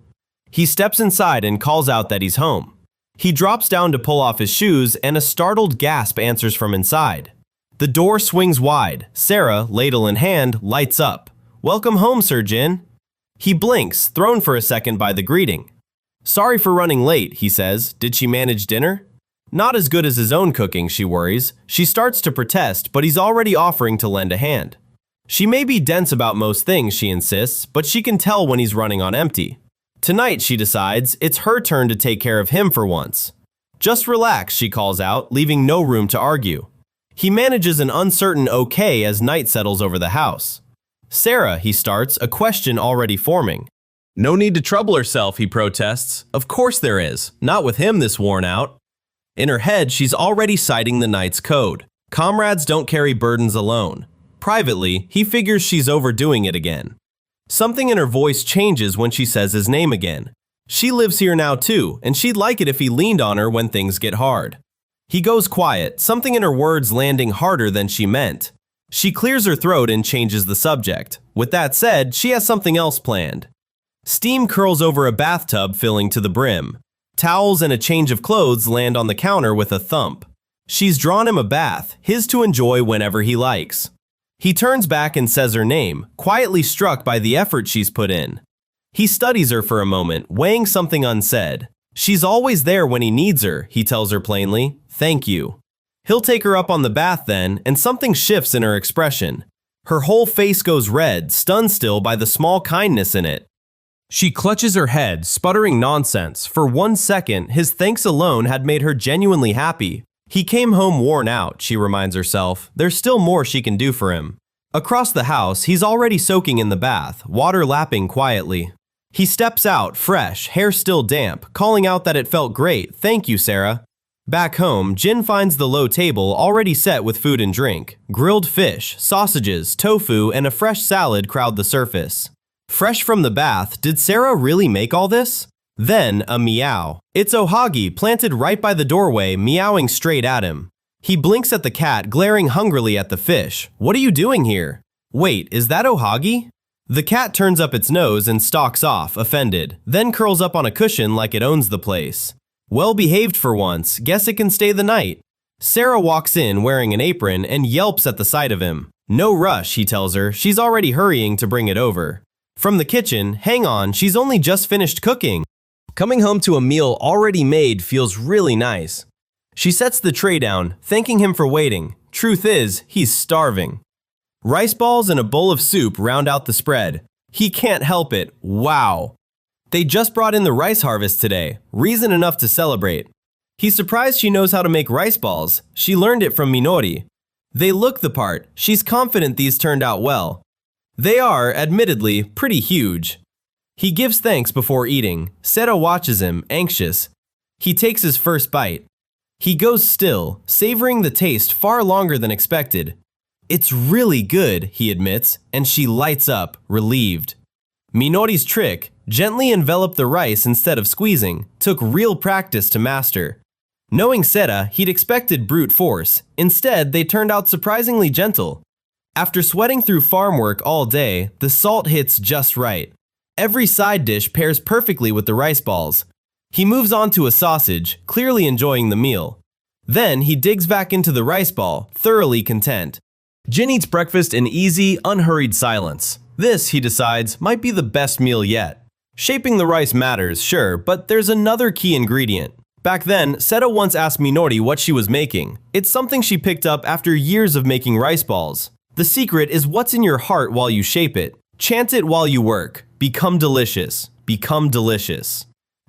He steps inside and calls out that he's home. He drops down to pull off his shoes, and a startled gasp answers from inside. The door swings wide. Sera, ladle in hand, lights up. "Welcome home, Sir Jin." He blinks, thrown for a second by the greeting. "Sorry for running late," he says. "Did she manage dinner?" Not as good as his own cooking, she worries. She starts to protest, but he's already offering to lend a hand. She may be dense about most things, she insists, but she can tell when he's running on empty. Tonight, she decides, it's her turn to take care of him for once. "Just relax," she calls out, leaving no room to argue. He manages an uncertain okay as night settles over the house. "Sera," he starts, a question already forming. "No need to trouble herself," he protests. "Of course there is. Not with him this worn out." In her head, she's already citing the night's code. Comrades don't carry burdens alone. Privately, he figures she's overdoing it again. Something in her voice changes when she says his name again. She lives here now too, and she'd like it if he leaned on her when things get hard. He goes quiet, something in her words landing harder than she meant. She clears her throat and changes the subject. With that said, she has something else planned. Steam curls over a bathtub filling to the brim. Towels and a change of clothes land on the counter with a thump. She's drawn him a bath, his to enjoy whenever he likes. He turns back and says her name, quietly struck by the effort she's put in. He studies her for a moment, weighing something unsaid. She's always there when he needs her, he tells her plainly. "Thank you." He'll take her up on the bath then, and something shifts in her expression. Her whole face goes red, stunned still by the small kindness in it. She clutches her head, sputtering nonsense. For 1 second, his thanks alone had made her genuinely happy. He came home worn out, she reminds herself. There's still more she can do for him. Across the house, he's already soaking in the bath, water lapping quietly. He steps out, fresh, hair still damp, calling out that it felt great. "Thank you, Sera." Back home, Jin finds the low table already set with food and drink. Grilled fish, sausages, tofu, and a fresh salad crowd the surface. Fresh from the bath, did Sera really make all this? Then, a meow. It's Ohagi, planted right by the doorway, meowing straight at him. He blinks at the cat, glaring hungrily at the fish. "What are you doing here?" "Wait, is that Ohagi?" The cat turns up its nose and stalks off, offended, then curls up on a cushion like it owns the place. Well behaved for once, guess it can stay the night. Sera walks in wearing an apron and yelps at the sight of him. No rush, he tells her, she's already hurrying to bring it over. From the kitchen, hang on, she's only just finished cooking. Coming home to a meal already made feels really nice. She sets the tray down, thanking him for waiting. Truth is, he's starving. Rice balls and a bowl of soup round out the spread. He can't help it. Wow. They just brought in the rice harvest today. Reason enough to celebrate. He's surprised she knows how to make rice balls. She learned it from Minori. They look the part. She's confident these turned out well. They are, admittedly, pretty huge. He gives thanks before eating. Sera watches him, anxious. He takes his first bite. He goes still, savoring the taste far longer than expected. It's really good, he admits, and she lights up, relieved. Minori's trick, gently envelop the rice instead of squeezing, took real practice to master. Knowing Sera, he'd expected brute force. Instead, they turned out surprisingly gentle. After sweating through farm work all day, the salt hits just right. Every side dish pairs perfectly with the rice balls. He moves on to a sausage, clearly enjoying the meal. Then he digs back into the rice ball, thoroughly content. Jin eats breakfast in easy, unhurried silence. This, he decides, might be the best meal yet. Shaping the rice matters, sure, but there's another key ingredient. Back then, Sera once asked Minori what she was making. It's something she picked up after years of making rice balls. The secret is what's in your heart while you shape it. Chant it while you work. Become delicious. Become delicious.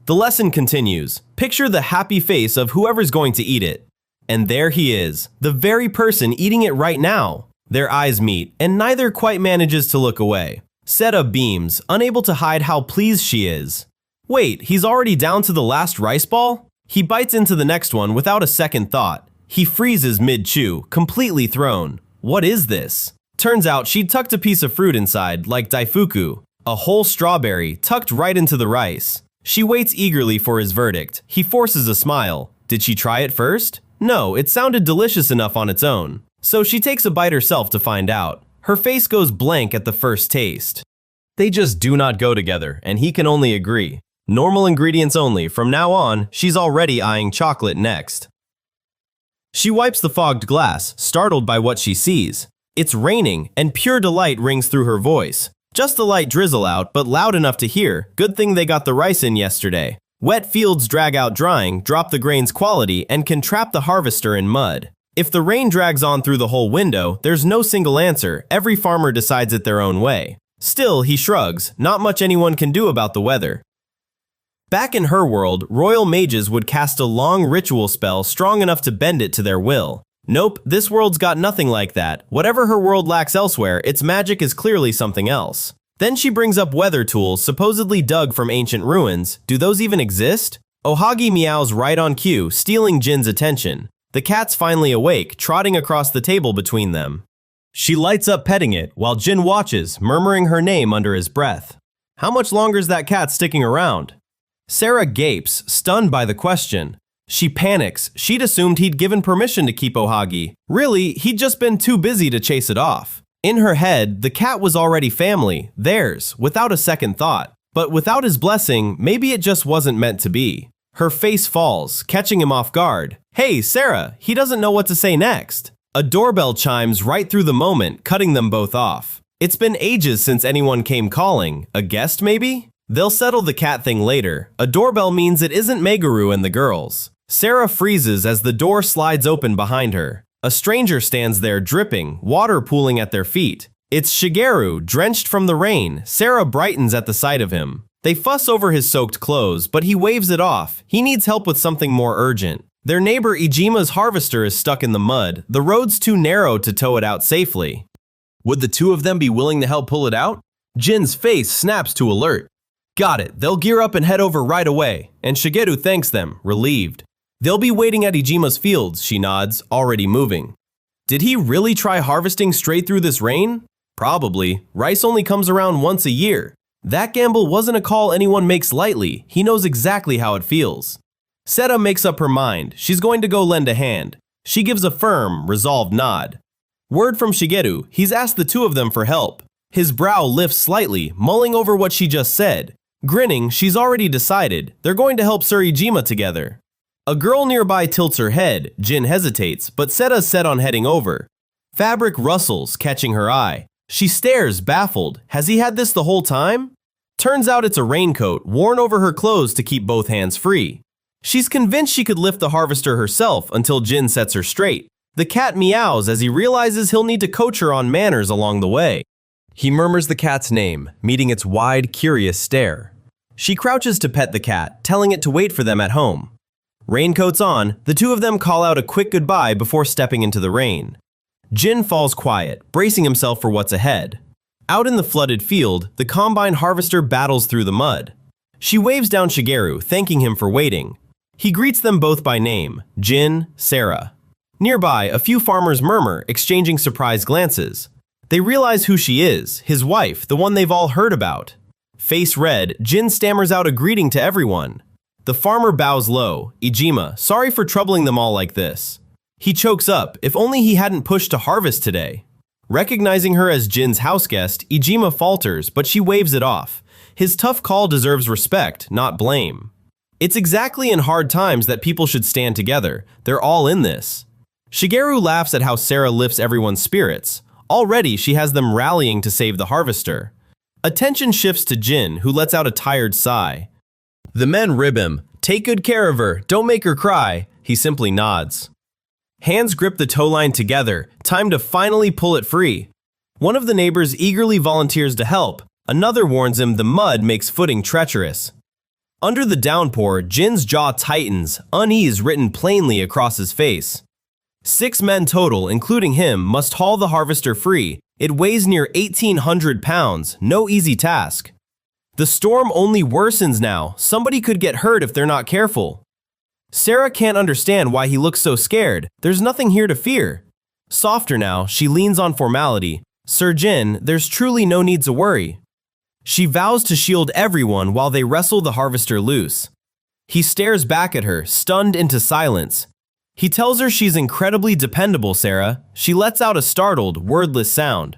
The lesson continues. Picture the happy face of whoever's going to eat it. And there he is, the very person eating it right now. Their eyes meet, and neither quite manages to look away. Sera beams, unable to hide how pleased she is. Wait, he's already down to the last rice ball? He bites into the next one without a second thought. He freezes mid-chew, completely thrown. What is this? Turns out she'd tucked a piece of fruit inside, like daifuku, a whole strawberry tucked right into the rice. She waits eagerly for his verdict. He forces a smile. Did she try it first? No, it sounded delicious enough on its own. So she takes a bite herself to find out. Her face goes blank at the first taste. They just do not go together, and he can only agree. Normal ingredients only. From now on, she's already eyeing chocolate next. She wipes the fogged glass, startled by what she sees. It's raining, and pure delight rings through her voice. Just a light drizzle out, but loud enough to hear. Good thing they got the rice in yesterday. Wet fields drag out drying, drop the grain's quality, and can trap the harvester in mud. If the rain drags on through the whole window, there's no single answer. Every farmer decides it their own way. Still, he shrugs. Not much anyone can do about the weather. Back in her world, royal mages would cast a long ritual spell strong enough to bend it to their will. Nope, this world's got nothing like that. Whatever her world lacks elsewhere, its magic is clearly something else. Then she brings up weather tools supposedly dug from ancient ruins. Do those even exist? Ohagi meows right on cue, stealing Jin's attention. The cat's finally awake, trotting across the table between them. She lights up petting it, while Jin watches, murmuring her name under his breath. How much longer's that cat sticking around? Sera gapes, stunned by the question. She panics. She'd assumed he'd given permission to keep Ohagi. Really, he'd just been too busy to chase it off. In her head, the cat was already family, theirs, without a second thought. But without his blessing, maybe it just wasn't meant to be. Her face falls, catching him off guard. Hey, Sera, he doesn't know what to say next. A doorbell chimes right through the moment, cutting them both off. It's been ages since anyone came calling. A guest, maybe? They'll settle the cat thing later. A doorbell means it isn't Meguru and the girls. Sera freezes as the door slides open behind her. A stranger stands there dripping, water pooling at their feet. It's Shigeru, drenched from the rain. Sera brightens at the sight of him. They fuss over his soaked clothes, but he waves it off. He needs help with something more urgent. Their neighbor Ijima's harvester is stuck in the mud. The road's too narrow to tow it out safely. Would the two of them be willing to help pull it out? Jin's face snaps to alert. Got it. They'll gear up and head over right away. And Shigeru thanks them, relieved. They'll be waiting at Ijima's fields, she nods, already moving. Did he really try harvesting straight through this rain? Probably. Rice only comes around once a year. That gamble wasn't a call anyone makes lightly. He knows exactly how it feels. Sera makes up her mind. She's going to go lend a hand. She gives a firm, resolved nod. Word from Shigeru. He's asked the two of them for help. His brow lifts slightly, mulling over what she just said. Grinning, she's already decided. They're going to help Sir Ijima together. A girl nearby tilts her head. Jin hesitates, but Sera's set on heading over. Fabric rustles, catching her eye. She stares, baffled. Has he had this the whole time? Turns out it's a raincoat, worn over her clothes to keep both hands free. She's convinced she could lift the harvester herself until Jin sets her straight. The cat meows as he realizes he'll need to coach her on manners along the way. He murmurs the cat's name, meeting its wide, curious stare. She crouches to pet the cat, telling it to wait for them at home. Raincoats on, the two of them call out a quick goodbye before stepping into the rain. Jin falls quiet, bracing himself for what's ahead. Out in the flooded field, the combine harvester battles through the mud. She waves down Shigeru, thanking him for waiting. He greets them both by name, Jin, Sera. Nearby, a few farmers murmur, exchanging surprised glances. They realize who she is, his wife, the one they've all heard about. Face red, Jin stammers out a greeting to everyone. The farmer bows low. Ijima, sorry for troubling them all like this. He chokes up, if only he hadn't pushed to harvest today. Recognizing her as Jin's houseguest, Ijima falters, but she waves it off. His tough call deserves respect, not blame. It's exactly in hard times that people should stand together. They're all in this. Shigeru laughs at how Sera lifts everyone's spirits. Already, she has them rallying to save the harvester. Attention shifts to Jin, who lets out a tired sigh. The men rib him. Take good care of her, don't make her cry. He simply nods. Hands grip the tow line together, time to finally pull it free. One of the neighbors eagerly volunteers to help. Another warns him the mud makes footing treacherous. Under the downpour, Jin's jaw tightens, unease written plainly across his face. 6 men total, including him, must haul the harvester free. It weighs near 1,800 pounds, no easy task. The storm only worsens now. Somebody could get hurt if they're not careful. Sera can't understand why he looks so scared. There's nothing here to fear. Softer now, she leans on formality. Sir Jin, there's truly no need to worry. She vows to shield everyone while they wrestle the harvester loose. He stares back at her, stunned into silence. He tells her she's incredibly dependable, Sera. She lets out a startled, wordless sound.